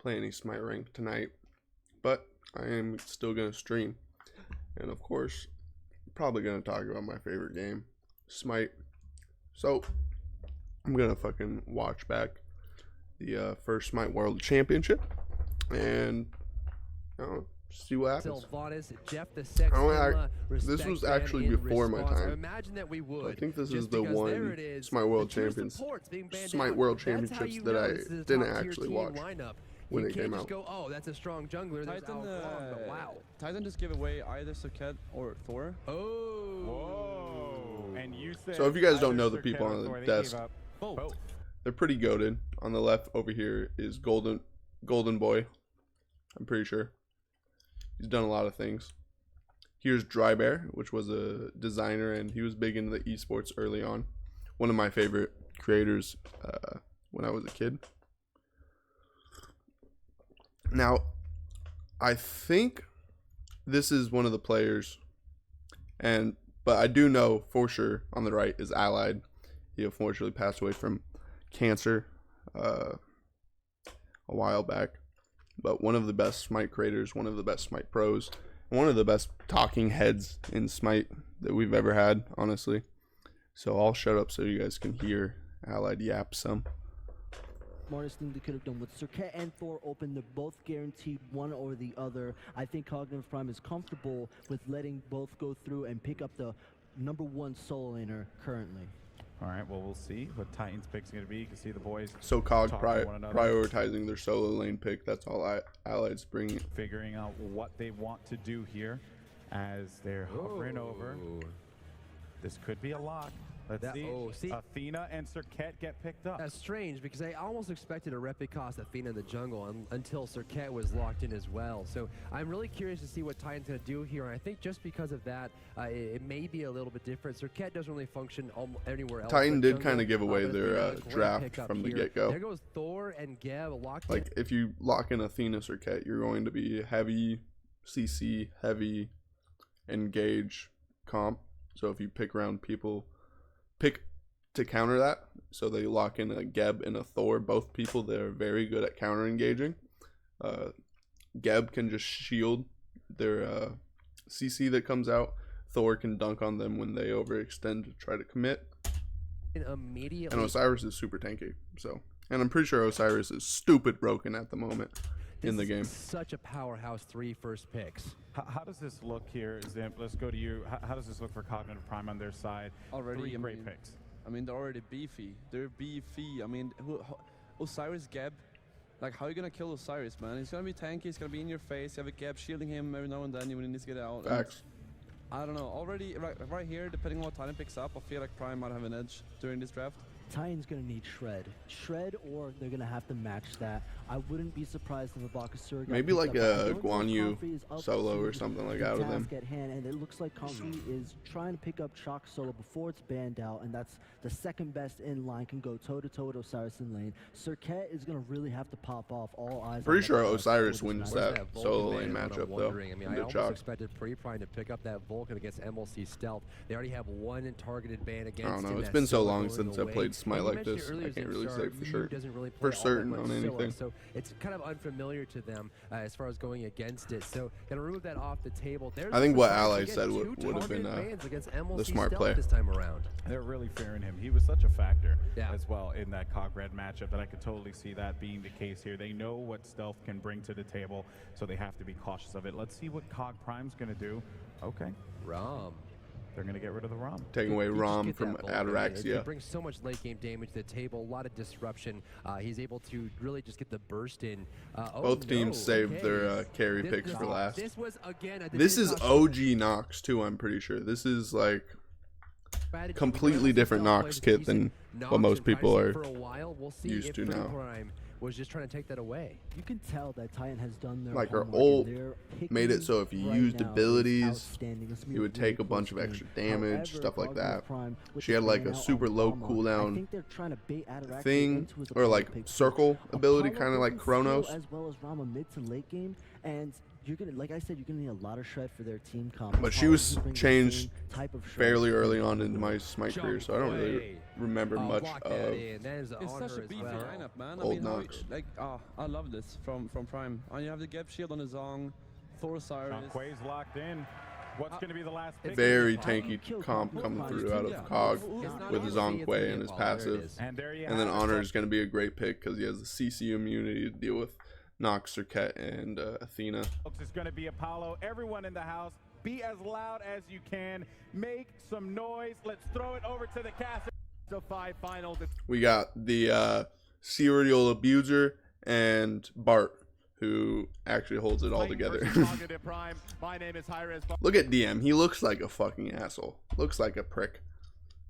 play any Smite rank tonight, but I am still gonna stream, and of course, probably gonna talk about my favorite game, Smite. So I'm gonna fucking watch back the first Smite World Championship and see what happens. This was actually before my time. I think this is the one Smite World Championships that I didn't actually watch when it came out. Oh, that's a strong jungler. Wow. Titan just gave away either Socket or Thor. Oh. Whoa. And you said so if you guys don't know the people on the desk, Both. they're pretty goated. On the left over here is Golden Boy. I'm pretty sure. He's done a lot of things. Here's Dry Bear, which was a designer, and he was big into the esports early on. One of my favorite creators when I was a kid. Now, I think this is one of the players, but I do know for sure on the right is Allied. He unfortunately passed away from cancer a while back. But one of the best Smite creators, one of the best Smite pros, and one of the best talking heads in Smite that we've ever had, honestly. So I'll shut up so you guys can hear Allied yap some. Smartest thing they could have done with Circuit and Thor open. They're both guaranteed one or the other. I think Cognitive Prime is comfortable with letting both go through and pick up the #1 solo laner currently. All right, well, we'll see what Titan's pick's going to be. You can see the boys. So Cog prioritizing their solo lane pick. That's all Allied's bringing. Figuring out what they want to do here as they're hovering over. This could be a lock. Let's see. Athena and Circuit get picked up. That's strange because I almost expected a Replicast Athena in the jungle until Circuit was locked in as well. So I'm really curious to see what Titan's going to do here. And I think just because of that, it may be a little bit different. Circuit doesn't really function anywhere else. Titan did kind of give away their draft from the get-go. There goes Thor and Geb locked in. Like, if you lock in Athena Circuit, you're going to be heavy CC, heavy engage comp. So if you pick around people, pick to counter that. So they lock in a Geb and a Thor. Both people, they're very good at counter engaging. Geb can just shield their CC that comes out. Thor can dunk on them when they overextend to try to commit. And Osiris is super tanky. So, and I'm pretty sure Osiris is stupid broken at the moment in the game. Such a powerhouse 3 first picks. How does this look here, Zimp? Let's go to you. How does this look for Cognitive Prime on their side? Already, 3 great picks. I mean, they're already beefy. They're beefy. I mean, Osiris Geb. Like, how are you going to kill Osiris, man? He's going to be tanky. He's going to be in your face. You have a Geb shielding him every now and then when he needs to get out. Facts. I don't know. Already, right here, depending on what Titan picks up, I feel like Prime might have an edge during this draft. Titan's going to need Shred, or they're going to have to match that. I wouldn't be surprised if a Bakasura maybe like a Guan Yu solo or something like out of them. At hand, and it looks like Comfy is trying to pick up Chalk solo before it's banned out, and that's the second best in line, can go toe-to-toe with Osiris in lane. Circuit is going to really have to pop off. All eyes. Pretty sure Osiris wins that solo lane matchup, though. I mean, I almost expected Pre-Prime to pick up that Vulcan against MLC Stealth. They already have one targeted ban against him. I don't know. It's been so long since I played Smite like this. I can't really say for sure. For certain on anything. So it's kind of unfamiliar to them as far as going against it. So gonna remove that off the table. I think what Ally said would have been the smart play this time around. They're really fearing him. He was such a factor as well in that Cog Red matchup that I could totally see that being the case here. They know what Stealth can bring to the table, so they have to be cautious of it. Let's see what Cog Prime's gonna do. Okay. Rom. They're going to get rid of the Rom. Taking away Rom from Ataraxia. He brings so much late game damage to the table, a lot of disruption. He's able to really just get the burst in. Both teams saved their carry picks for last. This was again. This is OG Nox too, I'm pretty sure. This is like completely different Nox kit than what most people are used to now. Was just trying to take that away. You can tell that Titan has done their like her ult made it so if you used abilities, you would take a bunch of extra damage, stuff like that. She had like a super low cooldown thing, or like circle ability, kind of like Chronos. As well as Rama mid to late game, and you're gonna, like I said, you're gonna need a lot of shred for their team comp. But she was changed fairly early on into my Smite career, so I don't really remember much of It's such a beefy lineup, man. I Old mean, Nox. like, I love this from Prime. And you have the Gap Shield on his Zong, Thor Osiris. Quay's locked in. What's going to be the last pick? very tanky comp coming through out of Cog with Zongquay and his passive. And there you And then have it. Honor is going to be a great pick because he has the CC immunity to deal with Nox, Serket, and Athena. Folks, it's going to be Apollo. Everyone in the house, be as loud as you can. Make some noise. Let's throw it over to the cast of 5 finals. We got the serial abuser and Bart, who actually holds it all together. My name is Hi-Rez. Look at DM. He looks like a fucking asshole. Looks like a prick.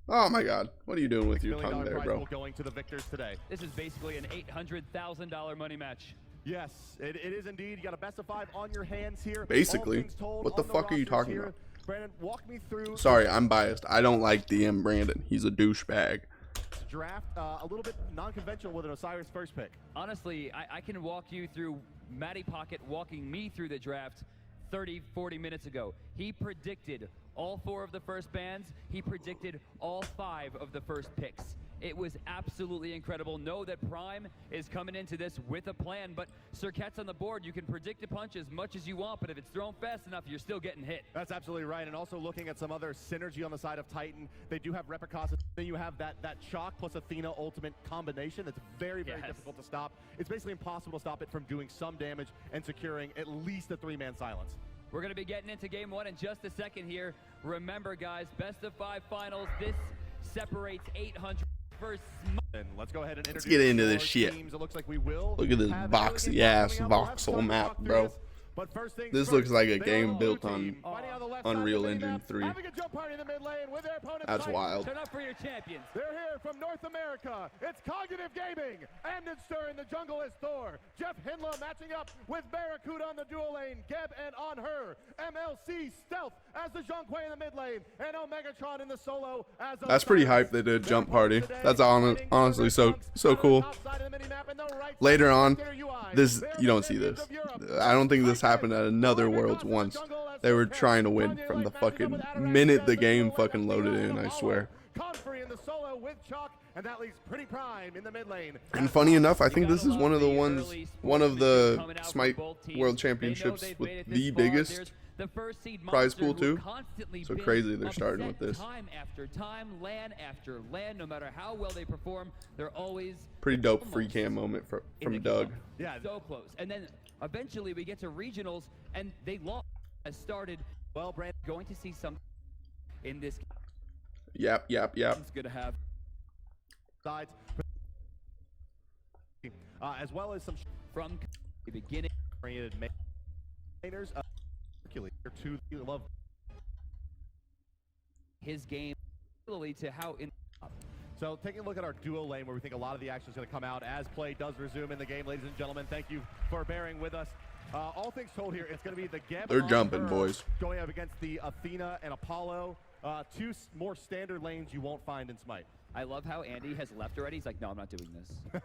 Oh my god. What are you doing with your tongue there, bro? Going to the victors today. This is basically an $800,000 money match. Yes, it is indeed. You got a best of 5 on your hands here. Basically. All things told What the on fuck are you rosters talking here. about? Brandon, walk me through. Sorry, I'm biased. I don't like DM Brandon. He's a douchebag. Draft a little bit non-conventional with an Osiris first pick. Honestly, I can walk you through Matty Pocket walking me through the draft 30, 40 minutes ago. He predicted all 4 of the first bans. He predicted all 5 of the first picks. It was absolutely incredible. Know that Prime is coming into this with a plan, but Serket's on the board. You can predict a punch as much as you want, but if it's thrown fast enough, you're still getting hit. That's absolutely right. And also looking at some other synergy on the side of Titan, they do have Repicasa. Then you have that Shock plus Athena ultimate combination that's very, very difficult to stop. It's basically impossible to stop it from doing some damage and securing at least a 3-man silence. We're going to be getting into game 1 in just a second here. Remember, guys, best of 5 finals. This separates 800 versus And let's go ahead and Let's get into this our shit. teams. It looks like we will Look at this have boxy early ass games coming up. We'll have voxel time to map, talk through bro. this. But first things This first, looks like a they game all built blue on team fighting on the left side of the Unreal mini Engine map, 3. having a jump party in the mid lane with their opponents. That's Titan. wild. Turn up for your champions. They're here from North America. It's Cognitive Gaming. Amnitster in the jungle is Thor. Jeff Hinla matching up with Barracuda on the dual lane. Geb and on her. MLC Stealth as the Zhonghui in the mid lane. And Omegatron in the solo as That's pretty Osiris. hype they did Their jump party. opponents today That's fighting honestly so Silver cool. top side of the minimap and the right Later side on, of their UI. this They're you don't the see this. champions of Europe. I don't think this happened at another Worlds once. They were trying to win from the fucking minute the game fucking loaded in, I swear. Comfrey in the solo with Chalk, and that leaves Pretty Prime in the mid lane. And funny enough, I think this is one of the Smite World Championships with the biggest prize pool too. So crazy they're starting with this. Time after time, LAN after LAN, no matter how well they perform, they're always Pretty dope free cam moment from Doug. Yeah, so close. And then eventually we get to regionals, and they lost. Has started. Well, Brand going to see something in this. Yap. It's going to have sides, as well as some from the beginning. oriented mainers. Hercules to the love. His game, similarly to how in. So taking a look at our duo lane, where we think a lot of the action is going to come out as play does resume in the game, ladies and gentlemen. Thank you for bearing with us. All things told here, it's going to be the Geb. They're on jumping, her boys. Going up against the Athena and Apollo. 2 more standard lanes you won't find in Smite. I love how Andy has left already. He's like, no, I'm not doing this.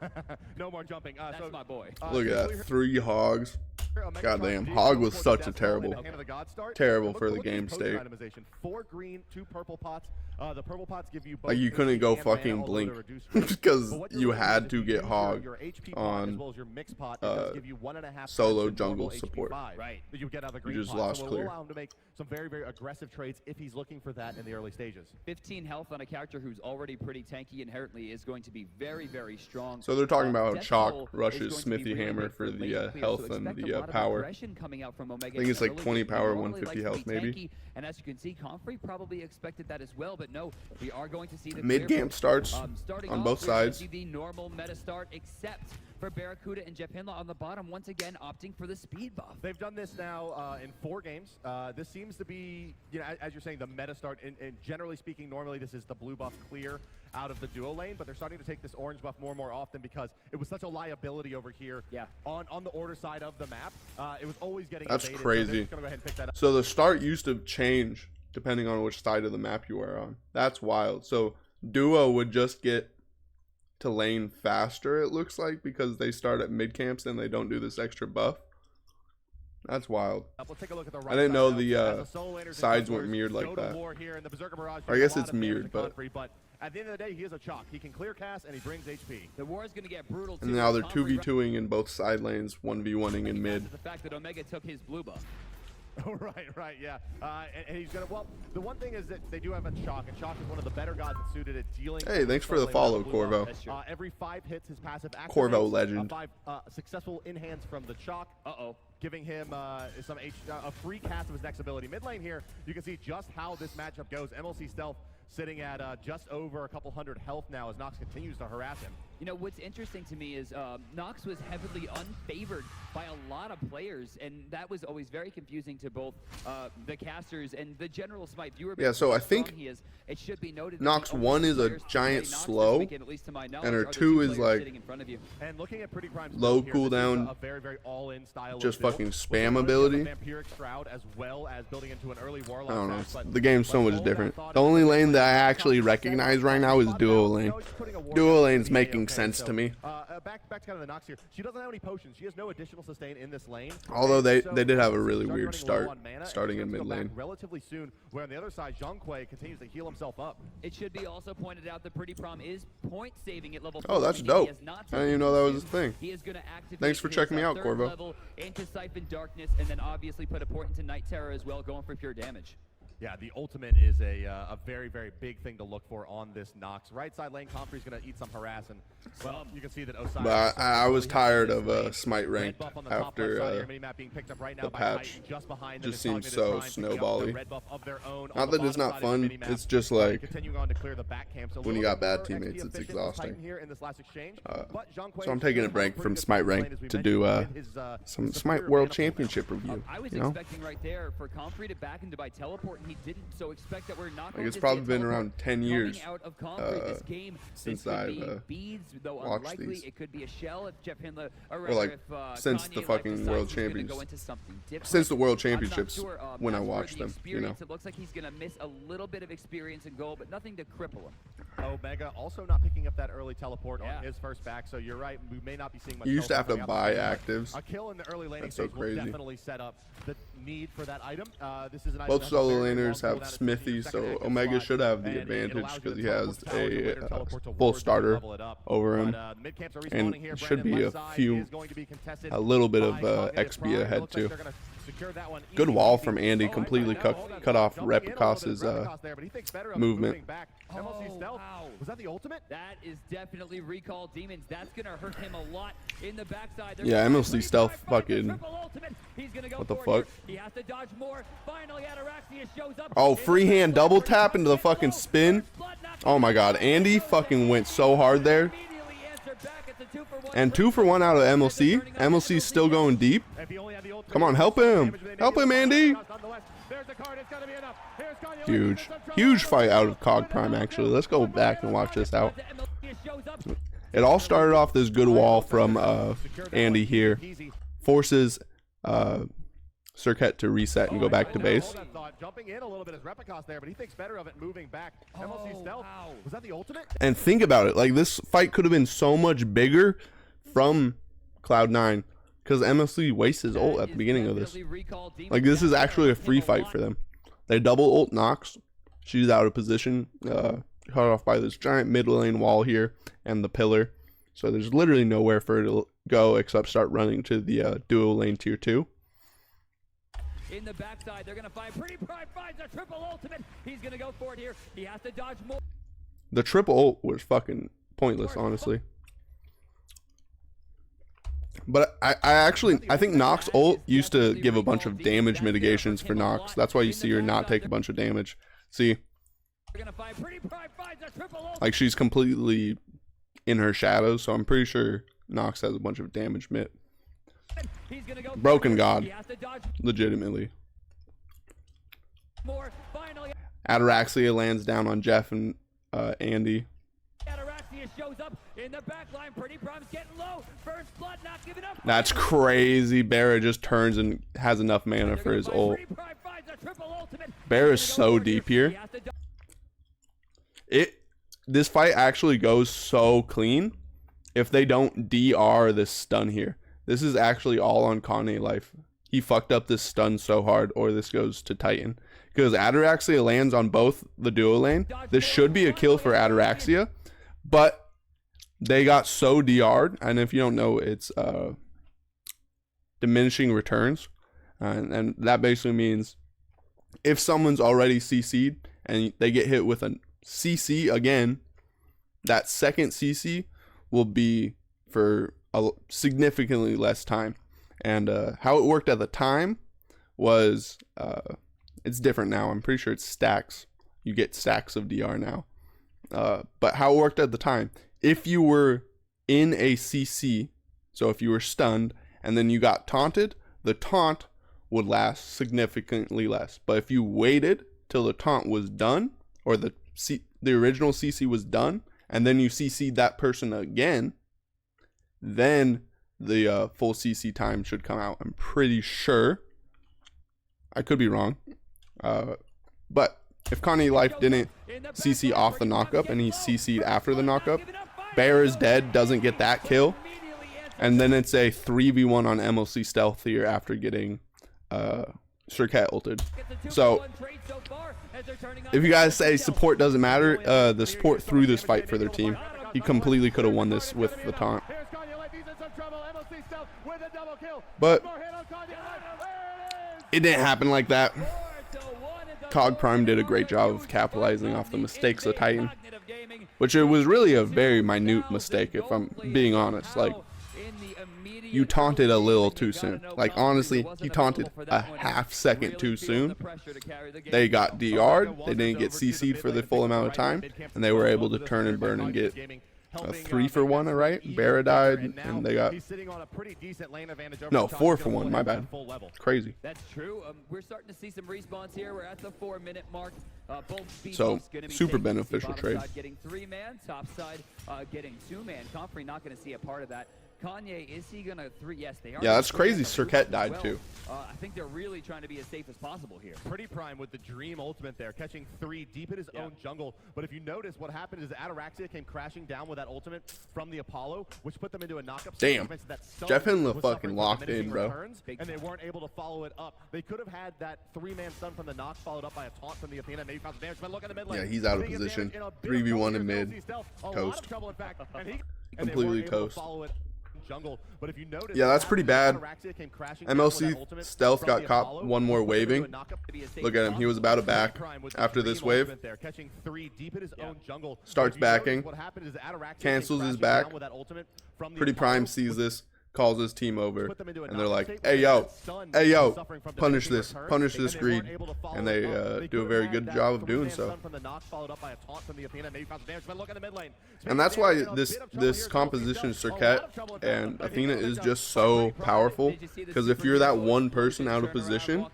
No more jumping. That's my boy. Look at that, 3 hogs. Goddamn, Hog was such a terrible for the game state. 4 green, 2 purple pots. The purple pots give you both Like you couldn't HP go and mana, fucking although blink they're reduced for- because But what you're you looking at had is to if you get use Hog your HP pot on as well as your mix pot, it does give you 1.5 solo times the jungle normal HP support. 5 Right. that you get out of the You green just pot. lost So it clear. will allow him to make some very, very aggressive trades if he's looking for that in the early stages. 15 health on a character who's already pretty tanky inherently is going to be very, very strong. So they're talking about how Death Chalk Toll rushes is going to be Smithy really Hammer good for late the clear, health so and expect the a lot of power. aggression coming out from Omega I think it's like early. 20 He power, normally 150 likes to health, be maybe. tanky, and as you can see, Comfrey probably expected that as well, but no, we are going to see the Mid clear game vote. starts Starting on off, both we're gonna sides. see the normal meta start, except for Barracuda and Jeff Hinla on the bottom, once again opting for the speed buff. They've done this now in 4 games. This seems to be, you know, as you're saying, the meta start. And generally speaking, normally this is the blue buff clear out of the duo lane, but they're starting to take this orange buff more and more often because it was such a liability over here on the order side of the map. It was always getting That's evaded, crazy. So they're just gonna go ahead and pick that up. So the start used to change depending on which side of the map you were on. That's wild. So duo would just get to lane faster, it looks like, because they start at mid camps and they don't do this extra buff. That's wild. Let's take a look at the I didn't know side the now. As the solo laners and sides jugglers weren't mirrored like go to that. war here, and the Berserker Barrage Or I does a guess lot it's of damage mirrored, to but Confrey, at the end of the day, he is a chalk. He can clear cast and he brings HP. The war is going to get brutal. And now they're 2v2ing in both side lanes, 1v1ing in mid. The fact that Omega took his blue buff. right, yeah. And he's gonna. Well, the one thing is that they do have a Chalk, and Chalk is one of the better gods that's suited at dealing. Hey, thanks for the follow, Corvo. Every 5 hits, his passive activates. Corvo legend. 5 successful in-hands from the Chalk. Giving him a free cast of his next ability. Mid lane here, you can see just how this matchup goes. MLC Stealth sitting at just over a couple hundred health now as Nox continues to harass him. You know, what's interesting to me is Nox was heavily unfavored by a lot of players, and that was always very confusing to both the casters and the general Smite viewer. Yeah, so I think it should be noted Nox 1 is a giant slow, and her 2 is like and looking at Pretty Prime's low here, cooldown, a very, very all-in style just of build. fucking spam ability. Vampiric Shroud, as well as building into an early Warlock. I don't know, the game's so much different. The only lane that I actually recognize right now is duo lane. Duo lane's making sense to me. Back to kind of the Nox here. She doesn't have any potions. She has no additional sustain in this lane. Although they did have a really weird start, starting in mid lane. Relatively soon, where on the other side, Zhonghui continues to heal himself up. It should be also pointed out that Pretty Prom is point saving at level 4. Oh, that's dope. I didn't even know that was a thing. He is going to activate Thanks for checking me out, Corvo. level into Siphon Darkness, and then obviously put a port into Night Terror as well, going for pure damage. Yeah, the ultimate is a very, very big thing to look for on this Nox. Right side lane, Comfrey's going to eat some harass, and well, you can see that Osiris. But I was tired of Smite ranked after the patch. Just seems so snowbally. Not that it's not fun, it's just like when you got bad teammates, it's exhausting. So I'm taking a break from Smite rank to do some Smite World Championship review. I was expecting right there for Comfrey to back into by teleport. He didn't, so expect that we're not going like it's to probably been around 10 years out of this game. Since I've beads, though watched unlikely. these. It could be a shell if Jeff Hindler, or like since the fucking World Championships, since the World Championships when I watched them, you know. It looks like he's going to miss a little bit of experience and goal, but nothing to cripple him. Omega also not picking up that early teleport on his first back, so you're right, we may not be seeing much. You used to have to buy actives. A kill in the early laning That's so stage crazy. will definitely set up the need for that item. This is an item Both solo laners have Smithy, so Omega should have the advantage because he has a full starter over him, and should be a little bit of XP ahead too. Good wall from Andy, completely cut off Repicos's movement. Was that the ultimate? That is definitely recall demons. That's gonna hurt him a lot in the backside. Yeah, MLC Stealth fucking. What the fuck? He has to dodge more. Finally, Ataraxia shows up. Oh, freehand double tap into the fucking spin. Oh my god, Andy fucking went so hard there. And 2 for 1 out of MLC. MLC's still going deep. Come on, help him. Help him, Andy. Huge fight out of Cog Prime, actually. Let's go back and watch this out. It all started off this good wall from Andy here. Forces Circuit to reset and go back to base. Jumping in a little bit as Repicos there, but he thinks better of it moving back. MLC Stealth. Was that the ultimate? And think about it, like this fight could have been so much bigger from Cloud9 because MLC wastes his ult at the beginning of this. Like this is actually a free fight for them. They double ult Nox. She's out of position, cut off by this giant mid lane wall here and the pillar. So there's literally nowhere for her to go except start running to the duo lane tier 2. In the backside, they're going to find Pretty Prime finds a triple ultimate. He's going to go for it here. He has to dodge more. The triple ult was fucking pointless, honestly. But I think Nox ult used to give a bunch of damage mitigations for Nox. That's why you see her not take a bunch of damage. See? Like she's completely in her shadows, so I'm pretty sure Nox has a bunch of damage mit. Broken God. Legitimately. Ataraxia lands down on Jeff and Andy. That's crazy. Barra just turns and has enough mana for his ult. Barra is so deep here. This fight actually goes so clean if they don't DR this stun here. This is actually all on Kane life. he fucked up this stun so hard, or this goes to Titan. Because Ataraxia lands on both the duo lane. This should be a kill for Ataraxia, but they got so DR'd, and if you don't know, it's diminishing returns, and that basically means if someone's already CC'd and they get hit with a CC again, that second CC will be for a significantly less time. And how it worked at the time was, it's different now. I'm pretty sure it's stacks. You get stacks of DR now. But how it worked at the time, if you were in a CC, so if you were stunned and then you got taunted, the taunt would last significantly less. But if you waited till the taunt was done, or the original CC was done, and then you CC'd that person again, then the full CC time should come out. I'm pretty sure. I could be wrong. But if Kanye Life didn't CC off the knockup and he CC'd after the knockup, Bear is dead, doesn't get that kill. And then it's a 3v1 on MLC Stealth here after getting Surcat ulted. So if you guys say support doesn't matter, the support threw this fight for their team. He completely could have won this with the taunt. But it didn't happen like that. Cog Prime did a great job of capitalizing off the mistakes of Titan, which it was really a very minute mistake, if I'm being honest. Like, you taunted a little too soon. Like, honestly, he taunted a half second too soon. They got DR'd, they didn't get CC'd for the full amount of time, and they were able to turn and burn and get a 3-for-1, right? Barra died, and they got... No, 4-for-1, my bad. Crazy. That's true. We're starting to see some respawns here. We're at the 4-minute mark. So, super beneficial trade. Getting 3-man, top side getting 2-man. Comfrey not going to see a part of that. Kanye, is he going to 3? Yes, they are. Yeah, that's crazy. Surcat died too. I think they're really trying to be as safe as possible here. Pretty Prime with the Dream ultimate there, catching 3 deep in his own jungle. But if you notice, what happened is Ataraxia came crashing down with that ultimate from the Apollo, which put them into a knockup. Damn. Jeff Hinla fucking locked in, bro. And they weren't able to follow it up. They could have had that 3-man stun from the Nox followed up by a taunt from the Athena. Maybe found some damage, but look at the mid lane. Yeah, he's out of position. 3v1 in mid. Toast. Completely toast. Jungle, but if you notice, yeah, that's pretty bad. MLC Stealth got caught one more waving. Look at him. He was about to back after this wave. Starts backing. Cancels his back. Pretty Prime sees this, calls his team over, and they're like, hey yo, punish this greed, and they do a very good job of doing so. And that's why this composition Surcat and Athena is just so powerful, because if you're that one person out of position,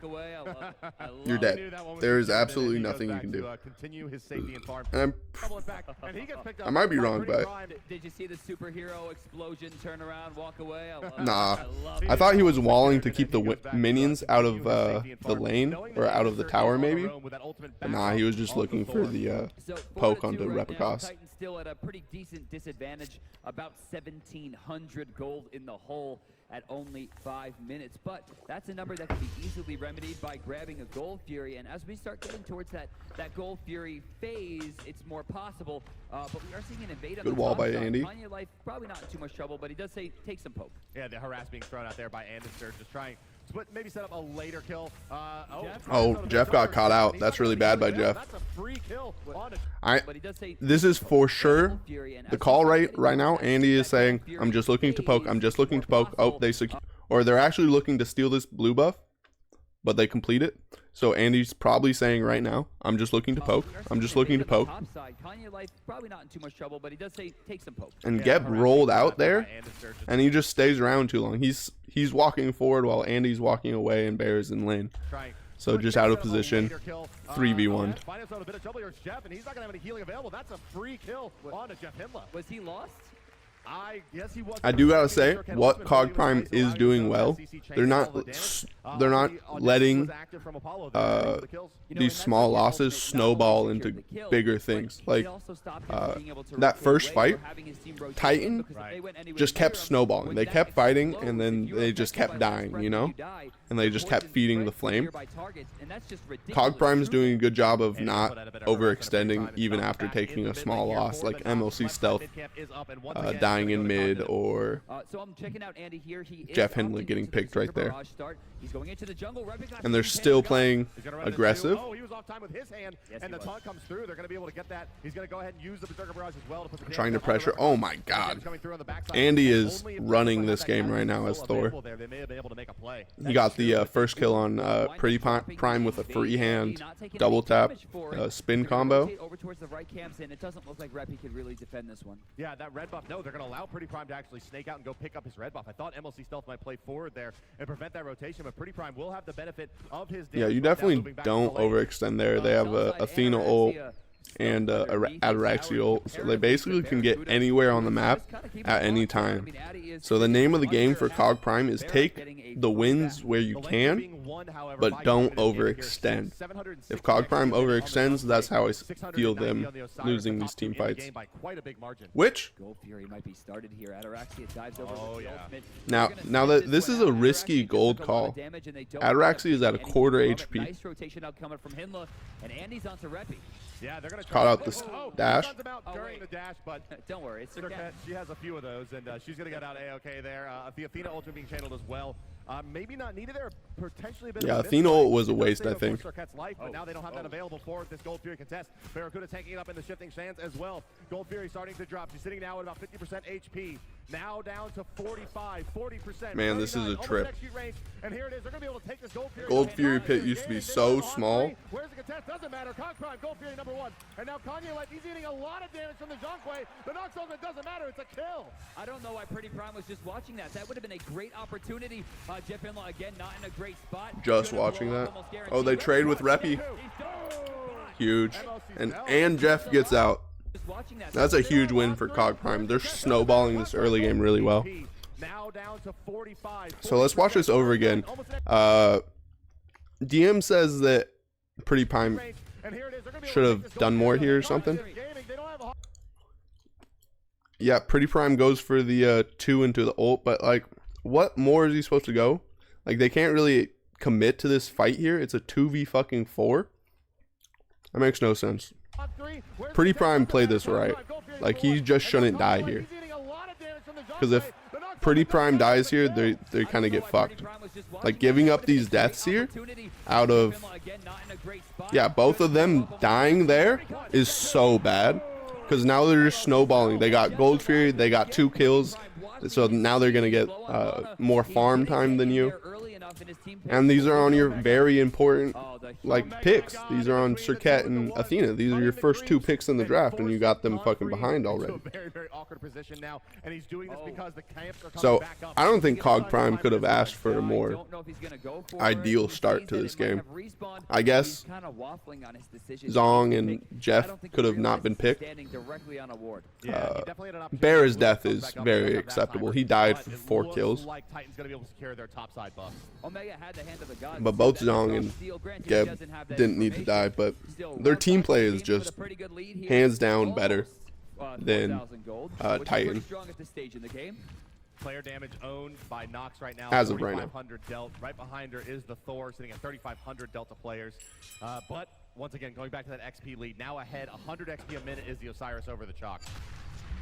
you're dead. There is absolutely nothing you can do. And I might be wrong, but did you see the superhero explosion turn around, walk away? Nah, I thought he was walling to keep the minions out of the lane, or out of the tower maybe. But nah, he was just looking for the poke onto Repicos. Still at a pretty decent disadvantage, about 1,700 gold in the hole at only 5 minutes. But that's a number that can be easily remedied by grabbing a Gold Fury. And as we start getting towards that Gold Fury phase, it's more possible. But we are seeing an invade on the good wall by side. Andy. Kanye Life probably not in too much trouble, but he does say take some poke. Yeah, the harass being thrown out there by Anderson, just trying to maybe set up a later kill. Jeff got caught out. That's really bad by Jeff. That's a free kill. This is for sure the call right now. Andy is saying, I'm just looking to poke. I'm just looking to poke. Oh, they're actually looking to steal this blue buff, but they complete it. So Andy's probably saying right now, I'm just looking to poke. I'm just looking to poke. And Geb rolled out there, and he just stays around too long. He's walking forward while Andy's walking away, and Bear is in lane. So just out of position, 3v1. Was he lost? I do gotta say, what Cog Prime is doing well, they're not they're not letting You know, these and small that's the losses ultimate snowball not only into secured the kill, bigger but things. it Like also stopped him from being able to that rotate first away fight, or having his team rotate Titan in, because if they went anywhere just near kept him, snowballing. when They that kept fighting, explodes, and then if you're they just affected kept by that dying, spread you when know? you die, And they just kept poison feeding the spreads to flame. nearby targets, and that's just ridiculous. Cogprime's doing a Truly. good job of And not put out a bit of harassment for overextending Prime. even It's after back taking in a the small mid-lane here loss, for like the top. MLC Left Stealth side mid-camp is up, and once again, dying they're in gonna go mid, to the or So I'm checking out Andy here. He is Jeff Henley opting getting into the picked right Super there. Barrage start. He's going into the jungle. Rebecca and they're still playing He's gonna run into aggressive. two. Oh, he was off time with his hand, Yes, and he the was. taunt comes through. They're going to be able to get that. He's going to go ahead and use the Berserker Barrage as well to put the Trying to damage on the pressure. Rebecca. Oh my God. Coming through on the backside. Andy And is only if running Berserker this had that game guy right now still as Thor. available there, they may have been able to make a play. He got the first kill on Pretty Prime with a free hand double tap spin combo. Over towards the right camps, and it doesn't look like Reppy could really defend this one. Yeah, that red buff. No, they're going to allow Pretty Prime to actually snake out and go pick up his red buff. I thought MLC Stealth might play forward there and prevent that rotation, but Pretty Prime will have the benefit of his Yeah, damage you right now, definitely moving back to don't the lane. overextend there. They have a Athena ult and Ataraxia ult, so they basically can get anywhere on the map at any time. So the name of the game for Cog Prime is take the wins where you can, but don't overextend. If Cog Prime overextends, that's how I feel them losing these team fights. Which, Gold Fury might be started here. Ataraxia dives over Oh, with the yeah. ultimate. now that this is a risky gold call. Ataraxia is at a quarter HP. Nice rotation out coming from Hinla, and Andy's onto Reppy. Yeah, they're going to Caught out the dash. during the dash, but Don't worry, it's Cirquette, she has a few of those, and she's going to get out A-OK there. The Athena ultimate being channeled as well. Maybe not needed there, potentially a bit Yeah, of a Athena misclick. ult was a It does waste, save, I of course, think. Cirquette's life, but now they don't have that available for this Gold Fury contest. Barracuda tanking it up in the shifting sands as well. Gold Fury starting to drop. She's sitting now at about 50% HP. Now down to 45, 40%. Man, this is a 39, trip. almost next range, and here it is. They're going to be able to take this Gold Fury. Gold Fury pit used to be so small. Where's the contest? Doesn't matter. Cog Prime, Gold Fury number 1. And now Kanye Light, he's eating a lot of damage from the Jonquay. The Nox ultimate doesn't matter. It's a kill. I don't know why Pretty Prime was just watching that. That would have been a great opportunity. Jeff Hinla, again, not in a great spot. Just Gonna watching blow that. up, almost Oh, they guaranteed. trade with Reppy. Huge. And Jeff gets out. Just watching that. That's a huge win for Cog Prime. They're snowballing this early game really well. Now down to 45. So let's watch this over again. DM says that Pretty Prime should have done more here or something. Yeah, Pretty Prime goes for the 2 into the ult, but like, what more is he supposed to go? Like, they can't really commit to this fight here. It's a 2v4. That makes no sense. Pretty Prime played this right. Like, he just shouldn't die here. Because if Pretty Prime dies here, they kind of get fucked. Like, giving up these deaths here out of, yeah, both of them dying there is so bad. Because now they're just snowballing. They got Gold Fury, they got 2 kills. So now they're going to get more farm time than you. And these are on your very important, like, picks. These are on Cirquette and Athena. These are your first 2 picks in the draft, and you got them fucking behind already. So I don't think Cog Prime could have asked for a more ideal start to this game. I guess Zong and Jeff could have not been picked. Bear's death is very acceptable. He died for 4 kills. But both Zong and Geb didn't need to die, but their team play is just hands down better than Titan. Player damage owned by Nox right now. As of right now. 4,500 dealt. Right behind her is the Thor, sitting at 3,500 delta players. But once again, going back to that XP lead, now ahead, 100 XP a minute is the Osiris over the Chalk.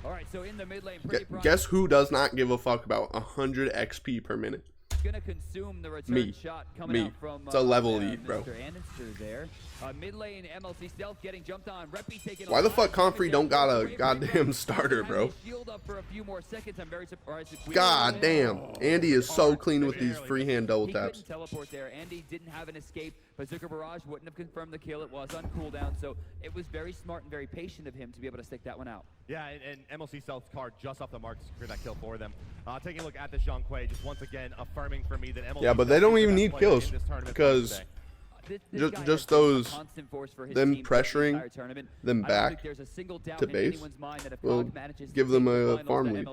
All right, so in the mid lane, Guess who does not give a fuck about 100 XP per minute? Gonna consume the return Me. shot coming out from It's a level lead, bro. Mr. Annister there. Mid lane, MLC Stealth getting jumped on. Reppy taking Why the fuck Comfrey don't got a goddamn starter, bro? Shield up for a few more seconds. I'm very surprised. God damn. Andy is so clean with these freehand double He taps. couldn't teleport there. Andy didn't have an escape. Bazooka Barrage wouldn't have confirmed the kill. It was on cooldown, so it was very smart and very patient of him to be able to stick that one out. Yeah, and MLC Stealth's card just off the mark to secure that kill for them. Taking a look at this Jonquay, just once again affirming for me that MLC Yeah, but they don't even need kills in this tournament because today. just those them pressuring them back to base will give them a farm lead.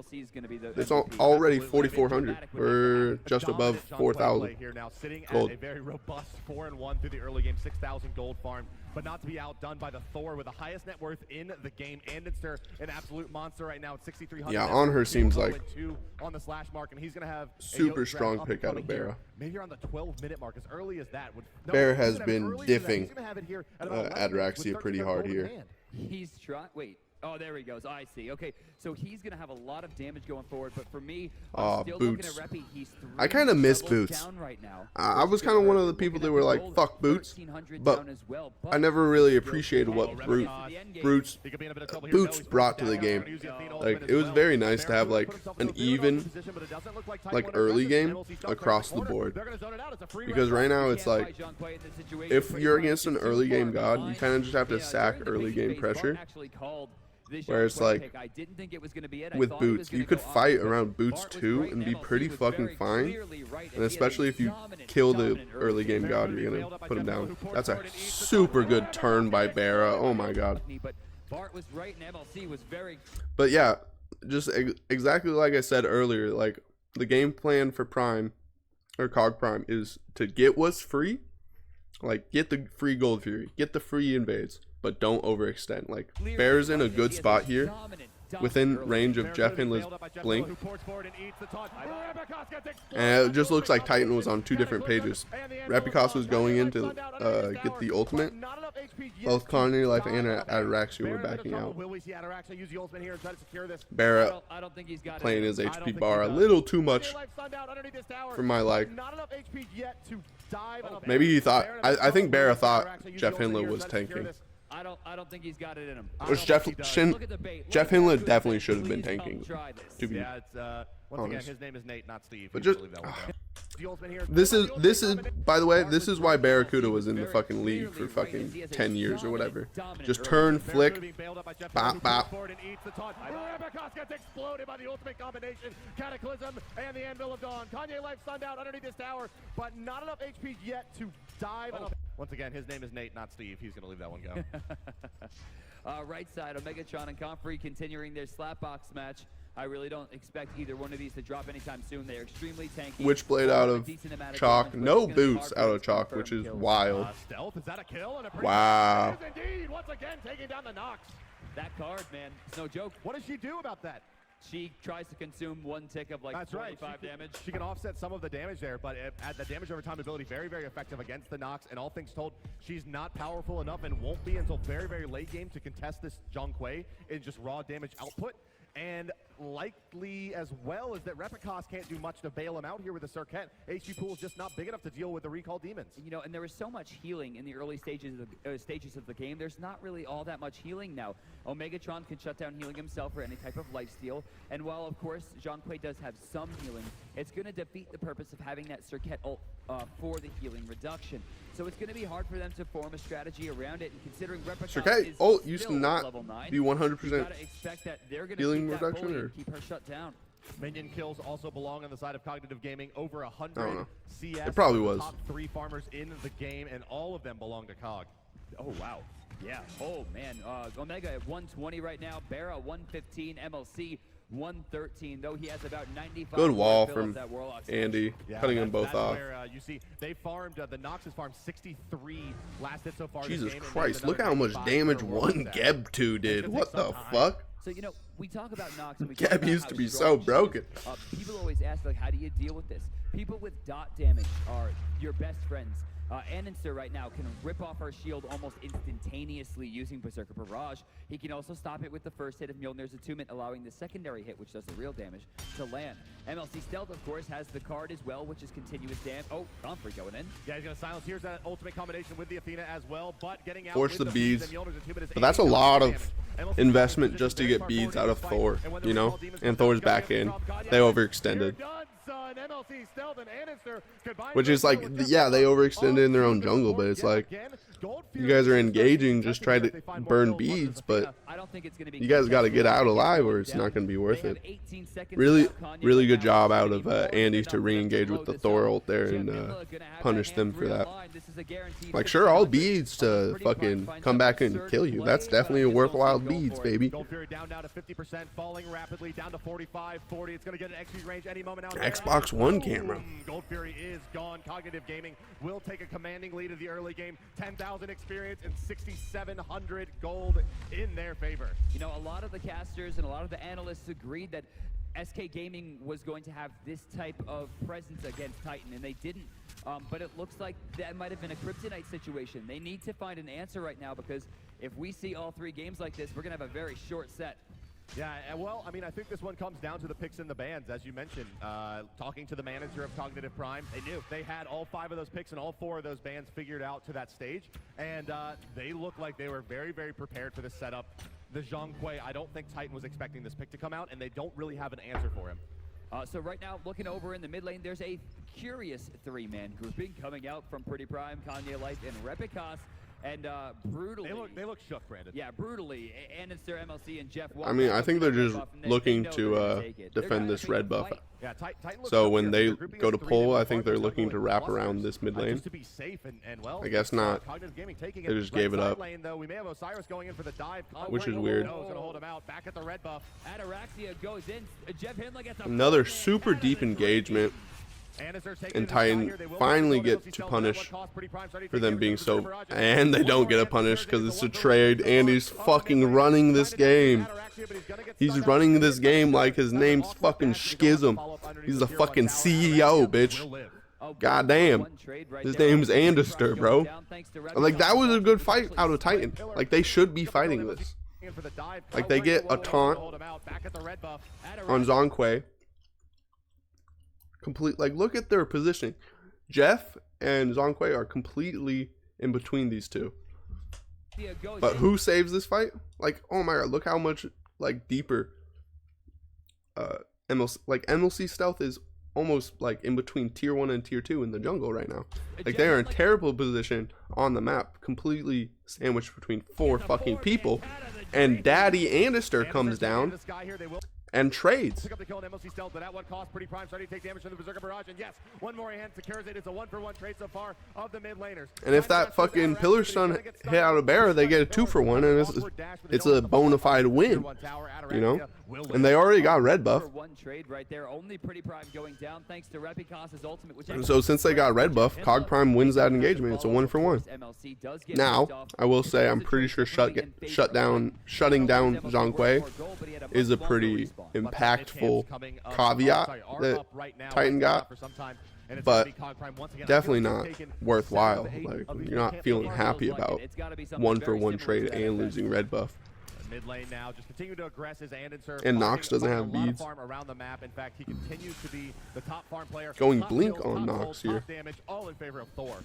It's already 4,400. We're just above 4,000 gold. A very robust 4-1 through the early game, 6,000 gold farm, but not to be outdone by the Thor with the highest net worth in the game. Andinster, an absolute monster right now at 6,300. Yeah, on her seems like on the slash mark, and he's going to have super strong pick out of Bera. Maybe around the 12-minute mark, as early as that. Bera has been diffing Ataraxia pretty hard here. He's trying. Wait. Oh, there he goes. I see. Okay, so he's going to have a lot of damage going forward, but for me, I'm still Boots. looking at Reppy. He's I kind of miss Boots. Right now. I was kind of one of the people that were like, fuck Boots, but I never really appreciated what Boots brought to the game. Like, it was very nice to have like an even, like, early game across the board. Because right now it's like, if you're against an early game god, you kind of just have to sack early game pressure. Where it's like, with Boots, you could fight around Boots too and be pretty fucking fine. And especially if you kill the early game god, you're going to put him down. That's a super good turn by Bera. Oh my god. But yeah, just exactly like I said earlier, like, the game plan for Prime, or Cog Prime, is to get what's free. Like, get the free Gold Fury, get the free invades, but don't overextend. Like, Bear's in a good spot here, within range of Jeff Hindley's blink. And it just looks like Titan was on two different pages. Repicos was going in to get the ultimate. Both Culinary Life and Ataraxia were backing out. Bera playing his HP bar a little too much for my like. Maybe he thought, I think Bera thought Jeff Hindley was tanking. I don't think he's got it in him. Which Jeff Hindley definitely should have been tanking, to be once again, his name is Nate, not Steve. But just this is by the way, this is why Barracuda was in the fucking league for fucking 10 years or whatever. Just turn, flick, bop, bop. Gets exploded by the ultimate combination, Cataclysm and the Anvil of Dawn. Kanye Life stunned out underneath this tower, but not enough HP yet to dive. Once again, his name is Nate, not Steve. He's gonna leave that one go. Right side, Omegatron and Comfrey continuing their slapbox match. I really don't expect either one of these to drop anytime soon. They're extremely tanky. Witchblade out of Chalk. No Boots out of Chalk, which is wild. Stealth, is that a kill? And a wow. It is indeed, once again, taking down the Nox. That card, man, it's no joke. What does she do about that? She tries to consume one tick of like 45 damage. She can offset some of the damage there, but at the damage over time ability, very, very effective against the Nox. And all things told, she's not powerful enough and won't be until very, very late game to contest this Zhonghui in just raw damage output. And likely as well is that Repicos can't do much to bail him out here with the Circuit. HP pool is just not big enough to deal with the recall demons. You know, and there was so much healing in the early stages of the game. There's not really all that much healing now. Omegatron can shut down healing himself for any type of lifesteal. And while, of course, Zhonghui does have some healing, it's going to defeat the purpose of having that Circuit ult for the healing reduction. So it's going to be hard for them to form a strategy around it. And considering Repicos Circuit ult used to not be 100% healing reduction, or keep her shut down. Minion kills also belong on the side of Cognitive Gaming. Over 100 CS. It probably was. Top 3 farmers in the game, and all of them belong to Cog. Oh, wow. Yeah. Oh, man. Omega at 120 right now. Bera 115. MLC 113, though he has about 95. Good wall from Andy, cutting them both off. Where, you see, they farmed, the Nox has farmed 63 last hit so far. Jesus Christ, look how much damage one Geb 2 did. What the fuck? So, you know, we talk about Nox. And we Geb used to be so broken. People always ask, like, how do you deal with this? People with dot damage are your best friends. Andinster right now can rip off our shield almost instantaneously using Berserker Barrage. He can also stop it with the first hit of Mjolnir's Attunement, allowing the secondary hit, which does the real damage, to land. MLC Stealth, of course, has the card as well, which is continuous damage. Oh, Comfrey going in. Yeah, he's going to silence. Here's that ultimate combination with the Athena as well, but getting out Force with the beads. But that's a lot of investment just to get beads out of Thor, you know? And Thor's back in. They overextended. Which is like, yeah, they overextended in their own jungle, but it's like, you guys are engaging, just try to burn beads, but you guys got to get out alive or it's not going to be worth it. Really, really good job out of Andy to re-engage with the Thor ult there and punish them for that. Like, sure, all beads to fucking come back and kill you. That's definitely a worthwhile beads, baby. Xbox One camera. Gold Fury is gone. Cognitive Gaming will take a commanding lead of the early game. 10,000 experience and 6,700 gold in their favor. You know, a lot of the casters and a lot of the analysts agreed that SK Gaming was going to have this type of presence against Titan, and they didn't. But it looks like that might have been a kryptonite situation. They need to find an answer right now, because if we see all 3 games like this, we're going to have a very short set. Yeah, well, I mean, I think this one comes down to the picks and the bans, as you mentioned. Talking to the manager of Cognitive Prime, they knew they had all 5 of those picks and all 4 of those bans figured out to that stage, and they look like they were very, very prepared for this setup. The Zhang Kui, I don't think Titan was expecting this pick to come out, and they don't really have an answer for him. So right now, looking over in the mid lane, there's a curious 3-man grouping coming out from Pretty Prime, Kanye Life, and Repicas. And brutally, they look shook, Brandon. Yeah, brutally. Anister, MLC, and Jeff. I mean, I think they're just looking to defend this red buff. Yeah, so when they go to pull, I think they're looking to wrap around this mid lane. To be safe and well, I guess not. They just gave it up, lane, though. We may have Osiris going in for the dive, which is weird. Gonna hold him out. Back at the red buff. Ataraxia goes in. Jeff Hindley gets another super deep engagement. And Titan finally get to punish for them being so, and they don't get a punish because it's a trade. Andy's fucking running this game. He's running this game like his name's fucking Schism. He's the fucking CEO, bitch. Goddamn. His name's Anister, bro. Like, that was a good fight out of Titan. Like, they should be fighting this. Like, they get a taunt on Zhang Kui. Complete, like, look at their positioning. Jeff and Zhang Kui are completely in between these two. But who saves this fight? Like, oh my god, look how much, like, deeper MLC stealth is almost like in between tier 1 and tier 2 in the jungle right now. Like, they are in terrible position on the map, completely sandwiched between 4 fucking people. And Daddy Anister comes down and trades. Pick up the kill on MLC Stealth, but at what cost? Pretty Prime starting to take damage from the Berserker Barrage, and yes, one more hand secures it. It's a 1-for-1 trade so far of the mid laners. And if that fucking Pillar Stun hit out of Bear, they get a 2-for-1, and it's a bona fide win, you know? And they already got red buff. So since they got red buff, Cog Prime wins that engagement. It's a 1-for-1. Now, I will say I'm pretty sure shutting down Zhang Kui is a pretty impactful caveat that Titan got, but definitely not worthwhile. Like, you're not feeling happy about 1-for-1 trade and losing red buff. Mid lane now, just continue to aggress his and Nox doesn't have beads. Around the map. In fact, he continues to be the top farm player. Going blink on Nox here. Damage, all in favor of Thor.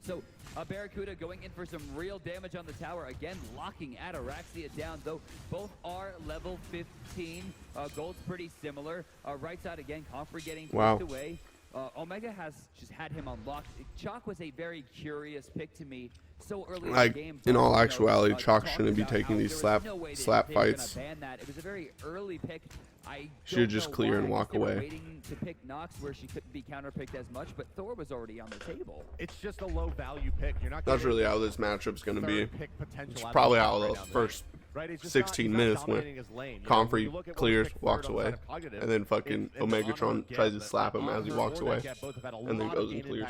So Barracuda going in for some real damage on the tower. Again, locking Ataraxia down, though both are level 15. Gold's pretty similar. Right side again, Comfrey getting pushed away. Omega has just had him unlocked. Chalk was a very curious pick to me. So early in the game, in all actuality, Chalk shouldn't be taking these slap fights. It was a very early pick. I should just clear and walk away. Waiting to pick Nox where she couldn't be counterpicked as much, but Thor was already on the table. It's just a low value pick. You're not. That's really how this matchup's going to be. It's probably how the first 16 minutes went. Comfrey clears, walks away, and then fucking Omegatron tries to slap him as he walks away, and then goes and clears.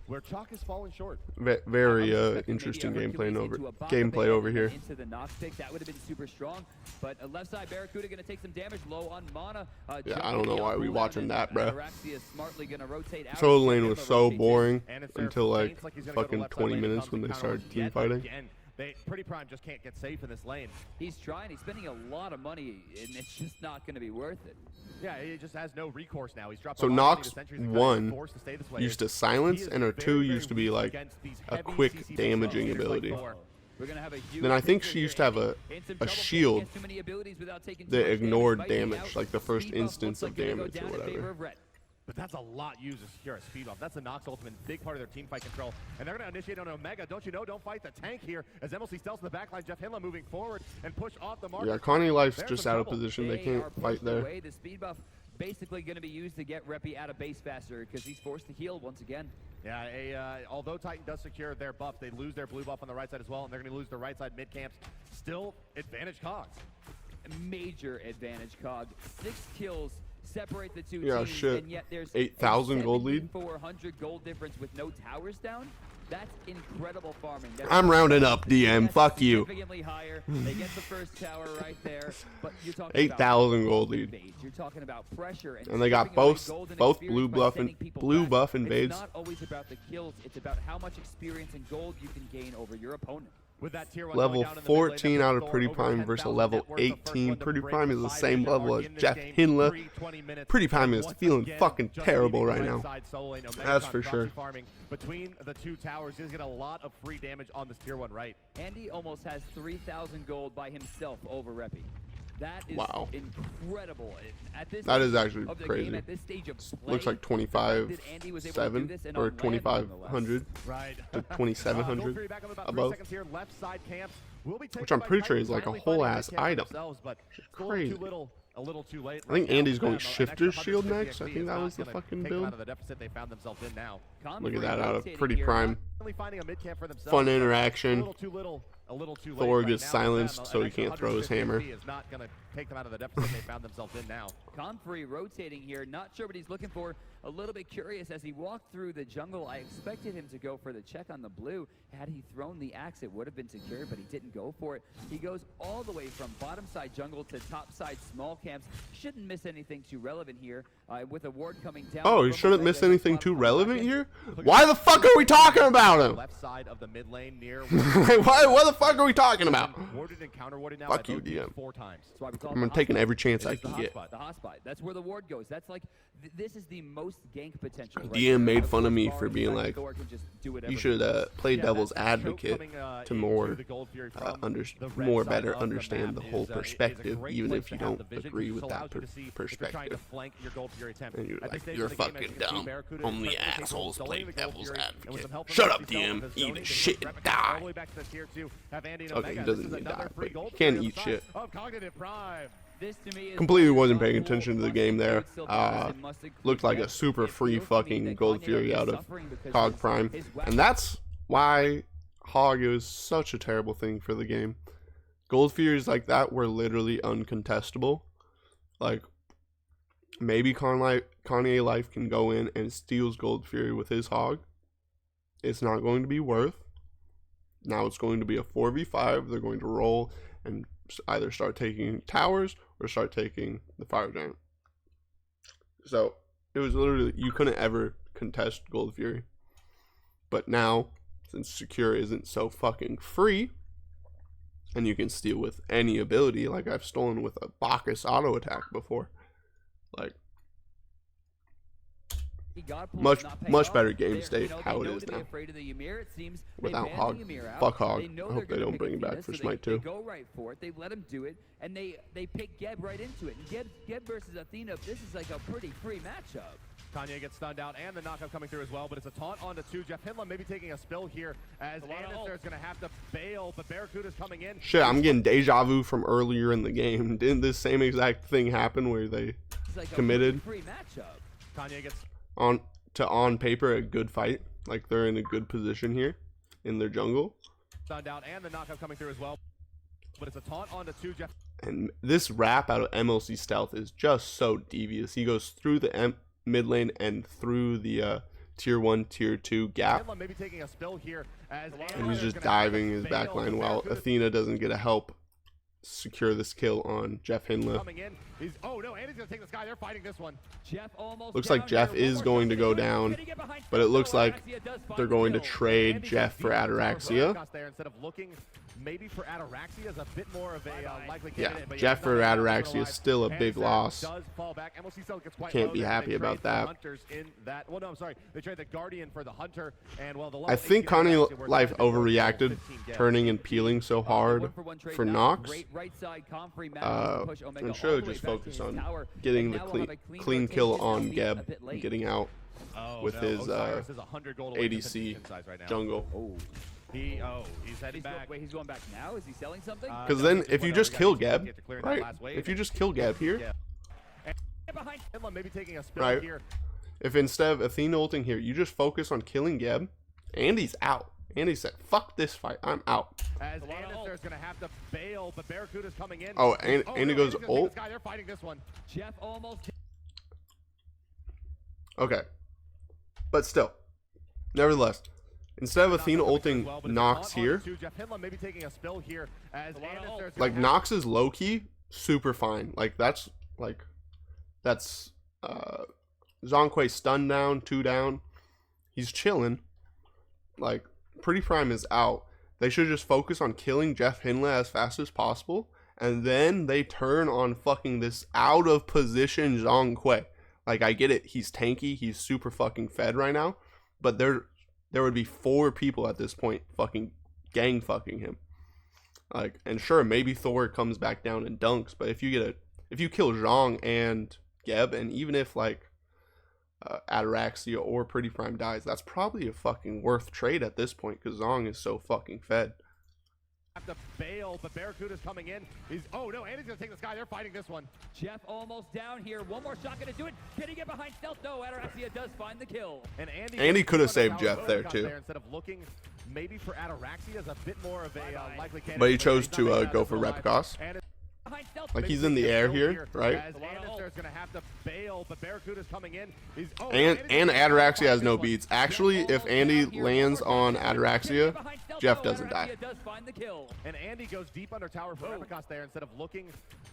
Where Chalk has fallen short. Very interesting gameplay over here. Into the Nox pick, that would have been super strong. But left side Barracuda going to take some damage, low on mana. Yeah, I don't know why we watching that, bro. Solo lane was so boring until like fucking 20 minutes when they started team fighting. Pretty Prime just can't get safe in this lane. He's trying. He's spending a lot of money, and it's just not going to be worth it. Yeah, he just has no recourse now. He's dropped. So Nox 1 used to silence, and her 2 used to be like a quick damaging ability. Then I think she used to have a shield that ignored damage, like the first instance of damage or whatever. But that's a lot used to secure a speed buff. That's the Nox ultimate, big part of their team fight control. And they're going to initiate on Omega. Don't you know? Don't fight the tank here. As MLC stealths in the backline, Jeff Hinla moving forward and push off the mark. Yeah, Connie Life's just out of position. They can't fight there. Away. The speed buff basically going to be used to get Reppy out of base faster because he's forced to heal once again. Yeah, although Titan does secure their buff, they lose their blue buff on the right side as well, and they're going to lose the right side mid camps. Still, advantage COG. Major advantage COG. 6 kills separate the two yeah, teams, shit. and yet there's 8,000 gold lead. 400 gold difference with no towers down. That's incredible farming. I'm rounding up, DM. Fuck you. Significantly higher. They get the first tower right there, but you're talking 8,000 gold lead. You're talking about pressure, and they got both blue buff invades. It's not always about the kills. It's about how much experience and gold you can gain over your opponent. With that tier 1 level 14 out of Pretty Prime versus a level 18. Pretty Prime is the same level as Jeff Hinla. Pretty Prime is feeling fucking terrible right now. That's for sure. Between the two towers, he's getting a lot of free damage on this tier 1 right. Andy almost has 3,000 gold by himself over Reppy. That is incredible. At this that is actually crazy. Game, at this stage of play, looks like 25,700 or 2,500 to 2,700 above. Which I'm pretty sure is like a whole ass item. Crazy. A little too late. I think Andy's going Shifter's Shield next. I think that was the fucking build. Look at that out of Pretty Prime. Fun interaction. Thor gets silenced so he can't throw his hammer. Comfrey rotating here, not sure what he's looking for. A little bit curious as he walked through the jungle. I expected him to go for the check on the blue. Had he thrown the axe, it would have been secured, but he didn't go for it. He goes all the way from bottom side jungle to top side small camps. Shouldn't miss anything too relevant here. With a ward coming down. Oh, he shouldn't miss anything too relevant here? Why the fuck are we talking about him? Left side of the mid lane near. Why the fuck are we talking about? Warded and counter-warded now. Fuck you, DM. 4 times. I'm taking every chance I can get. The hotspot. That's where the ward goes. That's like, this is the most gank potential. DM made fun of me for being like, you should play devil's advocate to more better understand the whole perspective, even if you don't agree with that perspective. And you're like, you're fucking dumb. Only assholes play devil's advocate. Shut up, DM. Eat a shit and die. Okay, he doesn't even die, but he can eat shit. Completely wasn't paying attention to the game there. Looked like a super free fucking Gold Fury out of COG Prime. And that's why Hog is such a terrible thing for the game. Gold Furies like that were literally uncontestable. Like, maybe Kanye Life can go in and steals Gold Fury with his Hog. It's not going to be worth. Now it's going to be a 4v5. They're going to roll and either start taking towers or start taking the Fire Giant. So it was literally, you couldn't ever contest Gold Fury. But now, since Secure isn't so fucking free, and you can steal with any ability, like I've stolen with a Bacchus auto attack before, like, much better game state how it is now. Without Hog. Fuck Hog. I hope they don't bring him back for Smite 2. They go right for it. They let him do it, and they pick Geb right into it. And Geb versus Athena, this is like a pretty free matchup. Kanye gets stunned out, and the knockup coming through as well, but it's a taunt onto 2. Jeff Hinla maybe taking a spill here, as Anderson is going to have to bail, but Barracuda's coming in. Shit, I'm getting deja vu from earlier in the game. Didn't this same exact thing happen where they committed? Free matchup. Kanye gets on paper a good fight, like they're in a good position here in their jungle. Stunned out, and the knockup coming through as well, but it's a taunt onto 2. Jeff. And this wrap out of MLC Stealth is just so devious. He goes through the mid lane and through the tier 1, tier 2 gap, maybe taking a spill here, as and he's just diving his backline while Athena doesn't get a help secure this kill on Jeff Hinla. Oh no, Andy's gonna take this guy. They're fighting this one. Looks like Jeff is going to go down, but it looks like they're going to trade Jeff for Ataraxia. Maybe for Ataraxia is a bit more of a likely Yeah, candidate, but Jeff for Ataraxia is still a big loss. Can't be happy about that. Well, no, I'm sorry. They trade the Guardian for the Hunter, and well, the I think Connie Life overreacted, turning and peeling so hard for Nox. And should have just focused on getting the clean kill on Geb, and getting out with his ADC jungle. He's heading back. Wait, he's going back now? Is he selling something? Because then if you just kill Geb, right? If you just kill Geb here, maybe taking a spill right? here. If instead of Athena ulting here, you just focus on killing Geb, Andy's out. Andy said, "Fuck this fight, I'm out." As Anderson is going to have to bail, but Barracuda's coming in. Oh, and Andy goes ult. They're fighting this one. Jeff almost. Okay, but still, nevertheless, instead of Athena ulting Nox here, like Nox is low key super fine. Like that's Zhonghui stun down, 2 down. He's chilling. Like Pretty Prime is out. They should just focus on killing Jeff Hinley as fast as possible, and then they turn on fucking this out of position Zhonghui. Like I get it, he's tanky, he's super fucking fed right now, but there would be 4 people at this point fucking gang fucking him. Like, and sure, maybe Thor comes back down and dunks, but if you kill Zhong and Geb, and even if like Ataraxia or Pretty Prime dies, that's probably a fucking worth trade at this point because Zhong is so fucking fed. Have to bail, but Barracuda's coming in. Oh no, Andy's gonna take this guy. They're fighting this one. Jeff almost down here. One more shot gonna do it. Can he get behind stealth? No, Ataraxia does find the kill. And Andy could have saved Jeff there too. Instead of looking maybe for Ataraxia is a bit more of a likely candidate. But he chose to go for Repicos. Like he's in the air here, right? Gonna have to bail, but Barracuda's coming in. And Ataraxia has no beats. Actually, if Andy lands on Ataraxia, Jeff doesn't die. And Andy goes deep under tower for Repicos there instead of looking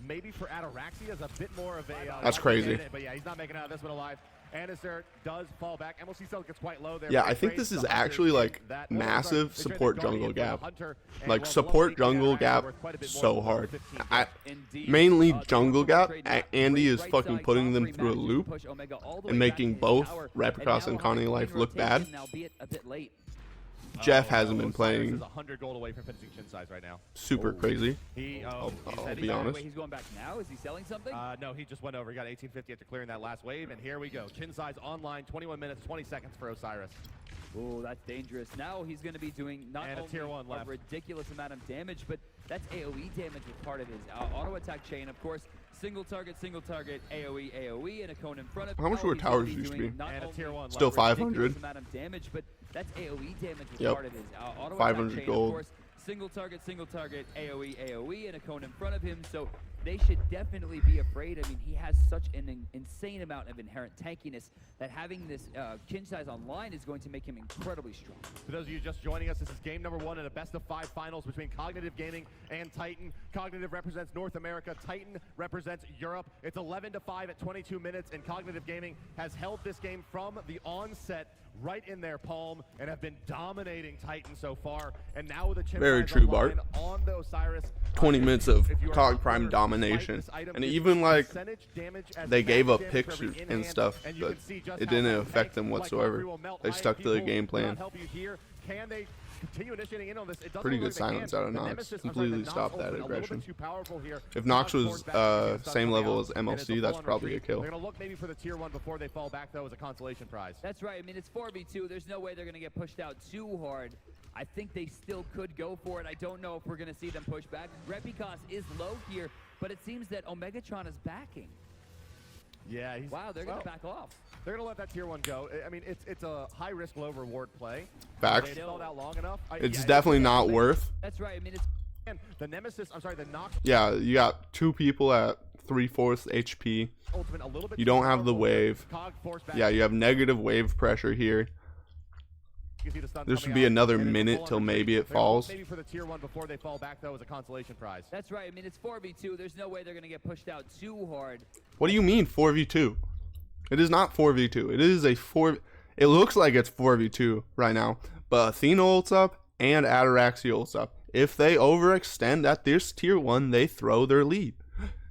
maybe for Ataraxia is a bit more of a that's crazy. But yeah, he's not making out of this one alive. Anderson does fall back. MLC Cell gets quite low there. Yeah, I think this is actually like massive support jungle gap. Like support jungle gap so hard. Mainly jungle gap. Andy is fucking putting them through a loop and making both Repicos and Connie Life look bad. Jeff hasn't been playing super crazy. I'll be honest. He's going back now. Is he selling something? No, he just went over. He got 1850 after clearing that last wave, and here we go. Chinsai's online, 21 minutes, 20 seconds for Osiris. Oh, that's dangerous. Now he's going to be doing not only a ridiculous amount of damage, but that's AoE damage with part of his auto attack chain, of course. Single target, AoE, and a cone in front of him. How much were towers used to be? And a tier 1 Still 500. Amount of damage, but that's AoE damage with Yep. part of his auto 500 attack chain, gold. of course. Single target, AoE, and a cone in front of him. So they should definitely be afraid. I mean, he has such an insane amount of inherent tankiness that having this Chinsai's online is going to make him incredibly strong. For those of you just joining us, this is game number 1 in a best-of-5 finals between Cognitive Gaming and Titan. Cognitive represents North America. Titan represents Europe. It's 11-5 at 22 minutes, and Cognitive Gaming has held this game from the onset right in their palm and have been dominating Titan so far. And now with a Very true, Bart. on the Osiris. 20 minutes of Cog Prime domination. And even like they gave up pictures and stuff, but it didn't affect them whatsoever. They stuck to the game plan. Can they continue initiating in on this? Pretty good silence out of Nox. Completely stopped that aggression. If Nox was same level as MLC, that's probably a kill. They're going to look maybe for the tier 1 before they fall back, though, as a consolation prize. That's right. I mean, it's 4v2. There's no way they're going to get pushed out too hard. I think they still could go for it. I don't know if we're going to see them push back. Repicos is low here, but it seems that Omegatron is backing. Yeah, wow, they're going to back off. They're going to let that tier 1 go. I mean, it's a high-risk, low-reward play. Facts. Out long enough. It's definitely not worth. That's right. I mean, it's the Nemesis. I'm sorry, the Nox. Yeah, you got 2 people at 3/4 HP. You don't have the wave. Yeah, you have negative wave pressure here. There should be another minute till maybe it falls. Maybe for the tier 1 before they fall back, though, as a consolation prize. That's right. I mean, it's 4v2. There's no way they're going to get pushed out too hard. What do you mean 4v2? It is not 4v2. It is a 4. It looks like it's 4v2 right now, but Athena ults up and Ataraxia ults up. If they overextend at this tier 1, they throw their lead.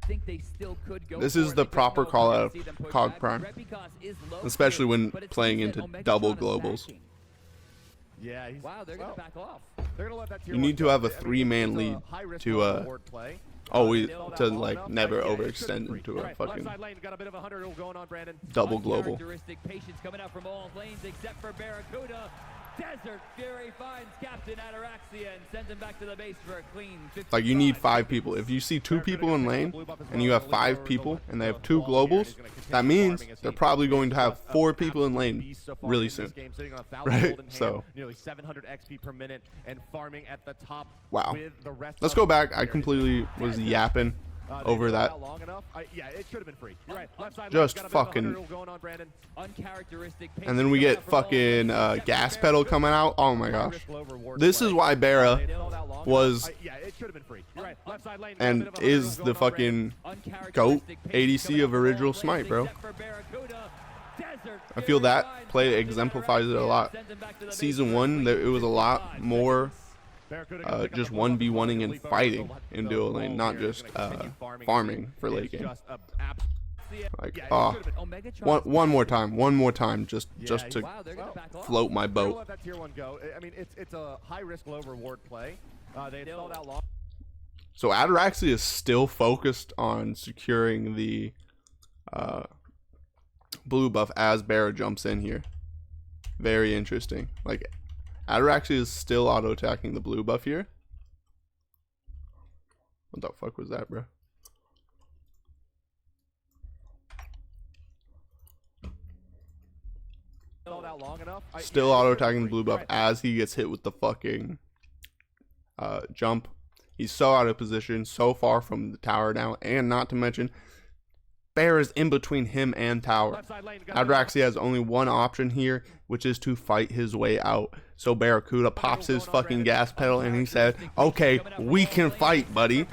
Think they still could go This for is it. the They proper don't call know out if you're gonna of see them push Cog back. Prime, Repicos is low especially here, when but it playing seems into that double Omegatron is globals. backing. Yeah, he's, Wow, they're gonna back off. they're gonna let that tier You one need to go. have a I mean, 3-man it's a lead high-risk, to high-reward play. always They sold to out long like enough. never Yeah, it overextend shouldn't be into free. a Right, left fucking side lane, got a bit of a hunter going on, Brandon. double global. Uncharacteristic patience coming out from all lanes except for Barracuda. Desert Fury finds Captain Ataraxia and sends him back to the base for a clean 55. Like you need 5 people. If you see 2 people in lane and you have 5 people and they have 2 globals, that means they're probably going to have 4 people in lane really soon. Right? So nearly 700 XP per minute and farming at the top. wow. With the rest Let's of go the back. I tier. completely was yapping over that. Long enough. Yeah, it should have been free. You're right. Left side Just lane, got a bit of a fucking- hunter going on, Brandon. Uncharacteristic And then we get fucking gas pedal coming out. Oh my gosh. This is why Barra was Yeah, it should have been free. You're right. Left side lane, got a and bit of a hunter is going the on, Brandon. fucking GOAT ADC of original Smite, bro. I feel that play exemplifies it a lot. Season 1, it was a lot more just 1v1ing and fighting in duo lane, not just farming for late game. Like, one more time, just to float my They're gonna boat. let that tier 1 go. I mean, it's a high risk, low reward play. They had sold out long. So Ataraxia is still focused on securing the blue buff as Barra jumps in here. Very interesting. Like, Ataraxia is still auto-attacking the blue buff here. What the fuck was that, bro? Sold out long enough. Still auto-attacking the blue buff as he gets hit with the fucking jump. He's so out of position, so far from the tower now, and not to mention, Bear is in between him and tower. Ataraxia has only one option here, which is to fight his way out. So Barracuda pops his fucking gas pedal and he said, okay, we can fight, buddy.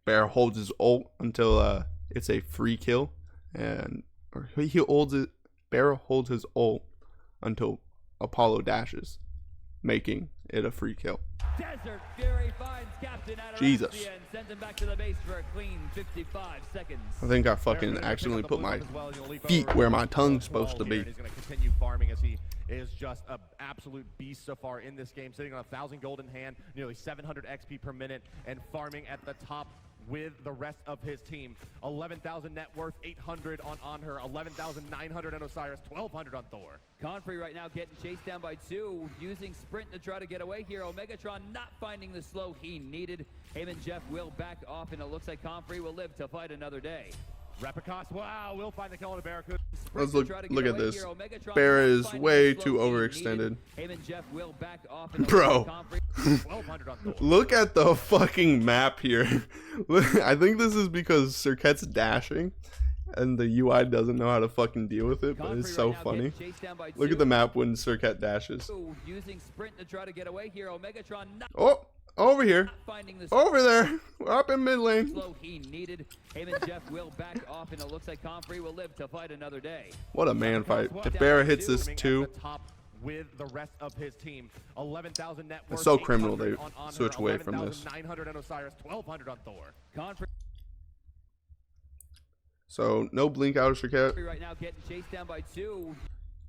Bear holds his ult until it's a free kill, and he holds it. Bear holds his ult until Apollo dashes, making it a free kill. Desert Fury finds Captain Ataraxia Jesus. and sends him back to the base for a clean 55 seconds. I think I fucking accidentally put my feet where my tongue's supposed to be. He's going to continue farming as he is just an absolute beast so far in this game, sitting on 1,000 gold in hand, nearly 700 XP per minute, and farming at the top with the rest of his team. 11,000 net worth, 800 on her, 11,900 on Osiris, 1,200 on Thor. Confrey right now getting chased down by 2, using sprint to try to get away here. Omegatron not finding the slow he needed. Him and Jeff will back off, and it looks like Confrey will live to fight another day. Repicos, wow, will find the kill on the Barracuda. Let's look at this. Bear is way too overextended. Him and Jeff will back off, and Bro. 1,200 on Thor. Look at the fucking map here. I think this is because Circuit's dashing and the UI doesn't know how to fucking deal with it, but it's so funny. Look at the map when Circuit dashes. Using sprint to try to get away here. Omegatron not Oh, over here. finding the Over there. We're up in mid lane. slow he needed. Him and Jeff will back off, and it looks like Confrey will live to fight another day. What a man fight. If Barra hits this too, With the rest of his team, 11,000 net worth. it's so criminal 800 they on switch her, away from this. 11,900 on Osiris, 1,200 on Thor. Confrey So no blink out of Circuit. right now getting chased down by 2.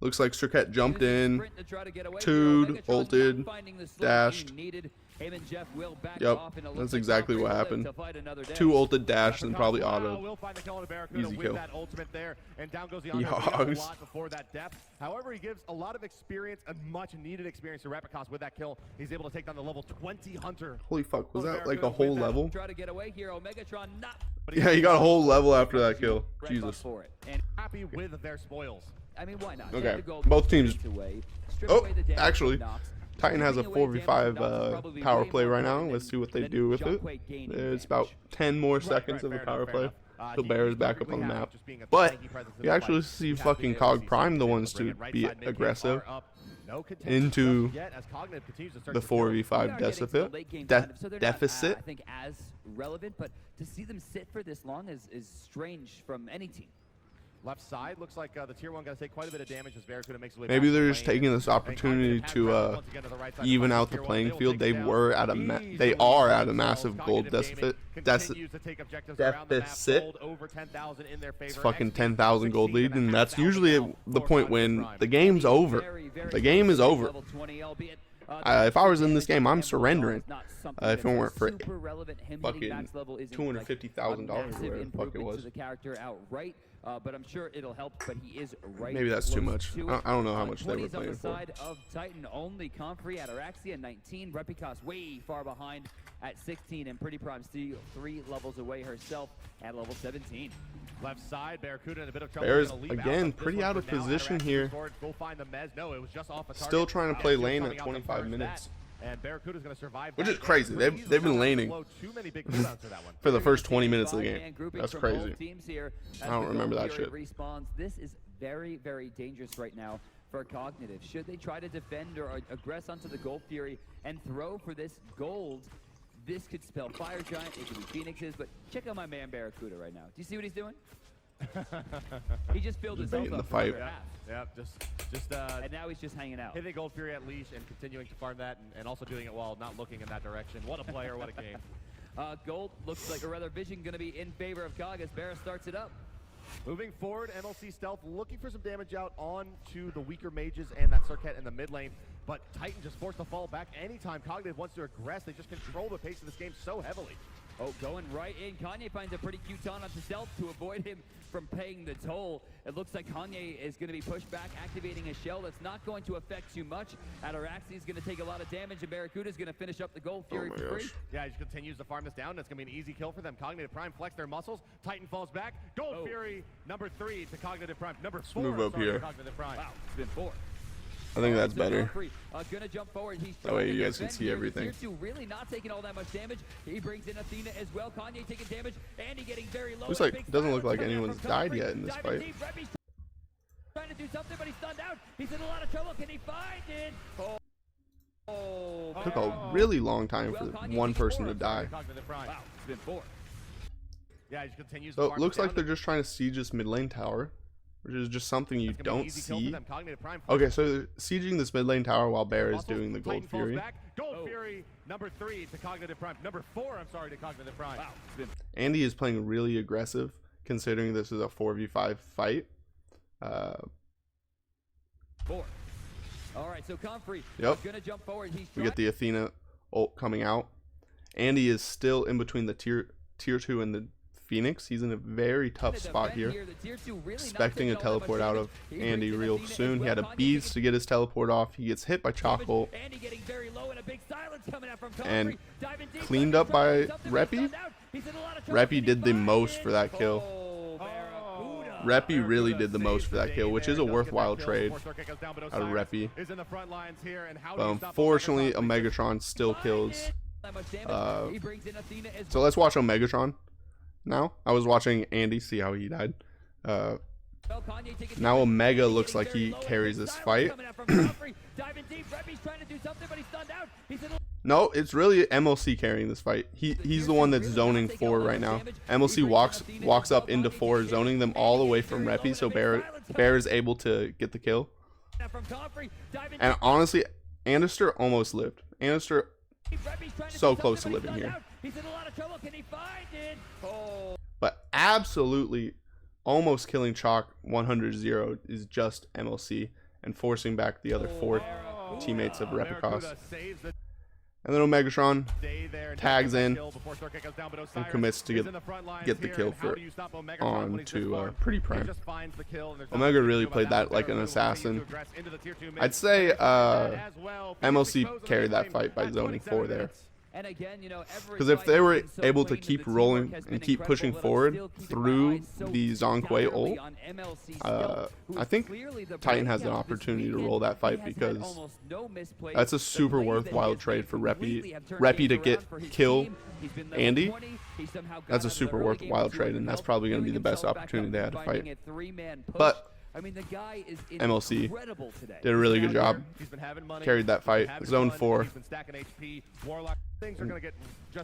Looks like Circuit jumped Using in. sprint to try to get away Tood, here. Omegatron not ulted, finding the slow he dashed. needed. Him and Jeff will back Yep, off, and it looks that's like exactly Confrey what will live happened. to fight another day. 2 ulted dash and probably Wow, auto. will find the kill on the Barracuda Easy with kill. that ultimate there, and down goes the Honor. He does a Yogs. lot before that depth. However, he gives a lot of experience and much needed experience to Repicos with that kill. He's able to take down the level 20 hunter. Holy fuck, was that like a whole level? Try to get away here. Omegatron not Yeah, you got a whole level after that kill. red buff Jesus. for it. And Happy with their spoils. I mean, why not? Okay, Take the gold, both teams- strip away, strip Oh, away the damage actually, from Nox. Titan has a Stripping away damage 4v5 from Nox will probably be power way play more right now. important Let's see what they than do with it. Junkweight gaining It's damage. about 10 more seconds of a power play. So Bear is back up on the map. But you actually see fucking Cog Prime the ones to be aggressive into the 4v5 deficit. I think as relevant, but to see them sit for this long is strange from any team. Left side looks like the tier 1 going to take quite a bit of damage as Barracuda makes his way Maybe back to they're the just lane. taking this opportunity to even out the playing field. They were at a they are at a massive gold deficit. It's fucking 10,000 gold lead, and that's usually the point when the game's over. The game is over. If I was in this game, I'm surrendering. If it weren't for fucking $250,000 or whatever the fuck it was. But I'm sure it'll help. But he is right. Maybe that's too much. I don't know how much they were 20s on playing the for. side of Titan only. Comfrey at Araxia 19. Repicos way far behind at 16, and Pretty Prime still 3 levels away herself at level 17. Left side, Barracuda in a bit of trouble. Bears again pretty out of position here. Still trying to play lane at 25 minutes. And Barracuda's going to survive, which is crazy. They've been laning for the first 20 minutes of the game. That's crazy. I don't remember that shit. This is very, very dangerous right now for Cognitive. Should they try to defend or aggress onto the Gold Fury and throw for this gold, this could spell Fire Giant, it could be Phoenixes, but check out my man Barracuda right now. Do you see what he's doing? He just filled himself in up the for fight. another half. Yeah, And now he's just hanging out. hitting Gold Fury at leash and continuing to farm that, and also doing it while not looking in that direction. What a player, what a game. Gold looks like, or rather Vision, going to be in favor of Cog as Barra starts it up. Moving forward, MLC Stealth looking for some damage out onto the weaker mages and that Circuit in the mid lane, but Titan just forced to fall back anytime Cognitive wants to aggress. They just control the pace of this game so heavily. Oh, going right in. Kanye finds a pretty cute taunt onto Stealth to avoid him from paying the toll. It looks like Kanye is going to be pushed back, activating a shell that's not going to affect too much. Ataraxi is going to take a lot of damage, and Barracuda is going to finish up the Gold Fury for free. Yeah, he just continues to farm this down. It's going to be an easy kill for them. Cognitive Prime flex their muscles. Titan falls back. Gold Fury, number 3 to Cognitive Prime. Number 4 move up here. to Cognitive Prime. Wow, it's been 4. I think that's better. Gonna jump forward. He's That way you guys can see here. everything. Tier 2 really not taking all that much damage. He brings in Athena as well. Kanye taking damage. Andy getting very low. Looks like doesn't look like anyone's died yet in this fight. Trying to do something, but he's stunned out. He's in a lot of trouble. Can he find it? Took a really long time for one person to die. Wow, it's been 4. Yeah, he just continues So it looks like they're just trying to siege this mid lane tower, which is just something you don't see. Okay, so they're sieging this mid lane tower while Bear is doing the Gold Fury. Gold Fury, number 3 to Cognitive Prime. Number 4, I'm sorry, to Cognitive Prime. Wow. Andy is playing really aggressive, considering this is a 4v5 fight. 4. All right, so Comfrey gonna jump forward. We get the Athena ult coming out. Andy is still in between the tier 2 and the Phoenix. He's in a very tough spot here. Expecting a teleport out of Andy real soon. He had a beast to get his teleport off. He gets hit by Chalk ult and cleaned up by Reppy. Reppy did the most for that kill. Reppy really did the most for that kill, which is a worthwhile trade out of Reppy. But unfortunately, Omegatron still kills. So let's watch Omegatron now. I was watching Andy see how he died. Now Omega looks like he carries this fight. No, it's really MLC carrying this fight. He's the one that's zoning 4 right now. MLC walks up into 4, zoning them all away from Reppy, so Bear is able to get the kill. And honestly, Anister almost lived. Anister so close to living here. But absolutely almost killing Chalk 100-0 is just MLC and forcing back the other 4 teammates of Repicos. And then Omegatron tags in and commits to get the kill on to Pretty Prime. Omega really played that like an assassin. I'd say MLC carried that fight by zoning 4 there. Because if they were able to keep rolling and keep pushing forward through the Zhonghui ult, I think Titan has an opportunity to roll that fight, because that's a super worthwhile trade for Reppy to kill Andy. That's a super worthwhile trade, and that's probably going to be the best opportunity they had to fight. But MLC did a really good job. Carried that fight. Zone 4.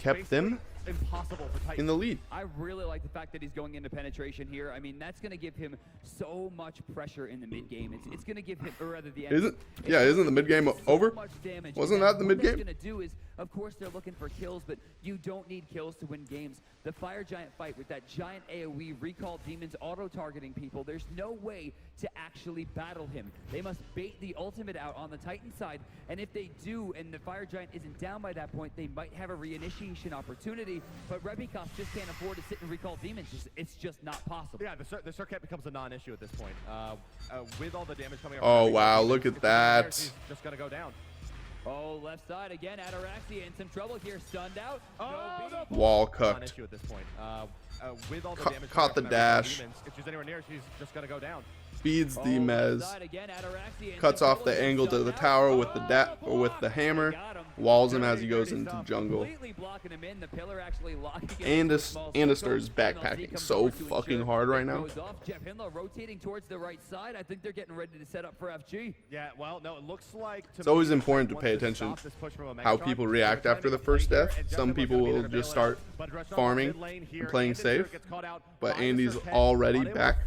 Kept them impossible for Titan. in the lead. I really like the fact that he's going into penetration here. I mean, that's going to give him so much pressure in the mid game. It's going to give him, or rather the end. Isn't the mid game over? Wasn't that the mid game? What that's going to do is, of course, they're looking for kills, but you don't need kills to win games. The Fire Giant fight with that giant AoE, recall demons, auto-targeting people, there's no way to actually battle him. They must bait the ultimate out on the Titan side, and if they do, and the Fire Giant isn't down by that point, they might have a reinitiation opportunity, but Rebikos just can't afford to sit and recall demons. It's just not possible. Yeah, the Circuit becomes a non-issue at this point. With all the damage coming Oh, wow, look at that. He's just going to go down. Oh, left side again. Ataraxia in some trouble here. Stunned out. Oh, wall cooked. Non-issue at this point. With all the damage Caught the dash. Demons, if she's anywhere near, she's just going to go down. Speeds the Mez. Cuts off the angle to the tower with the hammer. Walls him as he goes into jungle. And Andestar's backpacking so fucking hard right now. Jeff Hinlow rotating towards the right side. I think they're getting ready to set up for FG. Yeah, well, no, it looks like it's always important to pay attention how people react after the first death. Some people will just start farming and playing safe, but Andy's already back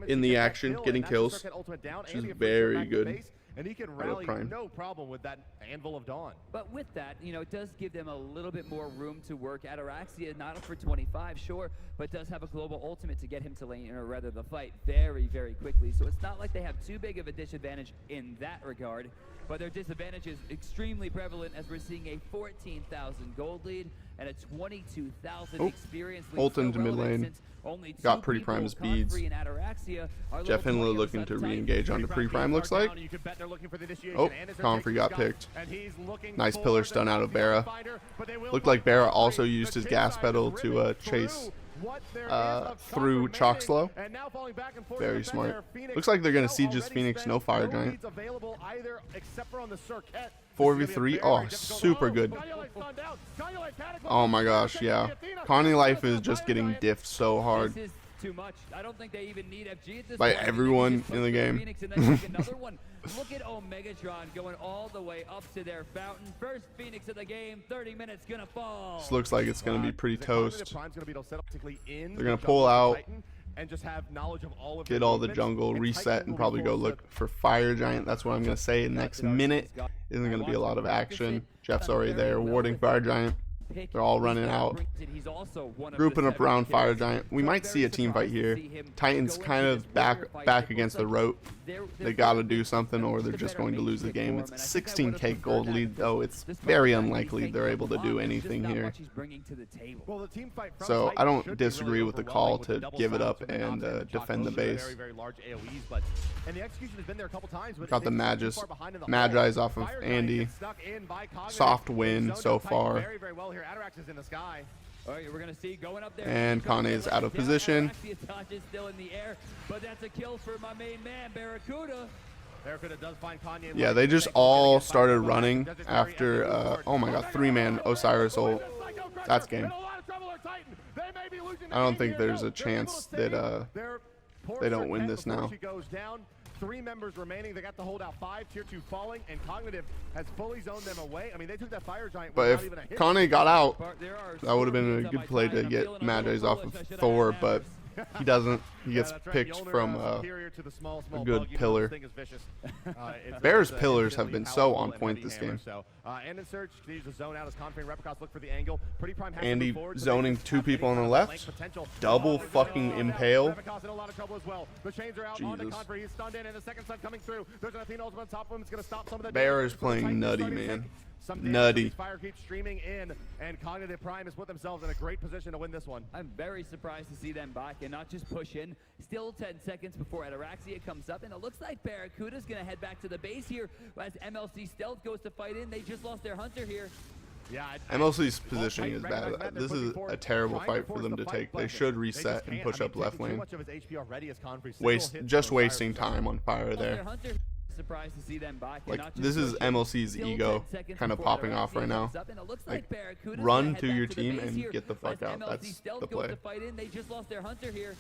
in the action, getting kills, which is very good. And he can rally no problem with that Anvil of Dawn. But with that, you know, it does give them a little bit more room to work. Ataraxia, not up for 25, sure, but does have a global ultimate to get him to lane, or rather the fight, very, very quickly. So it's not like they have too big of a disadvantage in that regard, but their disadvantage is extremely prevalent as we're seeing a 14,000 gold lead and a 22,000 experience lead. Ult into mid lane. Got pre-prime his beads. Jeff Hinlow looking to re-engage onto pre-prime, looks like. Oh, Comfrey got picked. Nice pillar stun out of Barra. Looked like Barra also used his gas pedal to chase through Chalk Slow. Very smart. Looks like they're going to siege his Phoenix, no Fire Giant. 4v3, oh, super good. Oh my gosh, yeah. Connie Life is just getting diffed so hard too much. I don't think they even need FG at this by point. everyone in the game. Another one. Look at Omegatron going all the way up to their fountain. First Phoenix of the game, 30 minutes gonna fall. This looks like it's gonna be pretty toast. They're gonna gonna pull out, and just have knowledge of all of get all the jungle, reset, and probably go look for Fire Giant. That's what I'm gonna say. Next minute isn't gonna be a lot of action. Jeff's already there, warding Fire Giant. They're all running out, grouping up around Fire Giant. We might see a team fight here. Titans kind of back against the rope. They gotta do something or they're just going to lose the game. It's a 16k gold lead, though. It's very unlikely they're able to do anything here. So I don't disagree with the call to give it up and defend the base. Got the Magi's off of Andy. Soft win so far. All right, we're gonna see going up there. And Kane is out of position. Still in the air, but that's a kill for my main man, Barracuda. Does find Kanye. Yeah, they just all started running after, oh my god, 3-man Osiris ult. That's game. I don't think there's a chance that they don't win this now. 3 members remaining. They got to hold out 5, tier 2 falling, and Cognitive has fully zoned them away. I mean, they took that Fire Giant. But if Kane got out, that would have been a good play to get Magi's off of Thor, but he doesn't. He gets picked from a good pillar. Bear's pillars have been so on point this game. Andy zoning 2 people on the left. Double fucking impale. Jesus. Bear is playing nutty, man. Nutty. Fire keeps streaming in, and Cognitive Prime has put themselves in a great position to win this one. I'm very surprised to see them back and not just push in. Still 10 seconds before Ataraxia comes up, and it looks like Barracuda's going to head back to the base here as MLC Stealth goes to fight in. They just lost their hunter here. Yeah, MLC's positioning is bad. This is a terrible fight for them to take. They should reset and push up left lane. Just wasting time on Fire there. Surprised to see them back. Like, this is MLC's ego kind of popping off right now. Like, run to your team and get the fuck out. That's the play. They just lost their hunter here.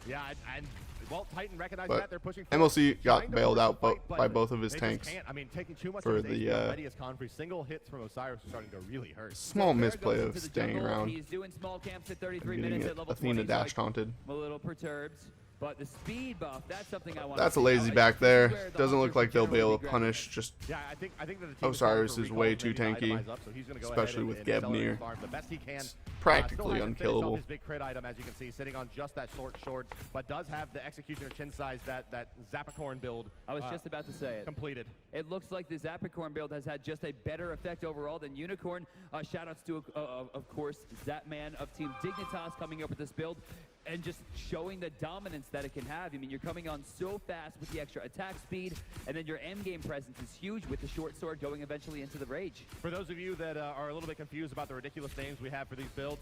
Yeah, and Well, Titan recognized But that. They're pushing MLC got trying to bailed force out the fight, by both of his they just tanks can't. I mean, taking too much for of his the, HP already as Confrey. Single hits from Osiris are starting to really hurt. small Bear misplay goes of into the staying jungle. around He's doing small camps at 33 and minutes getting at level Athena 20. dash So taunted. I'm a little perturbed. But the speed buff, that's something I want That's to a see. lazy Now, back this is there. where the Doesn't look hunters like they'll be generally able to grab punish. Just Yeah, I think that the team Osiris for is recall, way maybe too to tanky, itemize up, so he's gonna go especially ahead with and Geb accelerate near. his farm the best he can. Practically Still hasn't finished off unkillable. his big crit item, as you can see, sitting on just that short, but does have the executioner chin size that Zappicorn build. I was just about to say it. Completed. It looks like the Zappicorn build has had just a better effect overall than Unicorn. Shoutouts to, of course, Zapman of Team Dignitas coming up with this build and just showing the dominance that it can have. I mean, you're coming on so fast with the extra attack speed, and then your end game presence is huge with the short sword going eventually into the rage. For those of you that are a little bit confused about the ridiculous names we have for these builds,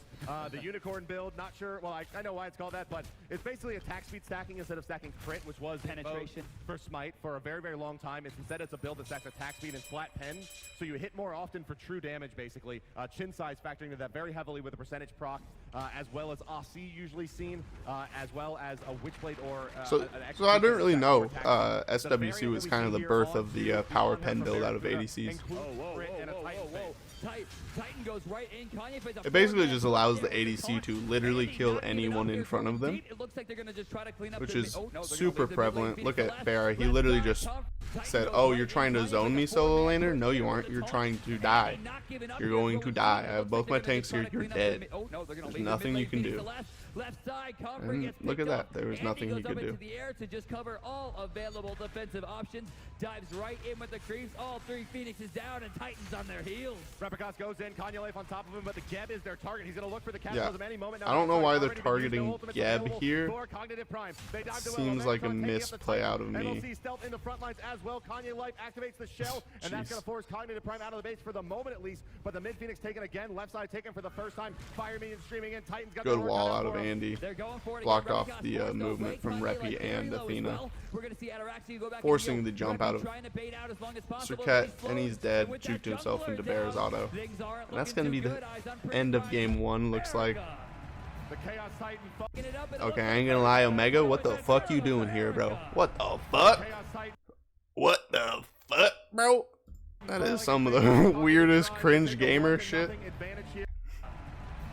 the Unicorn build, not sure, well, I know why it's called that, but it's basically attack speed stacking instead of stacking crit, which was Penetration for Smite for a very, very long time. Instead, it's a build that stacks attack speed and flat pen, so you hit more often for true damage, basically. Chin size factoring into that very heavily with a percentage proc, as well as AC usually seen, as well as a Witchblade or So I didn't really know SWC was kind of the birth of the power pen build out of ADCs. Titan goes right in. Kanye plays a It basically just allows the ADC to literally kill anyone in front of them, It looks like they're gonna just try to clean up which their is oh, no, they're super gonna leave prevalent. the Look mid at left. Barra. He Left literally side, just Titan said, goes "Oh, right you're in. trying to Kanye zone me, plays a solo four-man laner? No, push you over aren't. the You're top. trying to And die. not giving up You're here. going What to we die. see, I it have looks both like my they're gonna tanks try here. to You're clean up their dead. mid- oh, no, they're gonna There's leave the nothing mid you lane can feed to do." the left side, Comfrey And gets look at picked that. up. There was Andy nothing he goes could up do. into the air to just cover all available defensive options. Dives right in with the creeps. All three Phoenixes down and Titans on their heels. Repicos goes in, Kanye Life on top of him, but the Geb is their target. He's going to look for the Yeah. Cataclysm any moment now. I don't know why they're Already been used, no targeting ultimates Geb available here. for Cognitive Prime. They dive to Seems Electron, like a taking up the misplay Titan. out of me. MLC stealth in the front lines as well. Kanye Life activates the shell, and that's Jeez. going to force Cognitive Prime out of the base for the moment at least. But the mid Phoenix taken again, left side taken for the first time. Fire minions streaming in. Titans got Good the wall out of him. Andy. They're going for it Blocked again. off Repicos the forced movement away. from Kanye Repi Life very and low as Athena. well. We're going to see Ataraxia go back Forcing and the jump Repi out of trying to bait out as long as possible. Circuit, He's and he's close. dead. And with that Juked himself jungler into Bear's down, auto. things aren't And that's looking going to be too the good. Eyes on Pretty end of Prime. game one, looks like. America. The Chaos Titan Fucking it up, and it Okay, looks I like ain't gonna lie, America. Omega, what the fuck you doing here, bro? What the fuck? Chaos Titan What the fuck, bro? That is some of the weirdest cringe gamer shit. advantage here.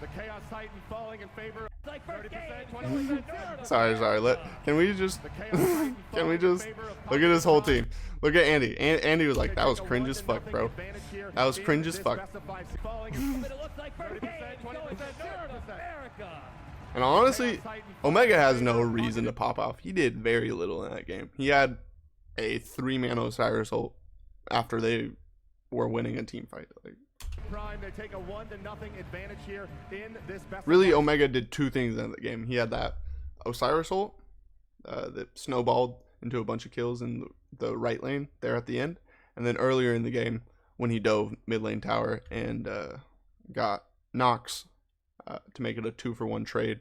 The Chaos Titan falling in favor of Like first 30%, game. 20%. Sorry. Can we just look at his whole team? Look at Andy. Andy was like, that was cringe as fuck, bro. That was cringe as fuck. But it looks like first game is going to America. And honestly, Omega has no reason to pop off. He did very little in that game. He had a 3-man Osiris ult after they were winning a team fight. Like, Prime, they take a 1-0 advantage here in this best really, Omega did 2 things in the game. He had that Osiris ult that snowballed into a bunch of kills in the right lane there at the end. And then earlier in the game, when he dove mid lane tower and got Nox to make it a 2-for-1 trade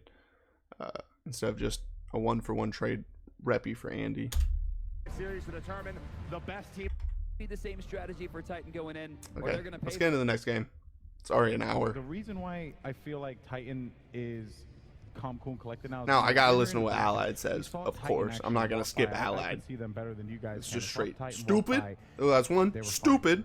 instead of just a 1-for-1 trade Repi for Andy. series to determine the best team. Be the same strategy for Titan going in, or Okay, they're going to pay. let's get into the next game. It's already an hour. The reason why I feel like Titan is calm, cool, and collected now. Now, I gotta listen to what considering Allied says, we saw of Titan course. I'm not actually gonna walk skip by. I Allied. can see them better than you guys. It's can. just I saw straight Titan walk stupid. by. Oh, that's one. They were fine. Stupid.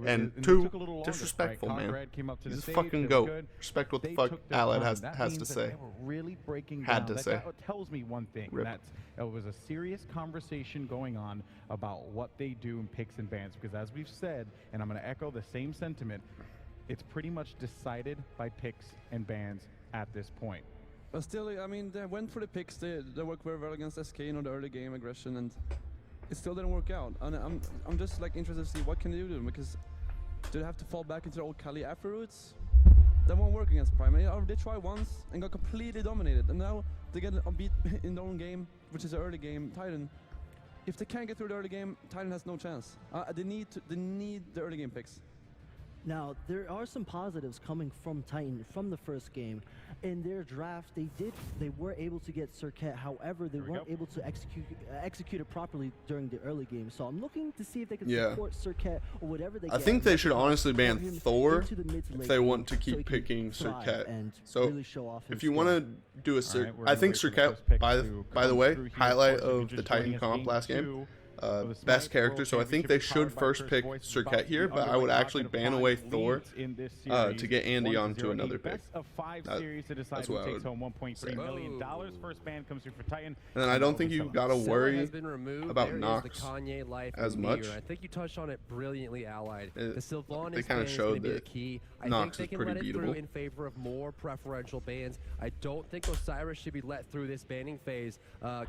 And it 2, took a little longer, disrespectful, right? man. Conrad came up to the He's a stage, fucking they were goat. good. Respect what the They fuck took their Allied time. That has to means that say. They were really breaking Had down. to say. That tells me one thing. Rip. That it was a serious conversation going on about what they do in picks and bans. Because as we've said, and I'm going to echo the same sentiment, it's pretty much decided by picks and bans at this point. But still, I mean, they went for the picks. They worked very well against SK in the early game aggression, and it still didn't work out. And I'm just like interested to see what can they do to them, because do they have to fall back into their old Kali afterwards? That won't work against Prime. They tried once and got completely dominated, and now they get a beat in their own game, which is the early game. Titan, if they can't get through the early game, Titan has no chance. They need the early game picks. Now, there are some positives coming from Titan from the first game. in their draft, they were able to get Serket. However, they weren't able to execute it properly during the early game. So I'm looking to see if they can support Serket or whatever they I think they should honestly ban Thor if they want to keep picking Serket. So really show off if you want to do a I think Serket, by the way, highlight of the Titan comp last game. Best character, so I think they should first pick Serket here, but I would actually ban away Thor to get Andy onto another pick. That's what I would say. First ban comes through for Titan. And then I don't think you gotta worry about there Nox is the Kanye life as in much. Beer. I think you touched on it brilliantly, Allied. The Sylvanas They kind of showed be the that key. I Nox think they is can pretty let it through beatable. in favor of more preferential bans. I don't think Osiris should be let through this banning phase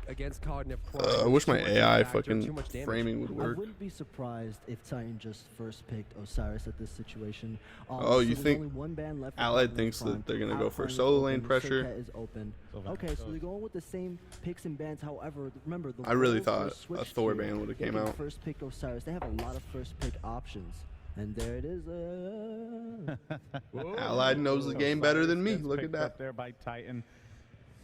against Cognitive Prime. I wish my Too much AI factor, fucking too much damage. framing would I work. wouldn't be surprised if Titan just first picked Osiris at this situation. Oh, you there's think only one ban left for Allied Cognitive thinks Prime. that they're gonna go for Outfront is solo open, lane pressure? Serket is open. Okay, so they're going with the same picks and bans. However, remember, the I really roles are thought a switched Thor here. ban would have They came can out. First pick Osiris. They have a lot of first pick options. And there it is. Allied knows the game better than me. Gets Look at picked up that. there by Titan.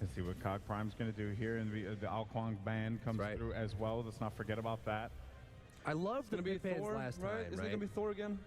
Let's see what Cog Prime's going to do here, and the Ao Kuang ban comes through as well. Let's not forget about that. I love the It's gonna be big bans Thor, last right? time, Is it right? gonna be Thor again?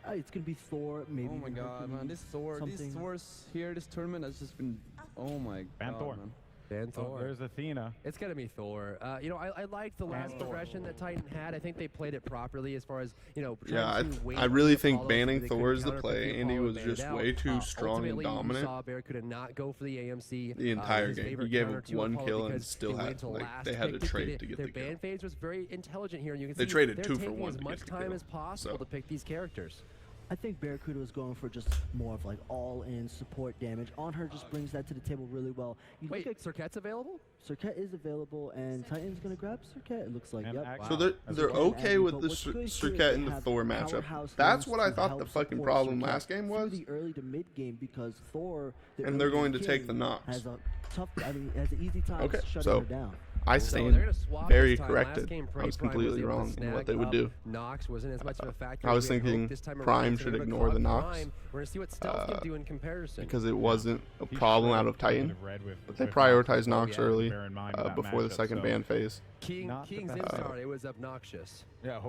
It's gonna be Thor, maybe. Oh my god, man! This Thor, these something. Thors here, this tournament has just been. Oh my Ban god, Thor. man. Ban Thor. Oh, there's Athena. It's gonna be Thor. You know, I liked the last progression that Titan had. I think they played it properly as far as, you know, Yeah, trying to wait I on really the think Apollo so banning they could Thor is the counterpick play. Andy Apollo was banned just out. way too strong and Ultimately, dominant You saw Barracuda not go for the AMC the entire his game. favorite He gave counter him to one Apollo kill and because still they had waited till like they last had to pick trade it. to get Their the kill. ban phase was very intelligent here, and you can They see traded they're 2 for taking 1 as to much get the time kill. as possible So. to pick these characters. I think Barracuda was going for just more of like all-in support damage. On her just brings that to the table really well. You Wait, look at Serket's available? Serket is available, and Titan's gonna grab Serket. It looks like. And Yep. actually- So Wow. they're Wow. okay with But the what's good here is Serket and they the have Thor matchup. powerhouse That's lanes what I to thought help the fucking support problem Serket last game through was. the early to mid game because Thor. The And they're early going to take game the Nox. Has a tough. I mean, has an easy time Okay, shutting so her down. I So stand they're gonna swap very this time. corrected. Last game, I was Prime completely able to wrong in snag what they would up. do. Nox wasn't as much of a factor. I was as we had thinking hoped this time Prime around. should But ignore the Cog Nox, Prime, we're gonna see what Stealth can do in comparison. because it wasn't a He problem shredded out of Titan, Cognitive Red with but they Nox. prioritized Nox yeah. early Bear in mind with that before the matchup, second so- ban phase. Not the King's best. instart, it was obnoxious. Yeah,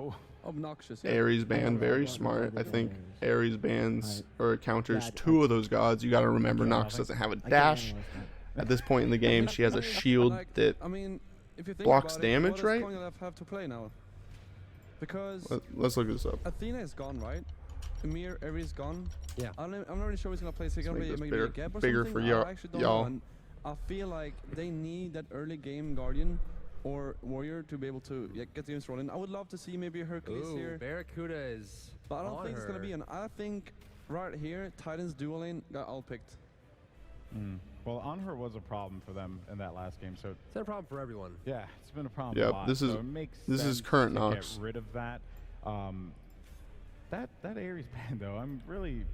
Obnoxious. Yeah. Ares ban, Yeah, very yeah, smart. yeah, I think yeah. Ares bans or counters Bad. 2 of those gods. You got to remember Yeah, Nox doesn't have a I can't dash. analyze that. At this point in the game, she has a shield Like, that I mean, if you think blocks about it, damage, what right? does Cognitive have to play now? Because Let's look this up. Athena is gone, right? Emir, Ares is gone. Yeah. I'm not really sure he's gonna play. Is he gonna make be this maybe bigger- a gap or bigger something? for I actually don't know. y'all. And I feel like they need that early game Guardian or Warrior to be able to get the units rolling. I would love to see maybe a Hercules Ooh, here, Barracuda is but I don't on think it's gonna her. be an. I think right here, Titans dual lane got outpicked. Well, on her was a problem for them in that last game, so It's been a problem for everyone. yeah, it's been a problem. Yep, a lot, this is- so it makes this is sense current to Nox. Get rid of that. That Ares ban though, I'm really.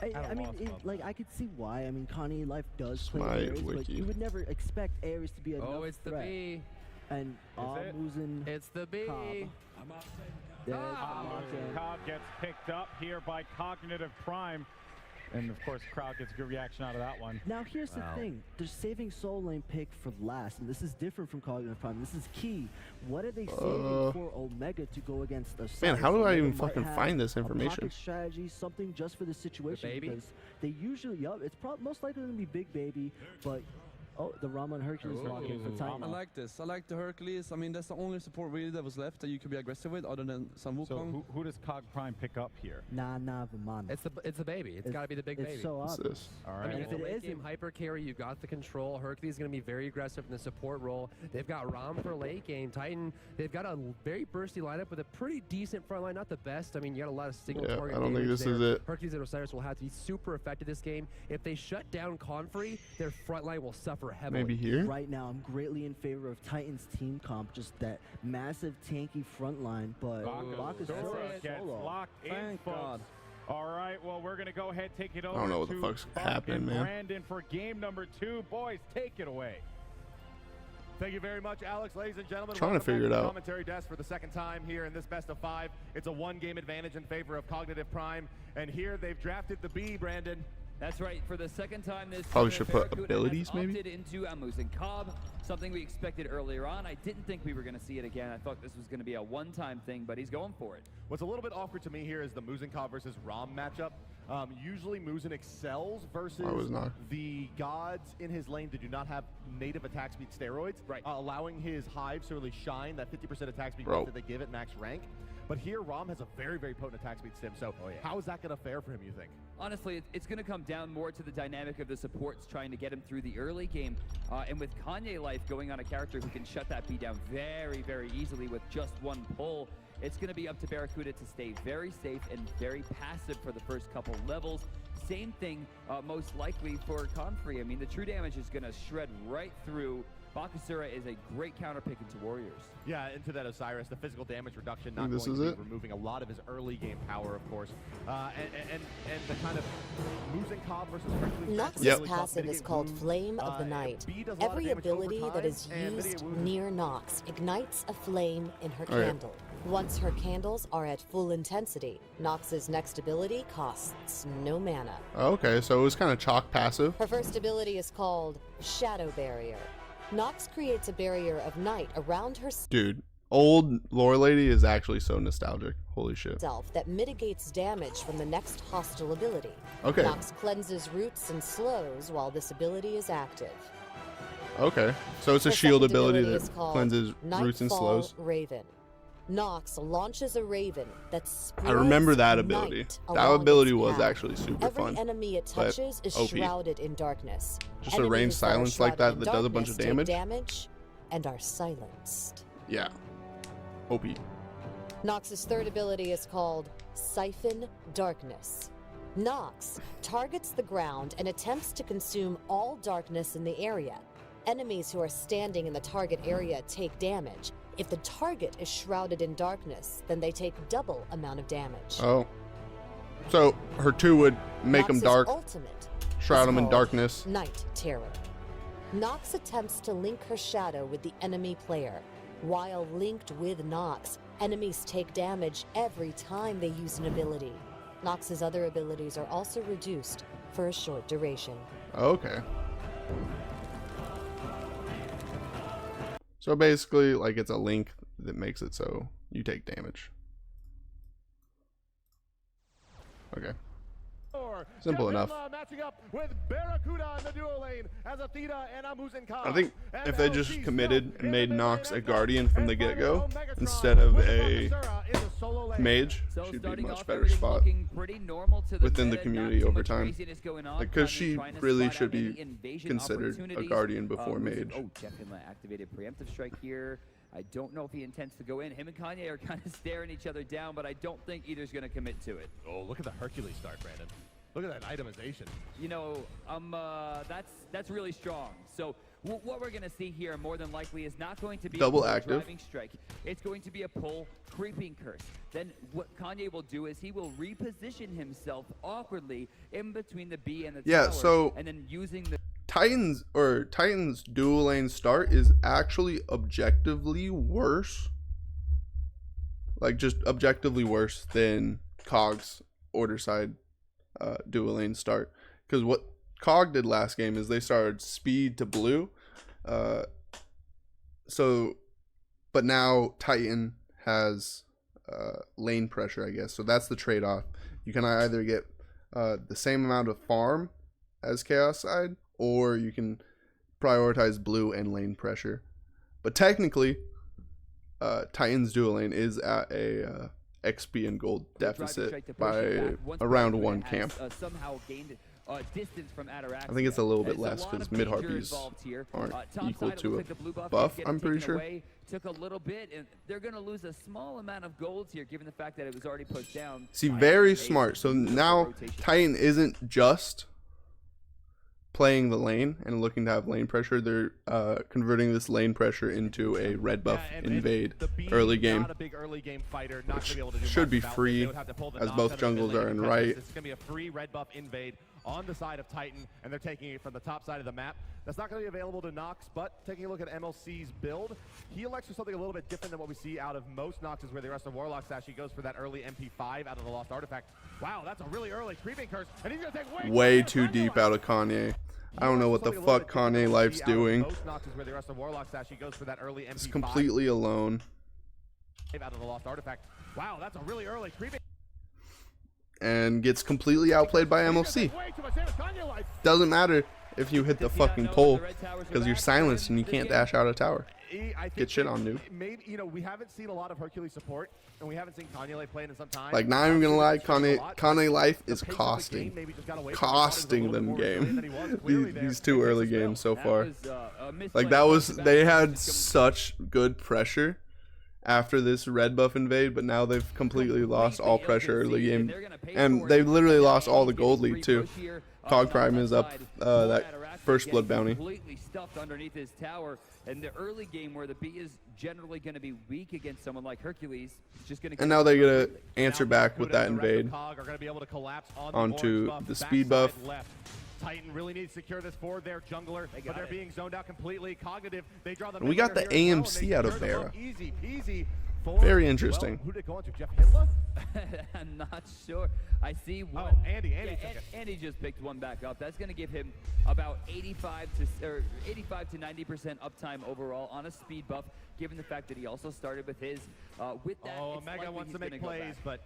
I mean, loss about like I could see why. I mean, Connie Life does play Smite Ares, but wiki. you would never expect Ares to be enough Oh, it's the threat. B. And it? losing It's the B. Cobb. There's the knock-in. Cobb gets picked up here by Cognitive Prime, and of course, crowd gets a good reaction out of that one. Now here's the thing: they're saving Soul Lane pick for last, and this is different from Cognitive Prime. This is key. What are they saving for Omega to go against the? Man, how do I Omega even might fucking have find this a information? pocket strategy, something just for the situation. baby? Because they usually, it's most likely going to be Big Baby, but the Rama and Hercules lock-in for Titan. I like this. I like the Hercules. I mean, that's the only support really that was left that you could be aggressive with, other than some Wukong. So who does Cog Prime pick up here? Nah, Vimana. It's the baby. It's got to be the big It's baby. so What's obvious. this? All I right. mean, if if it late isn't- game hyper carry, you got the control. Hercules is going to be very aggressive in the support role. They've got Rom for late game. Titan, they've got a very bursty lineup with a pretty decent front line. Not the best. I mean, you got a lot of single Yeah, target I don't think damage this there. is it. Hercules and Osiris will have to be super effective this game. If they shut down Confrey, their front line will suffer heavily. Maybe here? Right now, I'm greatly in favor of Titan's team comp, just that massive tanky front line, but Baka's Dora still gets solo. locked in, Thank folks. God. All right, well, we're going to go ahead and take it over don't know what the to fuck's Buck happening, and man. Brandon for game number 2. Boys, take it away. Thank you very much, Alex. Ladies and gentlemen, Trying to welcome back figure it the out. Commentary desk for the second time here in this best of 5. It's a 1-game advantage in favor of Cognitive Prime, and here they've drafted the B, Brandon. That's right. For the second time this Probably season, should put Barracuda abilities, has maybe? opted into Amuz and Cobb, something we expected earlier on. I didn't think we were going to see it again. I thought this was going to be a one-time thing, but he's going for it. What's a little bit awkward to me here is the Muzenkov versus Rom matchup. Usually Muzen excels versus the gods in his lane that do not have native attack speed steroids, allowing his hives to really shine that 50% attack speed that they give at max rank. But here, Rom has a very, very potent attack speed stim, so how is that going to fare for him, you think? Honestly, it's going to come down more to the dynamic of the supports trying to get him through the early game. And with Kanye Life going on a character who can shut that B down very, very easily with just one pull, it's going to be up to Barracuda to stay very safe and very passive for the first couple levels. Same thing most likely for Confrey. I mean, the true damage is going to shred right through. Bakasura is a great counter pick into Warriors. Yeah, into that Osiris, the physical damage reduction, not going to be removing a lot of his early game power, of course. And the kind of Muzenkov versus Hercules. Nox's passive is called Flame of the Night. Every ability that is used near Nox ignites a flame in her candle. Once her candles are at full intensity, Nox's next ability costs no mana. Okay, so it was kind of chalk passive. Her first ability is called Shadow Barrier. Nox creates a barrier of night around her. Dude, old lore lady is actually so nostalgic. Holy shit. That mitigates damage from the next hostile ability. Okay. Nox cleanses roots and slows while this ability is active. Okay, so it's a shield ability that cleanses roots and slows. Raven. Nox launches a raven that spreads I remember that ability. That ability was actually super fun. Every enemy it touches is shrouded in darkness. Just a range silence like that that does a bunch of damage. And are silenced. Yeah. OP. Nox's third ability is called Siphon Darkness. Nox targets the ground and attempts to consume all darkness in the area. Enemies who are standing in the target area take damage. If the target is shrouded in darkness, then they take double amount of damage. Oh. So her 2 would make them dark, ultimate shroud them in darkness. Night Terror. Nox attempts to link her shadow with the enemy player. While linked with Nox, enemies take damage every time they use an ability. Nox's other abilities are also reduced for a short duration. Okay. So basically, like, it's a link that makes it so you take damage. Okay. Simple enough. Matching up with Barracuda in the duo lane as Athena and Muzenkov. I think if they just committed and made Nox a guardian from the get-go instead of a mage, she'd be a much better spot within the community over time. Because she really should be considered a guardian before mage. Oh, definitely activated preemptive strike here. I don't know if he intends to go in. Him and Kanye are kind of staring each other down, but I don't think either's going to commit to it. Oh, look at the Hercules start, Brandon. Look at that itemization. You know, that's really strong. So what we're going to see here more than likely is not going to be double a active driving strike. It's going to be a pull creeping curse. Then what Kanye will do is he will reposition himself awkwardly in between the B and the tower, so and then using the Titan's dual lane start is actually objectively worse. Like, just objectively worse than Cog's order side dual lane start. Because what Cog did last game is they started speed to blue. But now Titan has lane pressure, I guess. So that's the trade-off. You can either get the same amount of farm as Chaos side, or you can prioritize blue and lane pressure. But technically, Titan's dual lane is at a XP and gold deficit by around 1 camp. Somehow gained distance from Ataraxia. I think it's a little bit less because mid harpies aren't equal to a buff, I'm pretty sure. Took a little bit, and they're going to lose a small amount of golds here, given the fact that it was already pushed down. See, very smart. So now Titan isn't just playing the lane and looking to have lane pressure. They're converting this lane pressure into a red buff invade early game, which should be free as both jungles are in right. It's going to be a free red buff invade on the side of Titan, and they're taking it from the top side of the map. That's not going to be available to Nox, but taking a look at MLC's build, he elects for something a little bit different than what we see out of most Noxes, where the rest of Warlock's actually goes for that early MP5 out of the Lost Artifact. Wow, that's a really early creeping curse, and he's going to take way too deep out of Kanye. I don't know what the fuck Kanye Life's doing. He's completely alone. Out of the Lost Artifact. Wow, that's a really early creeping. And gets completely outplayed by MLC. Doesn't matter if you hit the fucking pole, because you're silenced and you can't dash out a tower. Get shit on, dude. Maybe, you know, we haven't seen a lot of Hercules support, and we haven't seen Kanye Life playing in some time. Like, not even gonna lie, Kanye Life is costing them game. These two early games so far. Like, they had such good pressure after this red buff invade, but now they've completely lost all pressure early game, and they've literally lost all the gold lead too. Cog Prime is up that first blood bounty. Completely stuffed underneath his tower, and the early game where the B is generally going to be weak against someone like Hercules, it's just going to. And now they're gonna answer back with that invade onto the speed buff. Titan really needs to secure this forward there, jungler, but they're being zoned out completely. Cognitive, they draw the. And we got the AMC out of Vera. Easy peasy. Very interesting. Well, who did it go on to? Jeff Hindla? I'm not sure. I see one. Oh, Andy Andy just picked one back up. That's going to give him about 85 to 90% uptime overall on a speed buff, given the fact that he also started with his. With that, Omega wants to make plays, but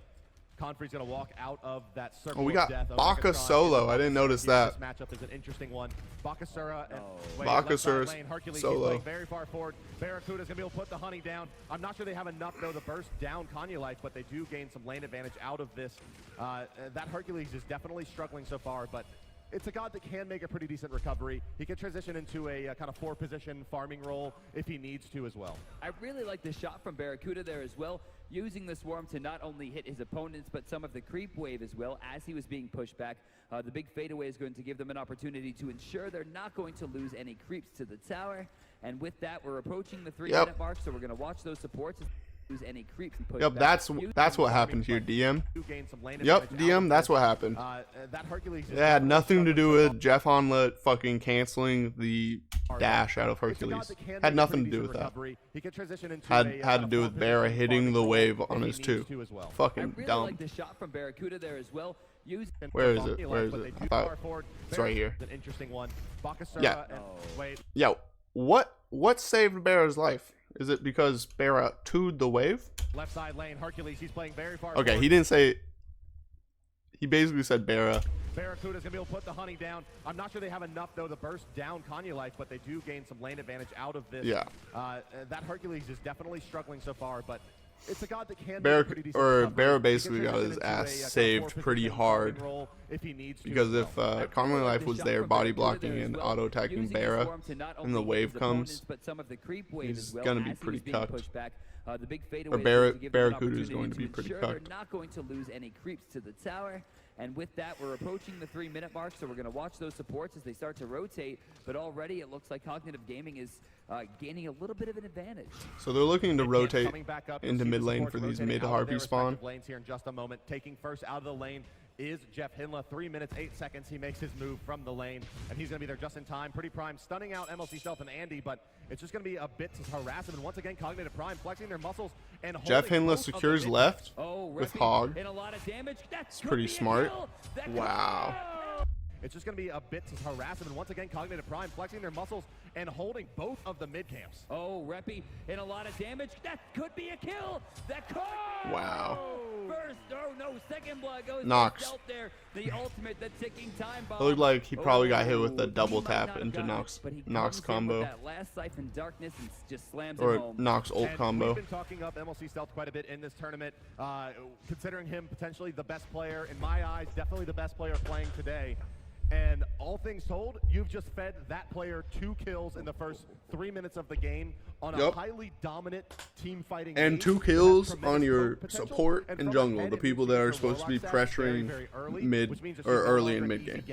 Confrey's going to walk out of that circle. Oh, we got Baka solo. I didn't notice that. This matchup is an interesting one. Bakasura and Bakasura's Hercules solo. Very far forward. Barracuda's going to be able to put the honey down. I'm not sure they have enough, though, to burst down Kanye Life, but they do gain some lane advantage out of this. That Hercules is definitely struggling so far, but it's a god that can make a pretty decent recovery. He can transition into a kind of 4-position farming role if he needs to as well. I really like the shot from Barracuda there as well, using the swarm to not only hit his opponents, but some of the creep wave as well as he was being pushed back. The big fadeaway is going to give them an opportunity to ensure they're not going to lose any creeps to the tower. And with that, we're approaching the 3-minute mark, so we're going to watch those supports. Lose any creeps and push yep, that's what happened here, DM. Yep, DM, that's what happened. It had nothing to do with Jeff Honlet fucking canceling the dash out of Hercules. Had nothing to do with that. Had to do with Barra hitting the wave on his 2. Fucking dumb. Like the shot from Barracuda there as well. Where is it? Where is it? I thought it's right here. An interesting one. Yeah. Yo, what saved Barra's life? Is it because Barra 2'd the wave? Left side lane, Hercules, he's playing very far. Okay, he didn't say. He basically said Barra. Barracuda's gonna be able to put the honey down. I'm not sure they have enough though to burst down Kanye Life, but they do gain some lane advantage out of this. Yeah. That Hercules is definitely struggling so far, but it's a god that can Barra basically got his ass saved pretty hard, because if Kanye Life was there body blocking and auto attacking Barra and the wave comes, he's gonna be pretty cucked. Or Barracuda is going to be pretty cucked. Not going to lose any creeps to the tower. And with that, we're approaching the 3-minute mark, so we're going to watch those supports as they start to rotate. But already it looks like Cognitive Gaming is gaining a little bit of an advantage. So they're looking to rotate into mid lane for these mid Harpy spawn. Lanes here in just a moment. Taking first out of the lane is Jeff Hindla. 3 minutes, 8 seconds. He makes his move from the lane, and he's going to be there just in time. Pretty Prime stunning out MLC Stealth and Andy, but it's just going to be a bit to harass him. And once again, Cognitive Prime flexing their muscles and Jeff Hindla secures left with Hog. It's pretty smart. Wow. It's just going to be a bit to harass him. And once again, Cognitive Prime flexing their muscles and holding both of the mid camps. Oh, Reppy in a lot of damage. That could be a kill. That could. Wow. First, oh no, second blood goes Nox. there. The ultimate, the ticking time bomb. It looked like he probably got hit with a double tap into Nox combo. That last Siphon Darkness and just slams or him home. Nox ult combo. We've been talking up MLC Stealth quite a bit in this tournament, considering him potentially the best player. In my eyes, definitely the best player playing today. And all things told, you've just fed that player 2 kills in the first 3 minutes of the game on a highly dominant team fighting and 2 kills on your support and jungle, the people that are supposed to be pressuring mid or early in mid game.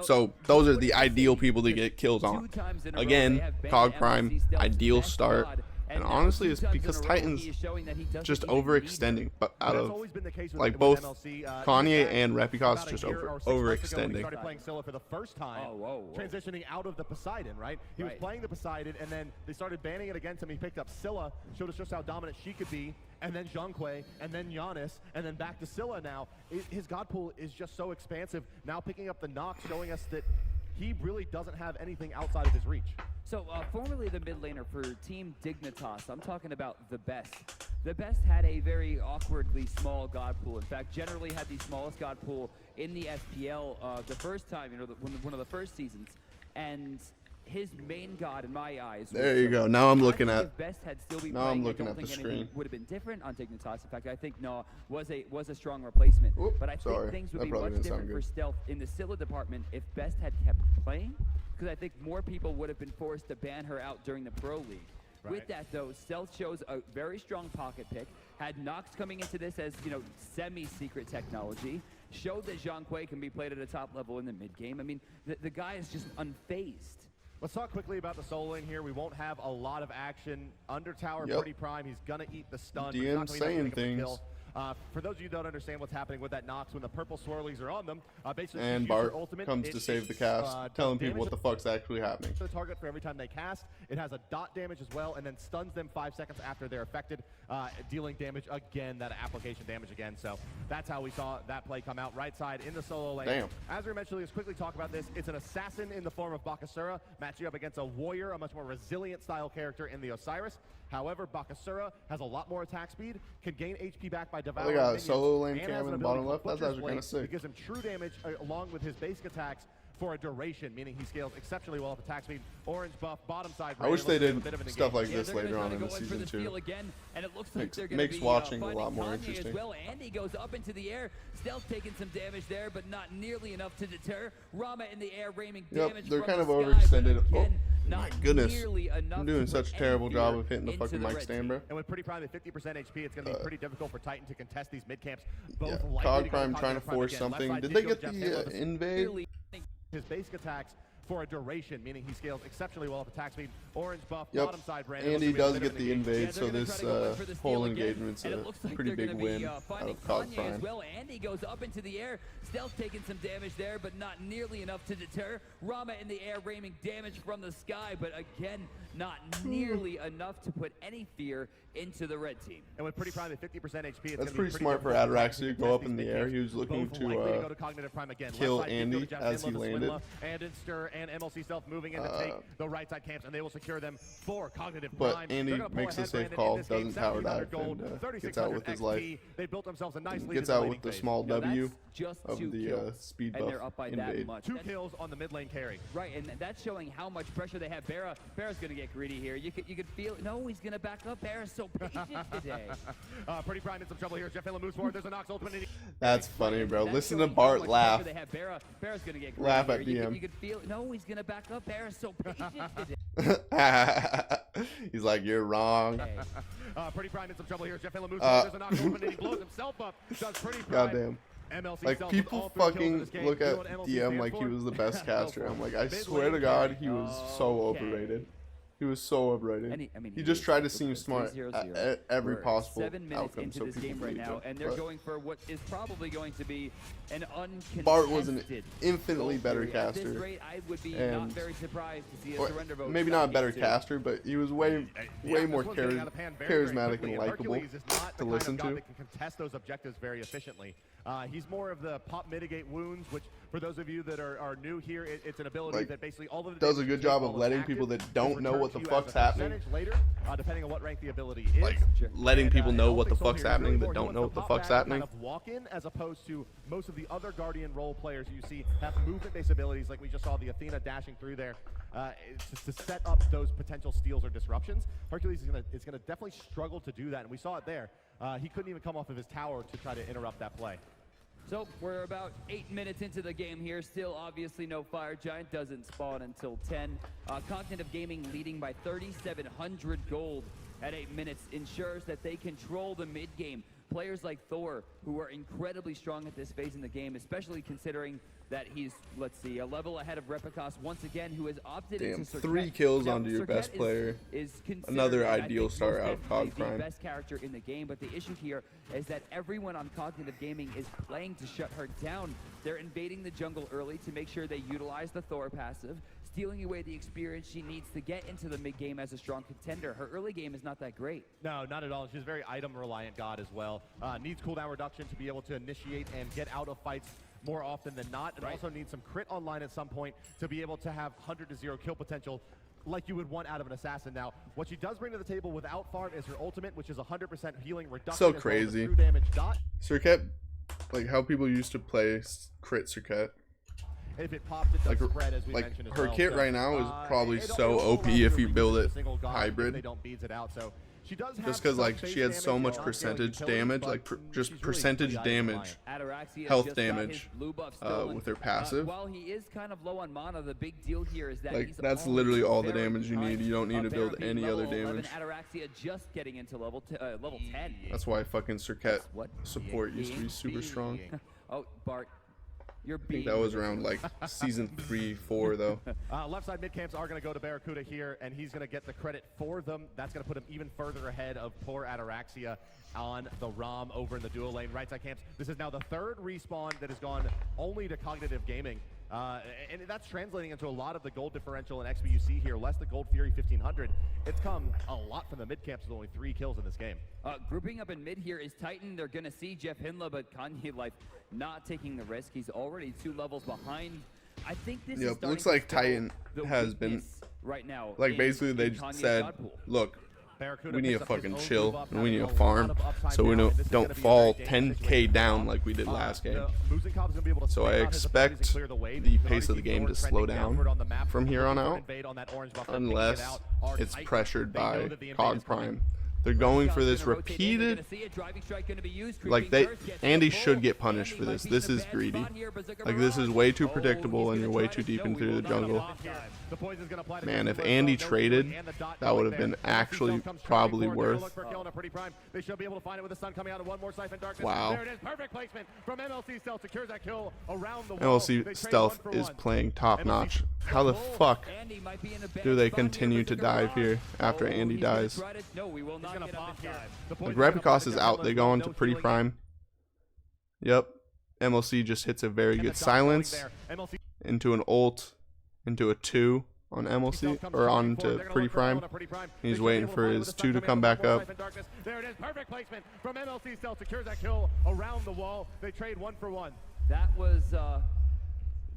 So those are the ideal people to get kills on. Again, Cog Prime, ideal start. And now honestly, 2 it's times in because a row, Titans he is showing that he doesn't just even need overextending, but out That's of always been the case like with both MLC. Kanye back and Repicos about a just year or 6 months ago when he overextending. started playing Scylla for the first time, transitioning out of the Poseidon, right? He was playing the Poseidon, and then they started banning it against him. He picked up Scylla, showed us just how dominant she could be, and then Zhonghui, and then Giannis, and then back to Scylla now. His god pool is just so expansive. Now picking up the Nox, showing us that he really doesn't have anything outside of his reach. So, formerly the mid laner for Team Dignitas, I'm talking about the best. The best had a very awkwardly small god pool. In fact, generally had the smallest god pool in the SPL the first time, you know, one of the first seasons. And his main god, in my eyes, There you go. Now I'm looking I at. think if Best had still been Now I'm playing, looking I at don't the think screen. anything would have been different on Dignitas. In fact, I think Nah was a strong replacement. Whoop, but I think sorry. things would That be probably much didn't sound different for good. Stealth in the Scylla department if Best had kept playing, because I think more people would have been forced to ban her out during the Pro League. With that, though, Stealth shows a very strong pocket pick, had Nox coming into this as, you know, semi-secret technology, showed that Zhonghui can be played at a top level in the mid-game. I mean, the guy is just unfazed. Let's talk quickly about the solo lane here. We won't have a lot of action. Under tower, Yep. Pretty Prime. He's going to eat the stun. but he's DM not gonna be enough to saying pick up the things. kill. For those of you who don't understand what's happening with that Nox, when the purple swirlies are on them, basically And use her Bart ultimate, comes it- to save the it, cast, does telling people damage what the fuck's actually happening. to the target for every time they cast. It has a dot damage as well, and then stuns them 5 seconds after they're affected, dealing damage again, that application damage again. So that's how we saw that play come out. Right side in the solo lane. Damn. As we mentioned, let's quickly talk about this. It's an assassin in the form of Bakasura, matching up against a warrior, a much more resilient style character in the Osiris. However, Bakasura has a lot more attack speed, can gain HP back by devouring They got a minions, solo lane and cam has in an the ability bottom called left. That's Butcher's actually kinda Blade sick. that gives him true damage along with his basic attacks for a duration, meaning he scales exceptionally well with attack speed. Orange buff, bottom side. I wish they Randall, did a bit of an stuff like engagement. this they're gonna later try on to in go the in for season the steal too. again, and it looks like Makes- they're going makes to be watching a finding lot more Kanye interesting. As well. Andy goes up into the air. Stealth taking some damage there, but not nearly enough to deter. Rama in the air, raining damage. They're from kind the of sky, overextended. but again, Oh my not goodness. nearly enough I'm to doing put such a any terrible job fear of hitting the into fucking the mic red stand, team. bro. And with Pretty Prime at 50% HP, it's going to be pretty difficult for Titan to contest these mid camps. Yeah, Both likely Cog to go Prime to trying to Cognitive Prime force again. Left something. side Did did they go get to Jeff Taylor. the invade? Clearly, His basic attacks for a duration, meaning he scales exceptionally well with attack speed. Orange buff, Yep. bottom side, Randall. Andy looks to be a does bit get of the an engagement. invade, Yeah, so they're gonna this try to go in for the steal whole again, engagement's and a it looks like pretty they're big gonna be, win out finding of Cog Kanye Prime. as well. Andy goes up into the air. Stealth taking some damage there, but not nearly enough to deter. Rama in the air, raining damage from the sky, but again, not nearly enough to put any fear into the red team. And with Pretty Prime at 50% HP, it's That's gonna be pretty smart for difficult Atarax to to go contest up these in the mid air. camps. He was looking Both to likely go to Cognitive Prime again. kill Left side, Andy go to Jeff as he Finla, landed. Swinla, and Inster and MLC Stealth moving in to take the right side camps, and they will secure them for Cognitive But Prime. Andy They're gonna pull makes a ahead, safe Brandon, call, in this game, doesn't tower 1700 dive, gold, and gets 3600 out with his XP. life. They built themselves a nice lead Gets in the out laning with the phase. small Now, W that's just of 2 the kills, speed and buff they're up by invade. that much. 2 kills on the mid lane carry. Right, and that's showing how much pressure they have. Bara's going to get greedy here. You could feel it. No, he's going to back up. Bara's so patient today. Pretty Prime in some trouble here. Jeff Finla moves forward. There's a Nox ultimate. and he- That's funny, bro. That's Listen to showing how Bart much laugh. pressure they have. Bara's going to get greedy Laugh here. at You DM. could feel it. No, he's going to back up. Bara's so patient today. He's like, you're wrong. Pretty Prime in some trouble here. Jeff Finla moves forward. There's a Nox ultimate. And he blows himself up. Does Pretty Prime. Goddamn. MLC Like, Stealth with people all 3 kills in fucking this game. look Do at what MLC DM stands like he for. was the best Go caster. for I'm it. like, I Mid swear lane to God, carry. he was so Okay. overrated. He was so overrated. And I mean, He just tried to seem it's smart 3-0-0. at every We're possible 7 minutes outcome, into so this people game right believed now, him. and they're But going for what is probably going to be an uncontested. Bart was an infinitely goal better period. At this caster. rate, I would be not And- very surprised to see a Or surrender vote. maybe stop not a better game 2. caster, but he was way Yeah, more this one's getting out of hand very, very charismatic quickly, and likable Hercules is not to the listen kind of to. god that can contest those objectives very efficiently. He's more of the pop mitigate wounds, which for those of you that are new here, it's an ability Like, that basically all of the does a damage good you take job while of it's letting active people that is don't know returned what the to you fuck's as a happening. percentage later, depending on what rank the ability is. Like, Sure. letting And, people and know all what the things sold fuck's here is happening really that more, he don't know wants what the pop fuck's back, happening. Kind of walk in as opposed to most of the other Guardian role players you see have movement-based abilities, like we just saw the Athena dashing through there to set up those potential steals or disruptions. Hercules is gonna definitely struggle to do that, and we saw it there. He couldn't even come off of his tower to try to interrupt that play. So we're about 8 minutes into the game here. Still, obviously, no Fire Giant doesn't spawn until 10. Cognitive Gaming leading by 3,700 gold at 8 minutes ensures that they control the mid game. Players like Thor, who are incredibly strong at this phase in the game, especially considering that he's, let's see, a level ahead of Repicos once again, who has opted into Circuit. 3 kills now, onto your Circuit best player. Is Another considered, ideal start out of Cog the Prime. best character in the game, but the issue here is that everyone on Cognitive Gaming is playing to shut her down. They're invading the jungle early to make sure they utilize the Thor passive, stealing away the experience she needs to get into the mid game as a strong contender. Her early game is not that great. No, not at all. She's a very item-reliant god as well. Needs cooldown reduction to be able to initiate and get out of fights more often than not, and also needs some crit online at some point to be able to have 100 to 0 kill potential like you would want out of an assassin. Now, what she does bring to the table without farm is her ultimate, which is 100% healing reduction. So as well as crazy. a true damage dot. Circuit, like how people used to play crit Circuit. If it pops, it does spread, as we mentioned as her well. kit So, right now is probably it so all OP allows if her you to build use it a single god if hybrid. They don't beads it out. So she does have Just because some like base she has so damage much on percentage utility, damage, but like just she's really percentage pretty damage, Ataraxia health just got damage his blue buff stolen. with her passive. While he is kind of low on mana, the big deal here is that Like he's that's only literally all the very damage you need. behind You don't need to build Therapy any other level 11 damage. Ataraxia just getting into level 10. That's why fucking Circuit What? support used to be super strong. Oh, Bart, you're I being think that was around like season 3, 4 though. Left side mid camps are going to go to Barracuda here, and he's going to get the credit for them. That's going to put him even further ahead of poor Ataraxia on the ROM over in the dual lane. Right side camps. This is now the 3rd respawn that has gone only to Cognitive Gaming. And that's translating into a lot of the gold differential and XP you see here, less the Gold Fury 1500. It's come a lot from the mid camps with only 3 kills in this game. Grouping up in mid here is Titan. They're going to see Jeff Hindla, but Kanye Life not taking the risk. He's already 2 levels behind. I think this is Yep, looks like Titan has been right now. like basically they just said, look, Barracuda we need to picks up his fucking own chill blue buff, and we need to having a farm lot of upside so we now, and this is don't gonna be a fall very dangerous 10k situation. down like we did last game. Musenkov is gonna be able to So I spam out his abilities and expect clear the way, but the you can pace of already the see game to Thor slow trending down downward on the map, from here on looking for out, invade on that orange buff, they're picking it unless out. Are it's Titan. pressured They know by that the invade Cog is coming. Prime. They're going for this repeated, like Andy should get punished for this. This is greedy. Like this is way too predictable and you're way too deep into the jungle. Man, if Andy traded, that would have been actually probably worth. Wow. MLC Stealth is playing top notch. How the fuck do they continue to dive here after Andy dies? Like Repicos is out. They go on to pretty prime. Yep. MLC just hits a very good silence into an ult, into a 2 on MLC or on to pretty prime. He's waiting for his 2 to come back up. There it is, perfect placement from MLC Stealth, secures that kill around the wall. They trade 1 for 1. That was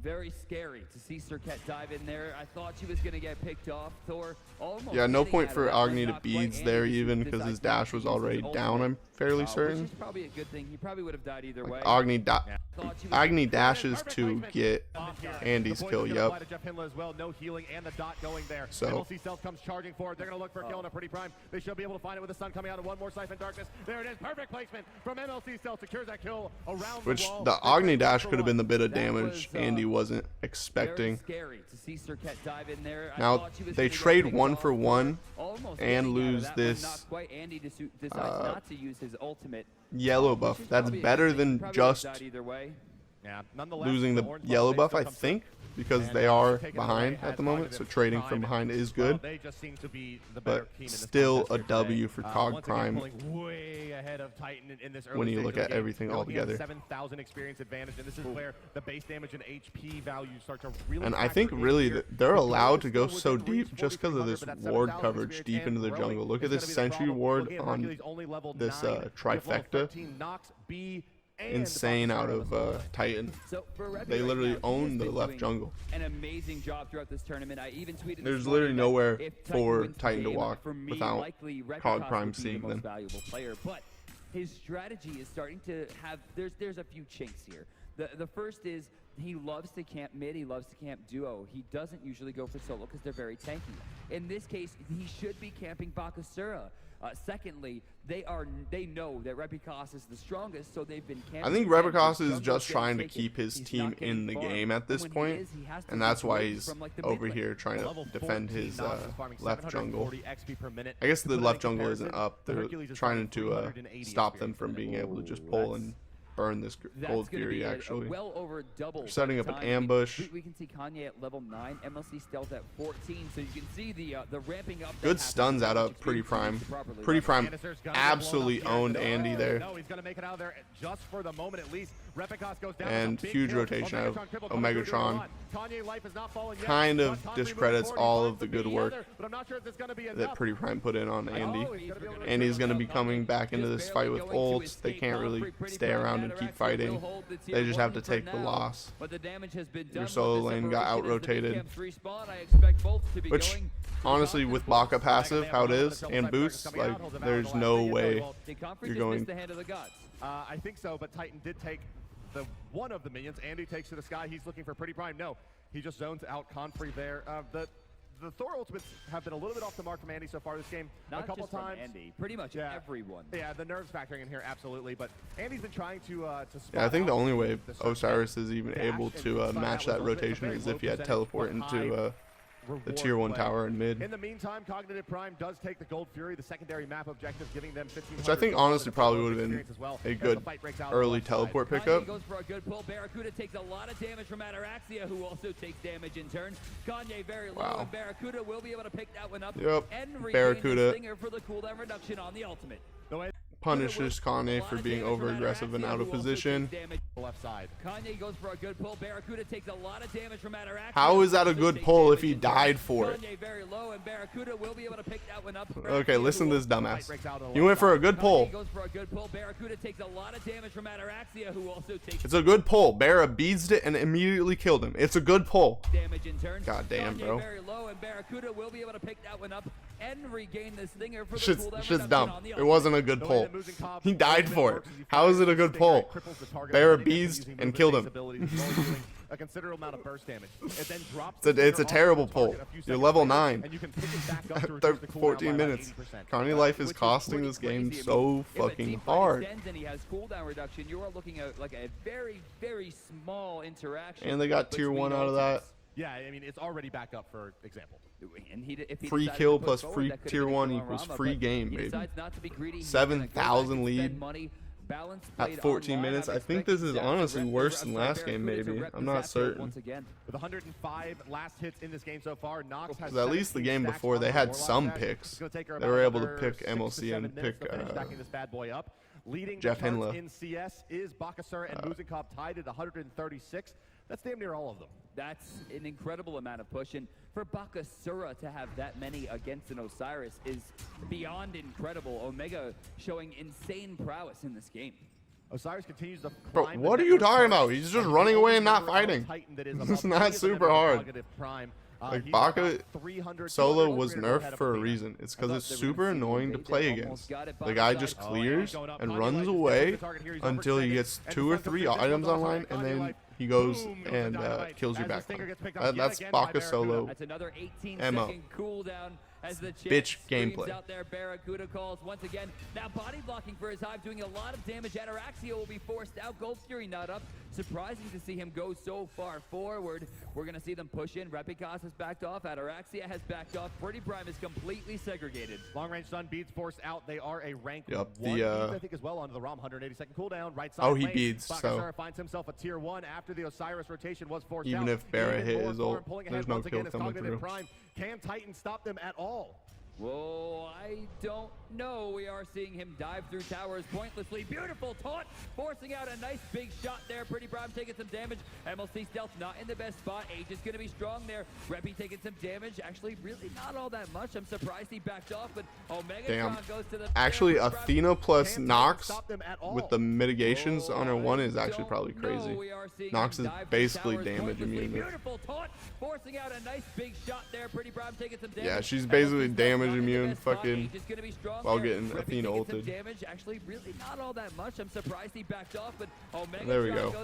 very scary to see Circuit dive in there. I thought she was going to get picked off. Thor almost. Yeah, no hitting point at for her, but Agni to not quite. beads Andy there shoots even his because his iconic dash was uses already his down, ultimate, I'm fairly which certain. is probably a good thing. He probably would have died either way. Agni, Thought she was Agni dashes to get Andy's kill, yep. No healing and the dot going there. So MLC Stealth comes charging forward. They're going to look for a kill on a pretty prime. They should be able to find it with the sun coming out and 1 more Siphon Darkness. There it is, perfect placement from MLC Stealth, secures that kill around which the wall. the Agni dash could have been the bit of damage Andy wasn't expecting. Scary to see Circuit dive in there. Now they trade 1 for 1 and lose this Andy decides not to use his ultimate. yellow buff. That's better than just losing the yellow buff, I think, because they are behind at the moment, so trading from behind is good. But still a W for Cog Prime when you look at everything all together. 7,000 experience advantage, and this is where the base damage and HP values start to really. And I think really they're allowed to go so deep just because of this ward coverage deep into the jungle. Look at this sentry ward on this trifecta. Insane out of Titan. They literally own the left jungle. An amazing job throughout this tournament. I even tweeted There's literally nowhere for Titan to walk without Cog Prime seeing them. Valuable player, but his strategy is starting to have. There's a few chinks here. The first is he loves to camp mid, he loves to camp duo. He doesn't usually go for solo because they're very tanky. In this case, he should be camping Bakasura. Secondly, they know that Repicos is the strongest, so they've been I think Repicos is just trying to keep his team in the game at this point, and that's why he's over here trying to defend his left jungle. I guess the left jungle isn't up. They're trying to stop them from being able to just pull and burn this Gold Fury, actually. Well over double. They're setting up an ambush. We can see Kanye at level 9, MLC Stealth at 14, so you can see the ramping up. Good stuns out of Pretty Prime. Pretty Prime absolutely owned Andy there. No, he's going to make it out of there just for the moment at least. Repicos goes down. And huge rotation out of Omegatron. Kind of Kanye discredits all of the good work but I'm not sure if this is going to be that Pretty Prime put in on Andy. Andy's going to be coming back into this fight with ults. They can't really stay around and keep fighting. They just have to take the loss. Your solo lane got out-rotated. Which, honestly, with Baka passive, how it is, and boosts, like, there's no way you're going... I think so, but Titan did take one of the minions. Andy takes to the sky. He's looking for Pretty Prime. No, he just zones out Confrey there. The Thor ultimates have been a little bit off the mark from Andy so far this game. Not a couple just times. From Andy, pretty much everyone. Yeah, the nerves factoring in here, absolutely. But Andy's been trying to yeah, I think the only way Osiris is even able to match that rotation is if he had teleport into the tier 1 tower in mid. In the meantime, Cognitive Prime does take the Gold Fury, the secondary map objective, giving them 15. Which I think honestly probably would have been a good early teleport pickup. Kanye goes for a good pull. Barracuda takes a lot of damage from Ataraxia, who also takes damage in turn. Kanye very low, and Barracuda will be able to pick that one up. Yep, and Barracuda for the cooldown reduction on the ultimate. Punishes Kanye for being over aggressive and out of position. Left side. Kanye goes for a good pull. Barracuda takes a lot of damage from Ataraxia. How is that a good pull if he died for it? Kanye very low, and Barracuda will be able to pick that one up. Okay, listen to this dumbass. He went for a good pull. Goes for a good pull. Barracuda takes a lot of damage from Ataraxia, who also takes. It's a good pull. Barra beads it and immediately killed him. It's a good pull. Damage in turn. God damn, bro. Very low, and Barracuda will be able to pick that one up and regain this stinger for the shit's dumb. It wasn't a good pull. He died for it. How is it a good pull? Barra beads and killed him. A considerable amount of burst damage. It then drops it's a terrible pull. You're level 9. And you can pick it back up to After 14 minutes. Kanye life is costing this game so fucking hard. And he has cooldown reduction. You are looking at like a very, very small interaction. And they got tier 1 out of that. Yeah, I mean, it's already back up, for example. And if he free kill plus free tier 1 equals free game, baby. 7,000 lead at 14 minutes. I think this is honestly worse than last game, maybe. I'm not certain. With 105 last hits in this game so far, Nox has at least the game before they had some picks. They were able to pick MLC and pick Jeff Hinla. In CS is Bakasura and Muzinkov tied at 136. That's damn near all of them. That's an incredible amount of push, and for Bakasura to have that many against an Osiris is beyond incredible. Omega showing insane prowess in this game. Osiris continues to Bro, what are you talking about? He's just running away and not fighting. It's not super hard. Like, Baka solo was nerfed for a reason. It's because it's super annoying to play against. The guy just clears and runs away until he gets 2 or 3 items online, and then he goes and kills you back. That's Baka solo MO. As the bitch gameplay. Out there, Barracuda calls once again. Now body blocking for his hive, doing a lot of damage. Ataraxia will be forced out. Gold Fury not up. Surprising to see him go so far forward. We're going to see them push in. Repicos has backed off. Ataraxia has backed off. Pretty Prime is completely segregated. Long range stun beads forced out. They are a rank 1 beads, I think, as well onto the ROM. 180-second cooldown. Right side. Oh, he lane. beads. Bakasura finds himself a tier 1 after the Osiris rotation was forced even out. If Barra hit his ult, there's no kill again, coming through. Prime. Can Titan stop them at all? Whoa, I don't know. We are seeing him dive through towers pointlessly. Beautiful taunt, forcing out a nice big shot there. Pretty Prime taking some damage. MLC Stealth not in the best spot. Age is going to be strong there. Reppy taking some damage. Actually, really not all that much. I'm surprised he backed off, but Omegatron goes to the... Actually, Athena plus Nox with the mitigations on her 1 is actually probably crazy. Nox is basically damage immune. Beautiful taunt, forcing out a nice big shot there. Pretty Prime taking some damage. Yeah, she's basically damage immune fucking while getting Athena ulted. Damage. Actually, really not all that much. I'm surprised he backed off, but there we go.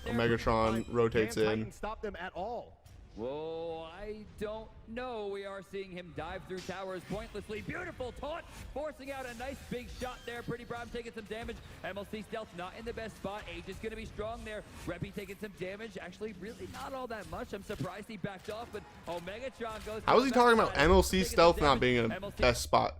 Omegatron rotates in. Stop them at all. Whoa, I don't know. We are seeing him dive through towers pointlessly. Beautiful taunt, forcing out a nice big shot there. Pretty Prime taking some damage. MLC Stealth not in the best spot. Age is going to be strong there. Reppy taking some damage. Actually, really not all that much. I'm surprised he backed off, but Omegatron goes. How is he talking about MLC Stealth not being in the best spot?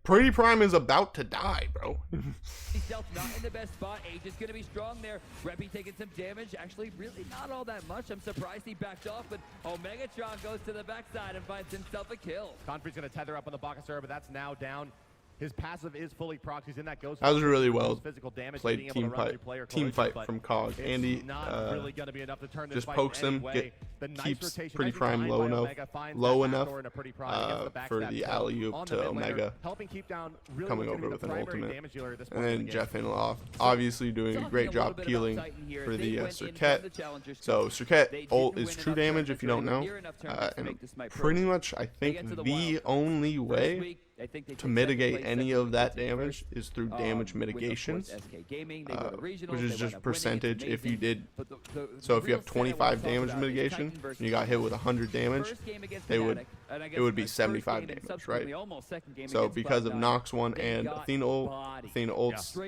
Pretty Prime is about to die, bro. Stealth not in the best spot. Age is going to be strong there. Reppy taking some damage. Actually, really not all that much. I'm surprised he backed off, but Omegatron goes to the backside and finds himself a kill. Confree's going to tether up on the Bakasura, but that's now down. His passive is fully procced. He's in that ghost. That was really well physical damage, played team fight from Cog. Andy really going to be enough to turn just pokes him, keeps Pretty Prime low enough for the alley-oop to Omega, coming over with an ultimate. And then Jeff Inloff obviously doing a great job peeling for the Circuit. So Circuit ult is true damage if you don't know. And pretty much I think the only way to mitigate any of that damage is through damage mitigation, which is just percentage if you did. So if you have 25 damage mitigation and you got hit with 100 damage, it would be 75 damage, right? So because of Nox 1 and Athena ult's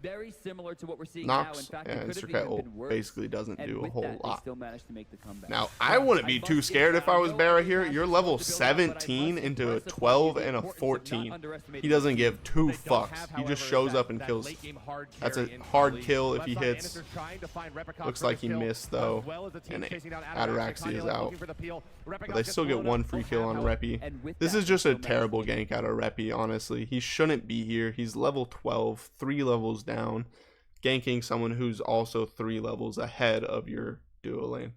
very similar to what we're seeing Nox now. In fact, and Circuit ult basically doesn't do a whole lot. Now, So I wouldn't be too scared if I was Barra here. You're level 17 into a 12 and a 14. He doesn't give two fucks. He just shows up and kills. That's a hard kill if he hits. Looks like he missed, though. And Ataraxia is out. But they still get one free kill on Reppy. This is just a terrible gank out of Reppy, honestly. He shouldn't be here. He's level 12, 3 levels down, ganking someone who's also 3 levels ahead of your duo lane.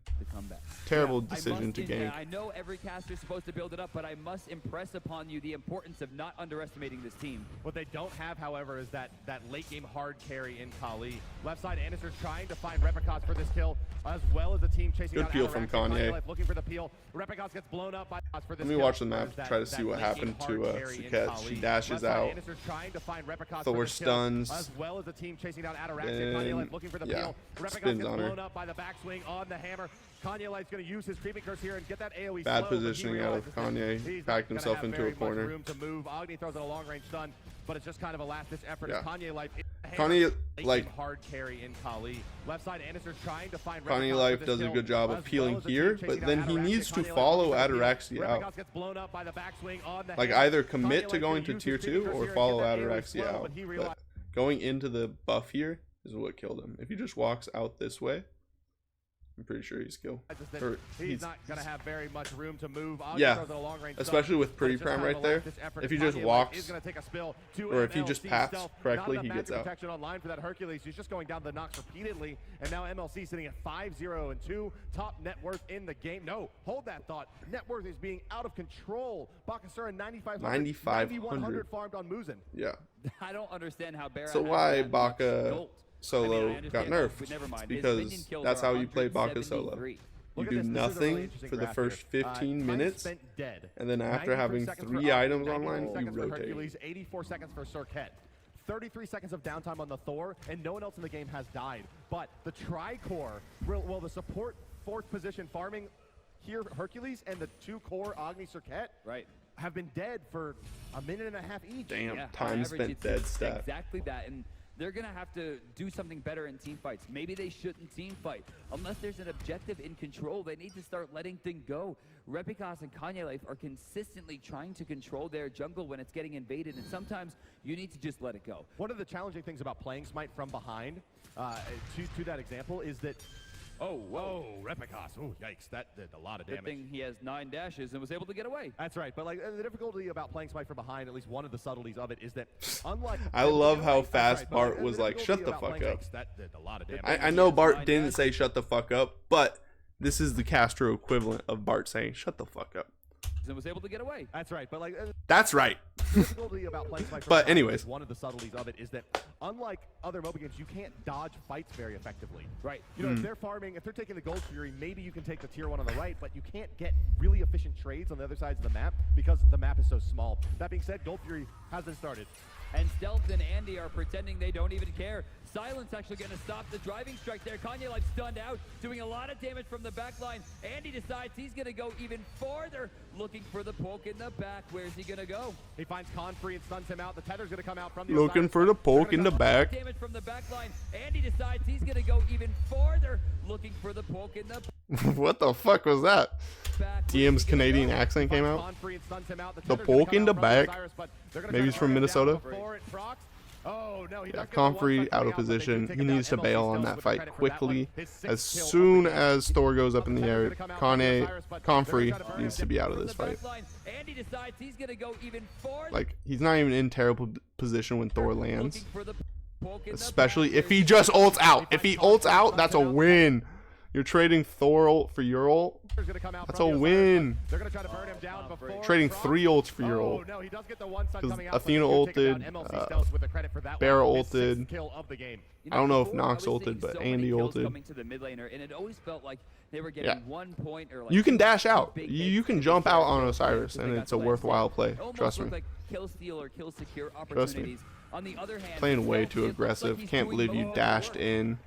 Terrible decision to gank. I know every caster is supposed to build it up, but I must impress upon you the importance of not underestimating this team. What they don't have, however, is that late game hard carry in Kali. Left side, Anderson's trying to find Repicos for this kill, as well as the team chasing Good out peel from Kanye. looking for the peel. Repicos gets blown up by for this Let me kill. watch the map, try to see what happened to Suket. She dashes out. Thor stuns. As well as the team chasing down Ataraxia. Kanye looking for the peel. Repicos spins gets on her. blown up by the backswing on the hammer. Kanye Light's going to use his creeping curse here and get that AoE Bad slow, but he positioning out of realizes that Kanye. he's Backed not gonna himself have into very a much corner. room to move. Agni throws in a long-range stun, but it's just kind of a last-ditch effort. Yeah. Kanye Life, Kanye, like, hard carry in Kali. Left side, Anderson's trying to find Kanye Life does a good job of peeling here, but then he needs to follow Ataraxia out. Like, either commit to going to tier 2 or follow Ataraxia out. But going into the buff here is what killed him. If he just walks out this way, I'm pretty sure he's kill. He's not going to have very much room to move. Yeah, especially with Pretty Prime right there. If he just walks, or if he just paths correctly, he gets out. Online for that Hercules. He's just going down the Nox repeatedly, and now MLC sitting at 5-0 and 2. Top net worth in the game. No, hold that thought. Net worth is being out of control. Bakasura 9,500 farmed on Muzin. Yeah. I don't understand how Barra. So why Baka solo got nerfed? It's because that's how you play Baka solo. You do nothing for the first 15 minutes, and then after having 3 items online, you rotate. 84 seconds for Circuit. 33 seconds of downtime on the Thor, and no one else in the game has died. But the Tri-Core, well, the support 4th position farming here, Hercules, and the 2 core Agni Circuit, have been dead for a minute and a half each. Damn, time spent dead stat. Exactly that, and they're going to have to do something better in team fights. Maybe they shouldn't team fight. Unless there's an objective in control, they need to start letting things go. Repicos and Kanye Life are consistently trying to control their jungle when it's getting invaded, and sometimes you need to just let it go. One of the challenging things about playing Smite from behind, to that example, is that whoa, Repicos. Oh, yikes. That did a lot of damage. Good thing he has 9 dashes and was able to get away. That's right. But, like, the difficulty about playing Smite from behind, at least one of the subtleties of it, is that unlike... I love how fast Bart was like, shut the fuck up. That did a lot of damage. I know Bart didn't say shut the fuck up, but this is the Castro equivalent of Bart saying shut the fuck up. And was able to get away. That's right. But, like... That's right. But anyways, one of the subtleties of it is that unlike other MOBA games, you can't dodge fights very effectively. Right. You know, if they're farming, if they're taking the Gold Fury, maybe you can take the tier 1 on the right, but you can't get really efficient trades on the other sides of the map because the map is so small. That being said, Gold Fury has been started. and Stealth and Andy are pretending they don't even care. Silence actually going to stop the driving strike there. Kanye Life stunned out, doing a lot of damage from the back line. Andy decides he's going to go even farther, looking for the poke in the back. Where's he going to go? He finds Confree and stuns him out. The tether's going to come out from the Looking for the poke in the back. Damage from the back line. Andy decides he's going to go even farther, looking for the poke in the What the fuck was that? back. DM's Canadian accent came out. The poke in the back. Maybe he's from Minnesota. Oh, no, he Yeah, Confree out of position. He needs to bail on that fight quickly. As soon as Thor goes up in the air, Confree needs to be out of this fight. Andy decides he's going to go even farther. Like, he's not even in terrible position when Thor lands. Looking for the poke in the Especially back. if he just ults out. If he ults out, that's a win. You're trading Thor ult for your ult. That's a win. Trading 3 ults for your ult. Because Athena ulted, Bear ulted. I don't know if Nox ulted, but Andy ulted. Coming to the mid laner, and it always felt like they were getting 1 point or like You can dash out. big You can hits. jump out on They Osiris, got and it's a plays. worthwhile play. It almost Trust me. looked like kill steal or kill secure Trust me. opportunities. On the other hand, Playing way Stealth, too it looks like aggressive. he's Can't doing believe you most of the dashed work. in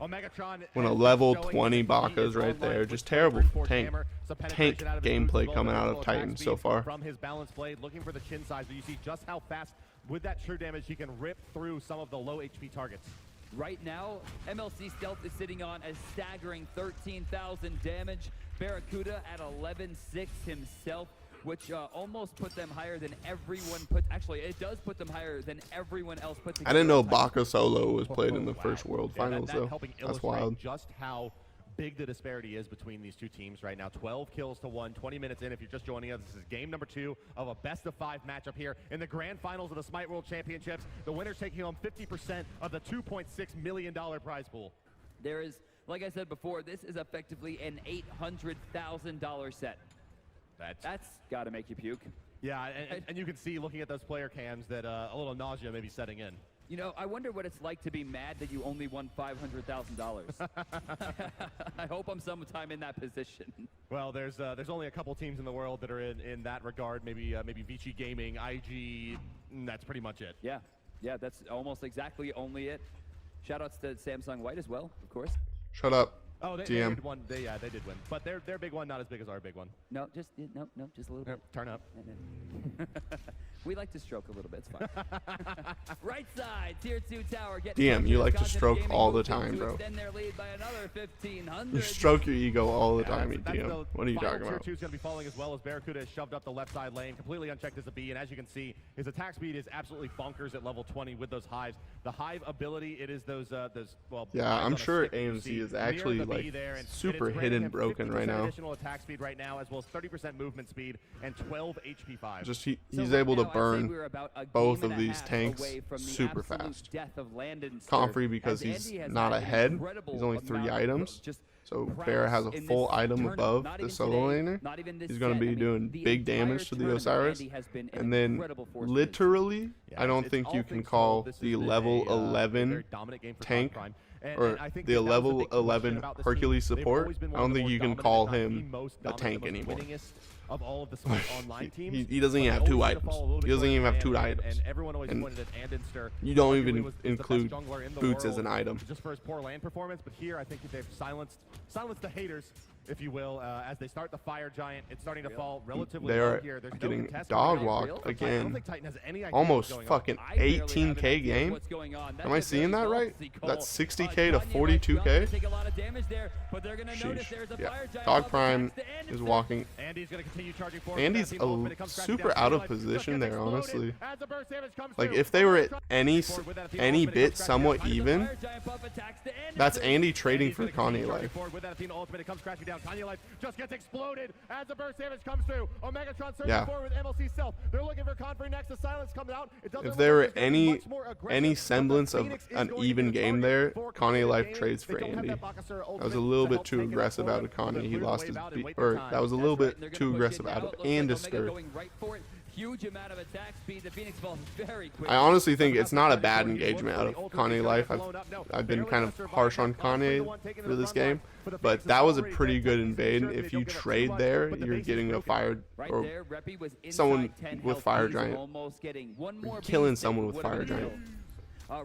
when a level 20 Baka's right there. Just terrible tank gameplay coming out of Titans so far. From his balance blade, looking for the chin size, but you see just how fast with that true damage he can rip through some of the low HP targets. Right now, MLC Stealth is sitting on a staggering 13,000 damage. Barracuda at 11.6 himself, which almost put them higher than everyone Actually, it does put them higher than everyone else put together. I didn't know Baka solo was played in the first World Finals, though. Helping That's illustrate wild. just how big the disparity is between these two teams right now. 12 kills to 1, 20 minutes in. If you're just joining us, this is game number 2 of a best-of-5 matchup here in the grand finals of the SMITE World Championships. The winner's taking home 50% of the $2.6 million prize pool. There is, like I said before, this is effectively an $800,000 set. That's got to make you puke. Yeah, and you can see, looking at those player cams, that a little nausea may be setting in. You know, I wonder what it's like to be mad that you only won $500,000. I hope I'm sometime in that position. Well, there's only a couple teams in the world that are in that regard. Maybe Vici Gaming, IG. That's pretty much it. Yeah, that's almost exactly only it. Shoutouts to Samsung White as well, of course. Shut up. Oh, they DM. did won. They did win, but their big one not as big as our big one. No, just a little bit. Turn up. We like to stroke a little bit. It's fine. Right side, tier 2 tower. DM, you like to stroke all the time, bro. Extend their lead by another 1,500. You stroke your ego all the time, you DM. What are you talking Tier about? 2 is going to be falling as well as Barracuda is shoved up the left side lane, completely unchecked as a B, and as you can see, his attack speed is absolutely bonkers at level 20 with those hives. The hive ability, it is those well. Yeah, I'm on a sure stick, you AMC see is near actually the B like there, and super it's hidden granting him broken 50% right now. Additional attack speed right now, as well as 30% movement speed and 12 HP 5. Just So he's right able to now, I'd say burn we're about a both game of and a these half tanks away from the super absolute fast. death of Landon Comfrey Sturb, because as he's Andy has not had an ahead. incredible He's only 3 amount of items. just So prowess Bear has a in full this item tournament. above Not the even solo today, laner. not even this He's going to set. I be mean, doing the big entire damage to the tournament, Osiris. Andy has been an And then incredible force for this team. literally, I don't it's think all you can things call told, this the has been level a very 11 dominant game for tank Prime. or And I think the that was level big question 11 about this Hercules team. They've support. always been I one of don't the think more you can dominant, call if not the him most a dominant, tank the most anymore. winningest of all of the SMITE online teams. He doesn't even But have they 2 always items. fall a little bit He doesn't short even of have 2 Andin, items. And everyone always And pointed at Andinster. You don't Arguably even was the best include jungler in the Boots as world an item. just for his poor lane performance. But here, I think that they've silenced the haters, if you will, as they start the Fire Giant. It's starting to fall relatively They low are here. There's no getting contest dog going on. walked I don't again. think Titan has any idea Almost what's going on. fucking I barely have an 18k idea game. what's going on. Am I That's a seeing very that right? ballsy call. That's 60k to Kanye might 42k. take a lot of damage there, but they're gonna notice Sheesh. there's a Yeah. Fire Giant Dog up Prime attacks to is Anderson. walking. Andy's going to continue charging forward. Andy's That team ultimate, it comes crashing super down. out of Kanye Life just position gets there, exploded honestly. as the burst damage comes Like through. if they were at Forward with that team any ultimate, it bit comes crashing somewhat down. even, Fire Giant buff attacks to that's Anderson. Andy trading Andy's for gonna continue Kanye charging Life. forward with that Athena ultimate, it comes crashing down. Kanye Life just gets exploded as the burst damage comes through. Omegatron surging Yeah. forward with MLC Stealth. They're looking for Confrey next. The silence comes out. It doesn't If look there like were it's gonna be any much more aggressive, any but the semblance of Phoenix is an going to even be the game target there, for Kanye Life Game. trades They for don't have Andy. that Bakasura That was ultimate a little to bit help too take it aggressive out forward. of Kanye. They're He clear to lost wave his out and beat, wait their or time. that was a little That's right, bit and they're too gonna push aggressive it out out. of Looks like Omega Andister. going right for it. huge amount of attack speed. The Phoenix falls very quick. I honestly think it's not a bad engagement out of Kanye Life. I've been kind of harsh on Kanye for this game, but that was a pretty good invade. If you trade there, you're getting a fire or someone with Fire Giant. You're killing someone with Fire Giant.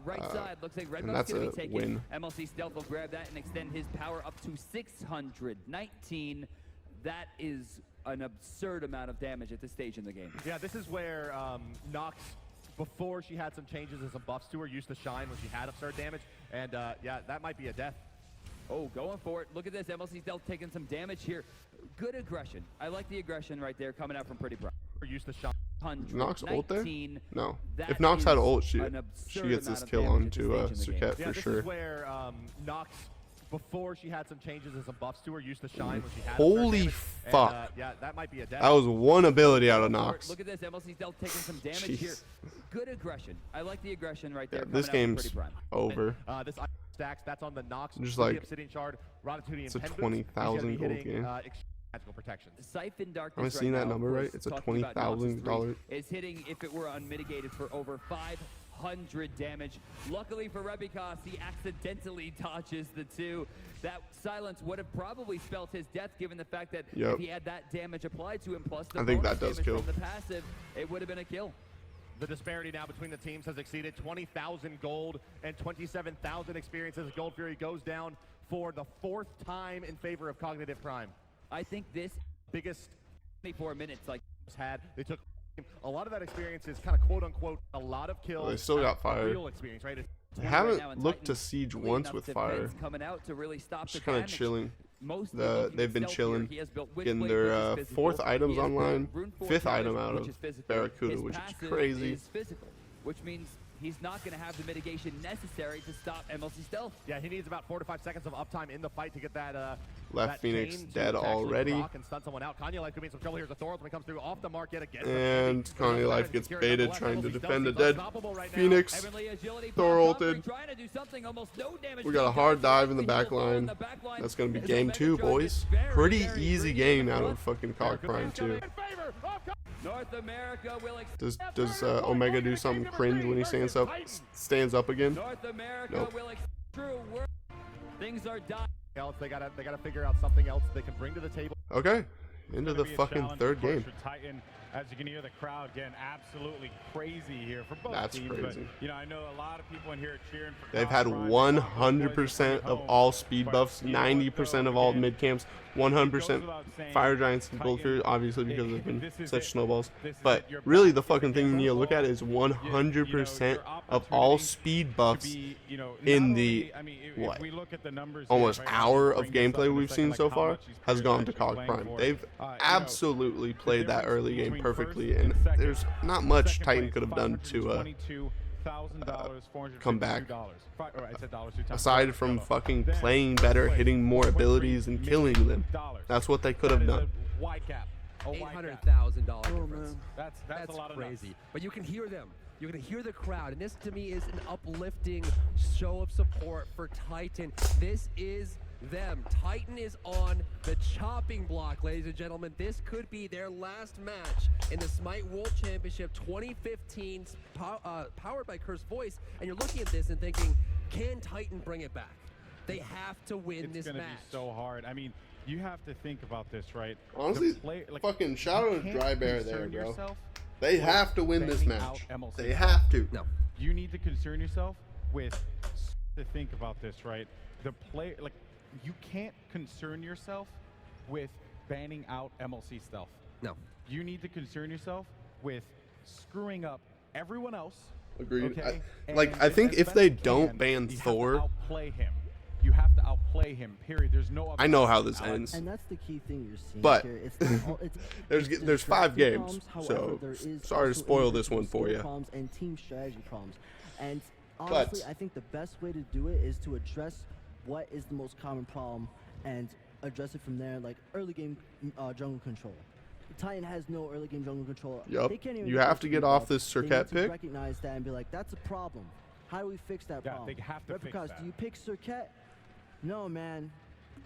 Right side looks like Red and Buff's that's going to be a taken. win. MLC Stealth will grab that and extend his power up to 619. That is an absurd amount of damage at this stage in the game. Yeah, this is where Nox, before she had some changes and some buffs to her, used to shine when she had absurd damage. And yeah, that might be a death. Oh, going for it. Look at this. MLC Stealth taking some damage here. Good aggression. I like the aggression right there coming out from Pretty Pro. Used to shine. Nox ult there? No. That If Nox had is ult, she an gets absurd this amount of kill damage onto at this stage in the game. Suket Yeah, for this sure. is where Nox, before she had some changes and some buffs to her, used to shine when she had Holy absurd damage. fuck. And, yeah, that might be a death. That was one ability out of Nox. Look at this. MLC Stealth taking some damage Jeez. here. Good aggression. I like the aggression right there. Yeah, this coming out from game's Pretty Prime. over. This stacks, that's on the Nox. Just the like, Obsidian Shard, Ratatouille, it's and a Pen Boots. He's gonna 20,000 be gold hitting, game. magical protection. Siphon Darkness Am I seeing right that now, number of right? course, It's a talking about Noxus $20,000. 3, is hitting, if it were unmitigated, for over 500 damage. Luckily for Rebikos, he accidentally dodges the two. That silence would have probably spelt his death, given the fact that if he had that damage applied to him, plus the I think bonus that does damage kill. from the passive, it would have been a kill. The disparity now between the teams has exceeded 20,000 gold and 27,000 experience as Gold Fury goes down for the 4th time in favor of Cognitive Prime. I think this Biggest 24 minutes, like, had, they took a lot of that experience is kind of quote unquote a lot of kills. Well, they still got fire. Real experience, right? I haven't looked to siege once with fire. Coming out to really stop Just the kind of damage. chilling. Most They've been chilling, He has built getting Witchblade, their which is physical. 4th items He has built online, Rune 5th Forge, item out which of is physical. Barracuda, His which is passive crazy. is physical, which means he's not going to have the mitigation necessary to stop MLC Stealth. Yeah, he needs about 4 to 5 seconds of uptime in the fight to get that Left that Phoenix chain to dead actually already. proc and stun someone out. Kanye Life could be in some trouble here as the Thor ultimate comes through off the mark yet again. And Kanye Life gets baited trying to defend a dead Phoenix. Heavenly Agility Thor popped up, ulted. trying to do something, almost no damage We got a being hard done. dive in the back line. That's going to be game 2, boys. Pretty easy game out of fucking Cog Prime 2. North America will Does Omega do something cringe when he stands up again? North America Nope. will true work. Things are done. They gotta figure out something else they can bring to the table. Okay, into the fucking 3rd game. Titan, as you can hear the crowd getting absolutely crazy here for both That's teams. crazy. But, you know, I know a lot of people in here are cheering for They've Cog had Prime. 100% of all speed buffs, 90% of all mid camps, 100% Fire Giants and Gold Fury, obviously because they've been such snowballs. But really the fucking thing you need to look at is 100% of all speed buffs in the, what, almost hour of gameplay we've seen so far has gone to Cog Prime. They've absolutely played that early game perfectly, and there's not much Titan could have done to come back. Aside from fucking playing better, hitting more abilities, and killing them. That's what they could have done. $800,000 difference. That's a lot of crazy. nuts. But you can hear them. You can hear the crowd, and this to me is an uplifting show of support for Titan. This is them. Titan is on the chopping block, ladies and gentlemen. This could be their last match in the SMITE World Championship 2015, powered by Curse Voice. And you're looking at this and thinking, can Titan bring it back? They have to win this match. It's going to be so hard. I mean, you have to think about this, right? Honestly, fucking shout out to Dry Bear there, bro. They have to win this match. They have to. No. You need to concern yourself with, to think about this, right? You can't concern yourself with banning out MLC Stealth. No. You need to concern yourself with screwing up everyone else. Agreed. Okay? I think if they don't ban Thor, you have to outplay him. You have to outplay him. Period. There's no. I know how this ends. And that's the key thing you're seeing But here. It's there's 5 games, problems, so however, there is sorry to also spoil this one individual for you. problems and team strategy problems. And honestly, I think the best way to do it is to address what is the most common problem and address it from there, like early game jungle control. Titan has no early game jungle control. Yup. They can't even You get have their to get speed off up. this They need Surcat to pick. recognize that and be like, that's a problem. How do we fix that Yeah, problem? they have to fix Because that. do you pick Surcat? No, man.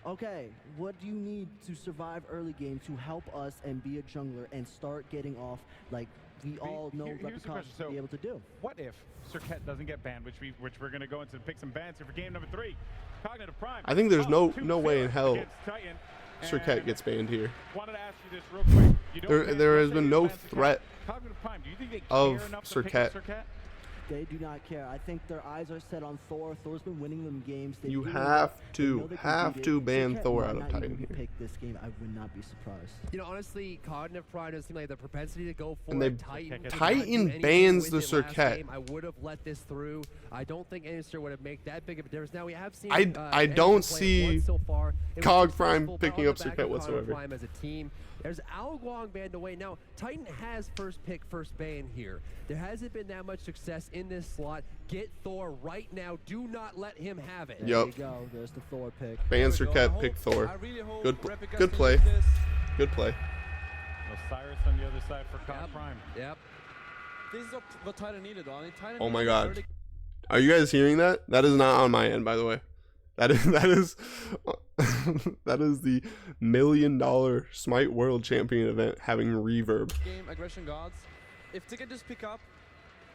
Okay, what do you need to survive early game to help us and be a jungler and start getting off like we all know here's the Repicon question. should be able to do. What if Serket doesn't get banned, which we're going to go into pick some bans here for game number 3. Cognitive Prime. I think there's no way in hell Serket gets banned here. There has been no threat of Serket. They do not care. I think their eyes are set on Thor. Thor's been winning them games. You have to ban Thor out of Titan here. Pick this game. I would not be surprised. You know, honestly, Cognitive Prime doesn't seem like the propensity to go for And it. Titan Titan bans the Serket. I would have let this through. I don't think Anister would have made that big of a difference. Now we have seen. I don't see so far. Cog Prime picking up Serket whatsoever. Prime as a team. There's Al Guang banned away. Now, Titan has first pick, first ban here. There hasn't been that much success in this slot. Get Thor right now. Do not let him have it. There you go. There's the Thor pick. Ban Serket, pick Thor. Good play. Good play. Osiris on the other side for Cog Prime. Yep. This is what Titan needed, Donnie. Oh my God. Are you guys hearing that? That is not on my end, by the way. That is that is the $1 million Smite World Champion event having reverb. Game aggression gods. If they can just pick up,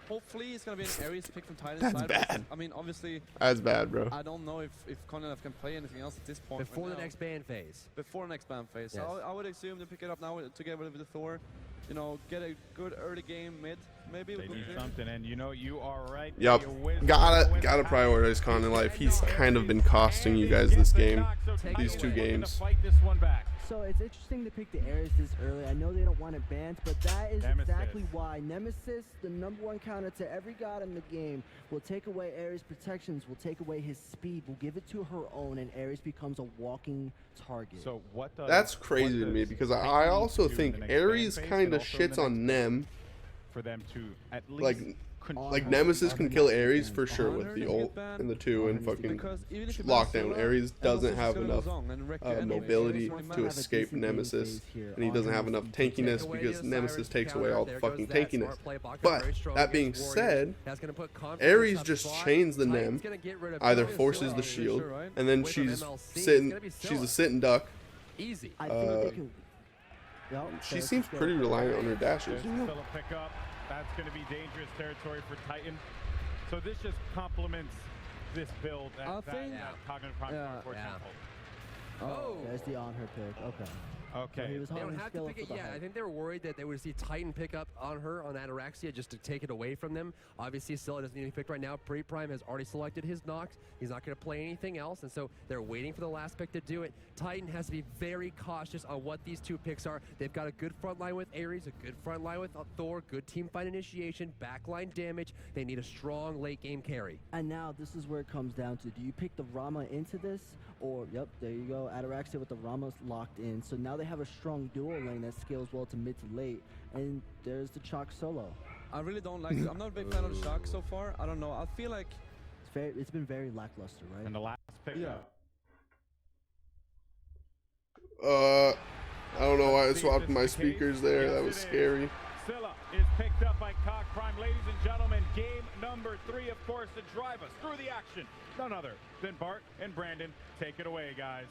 hopefully it's gonna be an Ares pick from Titan's That's side. bad. I mean, obviously. That's bad, bro. I don't know if Cognitive can play anything else at this point. Before the next ban phase. Before the next ban phase. Yes. So I would assume to pick it up now together with the Thor. You know, get a good early game mid. Maybe they need something, and you know you are right. Yep, gotta prioritize Con in life. He's kind of been costing you guys this game, these 2 games. So it's interesting to pick the Ares this early. I know they don't want it banned, but that is exactly why Nemesis, the #1 counter to every god in the game, will take away Ares' protections, will take away his speed, will give it to her own, and Ares becomes a walking target. So what does, That's crazy to me because I also think Ares kind of shits on Nem. For them to at least like Nemesis can kill Ares for sure with the ult and the 2 and fucking lockdown. Ares doesn't have enough mobility to escape Nemesis, and he doesn't have enough tankiness because Nemesis takes away all the fucking tankiness. But that being said, Ares just chains the Nem, either forces the shield, and then she's a sitting duck. Easy. She seems pretty reliant on her dashes. That's going to be dangerous territory for Titan. So this just complements this build that Cognitive Prime for example. Oh, there's the on her pick. Okay. Okay. So they don't have to pick it. Yeah, I think they were worried that they would see Titan pick up on her on Ataraxia just to take it away from them. Obviously, Scylla doesn't need to be picked right now. Prime has already selected his Nox. He's not going to play anything else, and so they're waiting for the last pick to do it. Titan has to be very cautious on what these 2 picks are. They've got a good front line with Ares, a good front line with Thor, good team fight initiation, backline damage. They need a strong late game carry. And now this is where it comes down to: do you pick the Rama into this, or yep, there you go, Ataraxia with the Ramas locked in. So now they have a strong dual lane that scales well to mid to late, and there's the Chalk solo. I really don't like it. I'm not a big fan of the Chalk so far. I don't know. I feel like it's been very lackluster, right? And the last pick. Yeah. I don't know why I swapped my speakers there. That was scary. Scylla is picked up by Cog Prime. Ladies and gentlemen, game number 3, of course, to drive us through the action. None other than Bart and Brandon. Take it away, guys.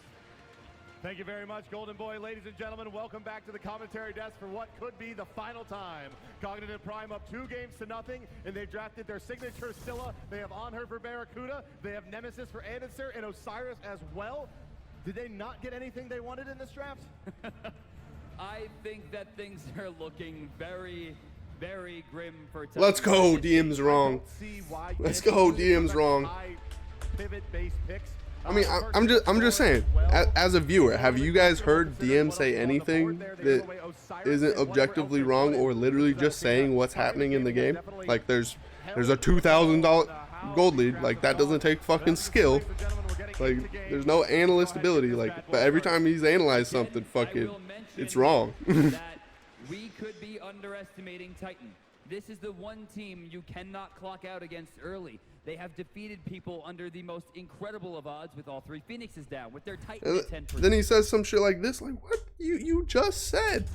Thank you very much, Golden Boy. Ladies and gentlemen, welcome back to the commentary desk for what could be the final time. Cognitive Prime up 2 games to nothing, and they've drafted their signature Scylla. They have On Her for Barracuda. They have Nemesis for Anister and Osiris as well. Did they not get anything they wanted in this draft? I think that things are looking very, very grim for Titan. Let's go, DM's wrong. Let's go, DM's wrong. Pivot-based picks. I mean, I'm just saying, as a viewer, have you guys heard DM say anything that isn't objectively wrong or literally just saying what's happening in the game? Like, there's a $2,000 gold lead. Like, that doesn't take fucking skill. Like, there's no analyst ability. Like, but every time he's analyzed something, fucking, it's wrong. That we could be underestimating Titan. This is the one team you cannot clock out against early. They have defeated people under the most incredible of odds with all 3 Phoenixes down, with their Titan at 10%. Then he says some shit like this, like, what? You just said.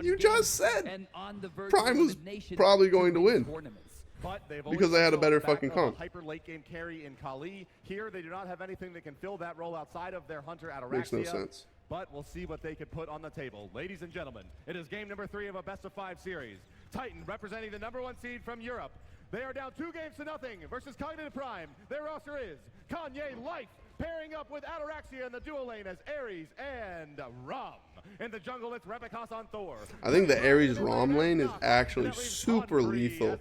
You just said. And on the verge Prime was probably going to win. But because they had a better fucking comp. Hyper late game carry in Kali. Here, they do not have anything that can fill that role outside of their Hunter Ataraxia. Makes no sense. But we'll see what they could put on the table. Ladies and gentlemen, it is game number 3 of a best-of-5 series. Titan representing the #1 seed from Europe. They are down 2-0 versus Cognitive Prime. Their roster is Kanye Life pairing up with Ataraxia in the duo lane as Ares and Rom. In the jungle, it's Repicos on Thor. I think the Ares Rom lane is actually super lethal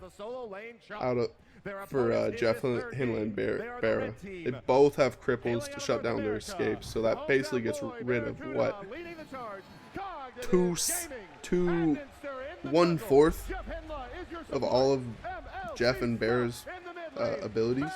for Jeff Hinla and Barra. They both have cripples to shut down their escapes, so that basically gets rid of what? 1/4 of all of Jeff and Barra's abilities.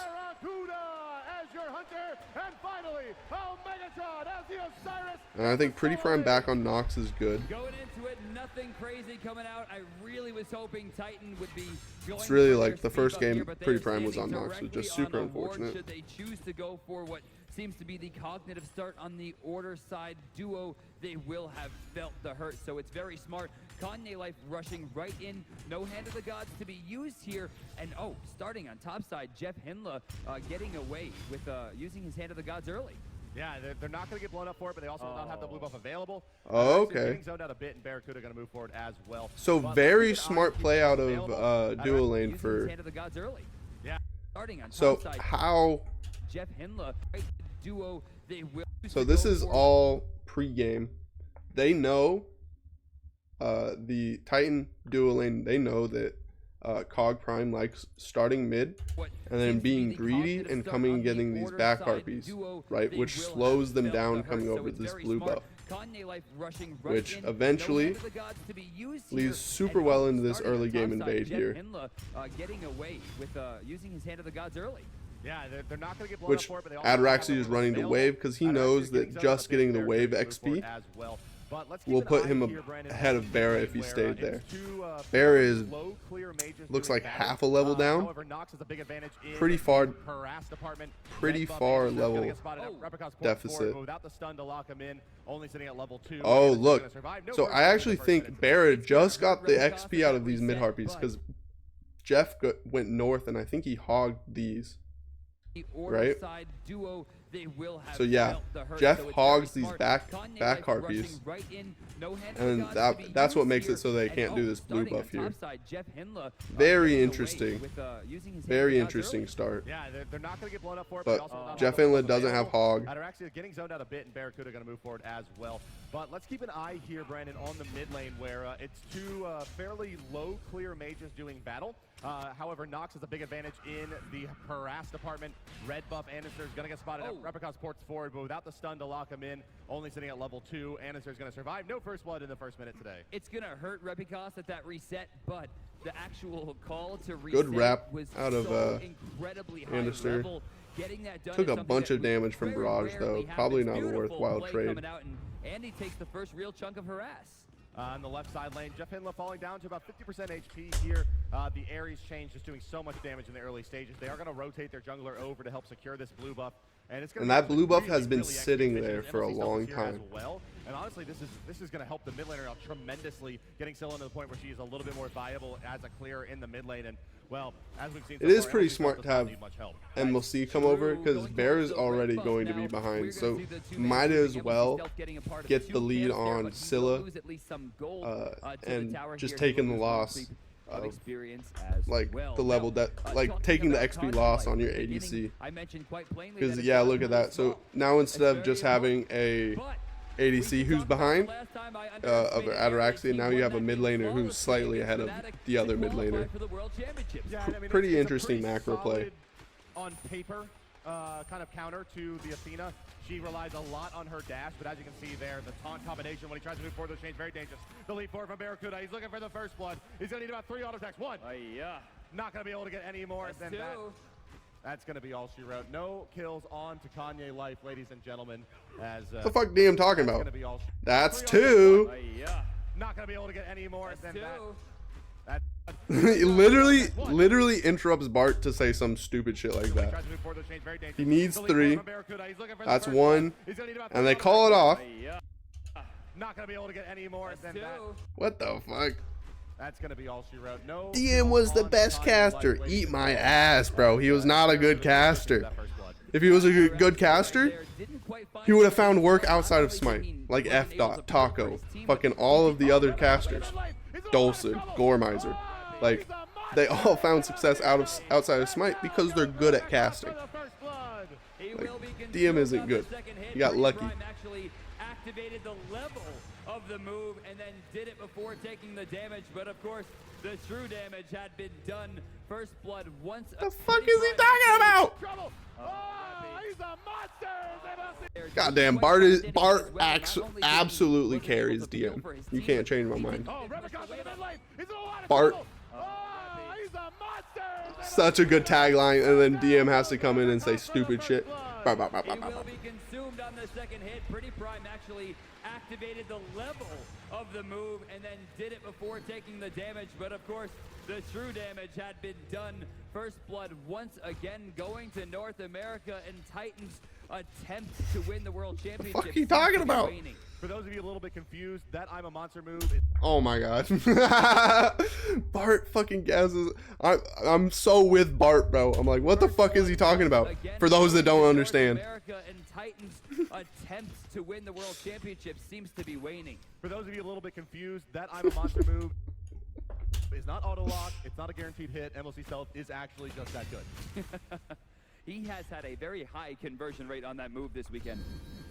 And I think Pretty Prime back on Nox is good. Going into it, nothing crazy coming out. I really was hoping Titan would be going. It's really like the first game Pretty Prime was on Nox, was just super unfortunate. Should they choose to go for what seems to be the cognitive start on the order side duo, they will have felt the hurt. So it's very smart. Kanye Life rushing right in. No Hand of the Gods to be used here. And starting on top side, Jeff Hinla getting away with using his Hand of the Gods early. Yeah, they're not going to get blown up for it, but they also will not have the blue buff available. Oh, okay. Getting zoned out a bit, and Barracuda going to move forward as well. So very smart play out of duo lane for. Yeah. Starting on So top side, how? Jeff Hinla duo. They will. So this is all pre-game. They know the Titan duo lane. They know that Cog Prime likes starting mid and then being greedy and coming and getting these back harpies, right, which slows them down coming over this blue buff, which eventually leads super well into this early game invade here. Getting away with using his Hand of the Gods early. Yeah, they're not going to get blown Which up for it, but they also Ataraxia is running the wave because he knows that just getting the wave XP will put him ahead of Barra if he stayed there. Barra is looks like half a level down. Pretty far level deficit. Oh, look. So I actually think Barra just got the XP out of these mid harpies because Jeff went north and I think he hogged these. Right? So yeah, Jeff hogs these back harpies, and that's what makes it so they can't do this blue buff here. Very interesting. Very interesting start. Yeah, they're not going to get blown up for it, but Jeff Hinla doesn't have hog. Ataraxia getting zoned out a bit, and Barracuda going to move forward as well. But let's keep an eye here, Brandon, on the mid lane where it's two fairly low clear mages doing battle. However, Nox has a big advantage in the harass department. Red buff Anister is going to get spotted up. Repicos ports forward, but without the stun to lock him in. Only sitting at level 2. Anister is going to survive. No first blood in the first minute today. It's going to hurt Repicos at that reset, but the actual call to reset good wrap was out of so incredibly high Anister. level. Getting that done Took a bunch of damage from Barrage though. Probably not a worthwhile trade. Andy takes the first real chunk of harass. On the left side lane, Jeff Hinla falling down to about 50% HP here. The Ares change just doing so much damage in the early stages. They are going to rotate their jungler over to help secure this blue buff. And that blue buff has been sitting there for a long time. Well. And honestly, this is going to help the mid laner out tremendously, getting Scylla to the point where she is a little bit more viable as a clear in the mid lane. And well, as we've seen, it is pretty smart to have MLC come over because Bear is already going to be behind, so might as well get the lead on Scylla and just taking the loss of like the level that like taking the XP loss on your ADC. Because yeah, look at that. So now instead of just having a ADC who's behind of Ataraxia, now you have a mid laner who's slightly ahead of the other mid laner. Pretty interesting macro play. On paper, kind of counter to the Athena. She relies a lot on her dash, but as you can see there, the taunt combination when he tries to move forward, those chains very dangerous. The lead forward from Barracuda. He's looking for the first blood. He's going to need about 3 auto attacks. 1. Not going to be able to get any more than that. That's going to be all she wrote. No kills on to Kanye Life, ladies and gentlemen. As what the fuck DM talking about? That's 2. Not going to be able to get any more than that. He literally interrupts Bart to say some stupid shit like that. He needs 3. That's 1. And they call it off. Not going to be able to get any more than that. What the fuck? That's going to be all she wrote. No. DM was the best caster. Eat my ass, bro. He was not a good caster. If he was a good caster, he would have found work outside of Smite. Like F. Taco. Fucking all of the other casters. Dulcid, Goremizer. Like, they all found success outside of Smite because they're good at casting. Like, DM isn't good. He got lucky. Actually activated the level of the move and then did it before taking the damage, but of course the true damage had been done. First blood once. The fuck is he talking about? He's a monster! Goddamn, Bart absolutely carries DM. You can't change my mind. Bart. Such a good tagline, and then DM has to come in and say stupid shit. He will be consumed on the second hit. Pretty Prime actually activated the level of the move and then did it before taking the damage, but of course the true damage had been done. First blood once again going to North America, and Titans attempt to win the World Championship. What the fuck are you talking about? For those of you a little bit confused, that I'm a monster move is Oh my god. Bart fucking guesses. I'm so with Bart, bro. I'm like, what the fuck is he talking about? For those that don't understand. America and Titans attempts to win the World Championship seems to be waning. For those of you a little bit confused, that I'm a monster move is not auto lock. It's not a guaranteed hit. MLC Stealth is actually just that good. He has had a very high conversion rate on that move this weekend.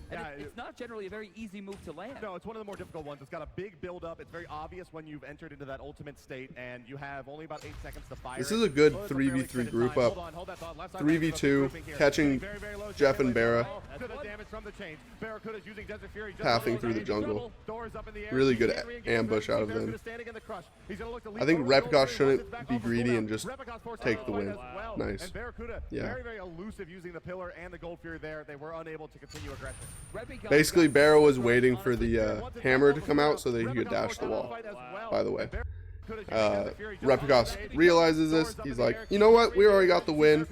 And Yeah, it's not generally a very easy move to land. No, it's one of the more difficult ones. It's got a big build-up. It's very obvious when you've entered into that ultimate state, and you have only about 8 seconds to fire. This is a good 3v3 group up. 3v2, catching Jeff and Barra, pathing through the jungle. Really good ambush out of them. I think Repkos shouldn't be greedy and just take the win. Nice. Yeah. Very elusive using the pillar and the Gold Fury there. They were unable to continue aggression. Basically, Barrow was waiting for the hammer to come out so that he could dash the wall, by the way. Repkos realizes this. He's like, you know what? We already got the win.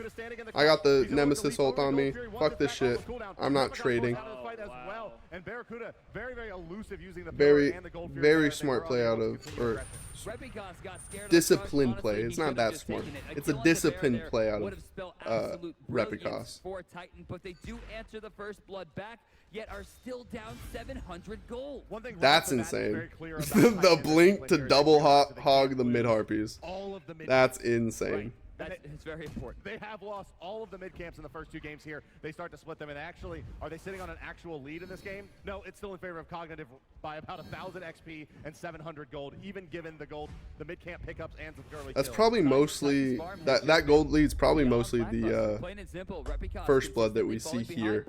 I got the Nemesis ult on me. Fuck this shit. I'm not trading. Very smart play out of, or disciplined play. It's not that smart. It's a disciplined play out of Repkos. But they do answer the first blood back, yet are still down 700 gold. That's insane. The blink to double hog the mid harpies. That's insane. It's very important. They have lost all of the mid camps in the first 2 games here. They start to split them, and actually, are they sitting on an actual lead in this game? No, it's still in favor of Cognitive by about 1,000 XP and 700 gold, even given the gold, the mid camp pickups and some early That's kills. probably mostly that gold lead's probably mostly the first blood that we see here.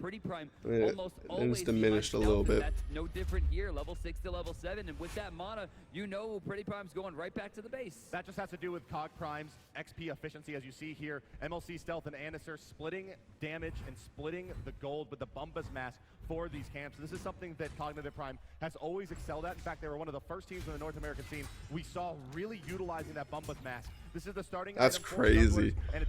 And it's diminished a little bit. That's no different here, level 6 to level 7, and with that mana, you know Pretty Prime's going right back to the base. That just has to do with Cog Prime's XP efficiency, as you see here. MLC Stealth and Anisur splitting damage and splitting the gold with the Bumbas mask for these camps. This is something that Cognitive Prime has always excelled at. In fact, they were one of the first teams in the North American scene we saw really utilizing that Bumbas mask. This is the starting. That's crazy. And it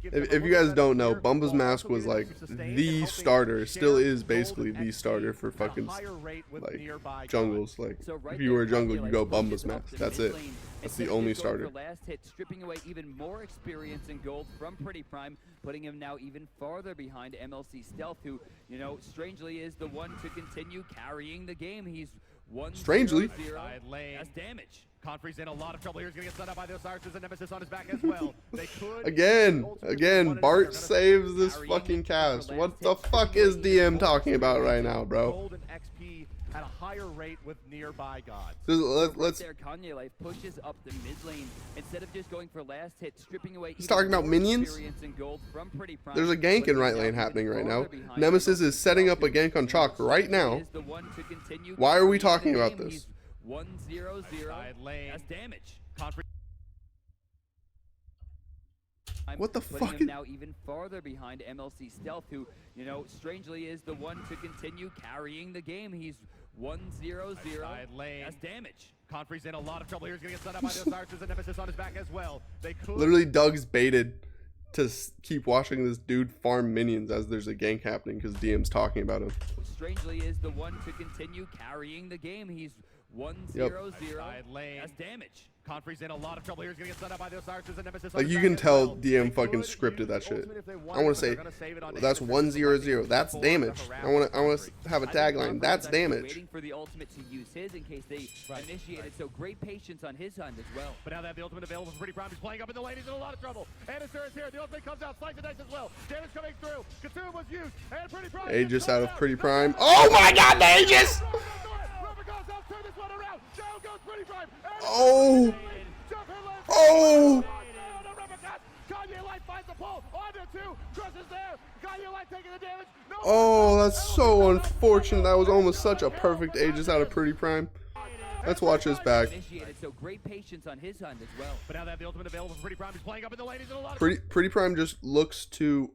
gives if you guys don't know, Bumbas mask was like the starter. Still is basically the starter for fucking like jungles. Like if you were a jungle, you go Bumbas mask. That's it. That's the only starter. Last hit, stripping away even more experience and gold from Pretty Prime, putting him now even farther behind MLC Stealth, who, you know, strangely is the one to continue carrying the game. He's 1-0-0. Strangely. That's damage. Confrey's in a lot of trouble here. He's going to get set up by the Osiris. There's a Nemesis on his back as well. They could Again, Bart saves this fucking cast. What the fuck is DM talking about right now, bro? Golden XP at a higher rate with nearby gods. Let's. There, Kanye Life pushes up the mid lane instead of just going for last hit, stripping away. He's talking about minions. There's a gank in right lane happening right now. Nemesis is setting up a gank on Chalk right now. Why are we talking about this? 1-0-0. That's damage. What the fuck? Him now even farther behind MLC Stealth, who, you know, strangely is the one to continue carrying the game. He's 1-0-0. That's damage. Confrey's in a lot of trouble here. He's going to get set up by the Osiris. There's a Nemesis on his back as well. They could. Literally, Doug's baited to keep watching this dude farm minions as there's a gank happening because DM's talking about him. Strangely is the one to continue carrying the game. He's 1-0-0. Side lane. That's damage. Confrey's in a lot of trouble here. He's going to get set up by the Osiris. There's a Nemesis. Like, you can tell DM fucking scripted that shit. I want to say, that's 1-0-0. That's damage. I want to have a tagline. That's damage. Waiting for the ultimate to use his in case they initiated. So great patience on his end as well. But now they have the ultimate available for Pretty Prime. He's playing up in the lane. He's in a lot of trouble. Anderson is here. The ultimate comes out. Slice and dice as well. Damage coming through. Consume was used. And Pretty Prime. Aegis out of Pretty Prime. Oh my god, the Aegis! Oh! Oh! Oh, that's so unfortunate. That was almost such a perfect Aegis out of Pretty Prime. Let's watch this back. So great patience on his end as well. But now they have the ultimate available for Pretty Prime. He's playing up in the lane. He's in a lot of Pretty Prime just looks too...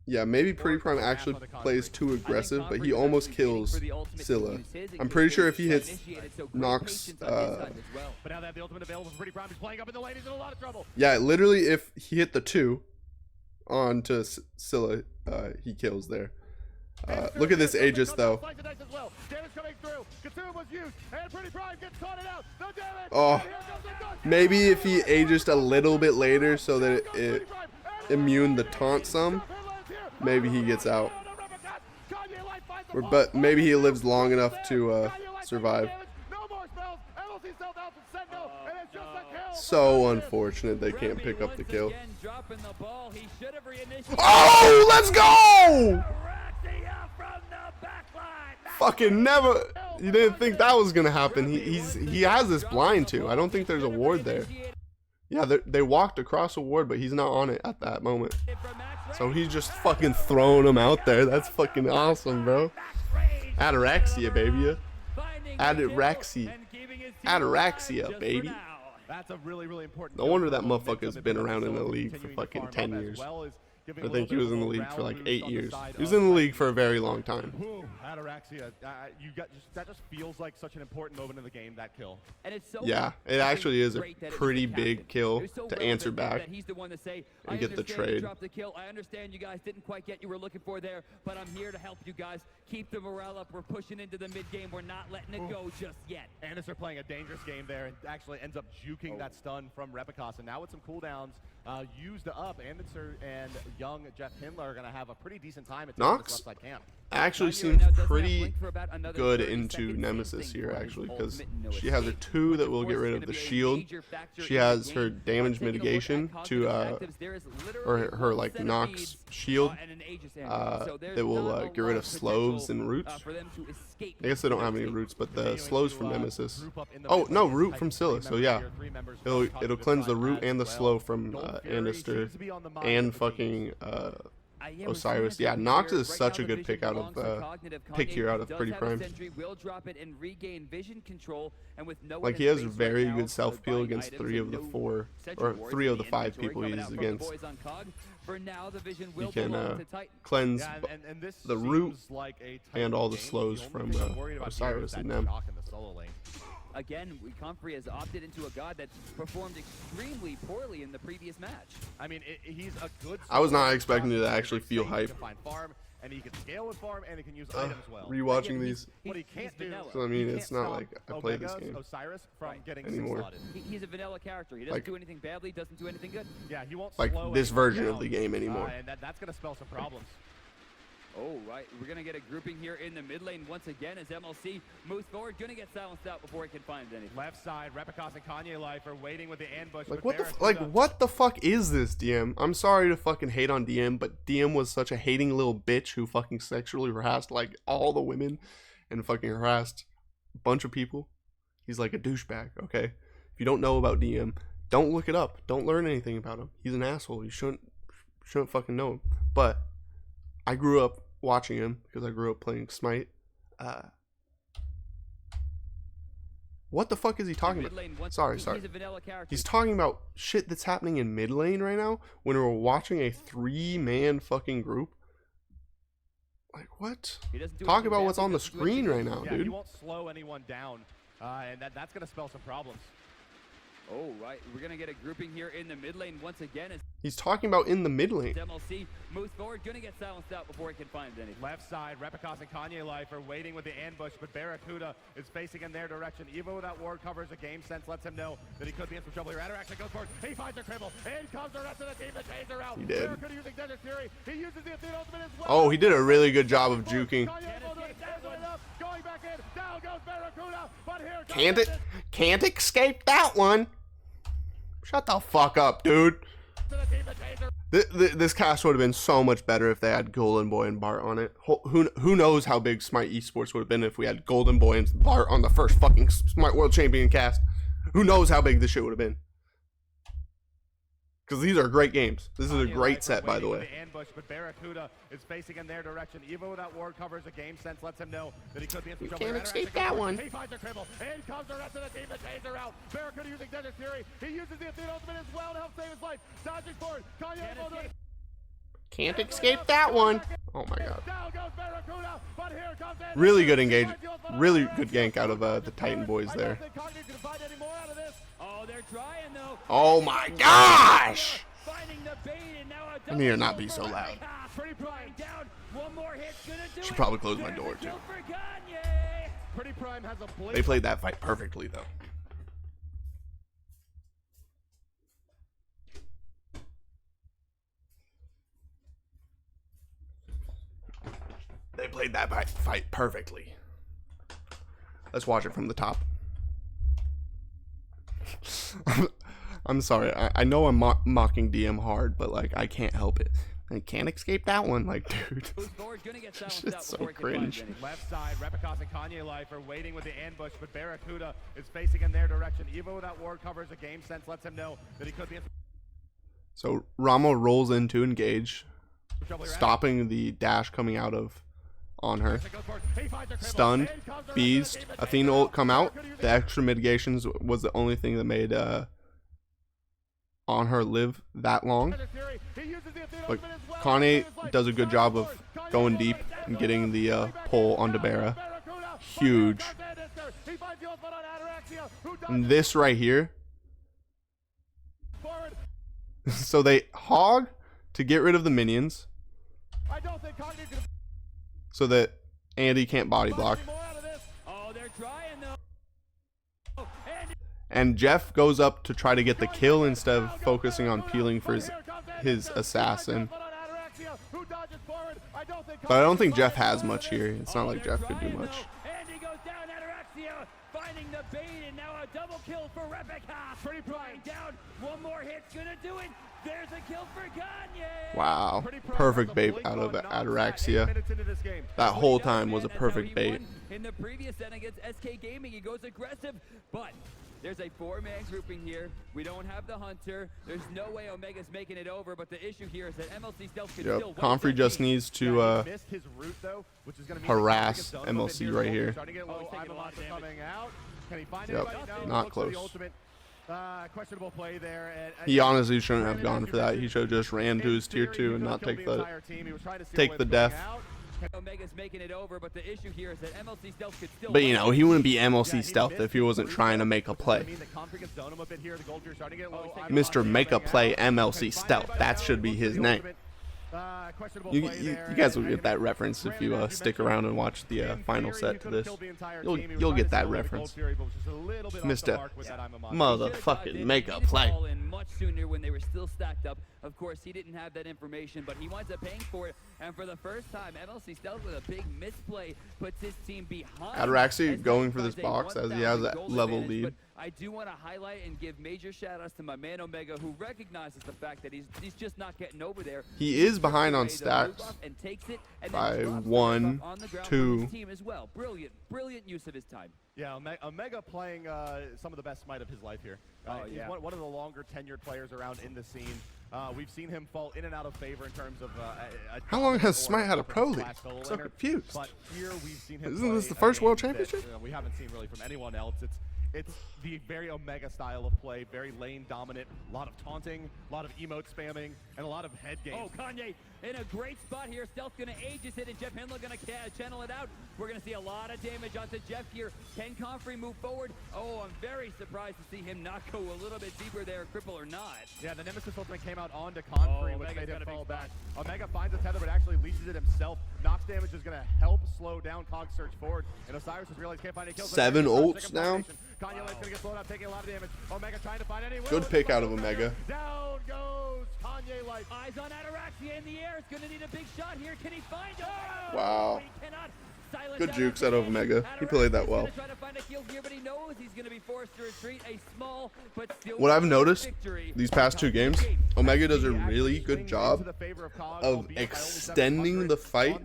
Yeah, maybe Pretty Prime actually plays too aggressive, but he almost kills Scylla. I'm pretty sure if he hits Nox, But now they have the ultimate available for Pretty Prime. He's playing up in the lane. He's in a lot of trouble. yeah, literally if he hit the 2 onto Scylla, he kills there. Look at this Aegis though. Oh, maybe if he Aegis a little bit later so that it immune the taunt some, maybe he gets out. But maybe he lives long enough to survive. So unfortunate they can't pick up the kill. Oh, let's go! Fucking never. You didn't think that was gonna happen. He has this blind too. I don't think there's a ward there. Yeah, they walked across a ward, but he's not on it at that moment. So he's just fucking throwing them out there. That's fucking awesome, bro. Ataraxia, baby. Ataraxia. Ataraxia, baby. That's a really, really important. No wonder that motherfucker's been around in the league for fucking 10 years. I think he was in the league for like 8 years. He was in the league for a very long time. Ataraxia, that just feels like such an important moment in the game, that kill. And it's so Yeah, it actually is a pretty big kill to answer back he's the one to say, and get the trade. Drop the kill. I understand you guys didn't quite get you were looking for there, but I'm here to help you guys keep the morale up. We're pushing into the mid game. We're not letting it go just yet. Anderson playing a dangerous game there and actually ends up juking that stun from Repicos. And now with some cooldowns used up, Anderson and young Jeff Hindler are going to have a pretty decent time at Nox this left side camp. actually seems pretty good into Nemesis here, actually, because she has her 2 that will get rid of the shield. She has her damage mitigation to, or her like Nox shield that will get rid of slows and roots. I guess they don't have any roots, but the slows from Nemesis. Oh no, root from Scylla. So yeah, it'll cleanse the root and the slow from Anderson and fucking Osiris. Yeah, Nox is such a good pick out of here out of Pretty Prime. Like, he has very good self peel against 3 of the 4 or 3 of the 5 people he's against. He can cleanse the root and all the slows from Osiris and them. Again, Comfrey has opted into a god that performed extremely poorly in the previous match. I mean, he's a good. I was not expecting to actually feel hype. And he can scale with farm, and he can use items well. Rewatching these, what he can't do. So I mean, it's not like I play this game Osiris from getting anymore. He's a vanilla character. He doesn't do anything badly. Doesn't do anything good. Yeah, he won't like slow this version of the game anymore. And that's gonna spell some problems. Oh, right. We're going to get a grouping here in the mid lane once again as MLC moves forward. Going to get silenced out before he can find anything. Left side, Repicos and Kanye Life are waiting with the ambush. Like, what the fuck is this, DM? I'm sorry to fucking hate on DM, but DM was such a hating little bitch who fucking sexually harassed like all the women and fucking harassed a bunch of people. He's like a douchebag, okay? If you don't know about DM, don't look it up. Don't learn anything about him. He's an asshole. You shouldn't fucking know him. But I grew up watching him because I grew up playing Smite. What the fuck is he talking about? Sorry. He's talking about shit that's happening in mid lane right now when we're watching a 3-man fucking group. Like, what? Talk about what's on the screen right now, dude. He won't slow anyone down, and that's going to spell some problems. Oh, right. We're going to get a grouping here in the mid lane once again. As He's talking about in the mid lane. MLC moves forward, going to get silenced out before he can find anything. Left side, Repicos and Kanye Life are waiting with the ambush, but Barracuda is facing in their direction. Evo without ward covers a game sense, lets him know that he could be in some trouble here. Atarax goes forward, he finds a cripple, in comes the rest of the team, the chains are out. He did. Barracuda using Desert Fury, he uses the Athena ultimate as well. Oh, he did a really good job of juking. Going back in, down goes Barracuda, but here comes Can't escape that one. Shut the fuck up, dude. This cast would have been so much better if they had Golden Boy and Bart on it. Who knows how big Smite Esports would have been if we had Golden Boy and Bart on the first fucking Smite World Champion cast. Who knows how big this shit would have been. Because these are great games. This is a great set, by the way. Ambush, but Barracuda is facing in their direction. Evo without ward covers a game sense, lets him know that he could be in some trouble. Can't escape that one. He finds a cripple. In comes the rest of the team. The chains are out. Barracuda using Desert Fury. He uses the Athena ultimate as well to help save his life. Dodging forward. Can't escape that one. Oh my god. Down goes Barracuda, but here comes Really good engage. Really good gank out of the Titan boys there. Oh, they're trying though. Oh my gosh. Finding the bait and now a I need to not be so loud. Pretty Prime down. One more hit's gonna do Should it. probably close my door too. Kill for Kanye. Pretty Prime has a blade. They played that fight perfectly though. They played that fight perfectly. Let's watch it from the top. I'm sorry. I know I'm mocking DM hard, but like I can't help it. I can't escape that one. Like, dude, it's so cringe. Left side, Repicos and Kanye Life are waiting with the ambush, but Barracuda is facing in their direction. Evo without ward covers a game sense, lets him know that he could be in. So Ramo rolls in to engage, stopping the dash coming out of on her. Stunned, Beast, Athena ult come out. The extra mitigations was the only thing that made on her live that long. But Kanye does a good job of going deep and getting the pull onto Barra. Huge. And this right here. So they hog to get rid of the minions so that Andy can't body block. And Jeff goes up to try to get the kill instead of focusing on peeling for his assassin. But I don't think Jeff has much here. It's not like Jeff could do much. Andy goes down, Ataraxia finding the bait, and now a double kill for Repicos. Pretty Prime down. One more hit's gonna do it. There's a kill for Kanye. Wow. Perfect bait out of Ataraxia. That whole time was a perfect bait. In the previous set against SK Gaming, he goes aggressive, but there's a 4-man grouping here. We don't have the Hunter. There's no way Omega's making it over, but the issue here is that MLC Stealth could still Comfrey just needs to harass MLC right here. Yep, not close. Questionable play there. He honestly shouldn't have gone for that. He should have just ran to his tier 2 and not take the death. Omega's making it over, but the issue here is that MLC Stealth could still. But you know, he wouldn't be MLC Stealth if he wasn't trying to make a play. Mr. Make a Play MLC Stealth. That should be his name. You guys will get that reference if you stick around and watch the final set to this. You'll get that reference. Mr. Motherfucking Make a Play. Much sooner when they were still stacked up. Of course, he didn't have that information, but he winds up paying for it. And for the first time, MLC Stealth with a big misplay puts his team behind. Ataraxia going for this box as he has that level lead. I do want to highlight and give major shout-outs to my man Omega, who recognizes the fact that he's just not getting over there. He is behind on stacks by 1, 2. As well. Brilliant use of his time. Yeah, Omega playing some of the best Smite of his life here. He's one of the longer tenured players around in the scene. We've seen him fall in and out of favor in terms of. How long has Smite had a pro league? I'm so confused. But here we've seen him. Isn't this the first World Championship? We haven't seen really from anyone else. It's the very Omega style of play, very lane dominant, a lot of taunting, a lot of emote spamming, and a lot of head games. Oh, Kanye in a great spot here. Stealth going to aegis it, and Jeff Hindler going to channel it out. We're going to see a lot of damage onto Jeff here. Can Comfrey move forward? Oh, I'm very surprised to see him not go a little bit deeper there, cripple or not. Yeah, the Nemesis ultimate came out onto Comfrey, which made him fall back. Omega finds a tether, but actually leashes it himself. Nox damage is going to help slow down Cog's surge forward, and Osiris has realized he can't find any kills. 7 ults now. Kanye Light's going to get slowed up, taking a lot of damage. Omega trying to find any. Good pick out of Omega. Down goes Kanye Light. Eyes on Ataraxia in the air. It's going to need a big shot here. Can he find it? Oh, wow. he cannot. Good jukes out of Omega. He played that well. What I've noticed these past 2 games, Omega does a really good job of extending the fight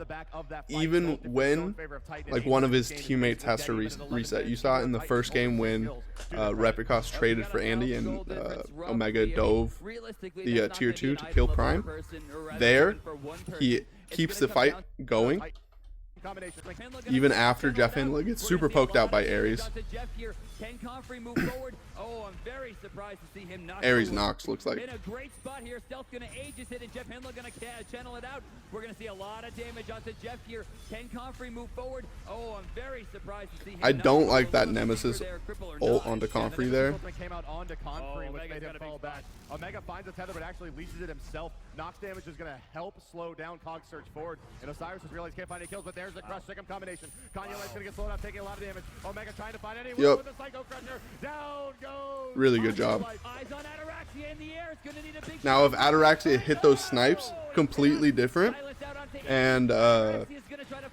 even when like one of his teammates has to reset. You saw it in the first game when Replicos traded for Andy and Omega dove the tier 2 to kill Prime. There, he keeps the fight going. Even after Jeff Hindler gets super poked out by Ares. Ares Nox looks like. In a great spot here, Stealth gonna aegis it, and Jeff Hindler gonna channel it out. We're gonna see a lot of damage onto Jeff here. Can Comfrey move forward? Oh, I'm very surprised to see him. I don't like that Nemesis ult onto Comfrey there. Came out onto Comfrey, which made him fall back. Omega finds a tether, but actually leashes it himself. Nox damage is gonna help slow down Cog's surge forward, and Osiris has realized he can't find any kills, but there's the crush second combination. Kanye Light's gonna get slowed up, taking a lot of damage. Omega trying to find any with the Psycho Crusher. Down goes. Really good job. Eyes on Ataraxia in the air. It's gonna need a big now if Ataraxia hit those snipes, completely different, and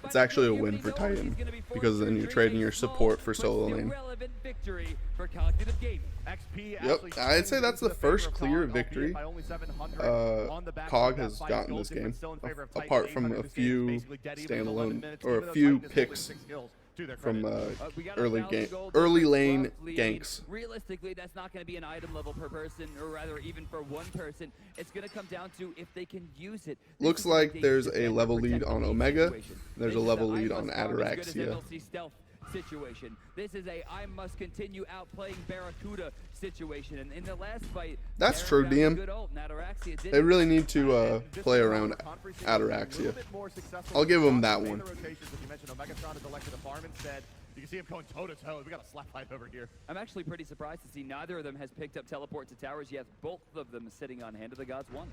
it's actually a win for Titan because then you're trading your support for solo lane. Yep, I'd say that's the first clear victory Cog has gotten this game, apart from a few standalone or a few picks from early lane ganks. Realistically, that's not going to be an item level per person, or rather even for one person. It's going to come down to if they can use it. Looks like there's a level lead on Omega. There's a level lead on Ataraxia. Situation. This is a I must continue outplaying Barracuda situation, and in the last fight, that's true, DM. They really need to play around Ataraxia. I'll give them that one. You can see him going toe-to-toe. We got a slap fight over here. I'm actually pretty surprised to see neither of them has picked up teleport to towers yet. Both of them sitting on Hand of the Gods 1.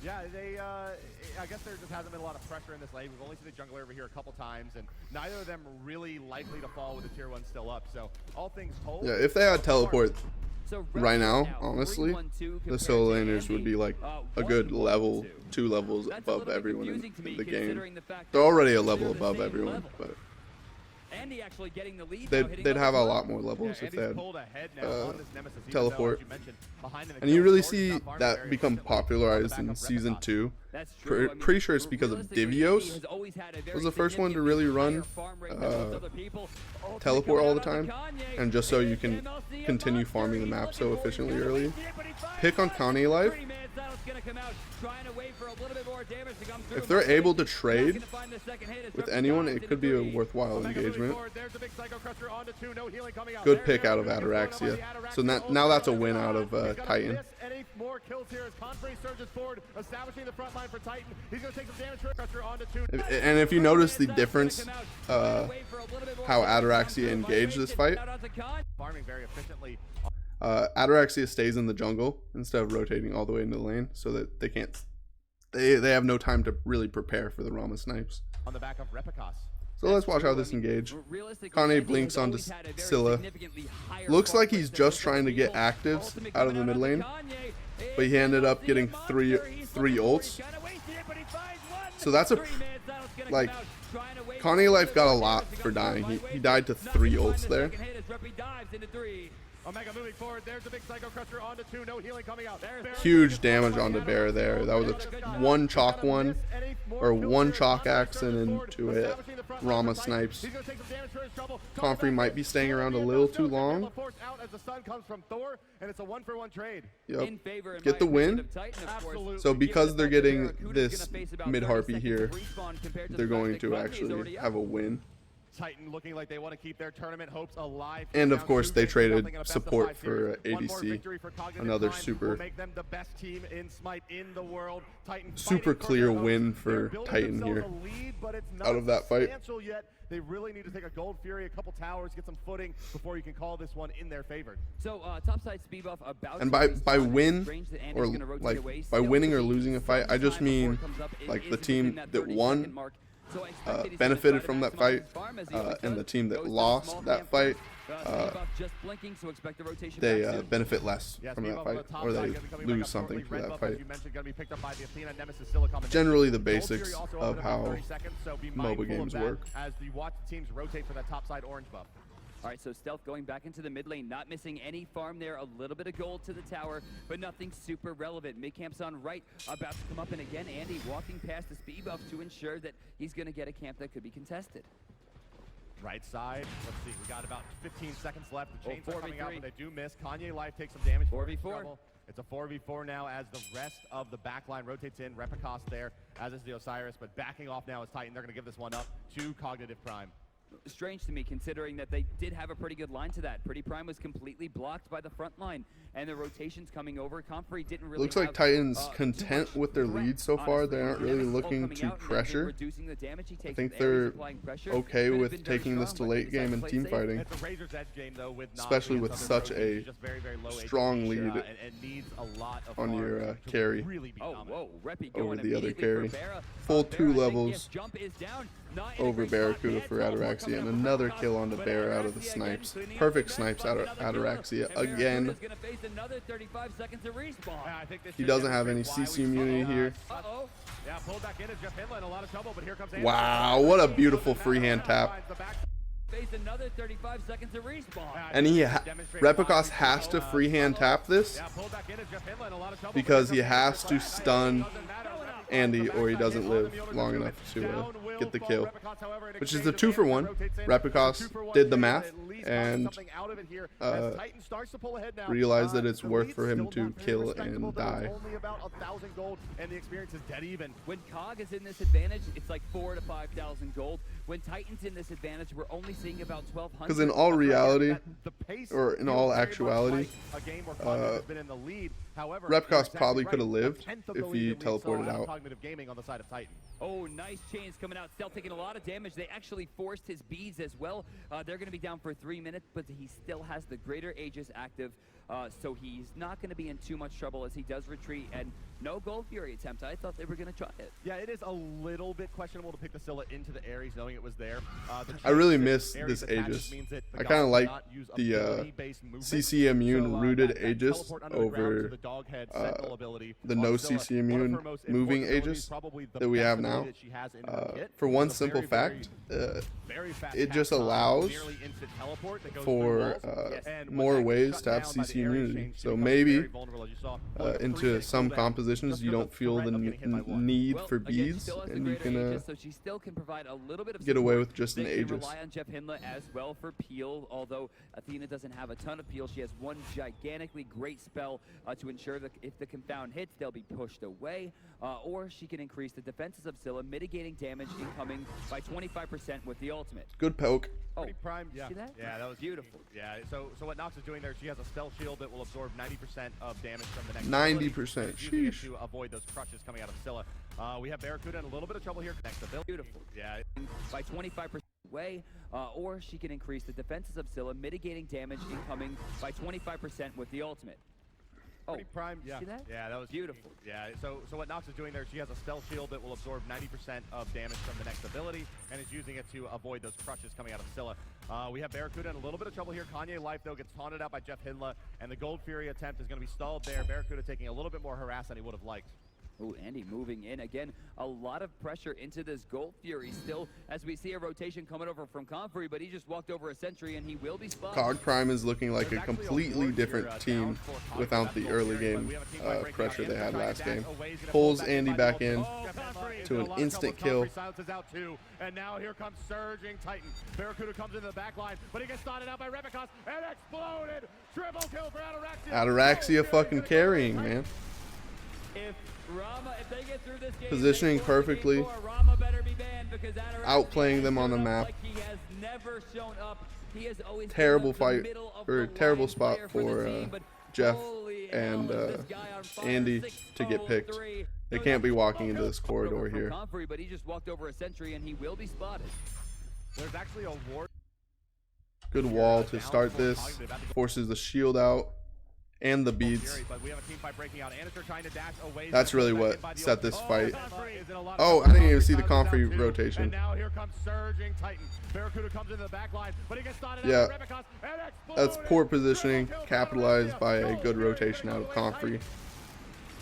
Yeah, I guess there just hasn't been a lot of pressure in this lane. We've only seen the jungler over here a couple times, and neither of them are really likely to fall with the tier 1 still up. So all things told, yeah, if they had teleport right now, honestly, the solo laners would be like a good level, 2 levels above everyone in the game. They're already a level above everyone, but they'd have a lot more levels if they had teleport. And you really see that become popularized in Season 2. Pretty sure it's because of Divios was the first one to really run teleport all the time, and just so you can continue farming the map so efficiently early. Pick on Kanye Life. If they're able to trade with anyone, it could be a worthwhile engagement. Good pick out of Ataraxia. So now that's a win out of Titan. And if you notice the difference, how Ataraxia engaged this fight, Ataraxia stays in the jungle instead of rotating all the way into the lane, so that they have no time to really prepare for the Rama snipes. On the back of Replicos. So let's watch how this engage. Kanye blinks onto Scylla. Looks like he's just trying to get actives out of the mid lane, but he ended up getting three ults. So that's like Kanye Life got a lot for dying. He died to 3 ults there. Omega moving forward. There's a big Psycho Crusher onto 2. No healing coming out. Huge damage onto Bear there. That was a one chalk axe and into it. Rama snipes. Comfrey might be staying around a little too long. Yep. Get the win. So because they're getting this mid harpy here, they're going to actually have a win. Titan looking like they want to keep their tournament hopes alive. And of course, they traded support for ADC, another super super clear win for Titan here out of that fight. They really need to take a Gold Fury, a couple towers, get some footing before you can call this one in their favor. So topside speed buff about. And by win, or like by winning or losing a fight, I just mean like the team that won benefited from that fight, and the team that lost that fight, they benefit less from that fight, or they lose something from that fight. Generally the basics of how MOBA games work. As you watch the teams rotate for that top side orange buff. All right, so Stealth going back into the mid lane, not missing any farm there. A little bit of gold to the tower, but nothing super relevant. Mid-camp's on right, about to come up, and again, Andy walking past the speed buff to ensure that he's going to get a camp that could be contested. Right side, let's see, we got about 15 seconds left. The chains are coming out, but they do miss. Kanye Life takes some damage. 4v4. It's a 4v4 now as the rest of the backline rotates in. Repicos there, as is the Osiris, but backing off now is Titan. They're going to give this one up to Cognitive Prime. Strange to me, considering that they did have a pretty good line to that. Pretty Prime was completely blocked by the front line, and the rotations coming over. Comfrey didn't really. Looks like Titan's content with their lead so far. They aren't really looking to pressure. I think they're okay with taking this to late game and team fighting, especially with such a strong lead on your carry over the other carry. Full 2 levels over Barracuda for Ataraxia, and another kill on the bear out of the snipes. Perfect snipes out of Ataraxia again. He doesn't have any CC immunity here. Wow, what a beautiful freehand tap. And Repicos has to freehand tap this because he has to stun Andy or he doesn't live long enough to get the kill, which is a 2-for-1. Repicos did the math and realized that it's worth for him to kill and die. When Cog is in this advantage, it's like 4,000 to 5,000 gold. When Titan's in this advantage, we're only seeing about 1,200. Because in all reality, or in all actuality, Repicos probably could have lived if he teleported out. Oh, nice chains coming out. Stealth taking a lot of damage. They actually forced his beads as well. They're going to be down for 3 minutes, but he still has the Greater Aegis active. So he's not going to be in too much trouble as he does retreat, and no Gold Fury attempt. I thought they were going to try it. Yeah, it is a little bit questionable to pick the Scylla into the Ares knowing it was there. I really miss this Aegis. I kind of like the CC immune rooted Aegis over the no CC immune moving Aegis that we have now. For one simple fact, it just allows for more ways to have CC immunity. So maybe into some compositions you don't feel the need for beads, and you can get away with just an Aegis. Rely on Jeff Hindla as well for peel, although Athena doesn't have a ton of peel. She has one gigantically great spell to ensure that if the confound hits, they'll be pushed away, or she can increase the defenses of Scylla, mitigating damage incoming by 25% with the ultimate. Good poke. Oh, Prime, yeah. See that? Yeah, that was beautiful. Yeah, so what Nox is doing there, she has a spell shield that will absorb 90% of damage from the next 90%, sheesh. To avoid those crushes coming out of Scylla. We have Barracuda in a little bit of trouble here. Next ability. Beautiful. Yeah. By 25% away, or she can increase the defenses of Scylla, mitigating damage incoming by 25% with the ultimate. Oh, Prime, yeah. See that? Yeah, that was beautiful. Yeah, so what Nox is doing there, she has a spell shield that will absorb 90% of damage from the next ability, and is using it to avoid those crushes coming out of Scylla. We have Barracuda in a little bit of trouble here. Kanye Life, though, gets taunted out by Jeff Hindla, and the Gold Fury attempt is going to be stalled there. Barracuda taking a little bit more harass than he would have liked. Oh, Andy moving in again. A lot of pressure into this Gold Fury still, as we see a rotation coming over from Comfrey, but he just walked over a sentry and he will be spotted. Cog Prime is looking like a completely different team without the early game pressure they had last game. Pulls Andy back in to an instant kill. And now here comes surging Titan. Barracuda comes into the back line, but he gets started out by Repicos and exploded. Triple kill for Ataraxia. Ataraxia fucking carrying, man. If they get through this game, positioning perfectly, outplaying them on the map. Like he has never shown up. He has always Terrible been the fight, middle of or the terrible line spot player for the team, but Jeff holy and hell, is this guy on fire. Andy to get picked. 603. They No, can't be that's walking into over this corridor from here. Comfrey, but he just walked over a sentry and he will be spotted. There's actually a ward. Good wall to start this. Forces the shield out and the beads. But we have a team fight breaking out. Anister trying to dash away. That's really what set this fight. Oh, I didn't even see the Comfrey rotation. And now here comes surging Titan. Barracuda comes into the back line, but he gets started Yeah, out with Rebekos and that's exploding. poor positioning, Triple kill for capitalized Ataraxia. by a So good very, rotation very out of good Comfrey.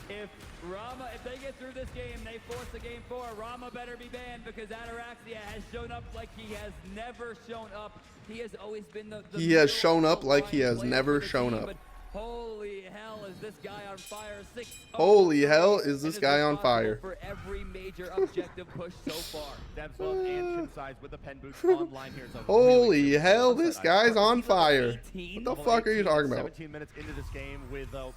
If Rama, if they get through this game, they force a game 4. Rama better be banned because Ataraxia has shown up like he has never shown up. He has always been the He has middle shown up of like he line has player never for the shown team, up. but holy hell, is this guy on fire? 6-0. Holy hell, is And this guy on responsible fire. for every major objective push so far. Devs love and Chinsides with the pen boots online here. It's a Holy really hell, good this set. guy's on Level fire. 18, What the level fuck are you 18, talking about? 17 minutes into this game with a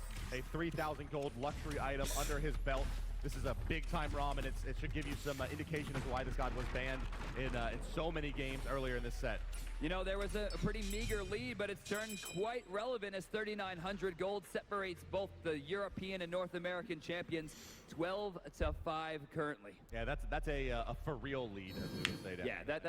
3,000 gold luxury item under his belt. This is a big-time ROM, and it should give you some indication as to why this god was banned in so many games earlier in this set. You know, there was a pretty meager lead, but it's turned quite relevant as 3,900 gold separates both the European and North American champions, 12-5 currently. Yeah, that's a for real lead, as we would say. Down Yeah,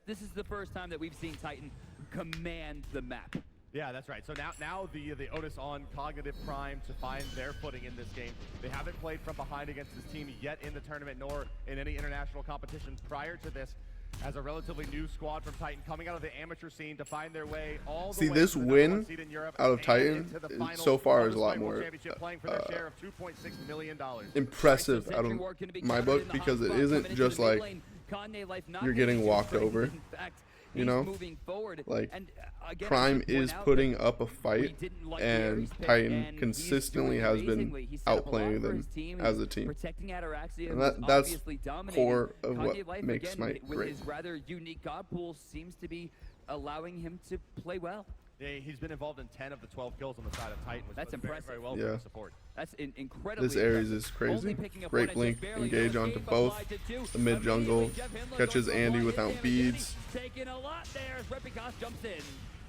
this is the first time that we've seen Titan command the map. Yeah, that's right. So now the onus on Cognitive Prime to find their footing in this game. They haven't played from behind against this team yet in the tournament, nor in any international competition prior to this. As a relatively new squad from Titan coming out of the amateur scene to find their way all the See, way this to the win #1 seed in Europe out of and Titan into the is- finals so far of is a the lot SMITE World more, Championship, playing for their share of $2.6 million. Impressive out of my book, because it isn't just like you're getting walked over. You know, like Prime is putting up a fight, and Titan consistently has been outplaying them as a team. And that's core of what makes SMITE with great. his rather unique god pool seems to be allowing him to play well. Yeah, he's been involved in 10 of the 12 kills on the side of Titan, which That's was very, impressive. very well Yeah. for support. That's incredibly This Ares impressive. is crazy. Only picking up Great one blink, and just barely engage no onto escape, both. applied to two. The mid jungle Immediately, Jeff Hindler catches goes for Andy one, without hit beads. Taking a lot there as Rebekos jumps in.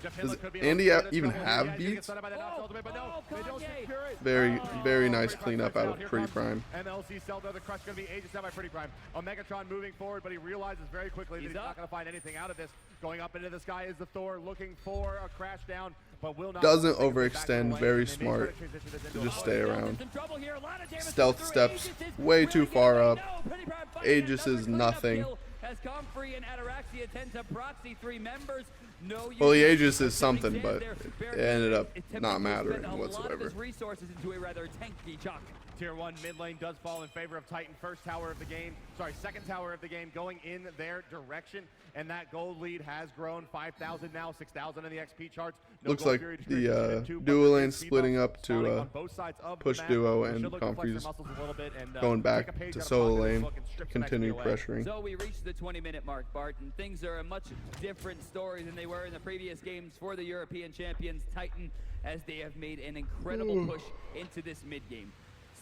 Jeff Does Hindler could be Andy able to even double have here. Yeah, he's gonna get beats? started by that Nox ultimate, but no, they don't Kanye. secure it. Very nice Pretty Prime cleanup first out down. of Here Pretty comes Prime. MLC Seldo, the crush going to be ages down by Pretty Prime. Omegatron moving forward, but he realizes very quickly that he's not going to find anything out of this. Going up into the sky is the Thor, looking for a crash down, but will not. Doesn't take it back overextend, away, very and they may try smart to transition this to into a just fight. stay around. Some trouble here. A lot of damage Stealth through steps Aegis is way really too getting far away. up. No, Pretty Prime finding Aegis another is cleanup nothing. kill As Comfrey and Ataraxia tend to proxy 3 members. No Well, the use Aegis of is something, sand but there. it ended up Attempting not to mattering spend a lot of whatsoever. his resources into a rather tanky chunk. Tier 1 mid lane does fall in favor of Titan. Second tower of the game going in their direction. And that gold lead has grown 5,000 now, 6,000 in the XP charts. No Looks gold like period the here in 2, but duo the lane speed splitting bump up spawning to on both sides of the push map. duo, They and should look to flex their Comfrey's muscles a little bit and, going take back a page to out of solo Cognitive lane, book and strip some continue XP away. pressuring. So we reached the 20-minute mark, Bart, and things are a much different story than they were in the previous games for the European champions, Titan, as they have made an incredible push into this mid-game.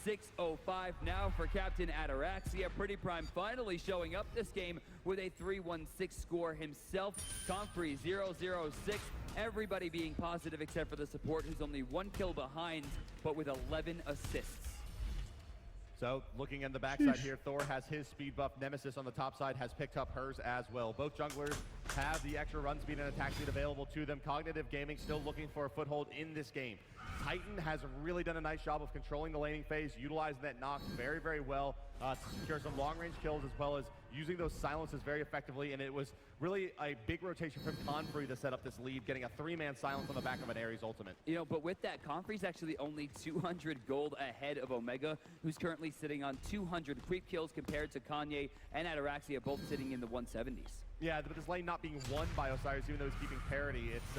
6:05 now for Captain Ataraxia. Pretty Prime finally showing up this game with a 3-1-6 score himself. Comfrey 0-0-6. Everybody being positive except for the support, who's only 1 kill behind, but with 11 assists. So looking at the backside here, Thor has his speed buff. Nemesis on the top side has picked up hers as well. Both junglers have the extra run speed and attack speed available to them. Cognitive Gaming still looking for a foothold in this game. Titan has really done a nice job of controlling the laning phase, utilizing that Nox very, very well to secure some long-range kills, as well as using those silences very effectively. And it was really a big rotation from Comfrey to set up this lead, getting a 3-man silence on the back of an Ares ultimate. You know, but with that, Comfrey's actually only 200 gold ahead of Omega, who's currently sitting on 200 creep kills compared to Kanye and Ataraxia, both sitting in the 170s. Yeah, but this lane not being won by Osiris, even though he's keeping parity, it's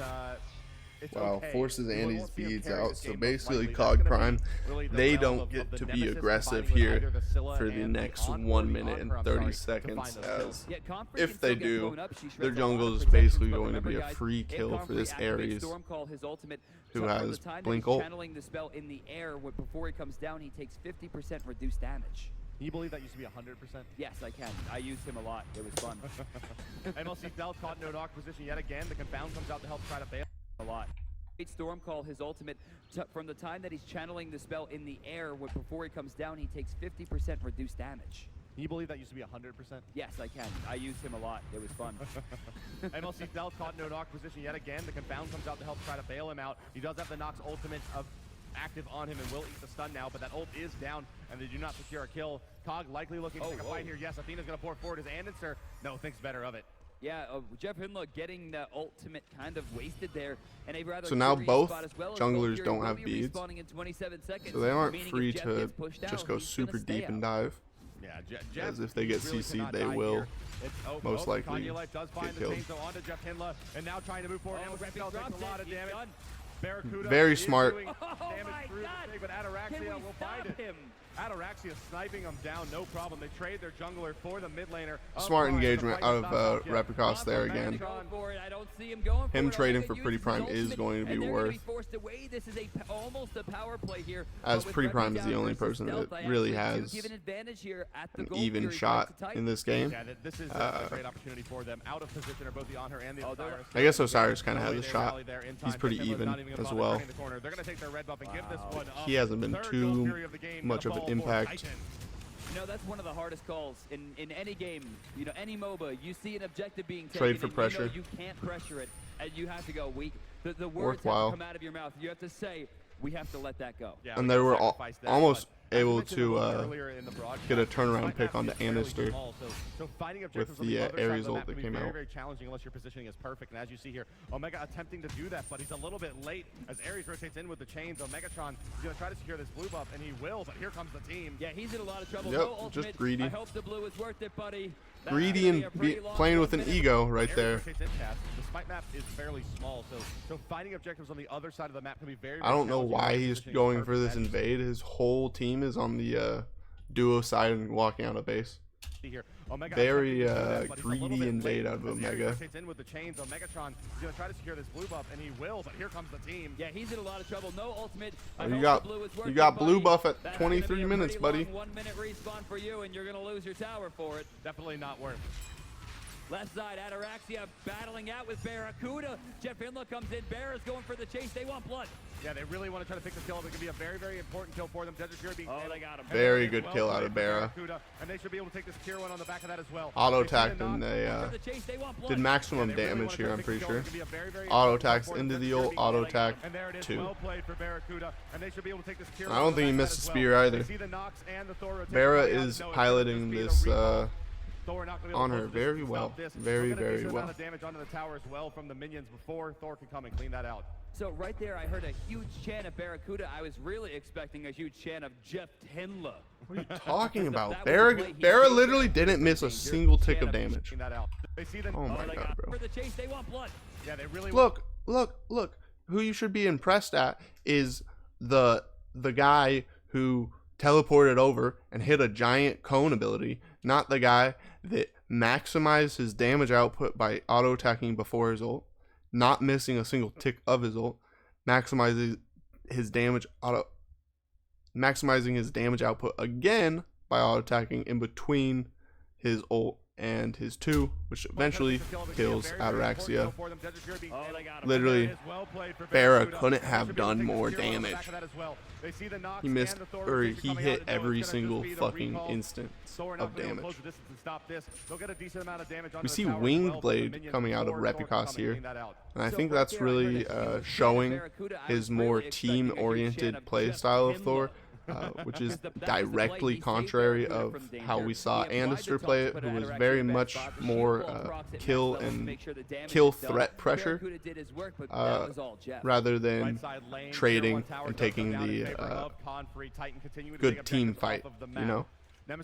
Wow, okay. forces We Andy's won't see him beads carry out. this So game most basically, likely. That's Cog gonna be Prime, really the they realm don't of get the to be Nemesis aggressive combining with here either the Scylla for the and next Encore, 1 the minute and Encore, I'm 30 sorry, to seconds, find those kills. as Yeah, Comfrey if can they still get do, blown up. She shreds their a lot jungle of is protections, basically but going to remember, be a guys, free if kill for Comfrey this activates Ares, Stormcall, his ultimate, who from has the time that blink he's ult. channeling the spell in the air before he comes down, he takes 50% reduced damage. Can you believe that used to be 100%? Yes, I can. I used him a lot. It was fun. MLC Stealth caught no knock position yet again. The Confound comes out to help try to bail a lot. Storm Call, his ultimate, from the time that he's channeling the spell in the air, before he comes down, he takes 50% reduced damage. Can you believe that used to be 100%? Yes, I can. I used him a lot. It was fun. MLC Stealth caught no knock position yet again. The Confound comes out to help try to bail him out. He does have the Nox ultimate active on him and will eat the stun now, but that ult is down and they do not secure a kill. Cog likely looking to take a fight here. Yes, Athena's going to pour forward his answer. No, thinks better of it. Yeah, Jeff Hindla getting the ultimate kind of wasted there. And a rather So now both spot as well. junglers don't have beads, so they aren't free to just go super deep and dive. Yeah, As if they get CC'd, they will most likely Life does find get the killed. chain, so onto Jeff Hindla, and now trying to move forward. Takes a lot of damage. Barracuda Very is smart. doing damage through the thing, but Ataraxia will find it. Ataraxia sniping him down, no problem. They trade their jungler for the mid laner. Smart engagement out of Repicos there again. Him trading for Pretty Prime is going to be worth, as Pretty Prime is the only person that really has an even shot in this game. Yeah, this is a great opportunity for them. Out of position are both the Honor and the Osiris. I guess Osiris kind of has a shot. He's pretty even as well. They're going to take their red buff and give this one up. He hasn't been Third too goal period of the game, much the of an ball for impact. Titan. You know, that's one of the hardest calls in any game. You know, any MOBA, you see an objective being taken, Trade for and pressure. You know you can't pressure it, and you have to go, the words Worthwhile. have to come out of your mouth. You have to say, we have to let that go. Yeah, And we they can were sacrifice that, almost but as I able mentioned a little to earlier in the broadcast, get a turnaround SMITE pick map onto is fairly Anister small, so finding with objectives on the other side of Ares the ult map that can be came very, out. very challenging unless your positioning is perfect. And as you see here, Omega attempting to do that, but he's a little bit late as Ares rotates in with the chains. Omegatron is going to try to secure this blue buff, and he will, but here comes the team. Yeah, he's in a lot of trouble. Yep, No just ultimate. greedy. I hope the blue is worth it, buddy. That's Greedy gonna and be a pretty long playing with an 1 minute. ego right Ares there. rotates in past. The SMITE map is fairly small, so finding objectives on the other side of the map can be very, I don't know challenging why unless your he's positioning is going for perfect. this As you invade. His whole team is on the duo side and walking out of base. see here, Omega Very attempting to do that, but he's a little greedy bit invade late out of as Ares Omega. rotates in with the chains. Omegatron is going to try to secure this blue buff, and he will, but here comes the team. Yeah, he's in a lot of trouble. No ultimate. I Oh, hope you got the blue is worth you it, got blue buddy. buff at That's gonna be 23 a minutes, pretty buddy. long 1 minute respawn for you, and you're going to lose your tower for it. Definitely not worth. Left side, Ataraxia battling out with Barracuda. Jeff Hindla comes in. Bear is going for the chase. They want blood. Yeah, they really want to try to pick the kill. It can be a very, very important kill for them. Desert Fury being they got him. Very good kill out of Barra. And they should be able to take this tier 1 on the back of that as well. Auto They see the attacked and knock. they For the chase, they want blood. did maximum Yeah, they really damage wanna here, try I'm to pretty pick the kill. sure. It can be a very, very Auto important kill attacks for them. into Desert the Fury ult, being auto dead. attack And there it is. 2. Well played for Barracuda, and they should be able to take this tier I 1 don't on the think he back of missed that the as spear well. either. They see the Nox and the Thor rotating Barra coming out. is No, it's piloting gonna this be the recall. Thor not gonna be able on to her close the very distance to well. stop this. Very, They'll get a very decent well. amount of damage onto the tower as well from the minions before Thor can come and clean that out. So right there, I heard a huge chant of Barracuda. I was really expecting a huge chant of Jeff Hindla. What are you talking about? That was the play he Barra saved literally there. didn't miss a single tick of damage. Clean that out. They see the Oh my They god, got bro. for the chase. They want blood. Yeah, they really Look. Who you should be impressed at is the guy who teleported over and hit a giant cone ability, not the guy that maximized his damage output by auto attacking before his ult, not missing a single tick of his ult, maximizing his damage output again by auto attacking in between his ult and his 2, which eventually kills Ataraxia. Literally, Barra couldn't have done more damage. He missed, or he hit every single fucking instance of damage. We see Winged Blade coming out of Repicos here, and I think that's really showing his more team-oriented playstyle of Thor. Which is directly contrary of how we saw Anister play it, who was very much more kill threat pressure, rather than trading and taking the good team fight, you know? Like,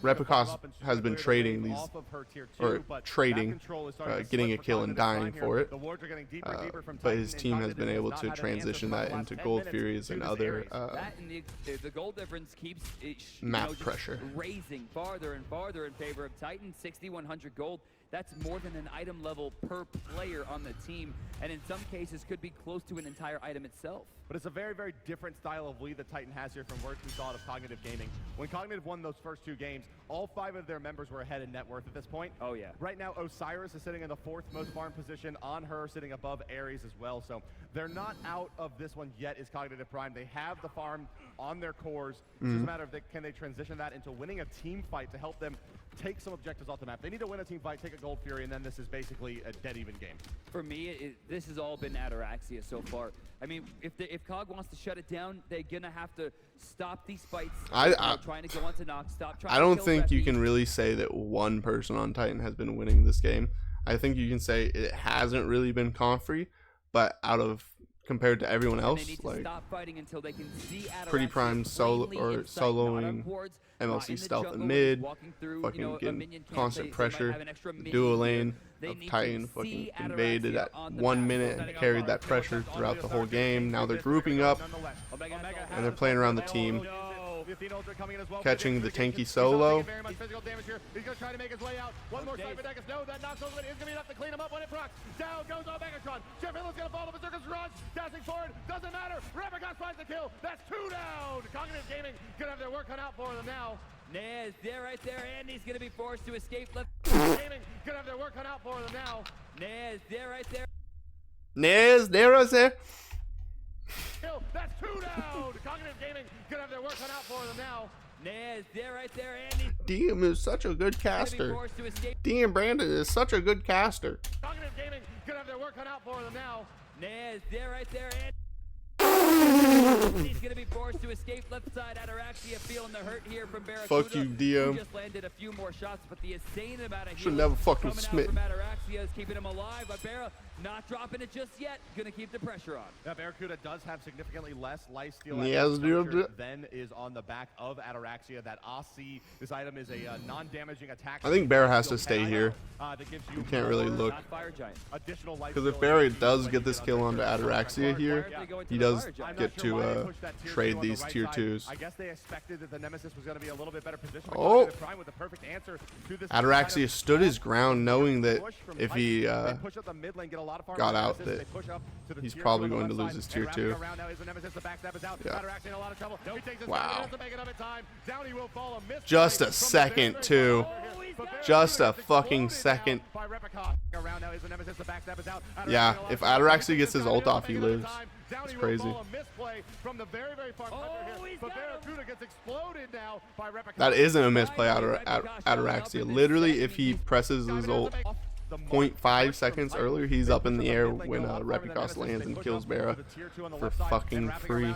Repicos has been trading these, or trading, getting a kill and dying for it, but his team has been able to transition that into Gold Furies and other the goal difference keeps map pressure. raising farther and farther in favor of Titan. 6,100 gold. That's more than an item level per player on the team, and in some cases could be close to an entire item itself. But it's a very, very different style of lead that Titan has here from what we saw out of Cognitive Gaming. When Cognitive won won those first 2 games, all 5 of their members were ahead in net worth at this point. Oh, yeah. Right now, Osiris is sitting in the 4th most farm position, on her sitting above Ares as well. So they're not out of this one yet is Cognitive Prime. They have the farm on their cores. It's just a matter of can they transition that into winning a team fight to help them take some objectives off the map. They need to win a team fight, take a Gold Fury, and then this is basically a dead even game. For me, this has all been Ataraxia so far. I mean, if COG wants to shut it down, they're going to have to stop these fights. Trying to go onto Nox, stop trying I don't to think you Reppy. can really say that one person on Titan has been winning this game. I think you can say it hasn't really been Comfrey, but compared to everyone else, They need like to stop fighting until they can see Pretty Ataraxia Prime soloing MLC in the stealth jungle, and mid, walking through, fucking a getting minion camp. constant They might pressure. have an extra The minion duo here. lane They of need to Titan see fucking Ataraxia invaded at on the 1 map. minute, carried that pressure throughout the whole game. Now they're grouping up and they're playing around the team, catching the tanky solo. Very much physical damage here. He's going to try to make his way out. One more Cypher Dekus. No, that Nox ultimate is going to be enough to clean him up when it procs. Down goes on Megatron. Jeff Hillen's going to fall to Berserker's Garage. Dashing forward. Doesn't matter. Replica finds the kill. That's 2 down. Cognitive Gaming going to have their work cut out for them now. Nez, there right there, and he's going to be forced to escape. Gaming going to have their work cut out for them now. Nez, there right there. Nez, there is there. Kill. That's 2 down. Cognitive Gaming going to have their work cut out for them now. Nez, there right there, and he's DM is such a good going to be caster. forced to escape. DM Brandon is such a good caster. Cognitive Gaming going to have their work cut out for them now. Nez, there right there, and he's going to be forced to escape left side. Ataraxia feeling the hurt here from Barracuda. Fuck you, DM. Who just landed a few more shots, but the insane amount of Should healing never fucking coming smit. out from Ataraxia is keeping him alive. But Barra not dropping it just yet. Going to keep the pressure on. Yeah, Barracuda does have significantly less lifesteal than is on the back of Ataraxia. That Aussie, this item is a non-damaging attack. I think Bear has to stay here. That gives You can't really look. Not Fire Giant. Additional life. Because if Barry does get this kill onto Ataraxia here, he does get to trade these tier 2s. I guess they expected that the Nemesis was going to be a little bit better positioned. Oh! Prime with the perfect answer to this Ataraxia stood his ground knowing that if he got out that he's probably going to lose his tier 2. Yeah. Wow. Just a second too. Just a fucking second. Yeah, if Ataraxia gets his ult off, he lives. It's crazy. That isn't a misplay out of Ataraxia. Literally, if he presses his ult 0.5 seconds earlier, he's up in the air when Repicos lands and kills Barra for fucking free.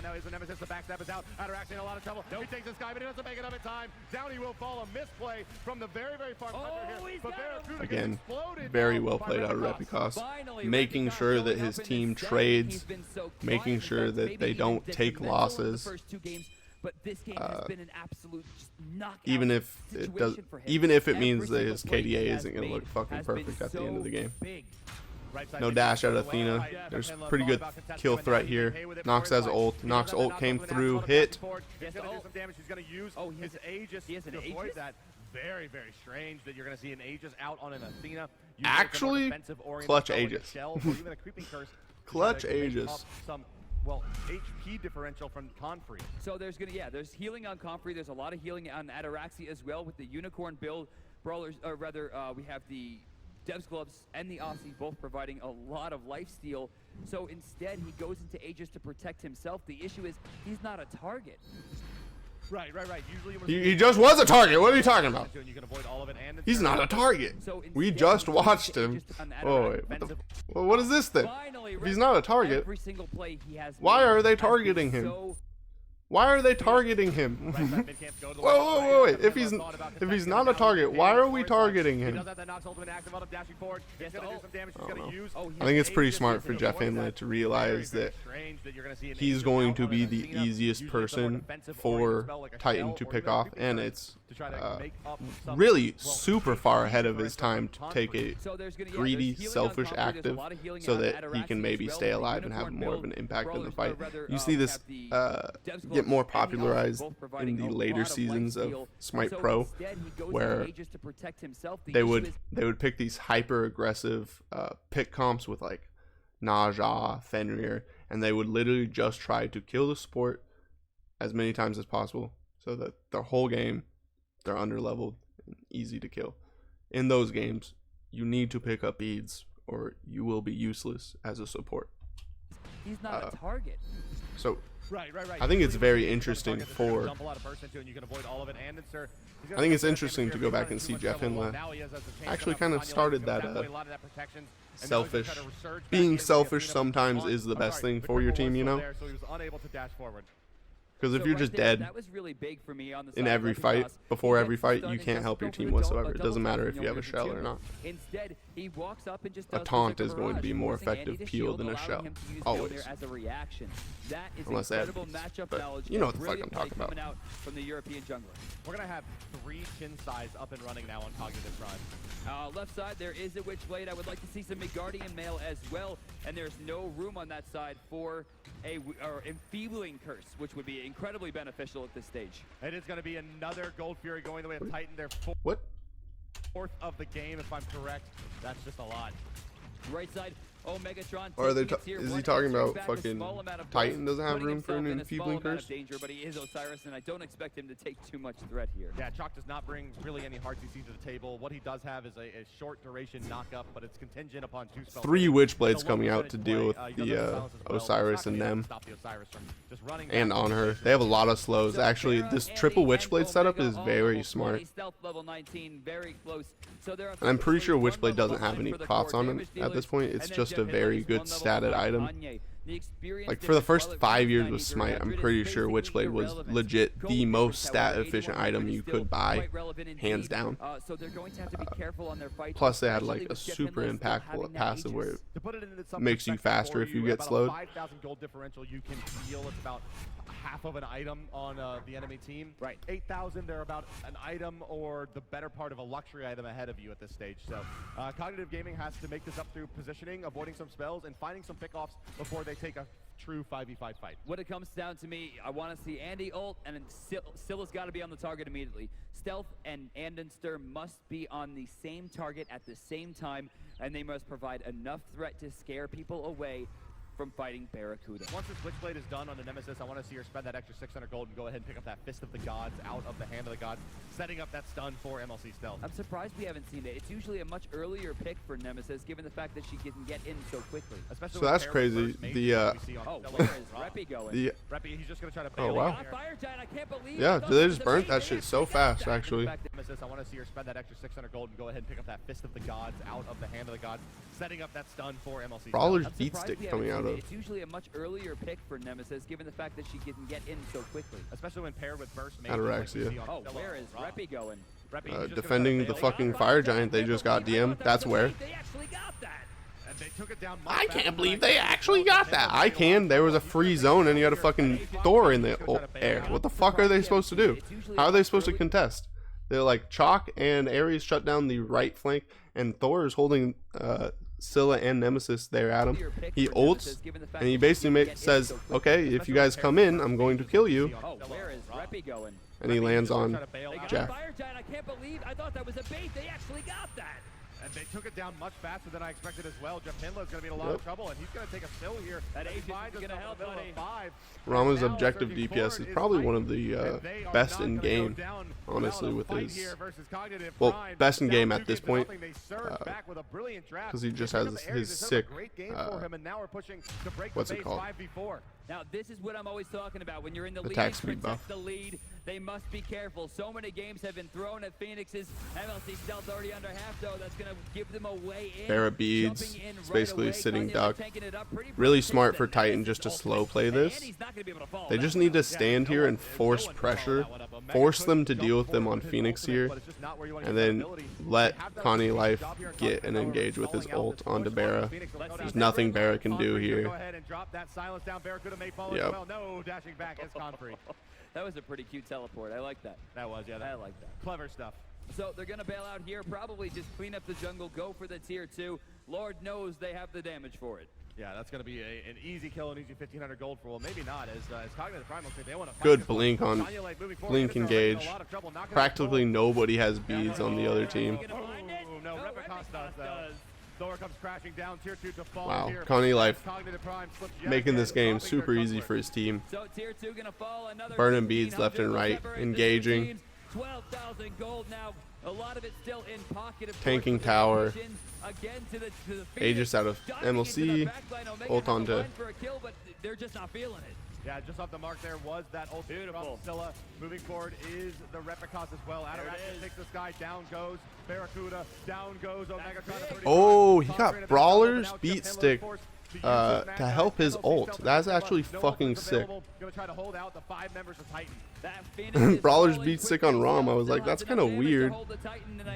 Again, very well played out of Repicos, making sure that his team trades, making sure that they don't take losses. But this game has been an absolute knockout Even if it does, situation for him. even if it means Every that his single play he KDA has isn't gonna made look fucking has been perfect at the end of the so game. big. No dash out of Athena. There's pretty good kill threat here. Nox has ult. Nox ult came through, hit. Oh, he has an Aegis? Very, very strange that you're going to see an Aegis out on an Athena. Actually, clutch Aegis. Clutch Aegis. Well, HP differential from Confrey. So there's there's healing on Comfrey. There's a lot of healing on Ataraxia as well with the Unicorn build. Brawlers, or rather, we have the Devs Gloves and the Aussie both providing a lot of lifesteal. So instead, he goes into Aegis to protect himself. The issue is he's not a target. Right. Usually He just was a target. What are you talking about? You can avoid all of it and He's not a target. We just watched him. Oh wait, what is this thing? If he's not a target, Every single play he has why made are they has been targeting him? so Why are they targeting him? Whoa, wait. If he's not a target, why are we targeting him? I think it's pretty smart for Jeff Inlet to realize that he's going to be the easiest person for Titan to pick off, and it's really super far ahead of his time to take a greedy, selfish active so that he can maybe stay alive and have more of an impact in the fight. You see this get more popularized in the later seasons of Smite Pro, where they would pick these hyper aggressive pick comps with like Naja, Fenrir, and they would literally just try to kill the support as many times as possible so that the whole game they're underleveled, and easy to kill. In those games, you need to pick up beads or you will be useless as a support. He's not a target. So Right. I think it's very interesting for. I think it's interesting to go back and see Jeff Hinla actually kind of started that selfish. Being selfish sometimes is the best thing for your team, you know? Because if you're just dead that was really big for me on the in side every of fight, Repicos. before He every gets fight, stunned you and can't doesn't help your go team for the whatsoever. It double doesn't matter tap if you have a shell or not. Instead, he walks up and just A does taunt this is going to be more barrage, forcing effective Andy to peel shield, than a allowing shell. him to use Always. Mjolnir as a reaction. That is Unless they have incredible beads. matchup But knowledge. you know and what the fuck brilliant I'm talking play about. coming out from the European jungler. We're going to have 3 chin size up and running now on Cognitive Prime. Left side, there is a Witchblade. I would like to see some Midgardian mail as well, and there's no room on that side for a enfeebling curse, which would be incredibly beneficial at this stage. It is going to be another Gold Fury going the way of Titan. Their What? fourth of the game, if I'm correct. That's just a lot. Right side, oh, Megatron. Or are they taking it here. is he One talking answering about back a fucking small amount of Titan goals, doesn't have putting room for an himself in a small enfeebling amount curse? of danger, but he is Osiris, and I don't expect him to take too much threat here. Yeah, Chalk does not bring really any hard CC to the table. What he does have is a short duration knockup, but it's contingent upon 2 spells. 3 Witchblades So coming low out to deal with percentage play. He the does have silence as well. Osiris It's not and gonna be able them. to stop the Osiris from just running And back on to her. position. They have a lot of slows. So Actually, Farah, this Andy, triple and Witchblade setup Omega is all very level smart. 20, stealth level 19, very close. So there are And I'm pretty sure one Witchblade level doesn't have behind any for the pots core on it damage at this dealers, point. It's and then just a Jeff very Hinley's good one level statted behind item. Kanye. The experience Like, for the difference, first while it 5 runs years 90 with to Smite, I'm 100, pretty is sure basically Witchblade was irrelevant. legit Gold the difference, most stat however, efficient 81, item but you still could buy, quite relevant hands indeed. down. So they're going to have to be careful on their fights. Plus, they had especially like a with Jeff super Hinley still impactful having that passive where Aegis. it To put it into some makes you perspective faster for if you get about a slowed. 5,000 gold differential you can feel. It's about half of an item on the enemy team. Right. 8,000, they're about an item or the better part of a luxury item ahead of you at this stage. So Cognitive Gaming has to make this up through positioning, avoiding some spells, and finding some pickoffs before they take a true 5v5 fight. What it comes down to me, I want to see Andy ult, and then Scylla's got to be on the target immediately. Stealth and Andenster must be on the same target at the same time, and they must provide enough threat to scare people away from fighting Barracuda. Once this Witchblade is done on the Nemesis, I want to see her spend that extra 600 gold and go ahead and pick up that Fist of the Gods out of the hand of the Gods, setting up that stun for MLC Stealth. I'm surprised we haven't seen it. It's usually a much earlier pick for Nemesis, given the fact that she can get in so quickly. Especially So when that's paired with crazy. burst mages The that we see on Oh, Stella where as is well. Reppy going? the Reppy, he's just going to try to Oh, bail wow. out here. Fire Giant, I can't believe Yeah, I thought they that just was a burnt bait. that They shit so actually got fast, that. actually. Nemesis, I want to see her spend that extra 600 gold and go ahead and pick up that Fist of the Gods out of the hand of the Gods, setting up that stun for MLC. Brawler's I'm beat surprised stick we coming haven't out seen it. of. It's usually a much earlier pick for Nemesis, given the fact that she can get in so quickly. Especially when paired with burst mages. Anorexia. Like we see on Oh, Stella where is as well. Reppy going? Reppy, he's just gonna try to Defending bail the out. fucking Fire Giant they just got DM. That's where. They actually got that. And they took it down much I faster can't than believe I they expected. actually got that. I can. There was a free zone and you had a fucking Thor in the air. What the fuck are they supposed to do? How are they supposed to contest? They're like Chalk and Ares shut down the right flank, and Thor is holding Scylla and Nemesis there at him. He ults, and he basically says, okay, if you guys come in, I'm going to kill you. Oh, where is Reppy going? And he lands on They got Jack. Fire Giant. I can't believe. I thought that was a bait. They actually got that. And they took it down much faster than I expected as well. Jeff Hinla is going to be in a lot of trouble, and he's going to take a spill here. That as he Aegis finds is gonna himself help, in the middle of buddy. 5. Rama's And now objective surging DPS is forward probably Titan, one of the and they are best not in gonna go game, down honestly, without a with fight his. here versus Cognitive Well, Prime. best in Down game 2 at this games to point, nothing. They surge back with a brilliant draft. 'cause he just They has pick up his Ares. This is a sick, great game for him, and now we're pushing to break what's the it base called? 5v4. Now, this is what I'm always talking about. When you're in the Attack lead, speed protect buff. the lead. They must be careful. So many games have been thrown at Phoenix's. MLC Stealth already under half, though. That's going to give them a way in. Barra beads. Jumping in It's right basically away. a sitting Kanye duck. taking it up pretty Really pretty smart for decent. Titan And just to this is slow play this. Andy's not gonna be able to follow They that just one need up. to stand here and force pressure, force them to deal with them on Phoenix here, and then let Connie Life get and engage with his ult onto Barra. There's nothing Barra can do Go here. ahead and drop that silence down. Barracuda may fall Yep. as well. No, dashing back is Confrey. That was a pretty cute teleport. I like that. That was, yeah. I like that. Clever stuff. So they're going to bail out here, probably just clean up the jungle, go for the tier 2. Lord knows they have the damage for it. Yeah, that's going to be an easy kill, an easy 1,500 gold for, well, maybe not, as Cognitive Prime looks like they want to fight Good this blink one. on Tanya Light moving forward, blink Henderson already in a engage. lot of trouble, not gonna Practically fall. nobody has beads on the other team. Gonna find it? Oh, no, Repicos does, though. Thor comes crashing down, tier 2 to fall Wow, here. Connie Life Cognitive Prime slips yet making this again, game dropping their super easy jungler. for his team. So tier 2 gonna fall, another Burning beads 1,500 left and will right, separate the two engaging. teams. 12,000 gold now. A lot of it still in pocket. Of Tanking course, tower. again to the Aegis out of MLC. Ult onto. for a kill, but they're just not feeling it. Yeah, just off the mark there was that ultimate from Scylla. Moving forward is the Replicas as well. Adoration takes this guy, down goes Barracuda, down goes Omega. Oh, he got Brawler's beat stick to help his ult. That's actually fucking sick. Gonna try to hold out the 5 members of Titan. Brawler's beat stick on Rom. I was like, that's kind of weird,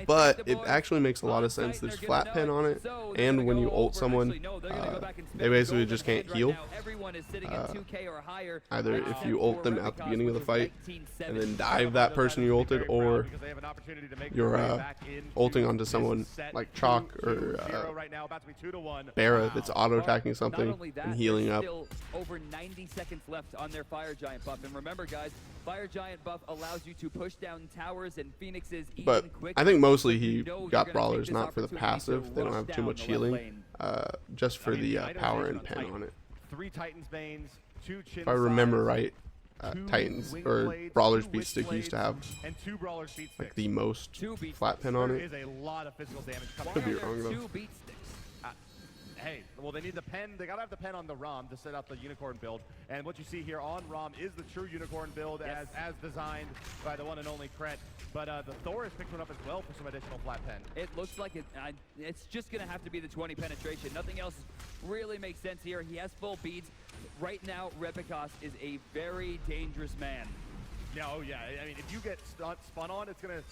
but it actually makes a lot of sense. There's flat pen on it, and when you ult someone, they basically just can't heal. Either if you ult them at the beginning of the fight and then dive that person you ulted, or you're ulting onto someone like Chalk or Barra that's auto attacking something and healing up. Over 90 seconds left on their Fire Giant buff, and remember, guys, Fire Giant buff allows you to push down towers and phoenixes But even quicker. I think mostly he So got Brawlers not for the passive. They don't have too much healing, just for the power and pen on it. 3 Titans Banes, 2 Chin If I remember Sides, right, 2 Titans Wing or Blades, Brawler's 2 beat Witch stick used to Blades, have and 2 Brawler's beat sticks. like the most 2 beat flat pen on There it. is a lot of physical damage coming Could be out. wrong though. 2 beat sticks. Hey, well, they need the pen. They gotta have the pen on the ROM to set up the unicorn build. And what you see here on ROM is the true unicorn build, as designed by the one and only Kret. But the Thor has picked one up as well for some additional flat pen. It looks like it's just going to have to be the 20 penetration. Nothing else really makes sense here. He has full beads. Right now, Repicos is a very dangerous man. Yeah, oh yeah. I mean, if you get spun on, it's gonna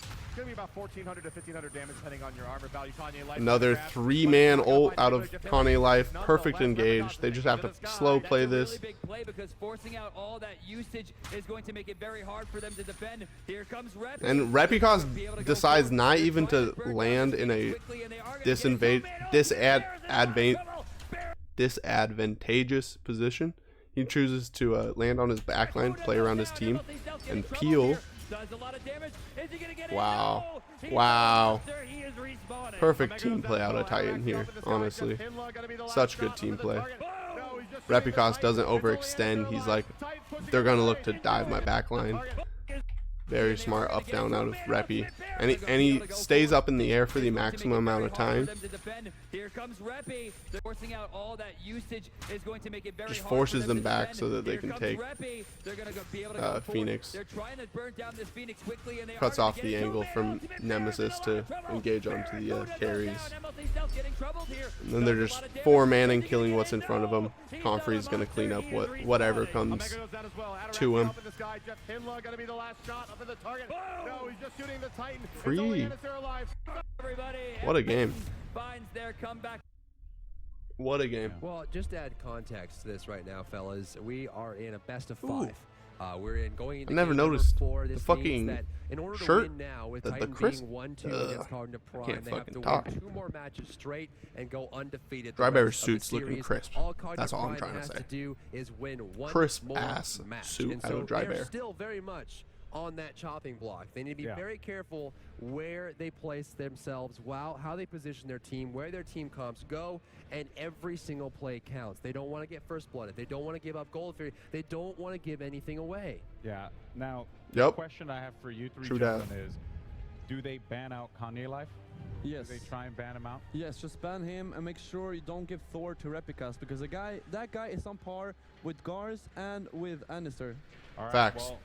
be about 1,400 to 1,500 damage depending on your armor value. Kanye Life Another 3-man ult out of Kanye Life. Perfect engage. They just have to slow play this. That's a really big play because forcing out all that usage is going to make it very hard for them to defend. Here comes Repi. And Repicos decides not even to land in a disadvantageous position. He chooses to land on his backline, play around his team, and peel. Wow. Wow. Perfect team play out of Titan here, honestly. Such good team play. Repicos doesn't overextend. He's like, they're going to look to dive my backline. Very smart up down out of Repi, and he stays up in the air for the maximum amount of time. Here comes Repi. Forcing out all that usage is going to make it very Just hard forces for them to back defend. so that they Here can comes take Repi. They're going to be able to go Phoenix. They're trying to burn down this Phoenix quickly, and they Cuts are off the angle from Nemesis to engage onto the carries. And then they're just 4-manning, killing what's in front of them. Comfrey's going to clean up whatever comes to him. Free. What a game. What a game. Well, just to add context to this right now, fellas, we are in a best of 5. We're going into I never game number noticed 4. the This fucking means that in order to shirt, win now, with the Titan crisp. being 1-2 against Cognitive Prime, can't they have fucking to talk. win 2 more matches straight and go undefeated. Drybear's suit's looking crisp. All Cognitive That's all I'm Prime trying to has say. do is win one Crisp more ass match. suit And out so of they're Drybear. still very much on that chopping block. They need to be very careful where they place themselves, how they position their team, where their team comps go, and every single play counts. They don't want to get first blooded. They don't want to give up gold. They don't want to give anything away. Yeah. Now, the question I have for you three gentlemen is, do they ban out Kanye Life? Yes. Do they try and ban him out? Yes, just ban him and make sure you don't give Thor to Repicas, because that guy is on par with Gars and with Anister. All right, Facts. well,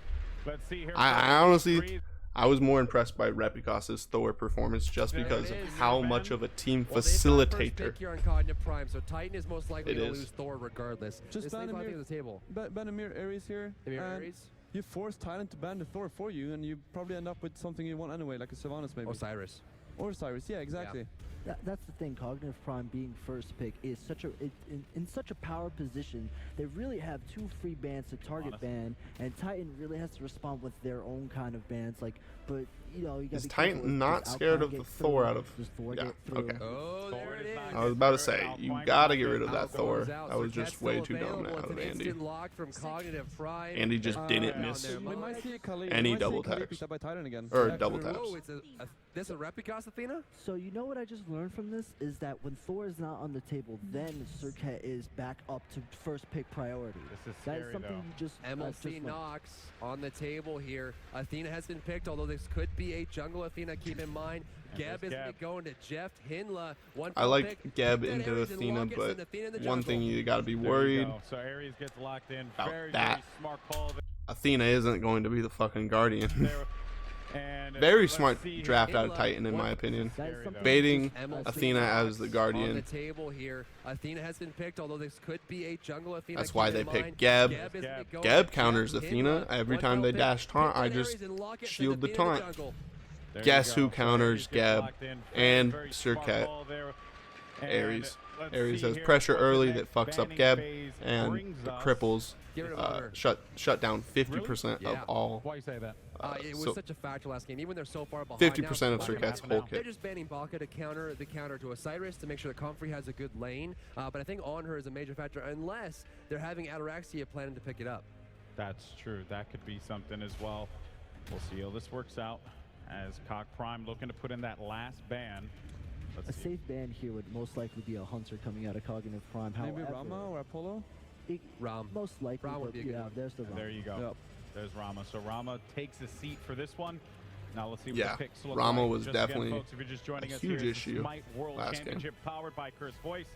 let's see here. I honestly, I was more impressed by Repicos' Thor performance just because of how much of a team facilitator. First pick here on Cognitive Prime, so Titan is most likely to is. lose Thor regardless. Just ban him at the table. Ban Amir Ares here. Ares? You force Titan to ban the Thor for you, and you probably end up with something you want anyway, like a Sylvanas maybe. Osiris. Or Cyrus, yeah, exactly. Yeah. That's the thing. Cognitive Prime being first pick is in such a power position. They really have 2 free bans to target ban, and Titan really has to respond with their own kind of bans. Like, but you know, you got to Is be careful Titan not does scared Alcon of the get Thor through? out of? Does Thor Yeah. get through? Okay. Oh, there it is. I was about to say, you gotta get rid of that Thor. That was just way too dumb out of Andy. Andy just didn't miss any double tags. Or double taps. This a Repicos Athena? So you know what I just learned from this is that when Thor is not on the table, then Serket is back up to first pick priority. This is That scary, is something though. you just MLC Nox on the table here. Athena has been picked, although this could be a jungle Athena. Keep in mind, Geb is going to Jeff Hinla. I like Geb into Athena, but one thing you gotta be worried So Ares gets locked in. about Very that. smart call. Athena isn't going to be the fucking Guardian. And Very let's smart see draft here. out of Titan, in my opinion. That is something Baiting MLC Athena as the on Guardian. the table here. Athena has been picked, although this could be a jungle Athena. That's Keep why in they mind, picked Geb. is going Geb to counters Jeff Athena. Hinla. Every One time they pick. dash taunt, Pick I that just Ares and lock it, send shield the Athena in taunt. jungle. There Guess you who go. So counters Ares gets Geb locked in. and Very smart Serket? call there. Ares. And let's Ares see has here pressure what the early next that fucks up banning Geb phase and brings us. cripples. Get rid of Honor. Shut down 50% Yeah. of all. Why you say that? It was so such a factor last game. Even they're so far behind 50% of now, Serket's Baka whole now. they're kit. just banning Baka to counter the counter to Osiris to make sure that Comfrey has a good lane. But I think on her is a major factor unless they're having Ataraxia planning to pick it up. That's true. That could be something as well. We'll see how this works out as Cog Prime looking to put in that last ban. A Let's see. safe ban here would most likely be a Hunter coming out of Cognitive Prime. Maybe However, Rama or Apollo? Ram. most likely, Ram would but be a good yeah, one. there's the And Ram. there you go. Yep. There's Rama. So Rama takes a seat for this one. Now let's see what Yeah, the picks look Rama like. was Just again, definitely folks, if you're just joining a us huge here, it's the issue SMITE World last game. Championship powered by Curse Voice.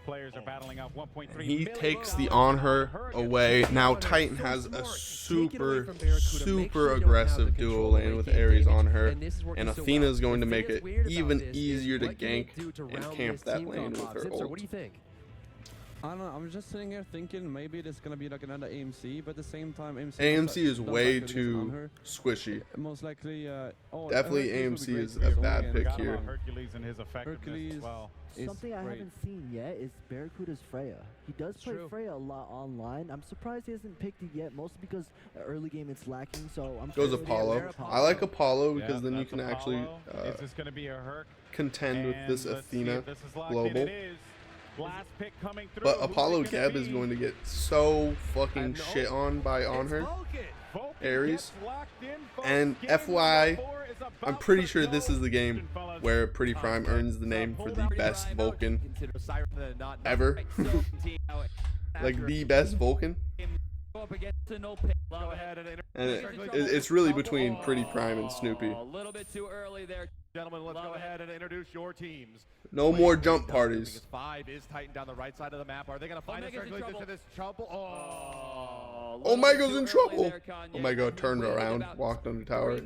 Players are battling out 1.3 And he million takes the dollars on her against away. Now So Titan smart. has a Take it away super, from Barracuda. Make sure super you don't have the aggressive control duo away lane with game Ares on damage. her. And this is working And so Athena's well. going to The make thing that's it weird about even this is easier to what can they gank do to and round camp this that team lane comp with up? her Simser, ult. what do you think? I don't know. I'm just sitting here thinking maybe there's gonna be like another AMC, but at the same time, AMC is does way like it against too Anhur. squishy. Most likely. Definitely Hercules would be AMC great is for a this bad again. pick Forgot here. about Hercules and his effectiveness Hercules as well. is Something I great. haven't seen yet is Barracuda's Freya. He does play true. Freya a lot online. I'm surprised he hasn't picked it yet, mostly because early game it's lacking. So I'm Goes sure Apollo. I like Apollo because then you that's can actually Apollo. Is this going to be a Herc? contend with this And let's see Athena if this is locked in. global. It is. Last pick coming through. But Who's it Apollo gonna Geb be? is going to get so fucking And shit on by on her. Vulcan Ares. gets locked in, folks. And Game FYI, number 4 is I'm about pretty to sure this go. is the game Fellas. where Pretty Prime earns the name for the best Vulcan ever. Like the best Vulcan. Go ahead And it's really between Pretty Prime and Snoopy. A little bit too early there. Gentlemen, let's go ahead and introduce your teams. No more jump parties. 5 is Titan down the right side of the map. Are they going to find a Omega's in circulation trouble. to this trouble? Oh. Omega's in trouble. Omega turned around, walked on the tower.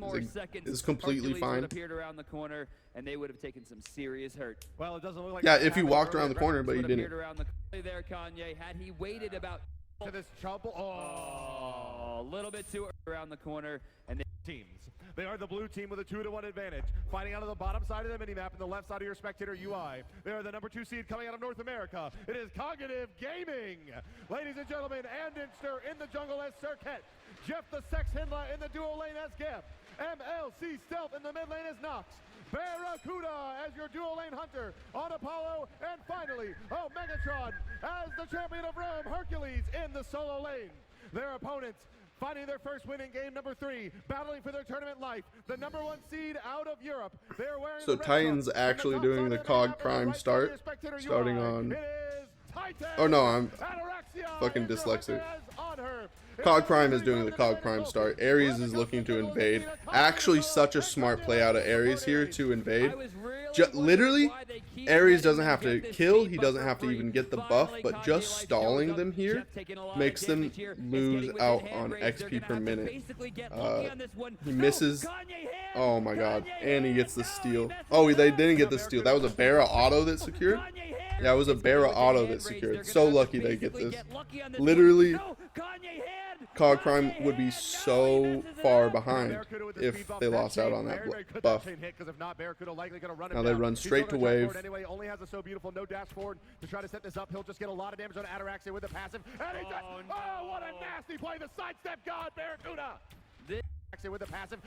Is completely fine. Appeared around the corner, and they would have taken some serious hurt. Well, it doesn't look like Yeah, that if he happened walked early around the in corner, but he Would have didn't. appeared around the corner there, Kanye. Had he waited about to this trouble. Oh. a little bit too early around the corner, and they Teams. They are the blue team with a 2-1 advantage. Fighting out of the bottom side of the minimap and the left side of your spectator UI. They are the number 2 seed coming out of North America. It is Cognitive Gaming. Ladies and gentlemen, Andinster in the jungle as Serket. Jeff the Sex Hinla in the duo lane as Geb. MLC Stealth in the mid lane as Nox. Barracuda as your duo lane hunter on Apollo. And finally, Megatron as the champion of Rome, Hercules in the solo lane. Their opponents finding their first win in game number 3, battling for their tournament life. The number 1 seed out of Europe. They're wearing So the red Titan's trunks. actually On the top doing side the of Cog map, Prime on the right side start, of your spectator starting UI. on. It is Titan. Oh no, I'm Ataraxia fucking is your dyslexic. hunter as on her. Cog Prime is doing the Cog Prime start. Ares is looking to invade. Actually, such a smart play out of Ares here to invade. Literally, Ares doesn't have to kill. He doesn't have to even get the buff, but just stalling them here makes them lose out on XP per minute. He misses. Oh my god. And he gets the steal. Oh, they didn't get the steal. That was a Barra auto that secured. Yeah, it was a Barra auto that secured. So lucky they get this. Literally, Cog Prime would be so far behind if they lost out on that buff. Now they run straight to wave. Anyway, only has a so beautiful no dash forward to try to set this up. He'll just get a lot of damage on Ataraxia with the passive. And he just, oh, what a nasty play. The sidestep god, Barracuda. With the passive.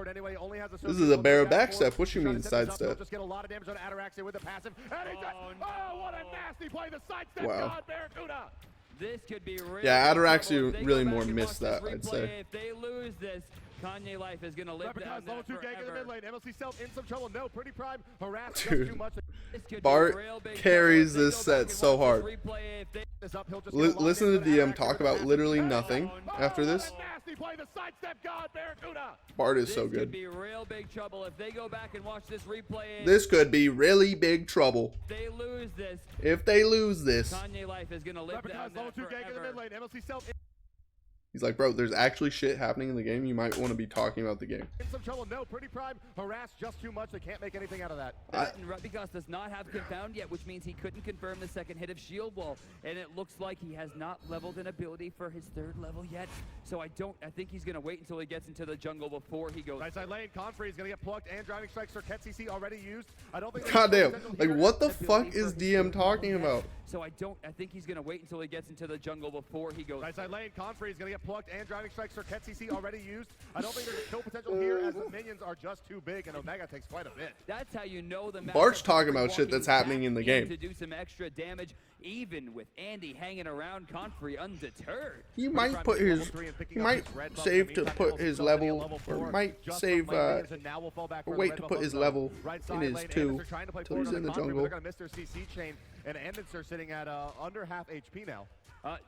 Anyway, only has a This is a Barra backstep. What you mean sidestep? Just get a lot of damage on Ataraxia with the passive. And he just, oh, Wow. This could be really Yeah, trouble Ataraxia if they go really back more and missed watch this that, I'd replay. say. If they lose this, Kanye Life is going to live down level that 2 gank in the mid forever. lane. MLC Self in some trouble. No, Pretty Prime harassed just Dude. too much. This could be Bart real big carries trouble if this they go back set and so watch hard. this replay. If they This up, he'll just get locked Listen to into DM Ataraxia talk with about a literally nasty- nothing after this. Nasty play, the sidestep god, Barracuda. Bart is This so could good. be real big trouble if they go back and watch this replay. This could be really big trouble. If they lose this, If they lose this. Kanye Life is going to live down Leprechaun's level that 2 gank in the forever. mid lane. MLC Self He's like, bro, there's actually shit happening in the game. You might want to be talking about the game. in some trouble. No, Pretty Prime harassed just too much. They can't make anything out of that. That and Repicos does not have Confound yet, which means he couldn't confirm the second hit of Shield Wall. And it looks like he has not leveled an ability for his third level yet. So I think he's going to wait until he gets into the jungle before he goes. Right side lane, Confrey is going to get plucked and driving strikes for Ket CC already used. I don't think Goddamn. there's Like, here. what the ability fuck for is his DM third talking level yet. about? So I think he's going to wait until he gets into the jungle before he goes. Right side lane, Confrey is going to get plucked and driving strikes for Ket CC already used. I don't think there's kill potential here as the minions are just too big and Omega takes quite a bit. That's how you know the Bart's matchup talking is about shit walking that's happening back in the game. to do some extra damage, even with Andy hanging around Confrey undeterred. He might put his, he might save to put his level, or might save, or wait to put his level in his 2 till he's in the jungle. They're going to miss their CC chain, and Endinster sitting at under half HP now.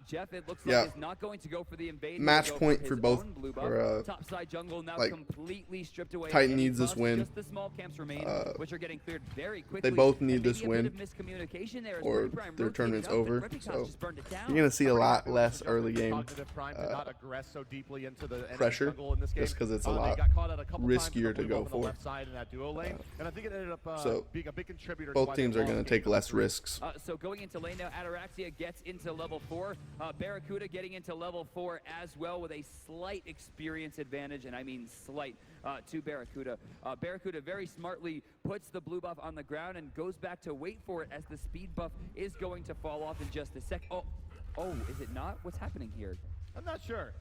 Jeff, it looks Yeah. like he's not going to go for the invade. Match He'll go point his for both, own blue buff. or, Topside jungle now like, completely stripped away. Titan Any needs this buffs, win. Just the small camps remain, which are getting cleared very quickly. They both need And this maybe a bit win, of miscommunication there as or Pretty Prime their rotated tournament's up, but over. Repicos So just burned it down. you're gonna see a lot less early game Cognitive Prime did not aggress so deeply into the enemy pressure, jungle in this game. just because it's a They lot got caught out a couple times riskier with the to blue go buff on the for. left side in that duo lane, and I think it ended up So being a big contributor. to both why they teams are lost gonna game take number less 3. risks. So going into lane now, Ataraxia gets into level 4. Barracuda getting into level 4 as well with a slight experience advantage, and I mean slight, to Barracuda. Barracuda very smartly puts the blue buff on the ground and goes back to wait for it as the speed buff is going to fall off in just a sec. Oh, is it not? What's happening here? I'm not sure.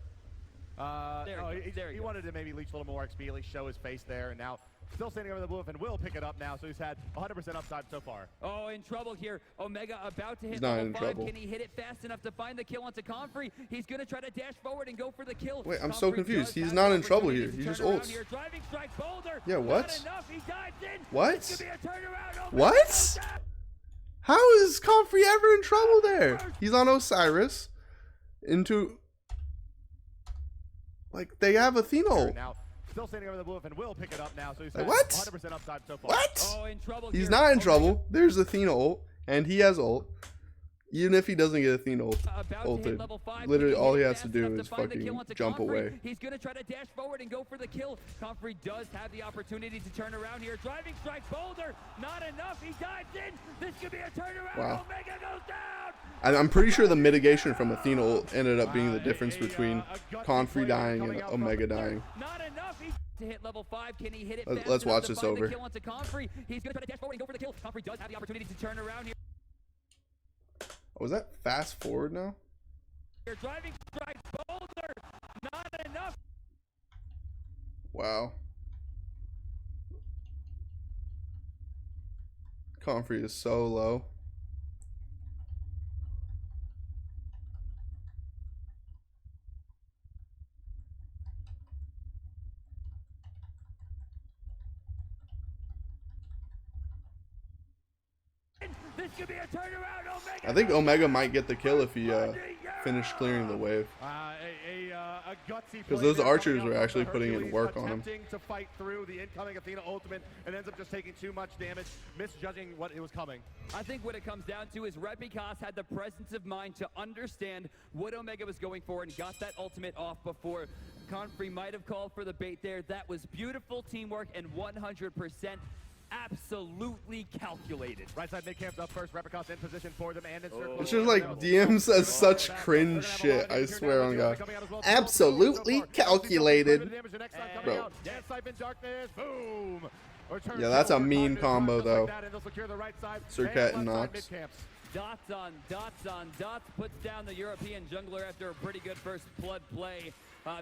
He wanted to maybe leech a little more XP, at least show his face there, and now still standing over the blue buff and will pick it up now, so he's had 100% upside so far. Oh, in trouble here. Omega about to hit He's not level in 5. trouble. Can he hit it fast enough to find the kill onto Confrey? He's going to try to dash forward and go for the kill. Wait, I'm so Comfrey confused. does He's have not the in trouble opportunity here. to He just turn around ults. here. Driving strike boulder. Yeah, what? Not enough. He dives in. What? This could be a turnaround. Omega What? goes down. How is Comfrey ever in trouble there? He's on Osiris into, like, they have Athena ult. Now, still standing over the blue buff and will pick it up now, so he's Like, had what? 100% upside so far. What? Oh, in trouble He's here. not in Omega trouble. There's Athena ult, and he has ult. Even if he doesn't get Athena about to hit ulted, level 5. literally Can he all hit he it has to fast do enough is find the kill fucking onto jump Confrey? away. He's going to try to dash forward and go for the kill. Confrey does have the opportunity to turn around here. Driving strike boulder. Not enough. He dives in. This could be a turnaround. Wow. Omega goes down. I'm pretty sure the mitigation from Athena ult ended up being the difference between Confrey dying and Omega dying. Not enough. To hit level 5, can he hit it Let's fast enough watch to this find the over. kill onto Confrey? He's going to try to dash forward and go for the kill. Confrey does have the opportunity to turn around here. Oh, was that fast forward now? Driving strike boulder. Not enough. Wow. Comfrey is so low. This could be a turnaround. Omega. I think Omega might get the kill if he finished clearing the wave. Because those archers were actually putting in work on him. Attempting to fight through the incoming Athena ultimate and ends up just taking too much damage, misjudging what it was coming. I think what it comes down to is Repicos had the presence of mind to understand what Omega was going for and got that ultimate off before. Confrey might have called for the bait there. That was beautiful teamwork and 100% absolutely calculated. Right side mid camps up first. Repicos in position for them and in circle. It's just like DM says such cringe shit, I swear on God. Absolutely calculated. Bro. Yeah, that's a mean combo though. Serket and Nox. Dots on dots on dots. Puts down the European jungler after a pretty good first blood play.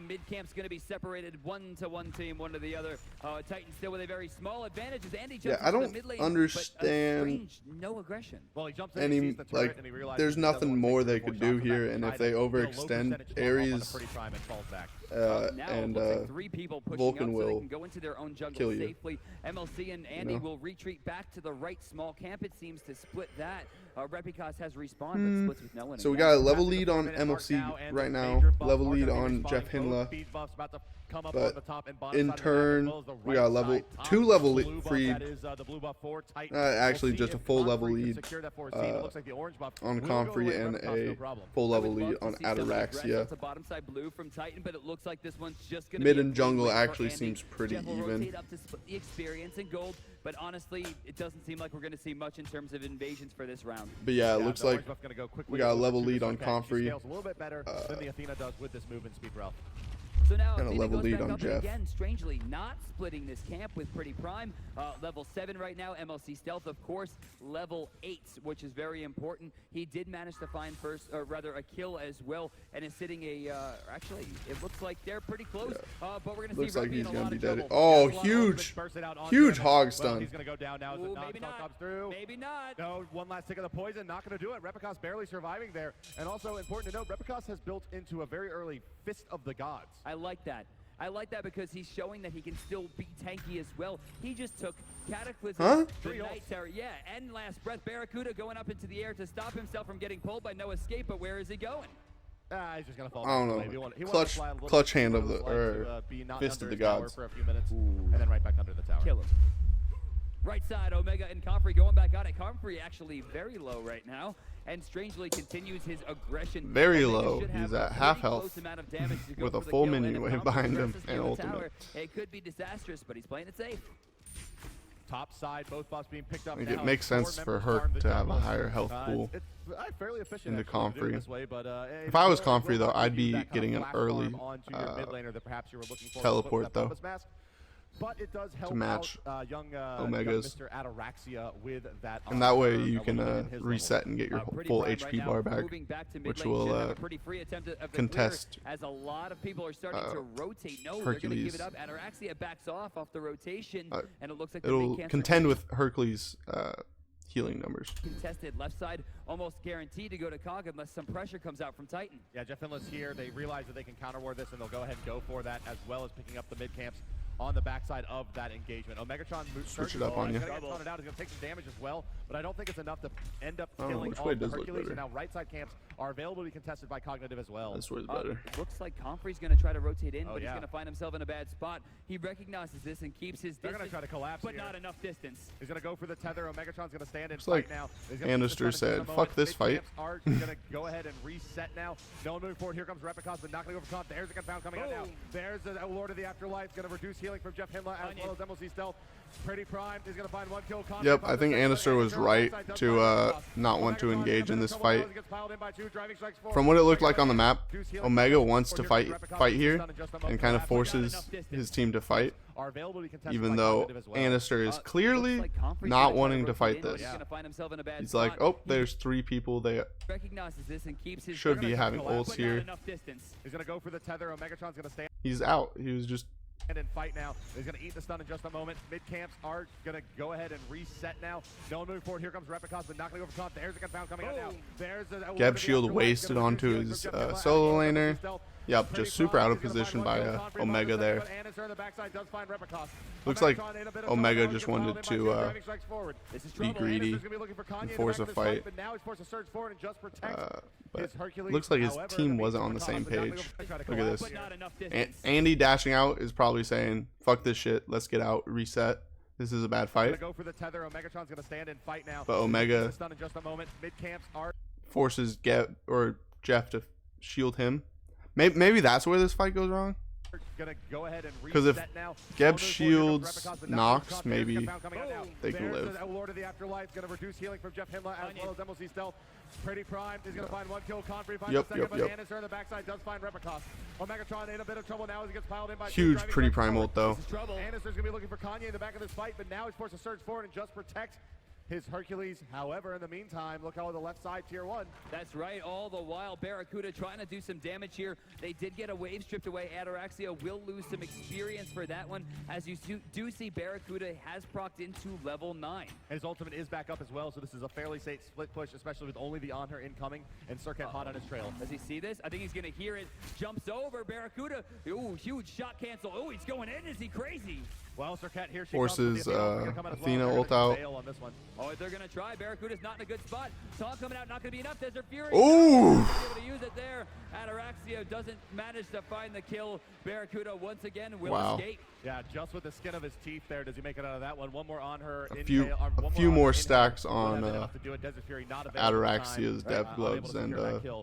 Mid-camp's going to be separated, one to one team, one to the other. Titan still with a very small advantage as Andy jumps I into don't the mid lane, understand but Cringe, no aggression. Well, he jumps in, any, he sees the turret, like, and he realizes there's he doesn't nothing want to more take they the could shot do from here, that and if side. they Get a low overextend percentage Ares, on the pretty prime and falls back. Now and it looks like 3 people pushing Vulcan up so they will can go into their own jungle kill you. safely. MLC and Andy know? will retreat back to the right small camp. It seems to split that. Repicos has respawned, but splits with no one. So we again. got a level lead on MLC right now, level lead on Jeff Hinla, but in turn we got a two level lead freed, actually just a full level lead on Comfrey and a full level lead on Ataraxia. Mid and jungle actually seems pretty even. But honestly, it doesn't seem like we're going to see much in terms of invasions for this round. But yeah, it looks like we got a level lead on Comfrey. A little bit better than the Athena does with this movement speed, Ralph. So now And a Athena level goes lead back on up Jeff. again, strangely not splitting this camp with Pretty Prime. Level 7 right now, MLC Stealth, of course. Level 8, which is very important. He did manage to find a kill as well, and is sitting actually, it looks like they're pretty close, but we're going to see Looks like Ruby he's in a gonna lot be of dead. trouble. Oh, There's huge hog stun. He's going to go down now as the maybe non-stop not. comes through. Maybe not. No, one last tick of the poison, not going to do it. Repicos barely surviving there. And also important to note, Repicos has built into a very early Fist of the Gods. I like that. I like that because he's showing that he can still be tanky as well. He just took Cataclysm, the Night Terror, and Last Breath. Barracuda going up into the air to stop himself from getting pulled by no escape, but where is he going? He's just gonna fall. I don't know. Clutch hand of the Fist of the Gods. For a few minutes, and then right back under the tower. Kill him. Right side, Omega and Comfrey going back on it. Comfrey actually very low right now, and strangely continues his aggression. Very Omega low. should have He's a at half pretty health close amount of damage to go with a for the full kill, minion and if wave Comfrey behind him presses and through the ultimate. tower, it could be disastrous, but he's playing it safe. Top side, both buffs being picked up. I think now. it makes sense for Herc to have a higher health pool It's fairly efficient into Comfrey. this way, but, If I was Comfrey though, I'd be getting an early teleport though. But it does help to match out, young Omegas. Mr. Ataraxia with that. And that way you can reset and get your full HP bar back, which will contest as a lot of people are starting to rotate. No, they're going to give Hercules. it up. Ataraxia backs off the rotation, and it looks like It'll contend with Hercules' healing numbers. contested left side, almost guaranteed to go to Cog unless some pressure comes out from Titan. Yeah, Jeff Finless here. They realize that they can counter war this, and they'll go ahead and go for that, as well as picking up the mid camps on the backside of that engagement. Omegatron Switch it up on you. He's going to get taunted out. He's going to take some damage as well, but I don't think it's enough to end up Oh, killing which all way of the does look Hercules. better? And now right side camps are available to be contested by Cognitive as well. This way's better. It looks like Comfrey's going to try to rotate in, but he's yeah. going to find himself in a bad spot. He recognizes this and keeps his They're distance, going to try to collapse but here. not enough distance. He's going to go for the tether. Omegatron's going to stand in Looks fight like now. He's gonna Anister put the sun in said, just a "Fuck moment. this Mid fight." camps are going to go ahead and reset now. No one moving forward. Here comes Repicos, but not going to go for Con. There's a Confound coming out now. There's the Lord of the Afterlife. Going to reduce healing from Jeff Himla as well as MLC Stealth. Pretty Prime is going to find one kill. Con Yep, I think Anister was right to not want to engage in this fight. From what it looked like on the map, Omega wants to fight here and kind of forces his team to fight, even though Anister is clearly not wanting to fight this. He's like, oh, there's 3 people they Recognizes this and keeps his should be having ults but not here. enough distance. He's going to go for the tether. Omegatron's going to stand He's out. He was just and fight now. He's going to eat the stun in just a moment. Mid camps are going to go ahead and reset now. No one moving forward. Here comes Repicos, but not going to go for Con. There's a Confound coming out now. There's the Geb shield wasted onto his solo laner. Yep, just super out of position by Omega there. Looks like Omega just wanted to be greedy and force a fight. But looks like his team wasn't on the same page. Look at this. Andy dashing out is probably saying, fuck this shit, let's get out, reset. This is a bad fight. But Omega forces Jeff to shield him. Maybe that's where this fight goes wrong. Because if Geb shields Nox, maybe they can live. Lord of the Afterlife is going to reduce healing from Jeff Himla as well as MLC Stealth. Pretty Prime is going to find one kill. Confrey finds the second, but Anister on the backside does find Repicos. Omegatron in a bit of trouble now as he gets piled in by huge Pretty Prime ult though. Anister's going to be looking for Kanye in the back of this fight, but now he's forced to surge forward and just protect his Hercules. However, in the meantime, look how the left side tier 1. That's right. All the while, Barracuda trying to do some damage here. They did get a wave stripped away. Ataraxia will lose some experience for that one. As you do see, Barracuda has procced into level 9. And his ultimate is back up as well, so this is a fairly safe split push, especially with only the on her incoming and Circuit hot on his trail. Does he see this? I think he's going to hear it. Jumps over Barracuda. Ooh, huge shot cancel. Oh, he's going in. Is he crazy? Well, Circuit here. Forces Athena ult out. Oh, they're going to try. Barracuda's not in a good spot. Taunt coming out, not going to be enough. Desert Fury. Ooh! Able to use it there. Ataraxia doesn't manage to find the kill. Barracuda once again will escape. Yeah, just with the skin of his teeth there, does he make it out of that one? One more on her. A few more stacks on Ataraxia's dev gloves, and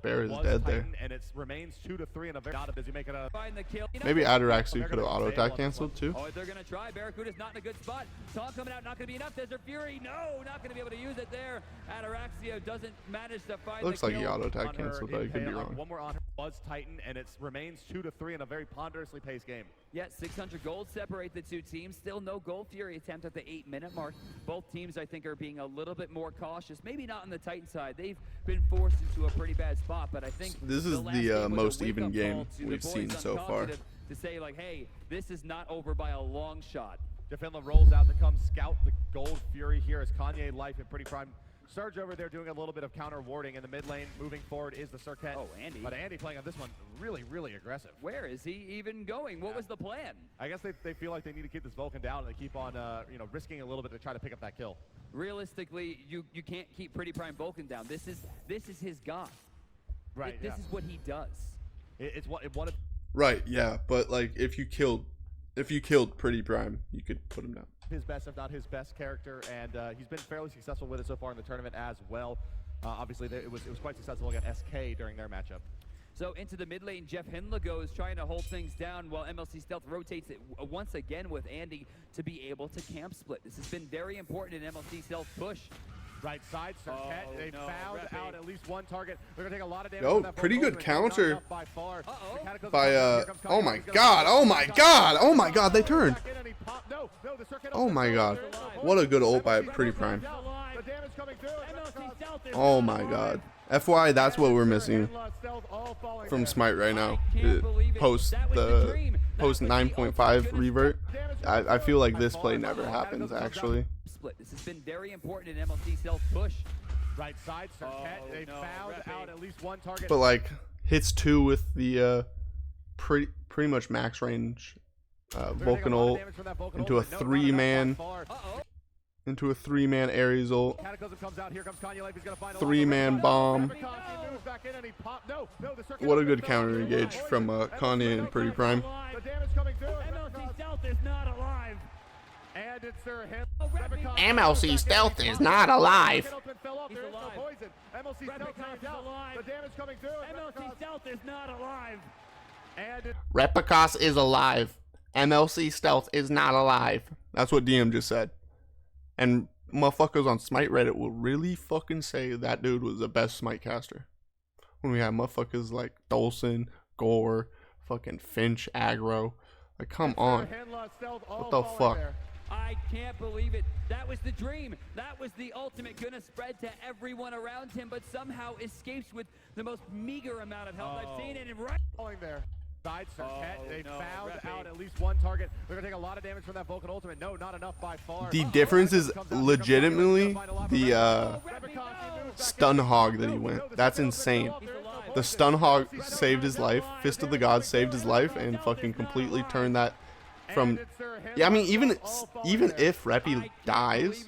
Bear is dead there. And it remains 2-3 in a very does he make it out of find the kill. Maybe Ataraxia could have auto attack canceled too. Oh, they're going to try. Barracuda's not in a good spot. Taunt coming out, not going to be enough. Desert Fury, no, not going to be able to use it there. Ataraxia doesn't manage to find Looks the like kill. he auto attack canceled, but I could be wrong. One more on her was Titan, and it remains 2-3 in a very ponderously paced game. Yeah, 600 gold separate the two teams. Still no Gold Fury attempt at the 8-minute mark. Both teams, I think, are being a little bit more cautious. Maybe not on the Titan side. They've been forced into a pretty bad spot, but I think this is the most even game we've seen so far. To say, like, hey, this is not over by a long shot. Definla rolls out to come scout the Gold Fury here as Kanye Life and Pretty Prime Surge over there doing a little bit of counter warding in the mid lane. Moving forward is the Circuit. Oh, Andy. But Andy playing on this one really, really aggressive. Where is he even going? What was the plan? I guess they feel like they need to keep this Vulcan down, and they keep on risking a little bit to try to pick up that kill. Realistically, you can't keep Pretty Prime Vulcan down. This is his god. Right. This is what he does. It's what it wanted. Right. Yeah. But like, if you killed Pretty Prime, you could put him down. His best, if not his best character, and he's been fairly successful with it so far in the tournament as well. Obviously, it was quite successful against SK during their matchup. So into the mid lane, Jeff Hindla goes trying to hold things down while MLC Stealth rotates it once again with Andy to be able to camp split. This has been very important in MLC Stealth push. Right side, Circuit. They found out at least one target. They're gonna take a lot of damage. Oh, pretty good counter by oh my god, oh my god, oh my god, they turned. Oh my god, what a good ult by Pretty Prime. Oh my god. FYI, that's what we're missing from Smite right now. Post 9.5 revert. I feel like this play never happens actually. This has been very important in MLC Stealth push. Right side, Circuit. They found out at least one target. But like hits 2 with the pretty much max range Vulcan ult into a 3-man Ares ult. 3-man bomb. What a good counter engage from Kanye and Pretty Prime. MLC Stealth is not alive. And it's their MLC Stealth is not alive. MLC Stealth is not alive. Repicos is alive. MLC Stealth is not alive. That's what DM just said. And motherfuckers on Smite Reddit will really fucking say that dude was the best Smite caster. When we have motherfuckers like Dolson, Gore, fucking Finch, Aggro. Like, come on. What the fuck? I can't believe it. That was the dream. That was the ultimate. Gonna spread to everyone around him, but somehow escapes with the most meager amount of health I've seen. And right there. Side Circuit. They found out at least one target. They're gonna take a lot of damage from that Vulcan ultimate. No, not enough by far. The difference is legitimately the stun hog that he went. That's insane. The stun hog saved his life. Fist of the Gods saved his life and fucking completely turned that from. Yeah, I mean, even if Reppy dies,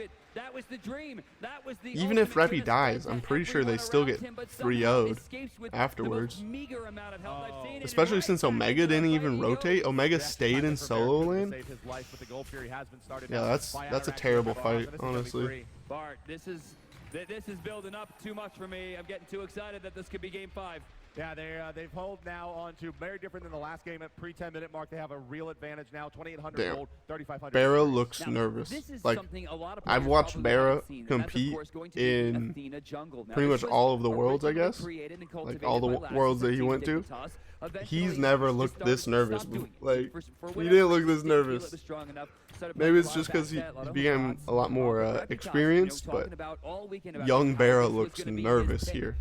even if Reppy dies, I'm pretty sure they still get 3-0'd afterwards. Especially since Omega didn't even rotate. Omega stayed in solo lane. Yeah, that's a terrible fight, honestly. Bart, this is building up too much for me. I'm getting too excited that this could be game 5. Yeah, they've held now on to very different than the last game at pre-10-minute mark. They have a real advantage now. 2,800 gold, 3,500. Barra looks nervous. Like, I've watched Barra compete in pretty much all of the worlds, I guess. Like all the worlds that he went to. He's never looked this nervous. Like, he didn't look this nervous. Maybe it's just because he became a lot more experienced, but young Barra looks nervous here.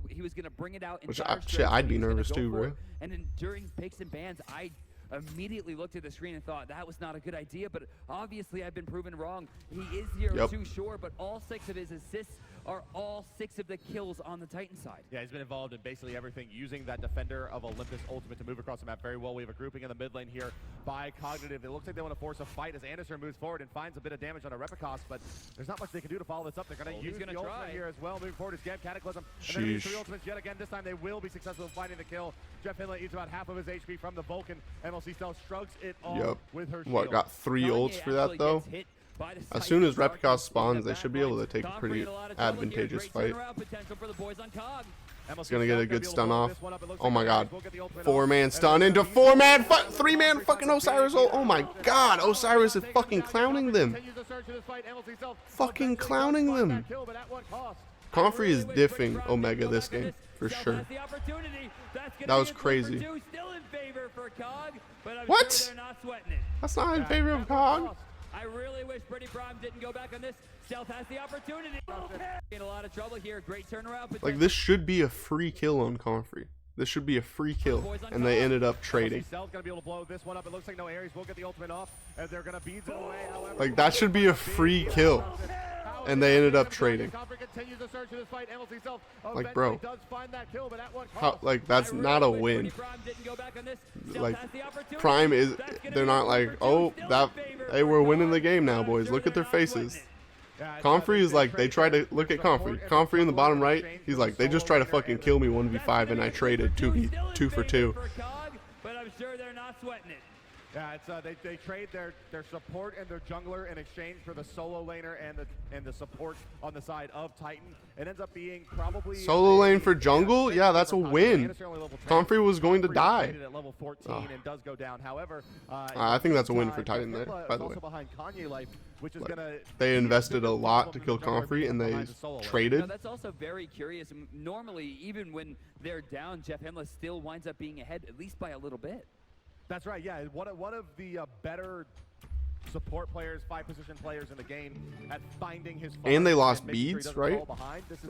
He was gonna bring it out. Which I'd be nervous too, bro. And then during picks and bans, I immediately looked at the screen and thought that was not a good idea, but obviously I've been proven wrong. He is 0-2 sure, but all 6 of his assists are all 6 of the kills on the Titan side. Yeah, he's been involved in basically everything, using that Defender of Olympus ultimate to move across the map very well. We have a grouping in the mid lane here by Cognitive. It looks like they want to force a fight as Anderson moves forward and finds a bit of damage on a Repicos, but there's not much they can do to follow this up. They're going to use the ultimate here as well. Moving forward is Gab Cataclysm. And then these 3 ultimates yet again. This time they will be successful in finding the kill. Jeff Hinley eats about half of his HP from the Vulcan. MLC Stealth shrugs it off with her shield. What, got 3 ults for that though? As soon as Repicos spawns, they should be able to take a pretty advantageous fight. He's gonna get a good stun off. Oh my god. 4-man stun into 4-man, 3-man fucking Osiris ult. Oh my god, Osiris is fucking clowning them. Fucking clowning them. Comfrey is diffing Omega this game, for sure. That was crazy. What? That's not in favor of Cog. I really wish Pretty Prime didn't go back on this. Stealth has the opportunity. In a lot of trouble here. Great turnaround. Like, this should be a free kill on Comfrey. This should be a free kill, and they ended up trading. Like, that should be a free kill, and they ended up trading. Like, bro, how, like, that's not a win. Like, Prime is, they're not like, oh, that, hey, we're winning the game now, boys. Look at their faces. Comfrey is like, they try to, look at Comfrey. Comfrey in the bottom right, he's like, they just try to fucking kill me 1v5 and I traded 2 for 2. But I'm sure they're not sweating it. Yeah, it's they trade their support and their jungler in exchange for the solo laner and the support on the side of Titan. It ends up being probably solo lane for jungle. Yeah, that's a win. Comfrey was going to die. At level 14 and does go down. However, I think that's a win for Titan there, by the way. They invested a lot to kill Comfrey and they traded. That's also very curious. Normally, even when they're down, Jeff Hemla still winds up being ahead, at least by a little bit. That's right, yeah. One of the better support players, 5-position players in the game at finding his. And they lost beads, right?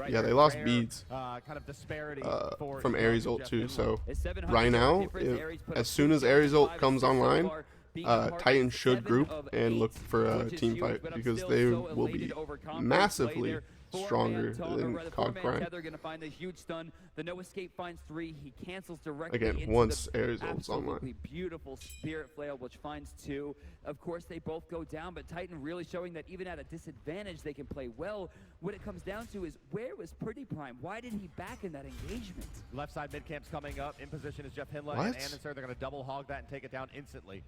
Yeah, they lost beads kind of disparity from Ares ult too. So right now, as soon as Ares ult comes online, Titan should group and look for a team fight because they will be massively stronger than Cog Prime. They're going to find the huge stun. The no escape finds 3. He cancels directly again into once the Ares ult's online. Beautiful Spirit Flail, which finds 2. Of course, they both go down, but Titan really showing that even at a disadvantage, they can play well. What it comes down to is, where was Pretty Prime? Why did he back in that engagement? Left side mid camp's coming up. In position is Jeff Hinla and Anderson. They're going to double hog that and take it down instantly.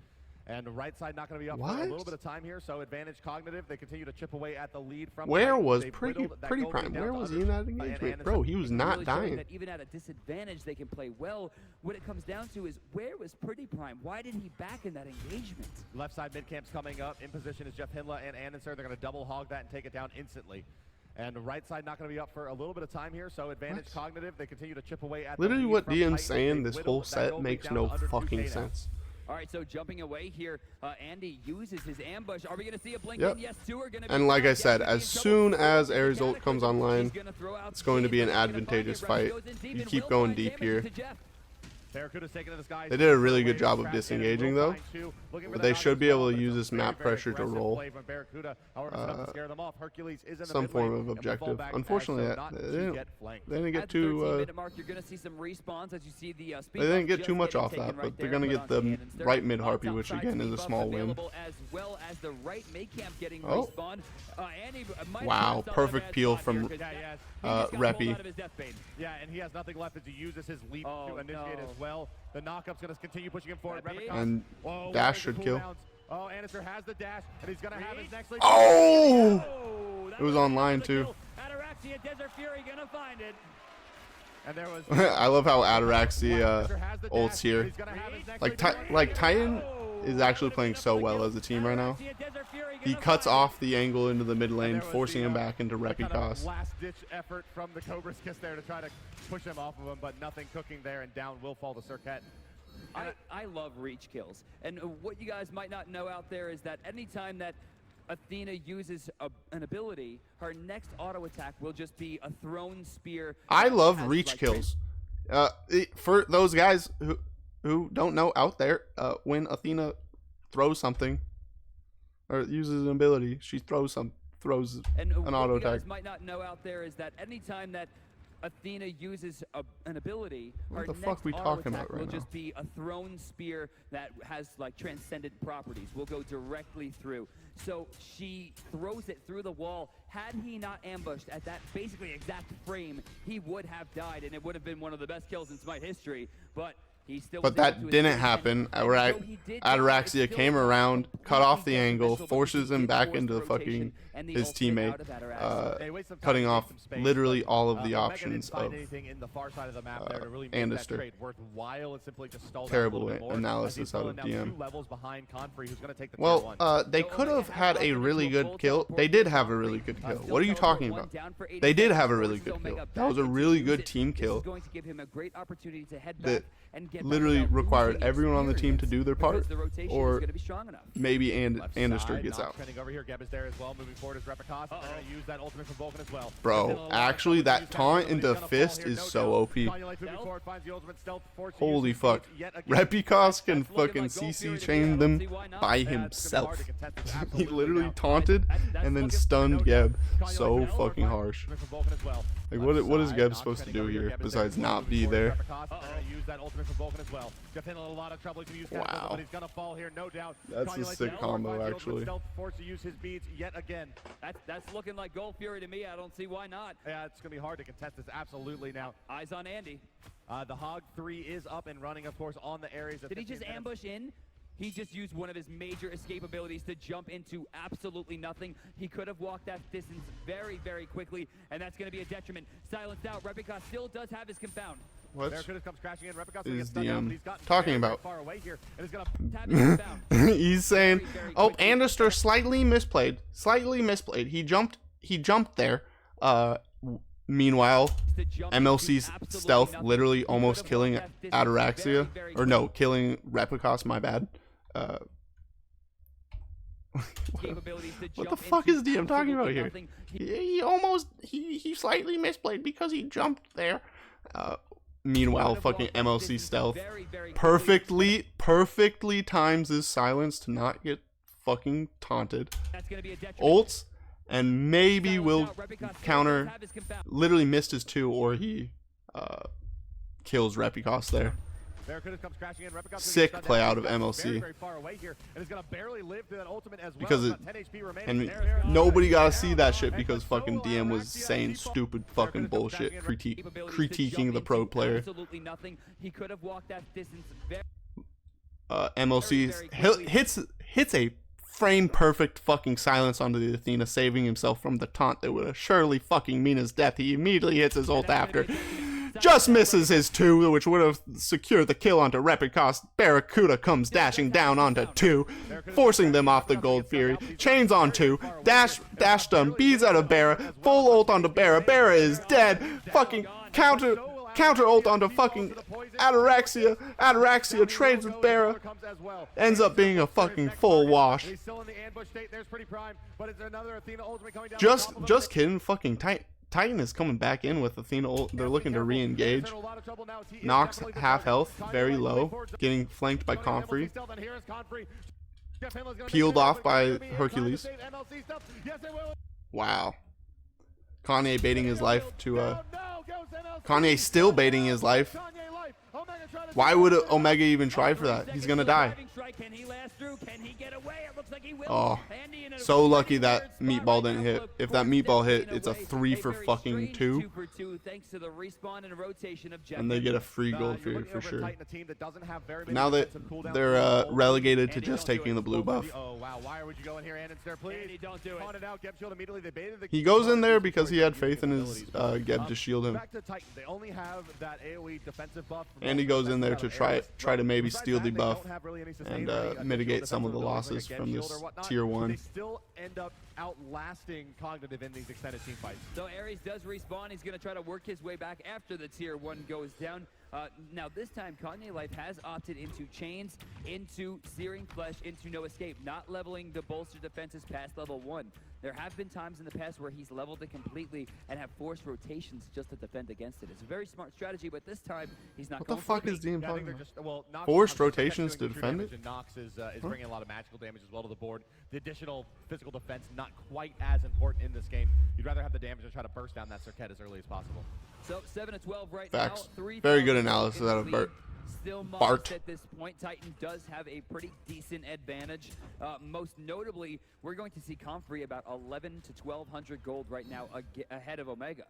And the right side not going to be up for a little bit of time here, so advantage Cognitive. They continue to chip away at the lead from. Where was Pretty Prime? Where was he in that engagement? Bro, he was not dying. That even at a disadvantage, they can play well. What it comes down to is, where was Pretty Prime? Why did he back in that engagement? Left side mid camp's coming up. In position is Jeff Hinla and Anderson. They're going to double hog that and take it down instantly. And the right side not going to be up for a little bit of time here, so advantage Cognitive. They continue to chip away at literally what DM's saying. This whole set makes no fucking sense. All right, so jumping away here, Andy uses his ambush. Are we going to see a blink in? Yes, 2 are going to be. And like I said, as soon as Ares ult comes online, it's going to be an advantageous fight. You keep going deep here. They did a really good job of disengaging though, but they should be able to use this map pressure to roll some form of objective. Unfortunately, they didn't get too they didn't get too much off that, but they're gonna get the right mid Harpy, which again is a small win. Oh, wow, perfect peel from Reppy. Yeah, and he has nothing left as he uses his leap to initiate as well. The knockup's going to continue pushing him forward. And dash should kill. Oh, Anderson has the dash, and he's going to have his next leap. Oh! It was online too. Ataraxia, Desert Fury going to find it. And there was I love how Ataraxia ults here. Like Titan is actually playing so well as a team right now. He cuts off the angle into the mid lane, forcing him back into Repicos. Last-ditch effort from the Cobra's Kiss there to try to push him off of him, but nothing cooking there, and down will fall to Cirquet. I love reach kills. And what you guys might not know out there is that anytime that Athena uses an ability, her next auto attack will just be a thrown spear. I love reach kills. For those guys who don't know out there, when Athena throws something or uses an ability, she throws an auto what you attack. guys might not know out there is that anytime that Athena uses an ability, What her the fuck next we auto talking attack about right will now? just be a thrown spear that has like transcendent properties. Will go directly through. So she throws it through the wall. Had he not ambushed at that basically exact frame, he would have died, and it would have been one of the best kills in SMITE history. But he still. But that didn't happen. Ataraxia came around, cut off the angle, forces him back into the fucking his teammate, cutting off literally all of the options of Andister. Terrible analysis out of DM. Well, they could have had a really good kill. They did have a really good kill. What are you talking about? They did have a really good kill. That was a really good team kill. That literally required everyone on the team to do their part, or maybe Andister gets out. Bro, actually that taunt into Fist is so OP. Holy fuck. Repicos can fucking CC chain them by himself. He literally taunted and then stunned Geb so fucking harsh. Like what is Geb supposed to do here besides not be there? Wow. That's a sick combo actually. That's looking like Gold Fury to me. I don't see why not. Yeah, it's going to be hard to contest this absolutely now. Eyes on Andy. The Hog 3 is up and running, of course, on the areas. Did he just ambush in? He just used one of his major escape abilities to jump into absolutely nothing. He could have walked that distance very, very quickly, and that's going to be a detriment. Silenced out. Repicos still does have his confound. What is He's DM talking about? He's He's saying, oh, Andister slightly misplayed. Slightly misplayed. He jumped there. Meanwhile, MLC's stealth literally almost killing Ataraxia. Or no, killing Repicos, my bad. What the fuck is DM talking about here? He slightly misplayed because he jumped there. Meanwhile, fucking MLC stealth perfectly times his silence to not get fucking taunted. Ults and maybe will counter. Literally missed his 2, or he kills Repicos there. Sick play out of MLC. Because and nobody gotta see that shit because fucking DM was saying stupid fucking bullshit, critiquing the pro player. MLC hits a frame perfect fucking silence onto the Athena, saving himself from the taunt that would have surely fucking mean his death. He immediately hits his ult after. Just misses his 2, which would have secured the kill onto Repicos. Barracuda comes dashing down onto 2, forcing them off the Gold Fury. Chains on 2, dash stun, beads out of Barra, full ult onto Barra. Barra is dead. Fucking counter ult onto fucking Ataraxia. Ataraxia trades with Barra. Ends up being a fucking full wash. Just kidding. Fucking Titan is coming back in with Athena. They're looking to re-engage. Nox half health, very low, getting flanked by Comfrey. Peeled off by Hercules. Wow. Kanye baiting his life to Kanye still baiting his life. Why would Omega even try for that? He's gonna die. Oh, so lucky that meatball didn't hit. If that meatball hit, it's a 3 for fucking 2. And they get a free Gold Fury for sure. Now that they're relegated to just taking the blue buff. He goes in there because he had faith in his Geb to shield him. And he goes in there to try to maybe steal the buff and mitigate some of the losses from this against or whatnot, tier 1. they still end up outlasting Cognitive in these extended team fights. So Ares does respawn. He's going to try to work his way back after the tier 1 goes down. Now this time, Kanye Life has opted into chains, into searing flesh, into no escape, not leveling the bolster defenses past level 1. There have been times in the past where he's leveled it completely and have forced rotations just to defend against it. It's a very smart strategy, but this time he's not. What the fuck is Dean talking about? Nox Forced is rotations to doing true defend damage, it? and Nox is bringing a lot of magical damage as well to the board. The additional physical defense not quite as important in this game. You'd rather have the damage and try to burst down that Circuit as early as possible. So 7-12 right Facts. now. Very good analysis out of Bart. Still Bart. modest at this point. Titan does have a pretty decent advantage. Most notably, we're going to see Comfrey about 11 to 1,200 gold right now ahead of Omega.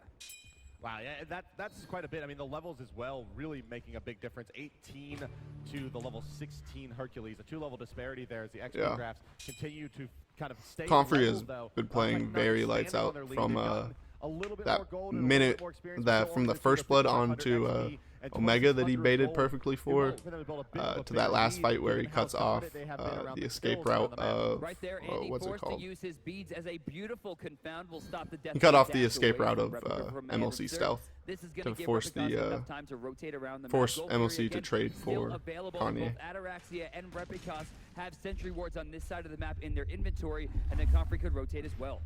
Wow, yeah, that's quite a bit. I mean, the levels as well really making a big difference. 18 to the level 16 Hercules, a 2-level disparity there as the XP graphs continue to kind of stay. Comfrey has been playing very lights out from that minute that from the first blood onto Omega that he baited perfectly for to that last fight where he cuts off the escape route of what's it called? He cut off the escape route of MLC Stealth to force the force MLC to trade for Kanye. Ataraxia and Replicas have sentry wards on this side of the map in their inventory, and then Comfrey could rotate as well.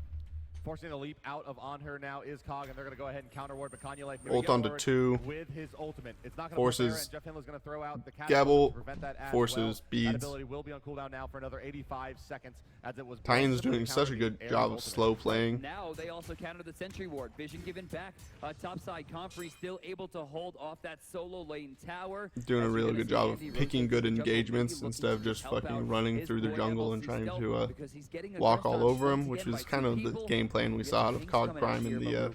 Forcing the leap out of on her now is Cog, and they're going to go ahead and counter ward, but Kanye Life ult onto 2 with his ultimate. It's not going to forces Jeff Hindler's going to throw out the Gabble, to prevent that as forces beads. That ability will be on cooldown now for another 85 seconds as it was. Titan's doing such a good job of slow playing. Now they also counter the sentry ward. Vision given back. Top side, Comfrey still able to hold off that solo lane tower. Doing a really good job of picking good engagements instead of just fucking running through the jungle and trying to walk all over him, which is kind of the game plan we saw out of Cog Prime in the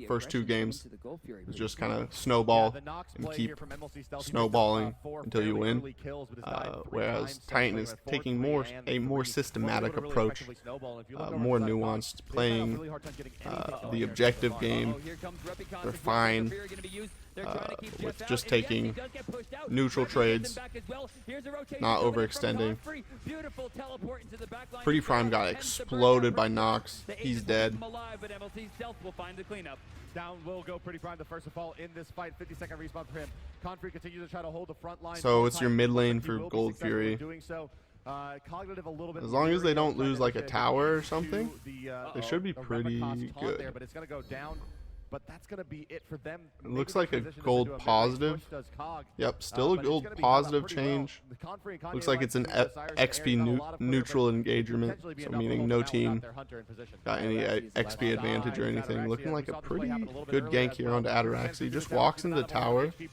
first 2 games. It's just kind of snowball and keep snowballing until you win. Whereas Titan is taking a more systematic approach, more nuanced, playing the objective game, refined, with just taking neutral trades, not overextending. Pretty Prime got exploded by Nox. He's dead. Down will go Pretty Prime, the first to fall in this fight. 50-second respawn for him. Comfrey continues to try to hold the front line. So it's your mid lane for Gold Fury. Cognitive a little bit as long as they don't lose like a tower or something, they should be pretty good. There, but it's going to go down. But that's going to be it for them. It looks like a gold positive. Yep, still a gold positive change. Looks like it's an XP neutral engagement, so meaning no team got any XP advantage or anything. Looking like a pretty good gank here onto Atarax. He just walks into the tower. He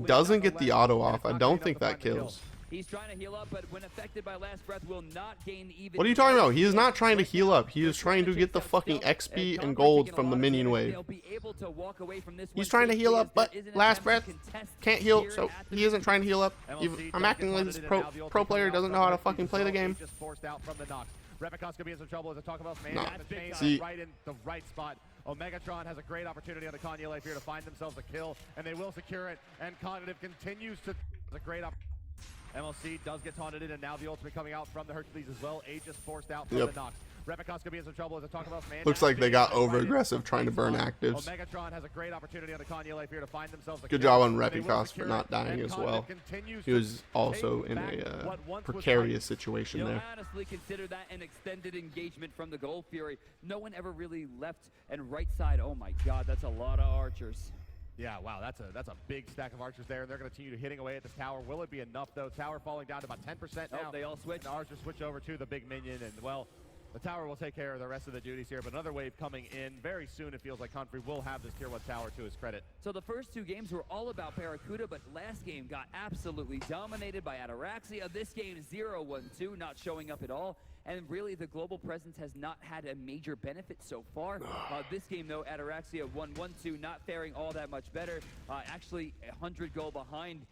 doesn't get the auto off. I don't think that kills. He's trying to heal up, but when affected by last breath, will not gain even. What are you talking about? He is not trying to heal up. He is trying to get the fucking XP and gold from the minion wave. He's trying to heal up, but last breath can't heal, so he isn't trying to heal up. I'm acting like this pro player doesn't know how to fucking play the game. Replicas could be in some trouble as I talk about man. See, right in the right spot. Omegatron has a great opportunity on the Kanye Life here to find themselves a kill, and they will secure it. And Cognitive continues to a great opportunity. MLC does get taunted in, and now the ultimate coming out from the Hercules as well. Aegis forced out from the Nox. Replicas could be in some trouble as I talk about man. Looks like they got over aggressive trying to burn actives. Omegatron has a great opportunity on the Kanye Life here to find themselves a good job on Replicas for not dying as well. He was also in a precarious situation there. I honestly consider that an extended engagement from the Gold Fury. No one ever really left and right side. Oh my god, that's a lot of archers. Yeah, wow, that's a big stack of archers there, and they're going to continue hitting away at this tower. Will it be enough, though? Tower falling down to about 10% now. Oh, they all switch. The archers switch over to the big minion, and, well, the tower will take care of the rest of the duties here, but another wave coming in very soon. It feels like Comfrey will have this tier 1 tower to his credit. So the first 2 games were all about Barracuda, but last game got absolutely dominated by Ataraxia. This game 0-1-2, not showing up at all. And really, the global presence has not had a major benefit so far. This game, though, Ataraxia 1-1-2, not faring all that much better. Actually, 100 gold behind,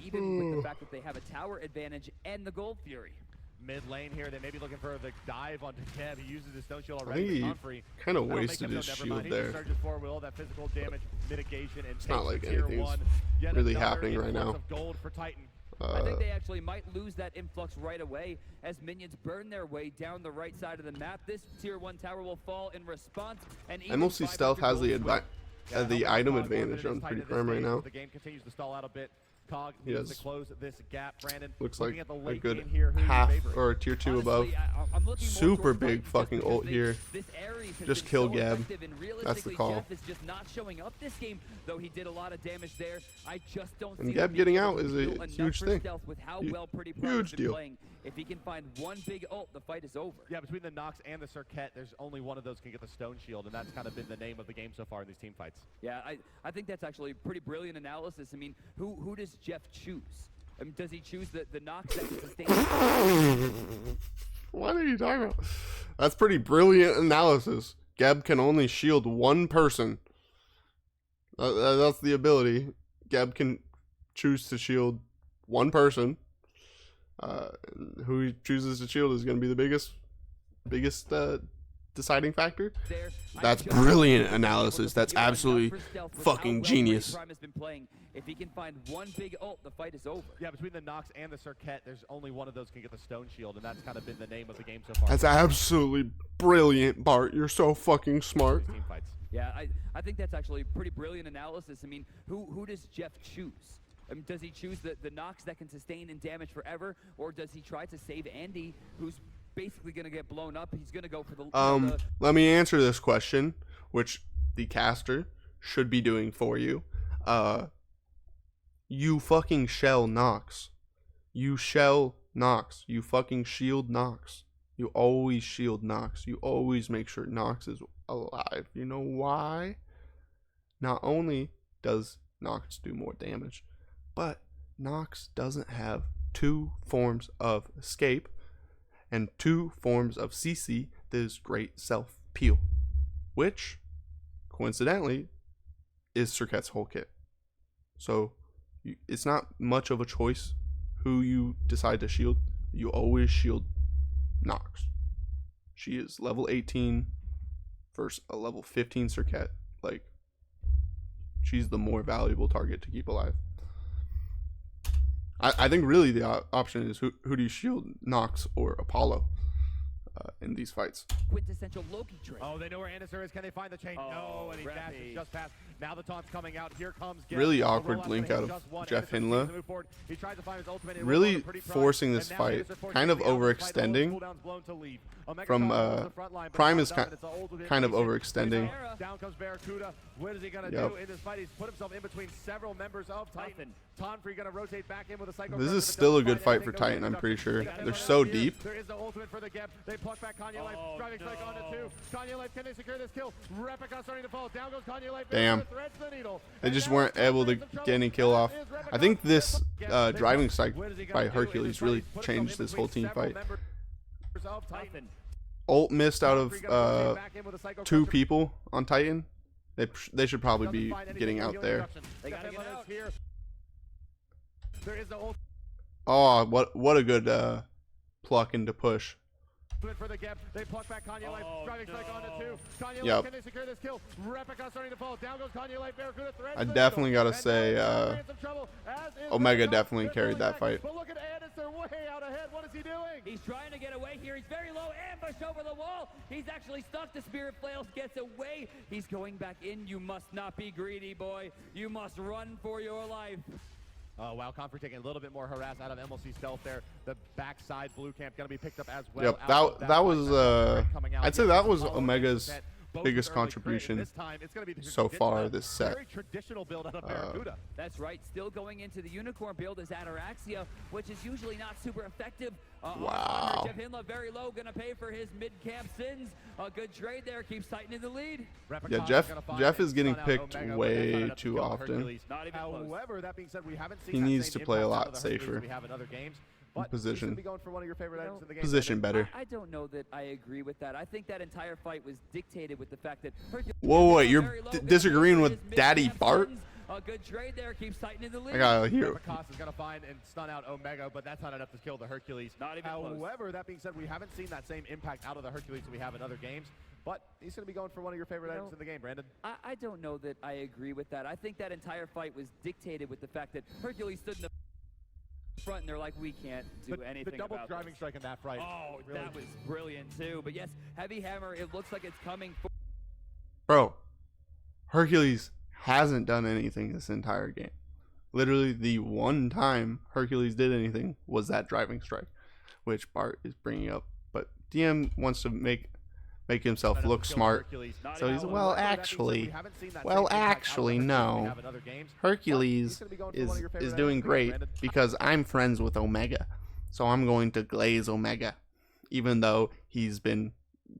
even with the fact that they have a tower advantage and the Gold Fury. Mid lane here, they may be looking for the dive onto Kev. He uses his stone shield already. He kind of wasted his shield there. Surges forward with all that physical damage mitigation, and it's not like anything's really happening right now. I think they actually might lose that influx right away as minions burn their way down the right side of the map. This tier 1 tower will fall in response. And MLC Stealth has the item advantage on pretty firm right now. The game continues to stall out a bit. Cog Yes. needs to close this gap. Brandon, Looks like at the a late good game here, who are you half favoring? or tier 2 above. I'm looking more Super towards big Titans fucking just ult because here. This Ares has Just been kill so Gab. effective, and That's the realistically, call. Jeff is just not showing up this game, though he did a lot of damage there. I just don't And see Gab him getting being out able to is do a enough huge for thing. Stealth with how well Pretty Huge Prime has been deal. playing. If he can find one big ult, the fight is over. Yeah, between the Nox and the Circuit, there's only one of those can get the Stone Shield, and that's kind of been the name of the game so far in these team fights. Yeah, I think that's actually pretty brilliant analysis. I mean, who does Jeff choose? I mean, does he choose the Nox that can sustain? What are you talking about? That's pretty brilliant analysis. Gab can only shield one person. That's the ability. Gab can choose to shield one person. Who he chooses to shield is going to be the biggest deciding factor. That's brilliant analysis. That's absolutely fucking genius. If he can find one big ult, the fight is over. Yeah, between the Nox and the Circuit, there's only one of those can get the Stone Shield, and that's kind of been the name of the game so far. That's absolutely brilliant, Bart. You're so fucking smart. Team fights. Yeah, I think that's actually pretty brilliant analysis. I mean, who does Jeff choose? I mean, does he choose the Nox that can sustain and damage forever, or does he try to save Andy, who's basically going to get blown up? He's going to go for the... Let me answer this question, which the caster should be doing for you. You fucking shell Nox. You shell Nox. You fucking shield Nox. You always shield Nox. You always make sure Nox is alive. You know why? Not only does Nox do more damage, but Nox doesn't have 2 forms of escape and 2 forms of CC that is great self-peel, which, coincidentally, is Circuit's whole kit. So, it's not much of a choice who you decide to shield. You always shield Nox. She is level 18 versus a level 15 Circuit. Like, she's the more valuable target to keep alive. I think really the option is who do you shield, Nox or Apollo in these fights. Quintessential Loki trait. Oh, they know where Anderson is. Can they find the chain? No, and he dashes just past. Now the taunt's coming out. Here comes Geb. Really awkward blink out of Jeff Hinla. Really forcing this fight, kind of overextending. From Prime is kind of overextending. Down comes Barracuda. What is he gonna do in this fight? He's put himself in between several members of Titan. Tonfree gonna rotate back in with a psycho. This is still a good fight for Titan, I'm pretty sure. They're so deep. There is the ultimate for the Geb. They pluck back Kanye Life. Driving strike onto 2. Kanye Life, can they secure this kill? Replica starting to fall. Down goes Kanye Life. Damn. They just weren't able to get any kill off. I think this driving strike by Hercules really changed this whole team fight. Ult missed out of 2 people on Titan. They should probably be getting out there. Oh, what a good pluck into push. For the Geb. They pluck back Kanye Life. Driving strike onto 2. Kanye Yep. Life, can they secure this kill? Replica starting to fall. Down goes Kanye Life. Barracuda threads I the definitely needle. gotta say, Omega definitely carried that fight. But look at Anderson way out ahead. What is he doing? He's trying to get away here. He's very low. Ambush over the wall. He's actually stuck. The Spirit Flails gets away. He's going back in. You must not be greedy, boy. You must run for your life. Oh, wow, Comfort taking a little bit more harass out of MLC Stealth there. The backside blue camp going to be picked up as well. Yep, that was, I'd say that was Omega's biggest contribution so far this set. Very traditional build out of Barracuda. That's right. Still going into the Unicorn build is Ataraxia, which is usually not super effective. Wow. Jeff Hinla very low, going to pay for his mid-camp sins. A good trade there. Keeps Titan in the lead. Yeah, Jeff is getting picked way too often. However, that being said, we haven't seen He needs to play a lot safer. We have in other games. Position. Position better. I don't know that I agree with that. I think that entire fight was dictated with the fact that Whoa, you're disagreeing with Daddy Bart? A good trade there, keeps Titan in the lead. I got a hero. Replica is going to find and stun out Omega, but that's not enough to kill the Hercules. Not even close. However, that being said, we haven't seen that same impact out of the Hercules that we have in other games. But he's going to be going for one of your favorite items in the game, Brandon. I don't know that I agree with that. I think that entire fight was dictated with the fact that Hercules stood in the... front and they're like, we can't do anything The double about driving this. strike in that fight. Oh, really. that was brilliant too. But yes, Heavy Hammer, it looks like it's coming for Bro, Hercules hasn't done anything this entire game. Literally, the one time Hercules did anything was that driving strike, which Bart is bringing up. But DM wants to make himself look smart. So he's, well, actually, no. Hercules is doing great because I'm friends with Omega. So I'm going to glaze Omega, even though he's been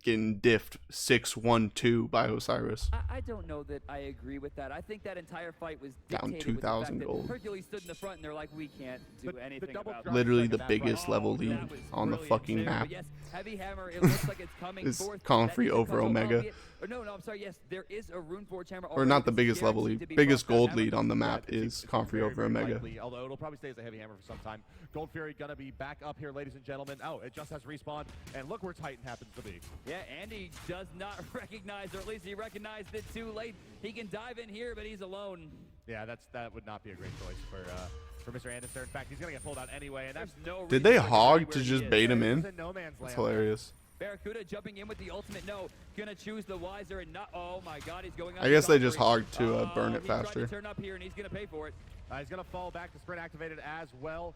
getting diffed 6-1-2 by Osiris. I don't know that I agree with that. I think that entire fight was Down dictated 2,000 with the fact gold. that Hercules stood in the front and they're like, we can't do anything about Literally the that biggest fight. level Oh, lead that was on the brilliant fucking too. map. But yes, Heavy Hammer, it looks like it's coming Is forth. Comfrey That over comes Omega. albeit- No, I'm sorry. Yes, there is a Rune Forge Hammer. Or not the already biggest level guaranteed lead. to be Biggest buffed. gold Hammer- lead on the map Yeah, is Comfrey very, over very Omega. likely, although it'll probably stay as a Heavy Hammer for some time. Gold Fury gonna be back up here, ladies and gentlemen. Oh, it just has respawn, and look where Titan happens to be. Yeah, Andy does not recognize, or at least he recognized it too late. He can dive in here, but he's alone. Yeah, that would not be a great choice for Mr. Anderson. In fact, he's gonna get pulled out anyway, and that's There's no Did they reason for him to hog be to where he just is. bait him He's in? in no man's That's land. hilarious. Barracuda jumping in with the ultimate. No, gonna choose the wiser and not. Oh my God, he's going. I guess they just Comfrey. hogged to burn it He tried faster. to turn up here and he's gonna pay for it. He's gonna fall back to sprint activated as well.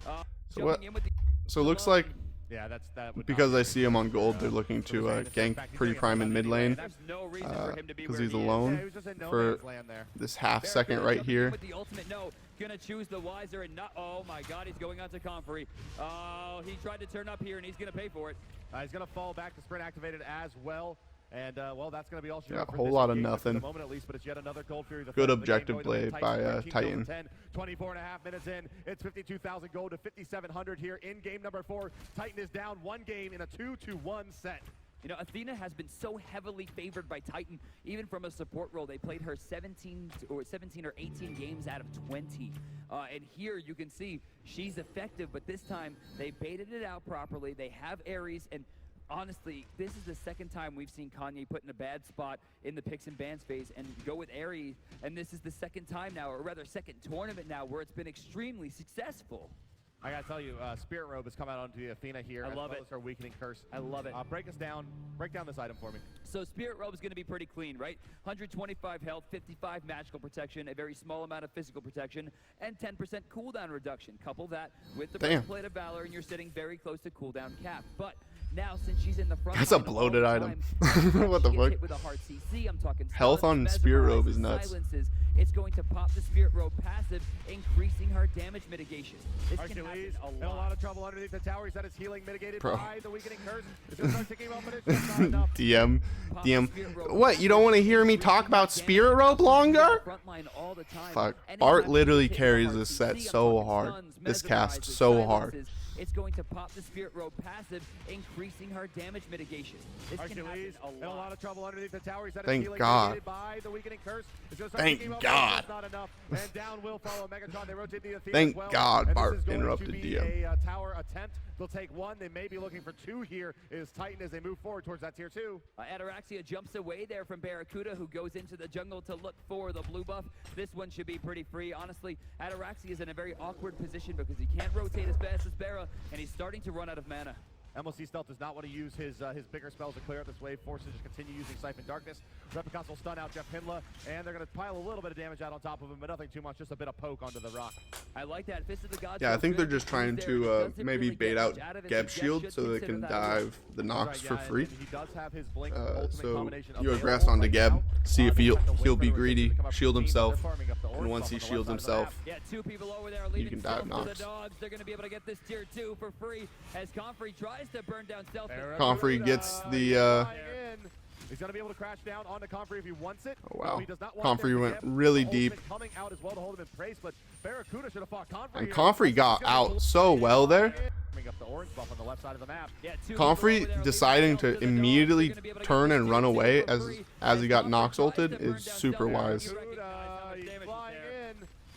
So what? Jumping in with the So it looks like Yeah, that would because not I be see him on gold, they're looking to gank Pretty Prime in mid lane There's no reason for him to be because where he's he is. alone he was just in no for man's land there. this half second Barracuda right jumping in here. with the ultimate. No, gonna choose the wiser and not. Oh my God, he's going on to Comfrey. Oh, he tried to turn up here and he's gonna pay for it. He's gonna fall back to sprint activated as well. And well, that's gonna be all she Yeah, wrote a for whole this lot of engagement for the nothing. moment at least, but it's yet another Gold Fury. The Good third of the game objective going the way play of by 13 kills Titan. in 10, 24 and a half minutes in. It's 52,000 gold to 5,700 here in game number 4. Titan is down one game in a 2-1 set. You know, Athena has been so heavily favored by Titan, even from a support role. They played her 17 or 18 games out of 20. And here you can see she's effective, but this time they baited it out properly. They have Ares, and honestly, this is the second time we've seen Kanye put in a bad spot in the picks and bans phase and go with Ares. And this is the second time now, or rather second tournament now, where it's been extremely successful. I gotta tell you, Spirit Robe has come out onto the Athena here. I love as well it. as her Weakening Curse. I love it. Break down this item for me. So Spirit Robe is going to be pretty clean, right? 125 health, 55 magical protection, a very small amount of physical protection, and 10% cooldown reduction. Couple that with the Damn. Breastplate of Valor, and you're sitting very close to cooldown cap. But now, since she's in the front That's a line all bloated the item. time, What the she gets fuck? hit with a hard CC. I'm talking Health stuns, on Spirit Robe mesmerizes, is nuts. Silences. It's going to pop the Spirit Robe passive, increasing her damage mitigation. This can Hercules happen in a lot of trouble underneath the tower. He's had his healing mitigated Bro. by the Weakening Curse. It's gonna start ticking him up, but it's just not enough. DM. Pop the DM. Spirit Robe What? You don't want to hear me talk about Spirit Robe longer? Front line all the time. Fuck. Anytime Bart you literally hit with a carries hard this set CC, I'm so talking hard. stuns, This cast mesmerizes, so hard. silences. It's going to pop the Spirit Robe passive, increasing her damage mitigation. This can Hercules happen in a lot of trouble underneath the tower. He's had his Thank healing God. mitigated by the Weakening Curse. It's gonna start Thank ticking him up, God. but it's not enough. And down will follow Megatron. They rotate the Athena Thank as well. God And this Bart is going interrupted to be DM. a tower attempt. They'll take one. They may be looking for two here. Is Titan as they move forward towards that tier 2. Ataraxia jumps away there from Barracuda, who goes into the jungle to look for the blue buff. This one should be pretty free. Honestly, Ataraxia is in a very awkward position because he can't rotate as fast as Barra, and he's starting to run out of mana. MLC Stealth does not want to use his bigger spells to clear out this wave. Forces just continue using Siphon Darkness. Replicons will stun out Jeff Pinla, and they're going to pile a little bit of damage out on top of him, but nothing too much, just a bit of poke onto the rock. I like that. Fist of the Gods. Yeah, I feels think they're good. just trying He's there. He to doesn't maybe really bait get out much out of it, Geb's so shield Geb so should they consider can that dive the Nox for Right, yeah, free. and he does have his Blink Ultimate So combination you available aggress onto right Geb, now. see if They he'll have to wait he'll for be the rotation greedy, to come up shield from the team, but himself, they're farming up the orange and once buff he on the shields left side of the himself, Yeah, two people over there leaving can stealth dive for Nox. the dogs. They're going to be able to get this tier 2 for free as Comfrey tries to burn down stealth. Comfrey gets the He's going to be able to crash down onto Comfrey if he wants it. Oh, wow. No, he does not want Comfrey it. went Geb, really the deep. ultimate coming out as well to hold him in place, but Barracuda should have fought Comfrey. and here. Comfrey got He's gonna out pull- so well there. Coming up the orange buff on the left side of the map. Yeah, two Comfrey people over there deciding leaving stealth to for the dogs. immediately They're gonna be able to turn get and this run tier 2 away for as free he Comfrey got tries Nox to ulted burn is down super stealth. wise. You recognize how much He's damage is flying there. in.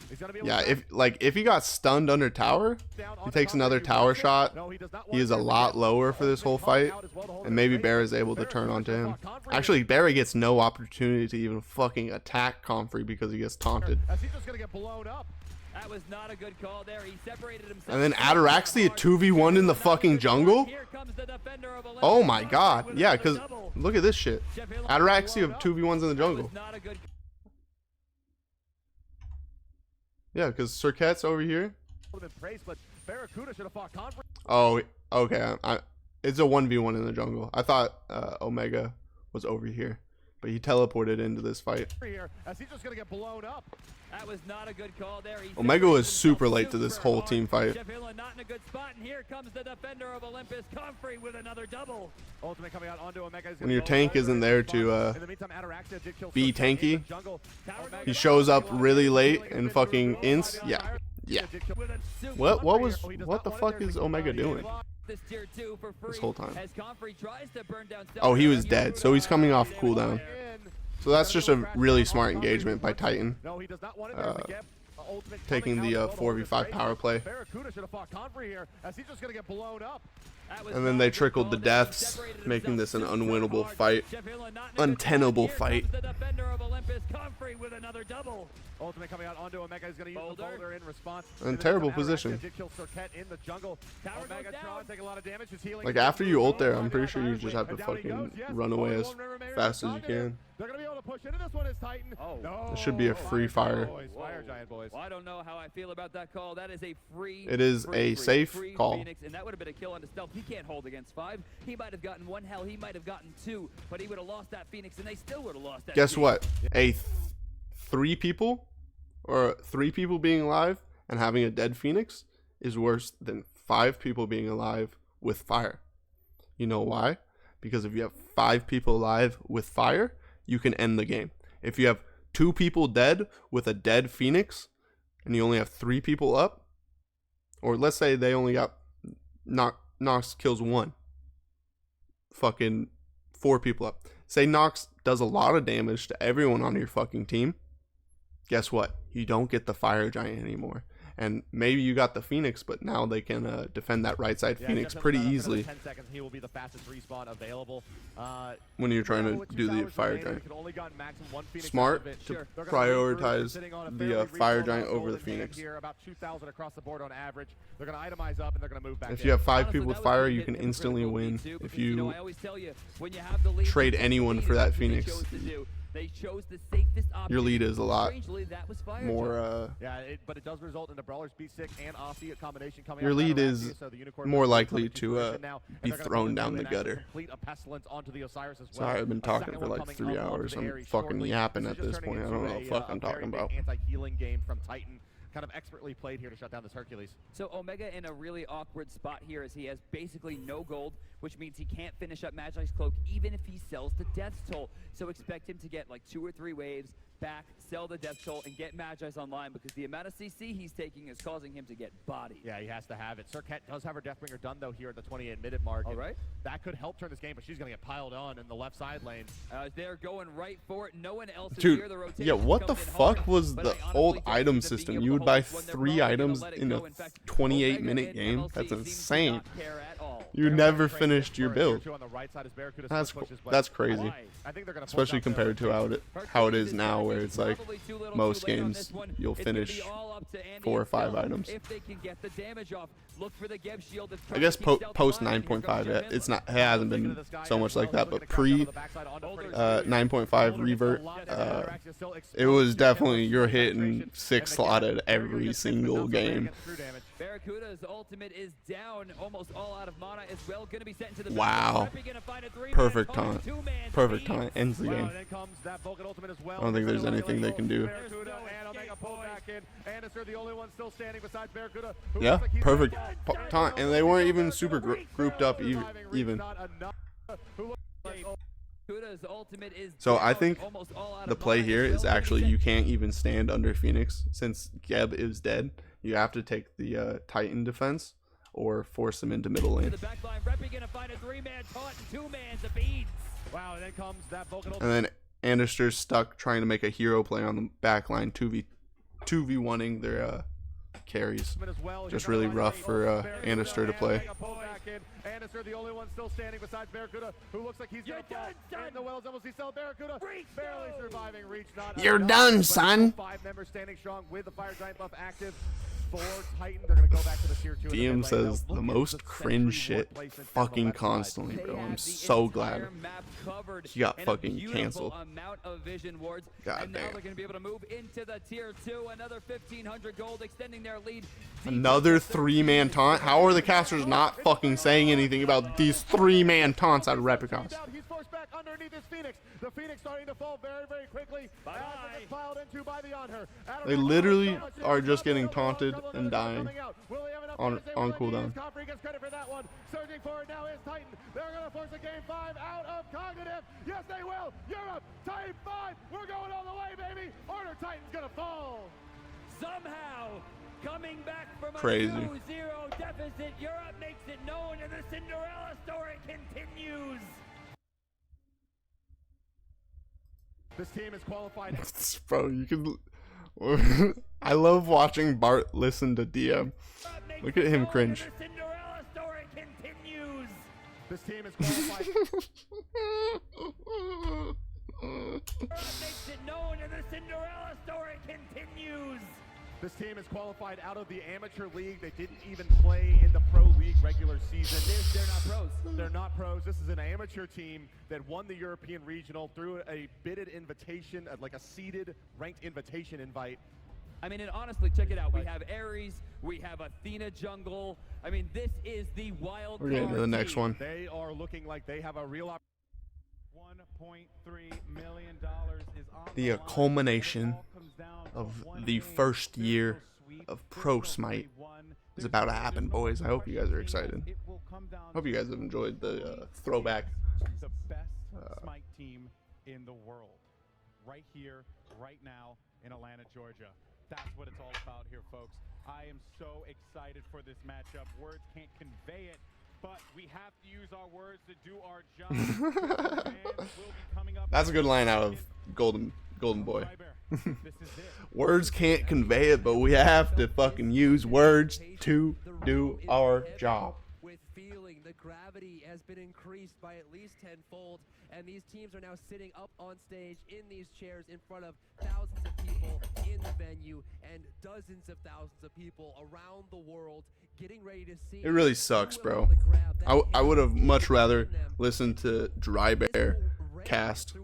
He's gonna be able Yeah, to if he got stunned under tower, down he onto takes Comfrey. another He tower wants it. shot. No, he does not He want is it. a lot lower for this whole fight, and maybe Barra is able to turn onto him. Actually, Barra gets no opportunity to even fucking attack Comfrey because he gets taunted. As he's just gonna get blown up. That was not a good call there. He separated himself. And then Ataraxia 2v1 in the fucking jungle? Oh my god. Yeah, because look at this shit. Ataraxia 2v1s in the jungle. Yeah, because Cirquet's over here. Oh, okay. It's a 1v1 in the jungle. I thought Omega was over here, but he teleported into this fight. That was not a good call there. Omega was super late to this whole team fight. Not in a good spot, and here comes the defender of Olympus, Comfrey, with another double. Ultimate coming out onto Omega. When your tank isn't there to be tanky, he shows up really late and fucking ints. Yeah. Yeah. What the fuck is Omega doing this whole time? Oh, he was dead, so he's coming off cooldown. So that's just a really smart engagement by Titan. Taking the 4v5 power play. And then they trickled the deaths, making this an unwinnable fight. Untenable fight. Ultimate coming out onto Omega is going to use the boulder in response. In terrible position. Like after you ult there, I'm pretty sure you just have to fucking run away as fast as you can. They're going to be able to push into this one as Titan. It should be a free fire. Fire Giant boys. Well, I don't know how I feel about that call. That is a free. It is a safe call. Phoenix, and that would have been a kill on the stealth. He can't hold against 5. He might have gotten 1, hell, he might have gotten 2, but he would have lost that Phoenix, and they still would have lost that. Guess what? Three people being alive and having a dead Phoenix is worse than 5 people being alive with fire. You know why? Because if you have 5 people alive with fire, you can end the game. If you have 2 people dead with a dead Phoenix and you only have 3 people up, or let's say they only got Nox kills 1, fucking 4 people up. Say Nox does a lot of damage to everyone on your fucking team. Guess what? You don't get the Fire Giant anymore. And maybe you got the Phoenix, but now they can defend that right side Phoenix pretty easily. 10 seconds, he will be the fastest respawn available. When you're trying to do the Fire Giant. Smart to prioritize the Fire Giant over the Phoenix. About 2,000 across the board on average. They're going to itemize up and they're going to move back. If you have 5 people with fire, you can instantly win. If you trade anyone for that Phoenix, they chose the safest option. Your lead is a lot more. But it does result in the brawlers B6 and Aussie combination coming. Your lead is more likely to be thrown down the gutter. Sorry, I've been talking for like 3 hours. I'm fucking yapping at this point. I don't know what the fuck I'm talking about. Anti-healing game from Titan. Kind of expertly played here to shut down this Hercules. So Omega in a really awkward spot here as he has basically no gold, which means he can't finish up Magi's Cloak even if he sells the Death's Toll. So expect him to get like 2 or 3 waves back, sell the Death's Toll, and get Magi's online because the amount of CC he's taking is causing him to get bodied. Yeah, he has to have it. Cirquet does have her Deathbringer done though here at the 28-minute mark. All right. That could help turn this game, but she's going to get piled on in the left side lane. They're going right for it. No one else is Dude, here. The rotation yeah, what the fuck was the old item system? You would buy 3 items in a 28-minute game? That's insane. You never finished your build. That's crazy. Especially compared to how it is now, where it's like most games you'll finish 4 or 5 items. I guess post 9.5 it hasn't been so much like that, but pre 9.5 revert, it was definitely you're hitting 6 slotted every single game. Barracuda's ultimate is down, almost all out of mana as well. Going to be sent into the wow. Perfect taunt. Perfect taunt. Ends the game. I don't think there's anything they can do. Yeah, perfect taunt. And they weren't even super grouped up even. So I think the play here is actually you can't even stand under Phoenix since Geb is dead. You have to take the Titan defense or force him into middle lane. And then Anderster's stuck trying to make a hero play on the back line, 2v1ing their carries. Just really rough for Anister to play. Anister, the only one still standing besides Barracuda, who looks like he's going to fall in the wells. Almost he still Barracuda barely surviving. Reach not. You're done, son. 5 members standing strong with the Fire Giant buff active. For Titan, they're going to go back to the tier 2. DM says the most cringe shit fucking constantly, bro. I'm so glad he got fucking canceled. God damn. Now they're going to be able to move into the tier 2. Another 1,500 gold, extending their lead. Another 3-man taunt? How are the casters not fucking saying anything about these 3-man taunts out of Replicons? He's forced back underneath his Phoenix. The Phoenix starting to fall very, very quickly. Piled into by the Honor. They literally are just getting taunted and dying on cooldown. Coffrey gets credit for that one. Surging forward now is Titan. They're going to force a game 5 out of Cognitive. Yes, they will. Europe, Titan 5. We're going all the way, baby. Order Titan's going to fall. Somehow, coming back from Crazy. a 2-0 deficit, Europe makes it known, and the Cinderella story continues. This team is qualified. Bro, you can. I love watching Bart listen to DM. Look at him cringe. The Cinderella story continues. This team is qualified. Makes it known, and the Cinderella story continues. This team is qualified out of the amateur league. They didn't even play in the pro league regular season. They're not pros. They're not pros. This is an amateur team that won the European Regional through a bidded invitation, like a seeded ranked invitation invite. I mean, and honestly, check it out. We have Ares, we have Athena Jungle. I mean, this is the wild We're getting to the next one. They are looking like they have a real $1.3 million is on The culmination of the first year of Pro Smite is about to happen, boys. I hope you guys are excited. Hope you guys have enjoyed the throwback. The best Smite team in the world, right here, right now, in Atlanta, Georgia. That's what it's all about here, folks. I am so excited for this matchup. Words can't convey it, but we have to use our words to do our job. That's a good line out of Golden Boy. Words can't convey it, but we have to fucking use words to do our job. With feeling, the gravity has been increased by at least tenfold, and these teams are now sitting up on stage in these chairs in front of thousands of people in the venue and dozens of thousands of people around the world getting ready to see. It really sucks, bro. I would have much rather listened to Dry Bear cast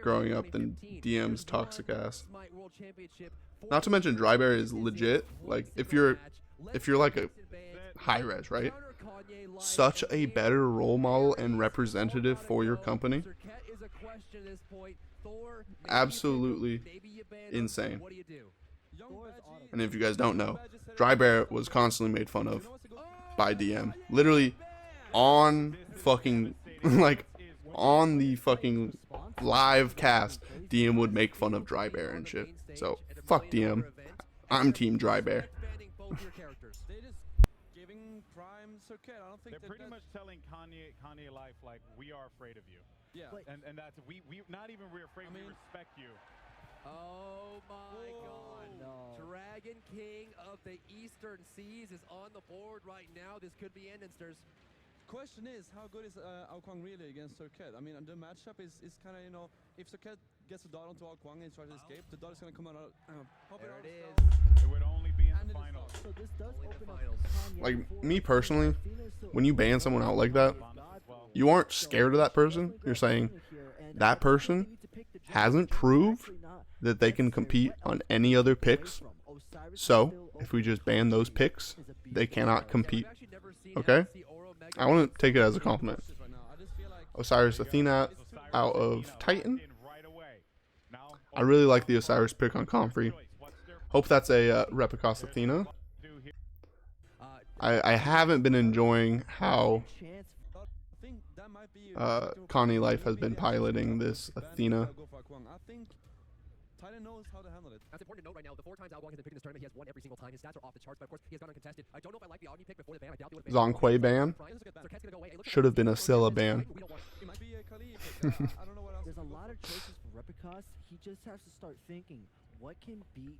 growing up than DM's toxic ass. Not to mention Dry Bear is legit. Like if you're like a high res, right? Such a better role model and representative for your company. Absolutely insane. And if you guys don't know, Dry Bear was constantly made fun of by DM. Literally on fucking like on the fucking live cast, DM would make fun of Dry Bear and shit. So fuck DM. I'm team Dry Bear. They're pretty much telling Kanye Life like, we are afraid of you. Yeah. And that's we not even we're afraid, we respect you. Oh my God. No. Dragon King of the Eastern Seas is on the board right now. This could be Endinsters. Question is, how good is Aokwang really against Serket? I mean, the matchup is kind of, you know, if Serket gets a dot onto Aokwang and tries to escape, the dot is going to come out. There it is. It would only be in the finals. So this does open up Like me personally, when you ban someone out like that, you aren't scared of that person. You're saying that person hasn't proved that they can compete on any other picks. So if we just ban those picks, they cannot compete. Okay? I want to take it as a compliment. Osiris Athena out of Titan. I really like the Osiris pick on Comfrey. Hope that's a Replicos Athena. I haven't been enjoying how Connie Life has been piloting this Athena. Titan knows how to handle it. That's important to note right now. The 4 times Aokwang has been picking this tournament, he has won every single time. His stats are off the charts, but of course, he has gone uncontested. I don't know if I like the Ogni pick before the ban. I doubt they would have banned Zonquay ban. Should have been a Scylla ban. It might be a Kali pick. I don't know what else. There's a lot of choices for Replicos. He just has to start thinking, what can beat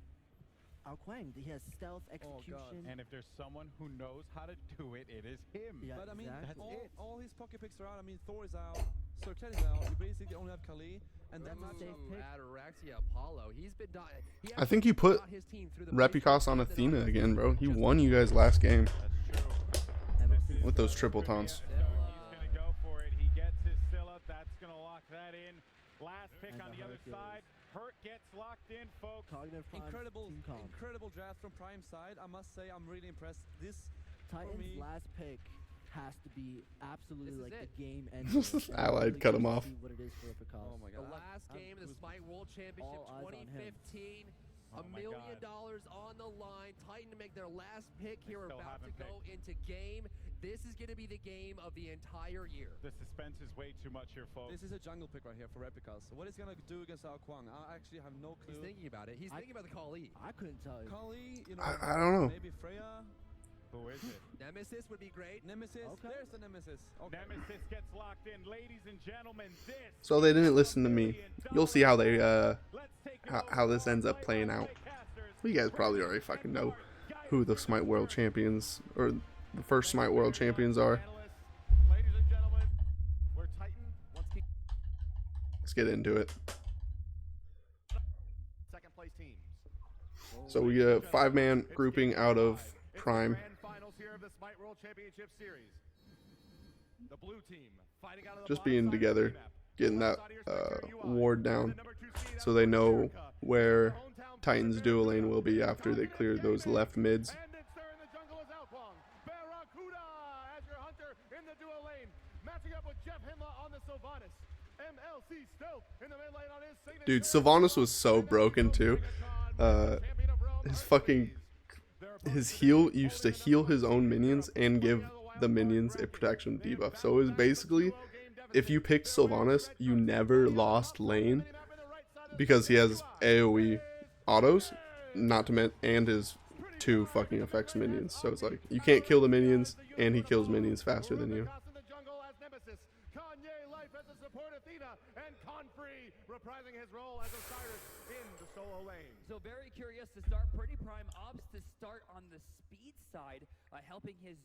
Ao Quang. He has stealth, execution. And if there's someone who knows how to do it, it is him. Yeah, But I mean, exactly. all his pocket picks are out. I mean, Thor is out, Serket is out. You basically only have Kali, and that matchup. Ataraxia Apollo. He's been. I think you put Repicos on Athena again, bro. He won you guys last game with those triple taunts. So he's going to go for it. He gets his Scylla. That's going to lock that in. Last pick And on the other side. Hurt gets locked in, folks. Cognitive Prime, Incredible draft from Prime side. I must say, I'm really impressed. This Titan's last pick has to be absolutely like the game end. Allied cut him off. What it is for Repicos. Oh my The god. last game of the SMITE World Championship All eyes on him. 2015. Oh $1 my million God. on the line. Titan to make their last pick here. We're still about to haven't go into game. This is going to be the game of the entire year. The suspense is way too much here, folks. This is a jungle pick right here for Repicos. So what he's gonna do against Ao Quang, I actually have no clue. He's thinking about it. He's thinking about the Kali. I couldn't tell you. Kali, you know, I don't know. maybe Freya, Who is it? Nemesis would be great. Nemesis. Okay. There's the Nemesis. Okay. Nemesis gets locked in. Ladies and gentlemen, this. So they didn't listen to me. You'll see how they Let's take it how over this ends up playing out. You guys probably already fucking know who the SMITE World Champions or the first SMITE World Champions are. Ladies and gentlemen, we're Titan. Let's get into it. Second place teams. So we get a 5-man grouping out of Prime. Grand finals here of the SMITE World Championship Series. The blue team fighting out of the Just bottom being side of the together, map. getting that Left side of your screen, UI. ward down, The number 2 seed so out they of know America. where Hometown Titan's favorite duo lane will be Barracuda. after they clear those left mids. And it's there in the jungle is Ao Quang. Barracuda as your hunter in the duo lane. Matching up with Jeff Himla on the Sylvanas. MLC Stealth in the mid lane on his signature. Dude, Sylvanas was so broken too. His fucking his heal used to heal his own minions and give the minions a protection debuff. So it was basically, if you picked Sylvanas, you never lost lane because he has AoE autos, not to mention, and his 2 fucking effects minions. So it's like you can't kill the minions, and he kills minions faster than you. Reprising his role as Osiris in the solo lane. So very curious to start. Pretty Prime opts to start on the speed side, helping his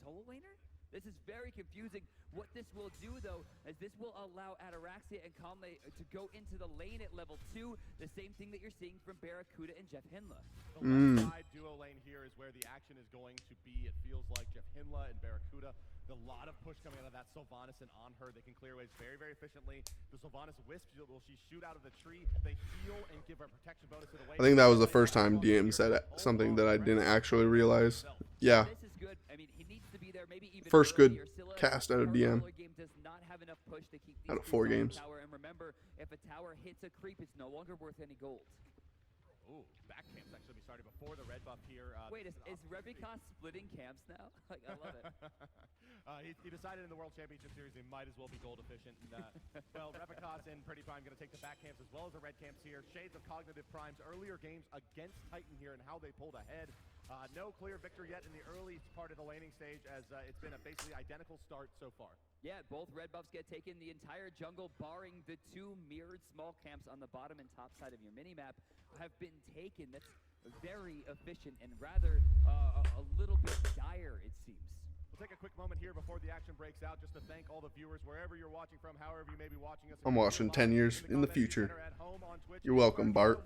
solo laner. This is very confusing. What this will do, though, is this will allow Ataraxia and Conley to go into the lane at level 2, the same thing that you're seeing from Barracuda and Jeff Hinla. The left side duo lane here is where the action is going to be. It feels like Jeff Hinla and Barracuda. A lot of push coming out of that Sylvanas, and on her they can clear waves very, very efficiently. The Sylvanas wisp, will she shoot out of the tree? They heal and give a protection bonus to the wave. I think that was the first time DM said something that I didn't actually realize. Yeah. This is good. I mean, he needs to be there, maybe even First good earlier. Scylla, cast out of her DM. earlier game does not have enough push to keep these Out of creeps 4 on the games. Tower. And remember, if a tower hits a creep, it's no longer worth any gold. Ooh, back camp's actually starting before the red buff here. Wait, is Repicon splitting camps now? Like, I love it. He decided in the World Championship Series he might as well be gold efficient. And, well, Repicos and Pretty Prime going to take the back camps as well as the red camps here. Shades of Cognitive Prime's earlier games against Titan here and how they pulled ahead. No clear victor yet in the early part of the laning stage as it's been a basically identical start so far. Yeah, both red buffs get taken. The entire jungle, barring the 2 mirrored small camps on the bottom and top side of your minimap, have been taken. That's very efficient and rather a little bit dire, it seems. We'll take a quick moment here before the action breaks out just to thank all the viewers wherever you're watching from, however you may be watching us. I'm watching 10 years in the future. You're welcome, Bart.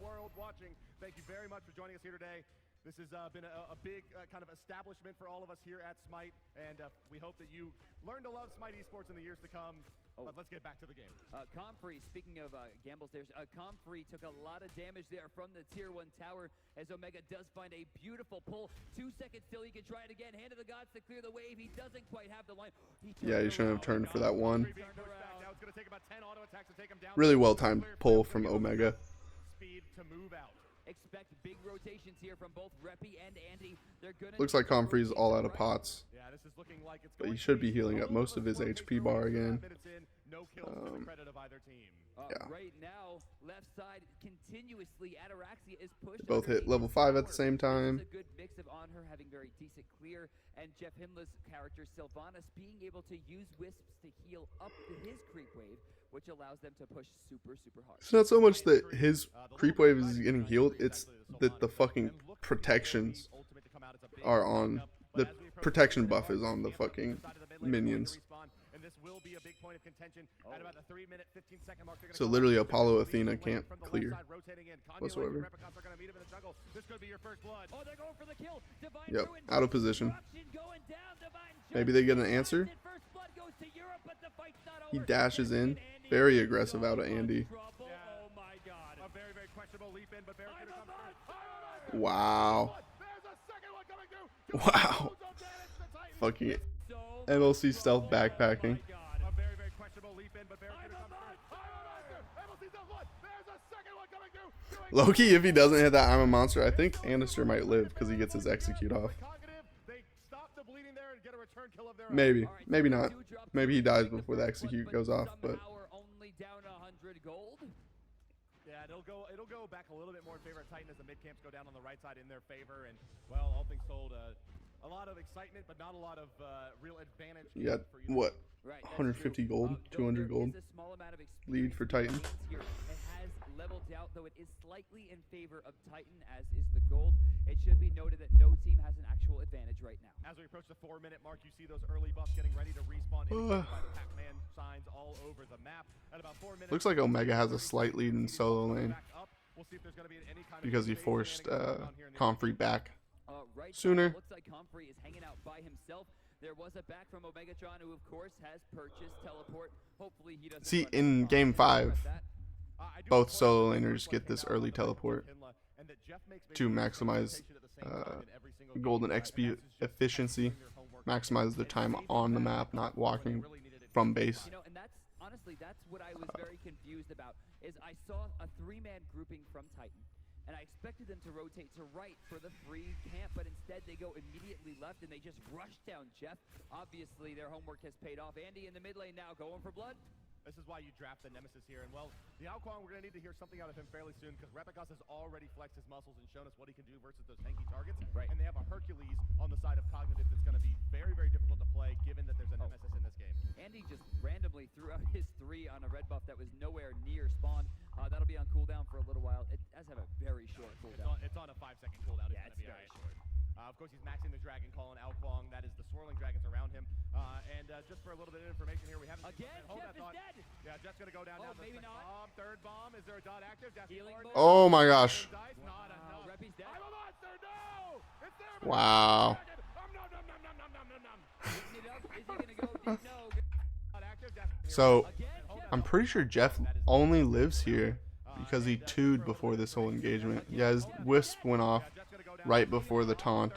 Thank you very much for joining us here today. This has been a big kind of establishment for all of us here at SMITE, and we hope that you learn to love SMITE esports in the years to come. But let's get back to the game. Comfrey, speaking of gambles, Comfrey took a lot of damage there from the tier 1 tower as Omega does find a beautiful pull. 2 seconds till he can try it again. Hand of the gods to clear the wave. He doesn't quite have the line. Yeah, you shouldn't have turned for that one. Now it's going to take about 10 auto attacks to take him down. Really well timed pull from Omega. Speed to move out. Expect big rotations here from both Reppy and Andy. They're gonna Looks like Comfrey's all out of pots. Yeah, this is looking like it's But he should be healing up most of his HP bar again. No kills to the credit of either team. Yeah. Right now, left side continuously, Ataraxia is pushed. Both hit level 5 at the same time. This is a good mix of on her having very decent clear, and Jeff Himla's character Sylvanas being able to use wisps to heal up to his creep wave, which allows them to push super, super hard. It's not so much that his creep wave is getting healed, it's that the fucking protections are on. The protection buff is on the fucking minions. So literally Apollo Athena can't clear whatsoever. Yep, out of position. Maybe they get an answer. He dashes in. Very aggressive out of Andy. Wow. Wow. Fucking MLC stealth backpacking. Loki, if he doesn't hit that I'm a monster, I think Anderson might live because he gets his execute off. Maybe. Maybe not. Maybe he dies before the execute goes off, but... Yeah, it'll go back a little bit more in favor of Titan as the mid camps go down on the right side in their favor, and well, all things told, a lot of excitement, but not a lot of real advantage. You got what? 150 gold, 200 gold lead for Titan. It has leveled out, though it is slightly in favor of Titan, as is the gold. It should be noted that no team has an actual advantage right now. As we approach the 4-minute mark, you see those early buffs getting ready to respawn. By the Pac-Man signs all over the map. At about 4 minutes, looks like Omega has a slight lead in solo lane because he forced Comfrey back sooner. Looks like Comfrey is hanging out by himself. There was a back from Omegatron, who of course has purchased teleport. Hopefully he doesn't. See, in game 5, both solo laners get this early teleport to maximize golden XP efficiency, maximize the time on the map, not walking from base. You know, and honestly, that's what I was very confused about. Is I saw a 3-man grouping from Titan, and I expected them to rotate to right for the free camp, but instead they go immediately left and they just rush down Jeff. Obviously, their homework has paid off. Andy in the mid lane now, going for blood. This is why you draft the Nemesis here. And well, the Alquang, we're going to need to hear something out of him fairly soon, because Repicos has already flexed his muscles and shown us what he can do versus those tanky targets. Right. And they have a Hercules on the side of Cognitive that's going to be very, very difficult to play, given that there's a Nemesis in this game. Andy just randomly threw out his 3 on a red buff that was nowhere near spawn. That'll be on cooldown for a little while. It does have a very short cooldown. It's on a 5-second cooldown. Yeah, it's very short. Of course, he's maxing the Dragon Call on Alquang. That is the swirling dragons around him. And just for a little bit of information here, we haven't again. Jeff is dead. Yeah, Jeff's gonna go down now. Maybe not. Third bomb. Is there a dot active? Oh my gosh. Reppy's dead. I'm a monster. No! It's there. Wow. So, I'm pretty sure Jeff only lives here because he 2'd before this whole engagement. Yeah, his wisp went off right before the taunt.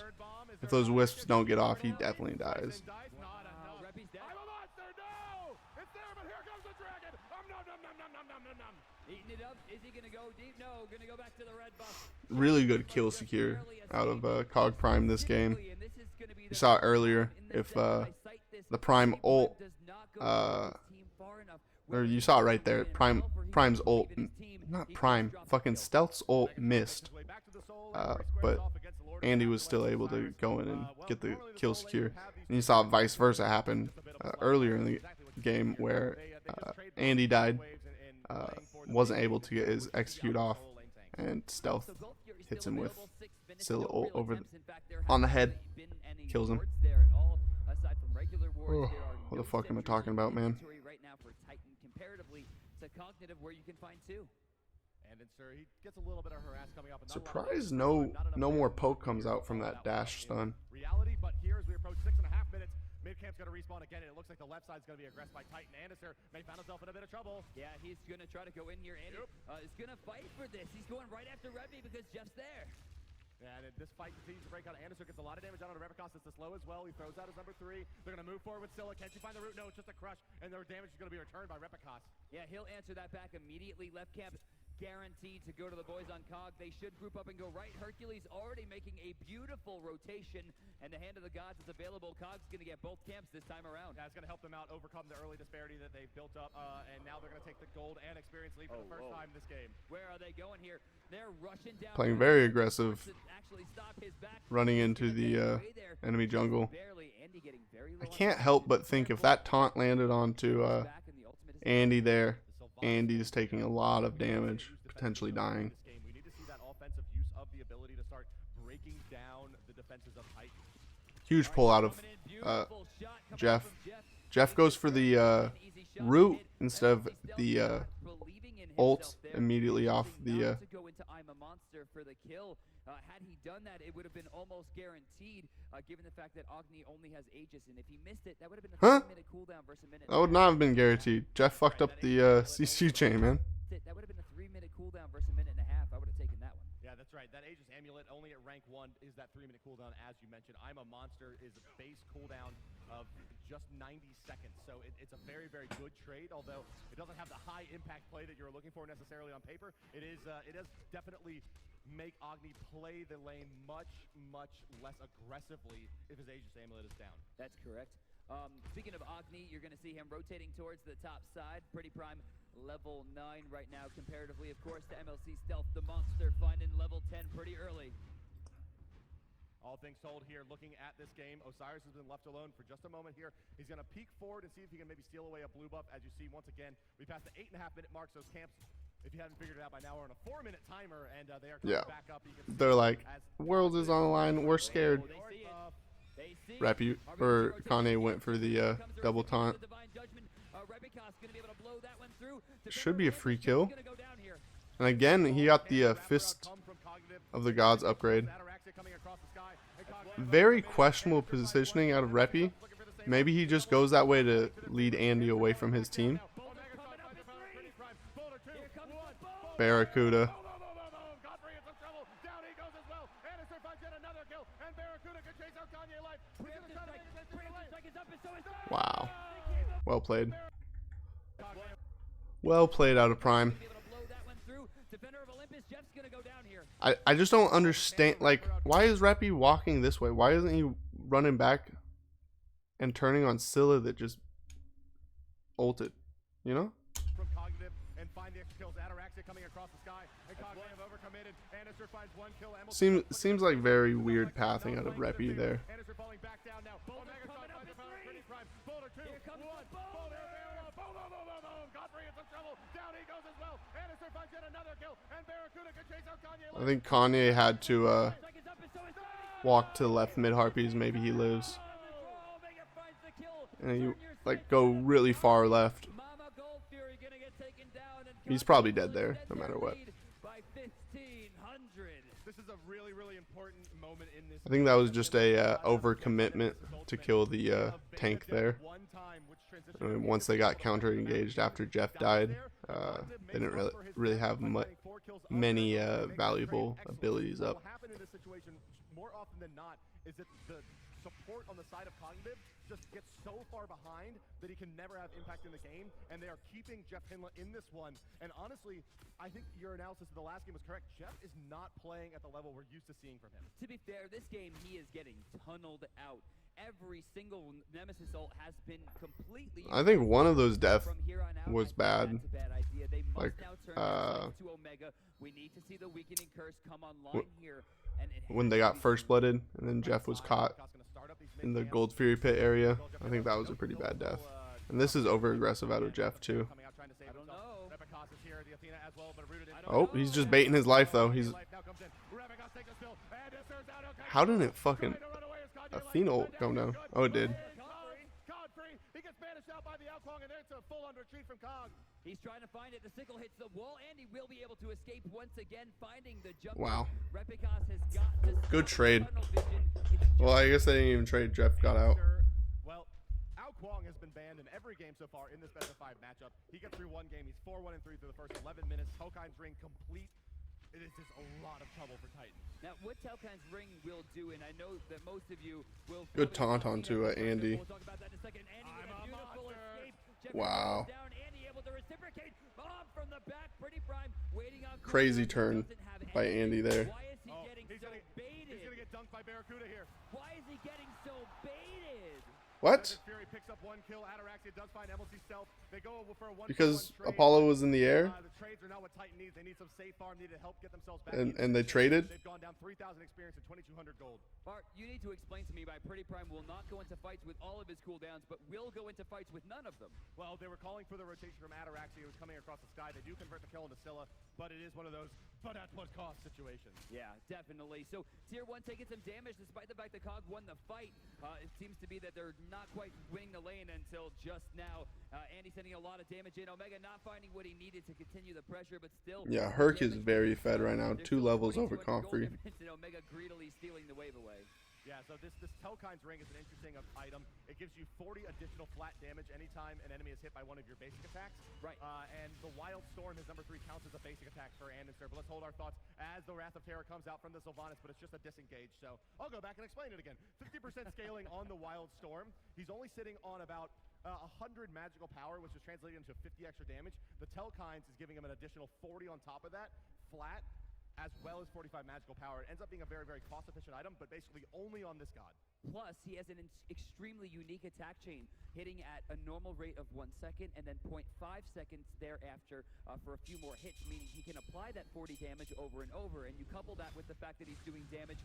If those wisps don't get off, he definitely dies. Really good kill secure out of Cog Prime this game. You saw it earlier. If the Prime ult, or you saw it right there. Prime's ult, not Prime, fucking Stealth's ult missed. But Andy was still able to go in and get the kill secure. And you saw vice versa happen earlier in the game where Andy died, wasn't able to get his execute off, and Stealth hits him with Scylla ult over on the head, kills him. Oh, what the fuck am I talking about, man? Surprised no more poke comes out from that dash stun. Reality, but here as we approach 6.5 minutes, mid-camp's going to respawn again, and it looks like the left side's going to be aggressed by Titan. Anderson may find himself in a bit of trouble. Yeah, he's going to try to go in here. Andy is going to fight for this. He's going right after Reppy because Jeff's there. And this fight continues to break out. Anderson gets a lot of damage out on Repicos. It's slow as well. He throws out his number 3. They're going to move forward with Scylla. Can't you find the root? No, it's just a crush. And their damage is going to be returned by Repicos. Yeah, he'll answer that back immediately. Left camp guaranteed to go to the boys on Cog. They should group up and go right. Hercules already making a beautiful rotation. And the hand of the gods is available. Cog's going to get both camps this time around. That's going to help them out overcome the early disparity that they've built up. And now they're going to take the gold and experience lead for the first time this game. Where are they going here? They're rushing down. Playing very aggressive, running into the enemy jungle. I can't help but think if that taunt landed onto Andy there, Andy's taking a lot of damage, potentially dying. We need to see that offensive use of the ability to start breaking down the defenses of Titan. Huge pull out of Jeff. Jeff goes for the root instead of the ult immediately off the had he done that, it would have been almost guaranteed, given the fact that Agni only has Aegis, and if he missed it, that would have been a 3-minute cooldown versus a minute. That would not have been guaranteed. Jeff fucked up the CC chain, man. That would have been a 3-minute cooldown versus a minute and a half. I would have taken that one. Yeah, that's right. That Aegis Amulet only at rank 1 is that 3-minute cooldown, as you mentioned. I'm a Monster is a base cooldown of just 90 seconds, so it's a very, very good trade, although it doesn't have the high impact play that you're looking for necessarily on paper. It does definitely make Agni play the lane much, much less aggressively if his Aegis Amulet is down. That's correct. Speaking of Agni, you're going to see him rotating towards the top side. Pretty Prime level 9 right now, comparatively, of course, to MLC Stealth. The Monster finding level 10 pretty early. All things told here, looking at this game, Osiris has been left alone for just a moment here. He's going to peek forward and see if he can maybe steal away a blue buff. As you see, once again, we passed the 8.5-minute mark. Those camps, if you haven't figured it out by now, are on a 4-minute timer, and they are coming back up. They're like, world is on the line, we're scared. Repu or Kane went for the double taunt. Should be a free kill. And again, he got the Fist of the Gods upgrade. Very questionable positioning out of Repi. Maybe he just goes that way to lead Andy away from his team. Barracuda. Wow. Well played. Well played out of Prime. I just don't understand, like, why is Repi walking this way? Why isn't he running back and turning on Scylla that just ulted? You know? Seems like very weird pathing out of Repi there. I think Kanye had to walk to the left mid harpies. Maybe he lives. And you like go really far left. He's probably dead there, no matter what. I think that was just a overcommitment to kill the tank there. I mean, once they got counter engaged after Jeff died, they didn't really have many valuable abilities up. What happened in this situation more often than not is that the support on the side of Cognitive just gets so far behind that he can never have impact in the game, and they are keeping Jeff Hinla in this one. And honestly, I think your analysis of the last game was correct. Jeff is not playing at the level we're used to seeing from him. To be fair, this game he is getting tunneled out. Every single Nemesis ult has been completely. I think one of those deaths was bad. Like, we need to see the weakening curse come online here. When they got first blooded, and then Jeff was caught in the Gold Fury pit area. I think that was a pretty bad death. And this is over aggressive out of Jeff too. Oh, he's just baiting his life though. How didn't it fucking Athena ult come down? Oh, it did. He's trying to find it. The sickle hits the wall, and he will be able to escape once again, finding the jump. Wow. Repicos has got to good trade. Well, I guess they didn't even trade. Jeff got out. Well, Ao Kwong has been banned in every game so far in this best of 5 matchup. He gets through one game. He's 4-1-3 through the first 11 minutes. Tokai's ring complete. It is just a lot of trouble for Titan. Now, what Taukan's ring will do, and I know that most of you will. Good taunt onto Andy. We'll talk about that in a second. Andy with a beautiful escape. Wow. Down. Andy able to reciprocate. Bomb from the back. Pretty Prime waiting on. Crazy turn by Andy there. Why is he getting so baited? He's gonna get dunked by Barracuda here. Why is he getting so baited? What? Fury picks up 1 kill. Ataraxia does find MLC Stealth. They go for a 1-for-1 Because trade. Apollo was in the air? The trades are not what Titan needs. They need some safe farm. They need to help get themselves back. And they traded? They've gone down 3,000 experience and 2,200 gold. Bart, you need to explain to me why Pretty Prime will not go into fights with all of his cooldowns, but will go into fights with none of them. Well, they were calling for the rotation from Ataraxia, who was coming across the sky. They do convert the kill into Scylla, but it is one of those but at what cost situations. Yeah, definitely. So Tier 1 taking some damage despite the fact that COG won the fight. It seems to be that they're not quite winning the lane until just now. Andy sending a lot of damage in. Omega not finding what he needed to continue the pressure, but still. Yeah, Herc is very fed right now. 2 levels over Comfrey. Omega greedily stealing the wave away. Yeah, so this Telkine's Ring is an interesting item. It gives you 40 additional flat damage anytime an enemy is hit by one of your basic attacks. Right. And the Wild Storm, his number 3, counts as a basic attack for Andenster. But let's hold our thoughts as the Wrath of Terror comes out from the Sylvanas, but it's just a disengage. So I'll go back and explain it again. 50% scaling on the Wild Storm. He's only sitting on about 100 magical power, which is translated into 50 extra damage. The Telkines is giving him an additional 40 on top of that, flat, as well as 45 magical power. It ends up being a very, very cost-efficient item, but basically only on this god. Plus, he has an extremely unique attack chain, hitting at a normal rate of 1 second and then 0.5 seconds thereafter for a few more hits, meaning he can apply that 40 damage over and over. And you couple that with the fact that he's doing damage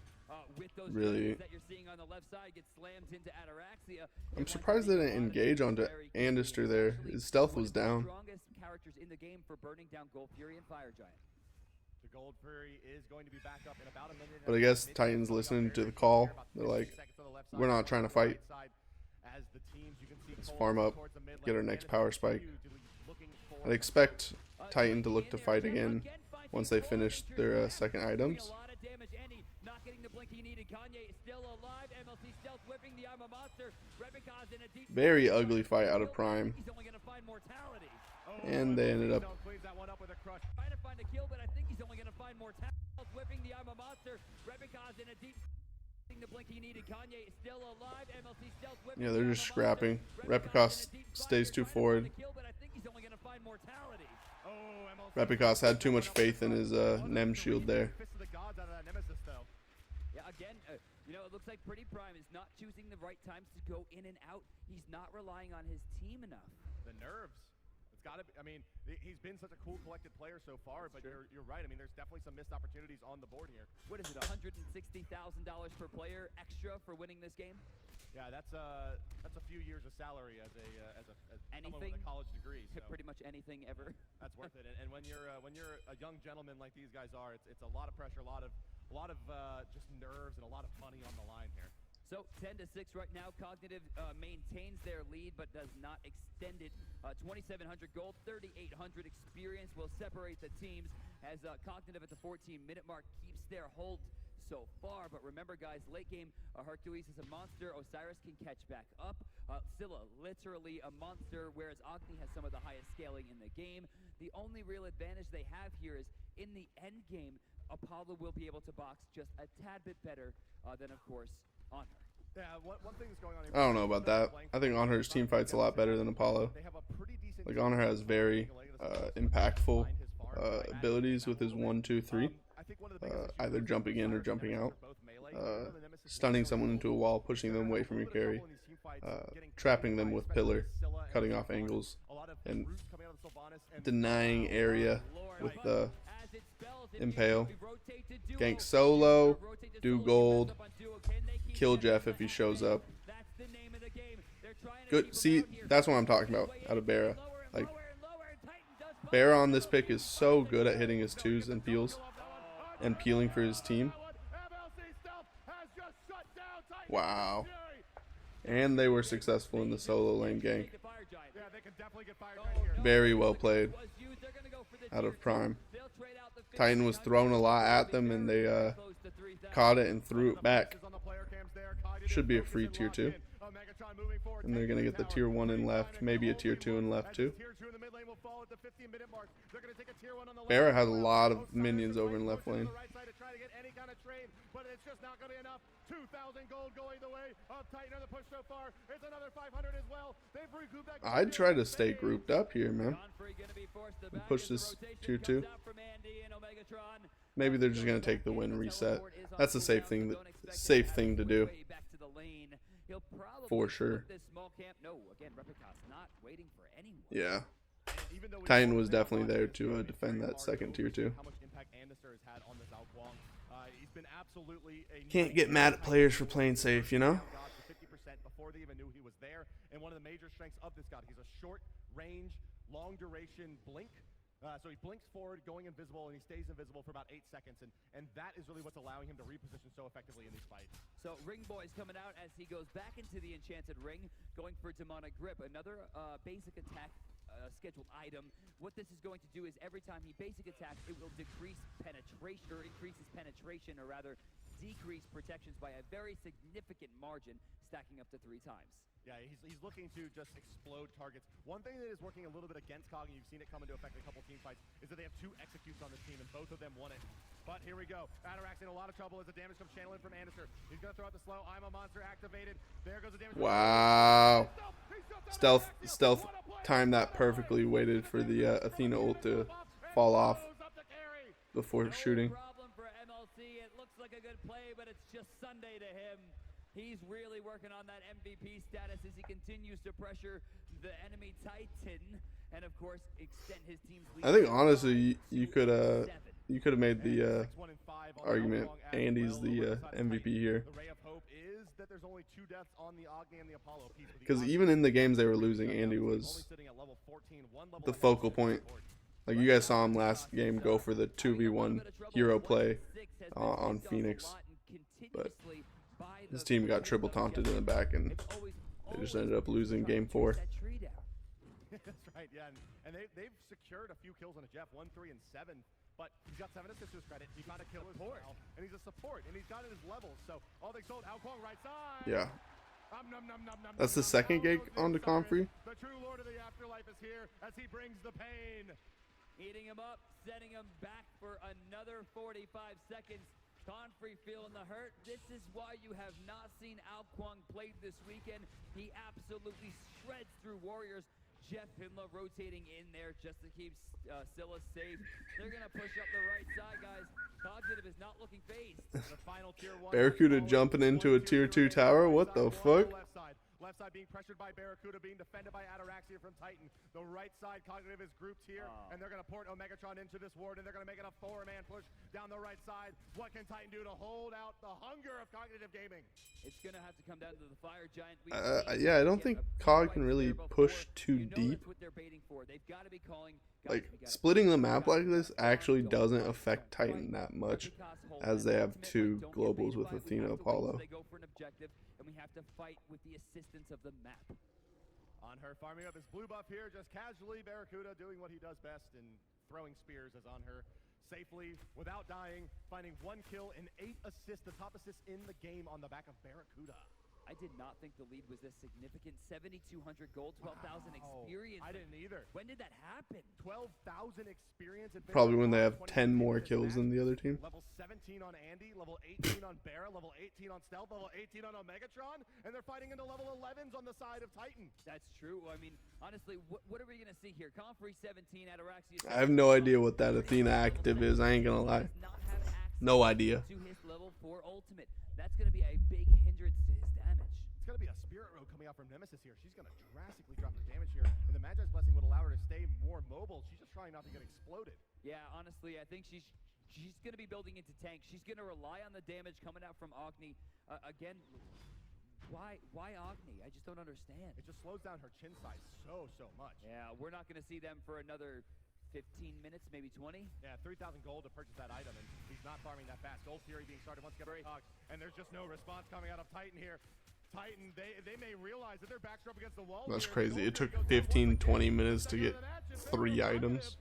with those really that you're seeing on the left side, gets slammed into Ataraxia. I'm surprised they didn't engage onto Andister there. His stealth was down. Strongest characters in the game for burning down Gold Fury and Fire Giant. The Gold Fury is going to be back up in about a minute. But I guess Titan's listening to the call. They're like, we're not trying to fight. Let's farm up, get our next power spike. I'd expect Titan to look to fight again once they finish their second items. Very ugly fight out of Prime. And they ended up trying to find a kill, but I think he's only going to find more talent. Whipping the Armor Monster. Rebecca's in a deep the blink he needed. Kanye is still alive. MLC stealth whipping. Yeah, they're just scrapping. Repicos stays too forward. Repicos had too much faith in his Nem shield there. Yeah, again, you know, it looks like Pretty Prime is not choosing the right times to go in and out. He's not relying on his team enough. The nerves. It's got to be, I mean, he's been such a cool, collected player so far, but you're right. I mean, there's definitely some missed opportunities on the board here. What is it, $160,000 per player extra for winning this game? Yeah, that's a few years of salary as someone with a college degree. So. Pretty much anything ever. That's worth it. And when you're a young gentleman like these guys are, it's a lot of pressure, a lot of just nerves and a lot of money on the line here. So 10-6 right now. Cognitive maintains their lead, but does not extend it. 2,700 gold, 3,800 experience will separate the teams as Cognitive at the 14-minute mark keeps their hold so far. But remember, guys, late game, Hercules is a monster. Osiris can catch back up. Scylla, literally a monster, whereas Agni has some of the highest scaling in the game. The only real advantage they have here is in the end game, Apollo will be able to box just a tad bit better than, of course, Honor. Yeah, one thing that's going on here, I don't know about that. I think Honor's team fight's a lot better than Apollo. Like, Honor has very impactful abilities with his 1, 2, 3. Either jumping in or jumping out. Stunning someone into a wall, pushing them away from your carry. Trapping them with pillar, cutting off angles, and denying area with the impale. Gank solo, do gold, kill Jeff if he shows up. Good. See, that's what I'm talking about out of Barra. Like, Barra on this pick is so good at hitting his 2s and peels and peeling for his team. Wow. And they were successful in the solo lane gank. Very well played out of Prime. Titan was throwing a lot at them, and they caught it and threw it back. Should be a free tier 2. And they're going to get the tier 1 in left, maybe a tier 2 in left too. Barra has a lot of minions over in left lane. But it's just not going to be enough. 2,000 gold going the way of Titan on the push so far. It's another 500 as well. They've recouped that. I'd try to stay grouped up here, man. Push this tier 2. Maybe they're just going to take the win reset. That's a safe thing to do. he'll probably For sure. put this small camp. No, again, Repicos not waiting for anyone. Yeah. Titan was definitely there to defend that second tier 2. How much impact Anderson has had on this Alkwang. He's been absolutely a Can't get mad at players for playing safe, you know? 50% before they even knew he was there. And one of the major strengths of this god, he's a short range, long duration blink. So he blinks forward, going invisible, and he stays invisible for about 8 seconds. And that is really what's allowing him to reposition so effectively in these fights. So Ring Boy's coming out as he goes back into the Enchanted Ring, going for Demonic Grip, another basic attack scheduled item. What this is going to do is every time he basic attacks, it will decrease penetration, or increases penetration, or rather decrease protections by a very significant margin, stacking up to 3 times. Yeah, he's looking to just explode targets. One thing that is working a little bit against Cog, and you've seen it come into effect in a couple team fights, is that they have 2 executes on this team, and both of them won it. But here we go. Atarax in a lot of trouble as the damage comes channeling from Anderson. He's going to throw out the slow. I'm a monster activated. There goes the damage. Wow. Stealth timed that perfectly. Waited for the Athena ult to fall off before shooting. Problem for MLC. It looks like a good play, but it's just Sunday to him. He's really working on that MVP status as he continues to pressure the enemy Titan, and of course extend his team's lead. I think honestly you could have made the argument Andy's the MVP here. The ray of hope is that there's only 2 deaths on the Agni and the Apollo piece. Because even in the games they were losing, Andy was the focal point. Like you guys saw him last game go for the 2v1 hero play on Phoenix, but his team got triple taunted in the back and they just ended up losing game 4. That's right, yeah, and they've secured a few kills on a Jeff, 1, 3, and 7, but he's got 7 assists to his credit. He got a kill as well, and he's a support, and he's got it his levels, so all they sold, Alkwang right side. Yeah. That's the second gig on the Comfrey. The true lord of the afterlife is here as he brings the pain. Eating him up, setting him back for another 45 seconds. Comfrey feeling the hurt. This is why you have not seen Alkwang played this weekend. He absolutely shreds through Warriors. Jeff Himla rotating in there just to keep Scylla safe. They're going to push up the right side, guys. Cognitive is not looking phased. The final tier 1. Barracuda jumping into a tier 2 tower? What the fuck? Left side being pressured by Barracuda, being defended by Ataraxia from Titan. The right side, Cognitive is grouped here, and they're going to port Omegatron into this ward, and they're going to make it a 4-man push down the right side. What can Titan do to hold out the hunger of Cognitive Gaming? It's going to have to come down to the Fire Giant. Yeah, I don't think Cog can really push too deep. Like, splitting the map like this actually doesn't affect Titan that much, as they have 2 globals with Athena Apollo. They go for an objective, and we have to fight with the assistance of the map. On her, farming up his blue buff here, just casually. Barracuda doing what he does best and throwing spears as on her. Safely, without dying, finding 1 kill and 8 assists, the top assist in the game on the back of Barracuda. I did not think the lead was this significant. 7,200 gold, 12,000 experience. I didn't either. When did that happen? 12,000 experience. Probably when they have 10 more kills than the other team. Level 17 on Andy, level 18 on Barra, level 18 on Stealth, level 18 on Omegatron, and they're fighting into level 11s on the side of Titan. That's true. I mean, honestly, what are we going to see here? Comfrey 17, Ataraxia 17. I have no idea what that Athena active is. I ain't gonna lie. No idea. To his level 4 ultimate. That's going to be a big hindrance to his damage. It's going to be a Spirit Road coming out from Nemesis here. She's going to drastically drop her damage here, and the Magi's Blessing would allow her to stay more mobile. She's just trying not to get exploded. Yeah, honestly, I think she's going to be building into tank. She's going to rely on the damage coming out from Agni. Again, why Agni? I just don't understand. It just slows down her chin size so much. Yeah, we're not going to see them for another 15 minutes, maybe 20. Yeah, 3,000 gold to purchase that item, and he's not farming that fast. Gold Fury being started once again by Cog, and there's just no response coming out of Titan here. Titan, they may realize that their backs are up against the wall. That's crazy. It took 15-20 minutes to get 3 items.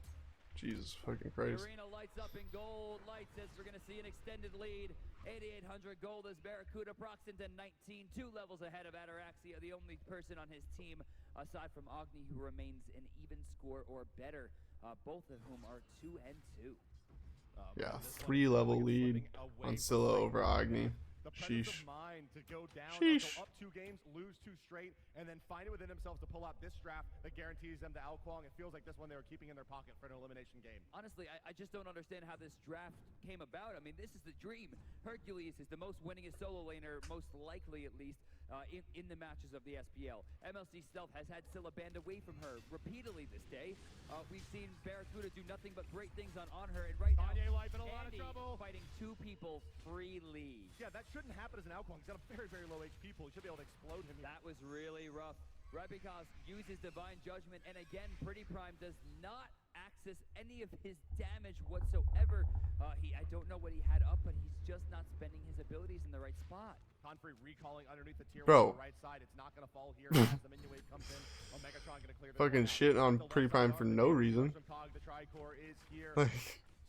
Jesus fucking Christ. Arena lights up in gold. Lights as we're going to see an extended lead. 8,800 gold as Barracuda procs into 19. 2 levels ahead of Ataraxia, the only person on his team aside from Agni who remains an even score or better. Both of whom are 2 and 2. Yeah, 3-level lead on Scylla over Agni. The presence of mind to go down, go up 2 games, lose 2 straight, and then find it within themselves to pull out this draft that guarantees them to Alkwang. It feels like this one they were keeping in their pocket for an elimination game. Honestly, I just don't understand how this draft came about. I mean, this is the dream. Hercules is the most winningest solo laner, most likely at least, in the matches of the SPL. MLC Stealth has had Scylla banned away from her repeatedly this day. We've seen Barracuda do nothing but great things on her, and right Kanye now, Life in a lot of trouble. Fighting two people freely. Yeah, that shouldn't happen as an Alquang. He's got a very, very low HP pool. He should be able to explode him. That was really rough. Repicos uses Divine Judgment, and again, Pretty Prime does not access any of his damage whatsoever. I don't know what he had up, but he's just not spending his abilities in the right spot. Confrey recalling underneath the tier Bro. on the right side. It's not going to fall here as the minion wave comes in. Omegatron going to clear the Fucking shit on Pretty Prime for no reason. The Tricore is here.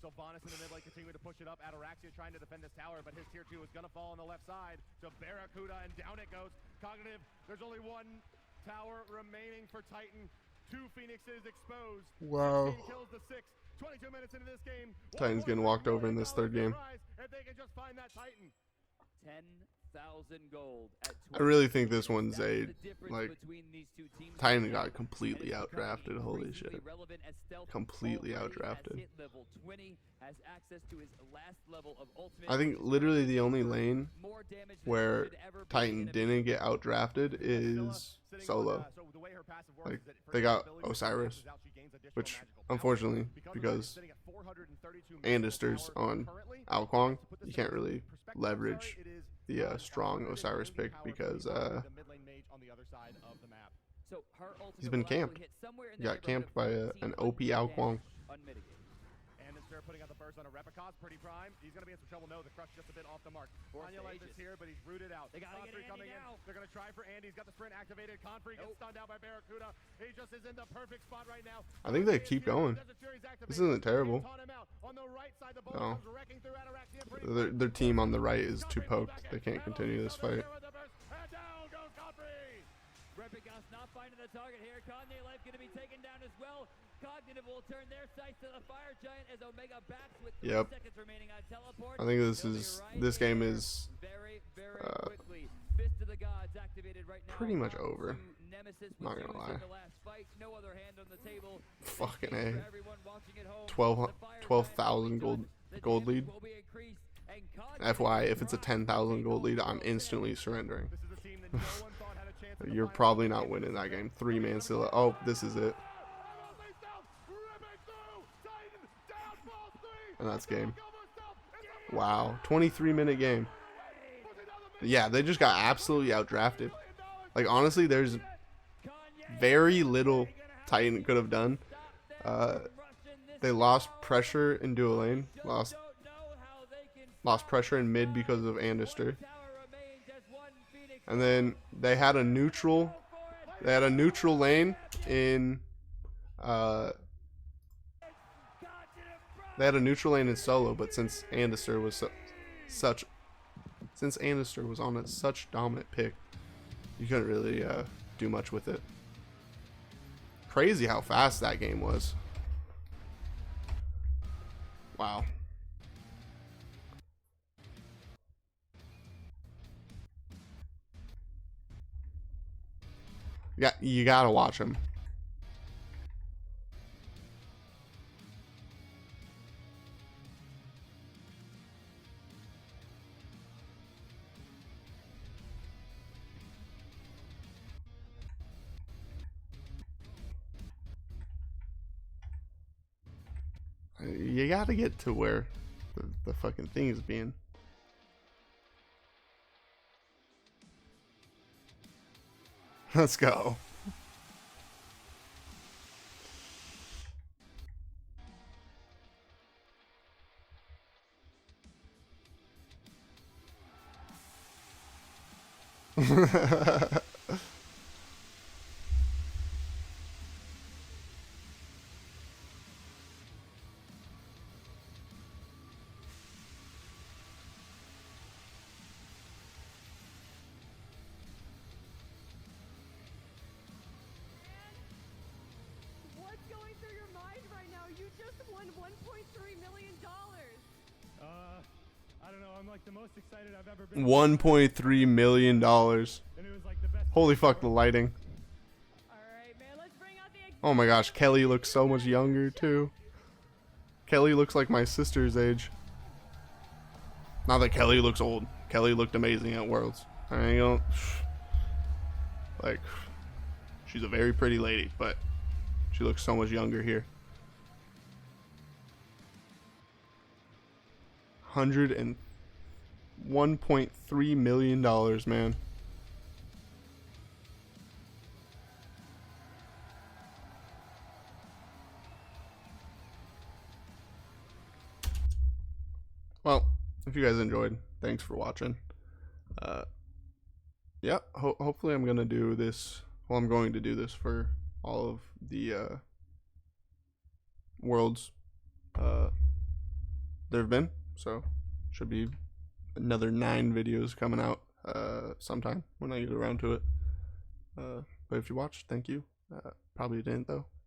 Sylvanas in the mid lane continuing to push it up. Ataraxia trying to defend this tower, but his tier 2 is going to fall on the left side. So Barracuda, and down it goes. Cognitive, there's only one tower remaining for Titan. 2 Phoenixes exposed. Wow. 16 kills to 6. 22 minutes into this game. Titan's getting walked over in this third game. If they can just find that Titan. 10,000 gold at I really think this one's a, like, between these two teams. Titan got completely outdrafted. Holy shit. Completely outdrafted. Level 20, has access to his last level of ultimate. I think literally the only lane where Titan didn't get outdrafted is solo. Like, they got Osiris, which unfortunately, because Andister's on Alquang, you can't really leverage the strong Osiris pick because he's been camped. He got camped by an OP Alquang. They're putting out the burst on a Repicos, Pretty Prime. He's going to be in some trouble. No, the crush just a bit off the mark. Kanye Life is here, but he's rooted out. They got to get coming now. in. They're going to try for Andy. He's got the sprint activated. Confrey gets stunned out by Barracuda. He just is in the perfect spot right now. I think they keep going. This isn't terrible. No. Their team on the right is too poked. They can't continue this fight. Repicos not finding the target here. Kanye Life going to be taken down as well. Cognitive will turn their sights to the Fire Giant as Omega backs with 3 seconds remaining on teleport. I think this game is very quickly. Fist of the Gods activated right now. Pretty much over. Nemesis Not gonna lie. the last fight. No other hand on the table. Fucking A. 12,000 12,000 gold lead. FYI, if it's a 10,000 gold lead, I'm instantly surrendering. You're probably not winning that game. 3-man Scylla. Oh, this is it. And that's game. Wow. 23-minute game. Yeah, they just got absolutely outdrafted. Like, honestly, there's very little Titan could have done. They lost pressure in dual lane. Lost pressure in mid because of Andister. And then they had a neutral. They had a neutral lane in. They had a neutral lane in solo, but since Andister was since Andister was on such dominant pick, you couldn't really do much with it. Crazy how fast that game was. Wow. Yeah, you gotta watch him. You gotta get to where the fucking thing is being. Let's go. I don't know, I'm like the most excited I've ever been. $1.3 million. Holy fuck, the lighting. Oh my gosh, Kelly looks so much younger too. Kelly looks like my sister's age. Not that Kelly looks old. Kelly looked amazing at Worlds. I ain't gonna... Like, she's a very pretty lady, but she looks so much younger here. $101.3 million, man. Well, if you guys enjoyed, thanks for watching. Yeah, hopefully I'm gonna do this. Well, I'm going to do this for all of the worlds there have been. So should be another 9 videos coming out sometime when I get around to it. But if you watched, thank you. Probably didn't though.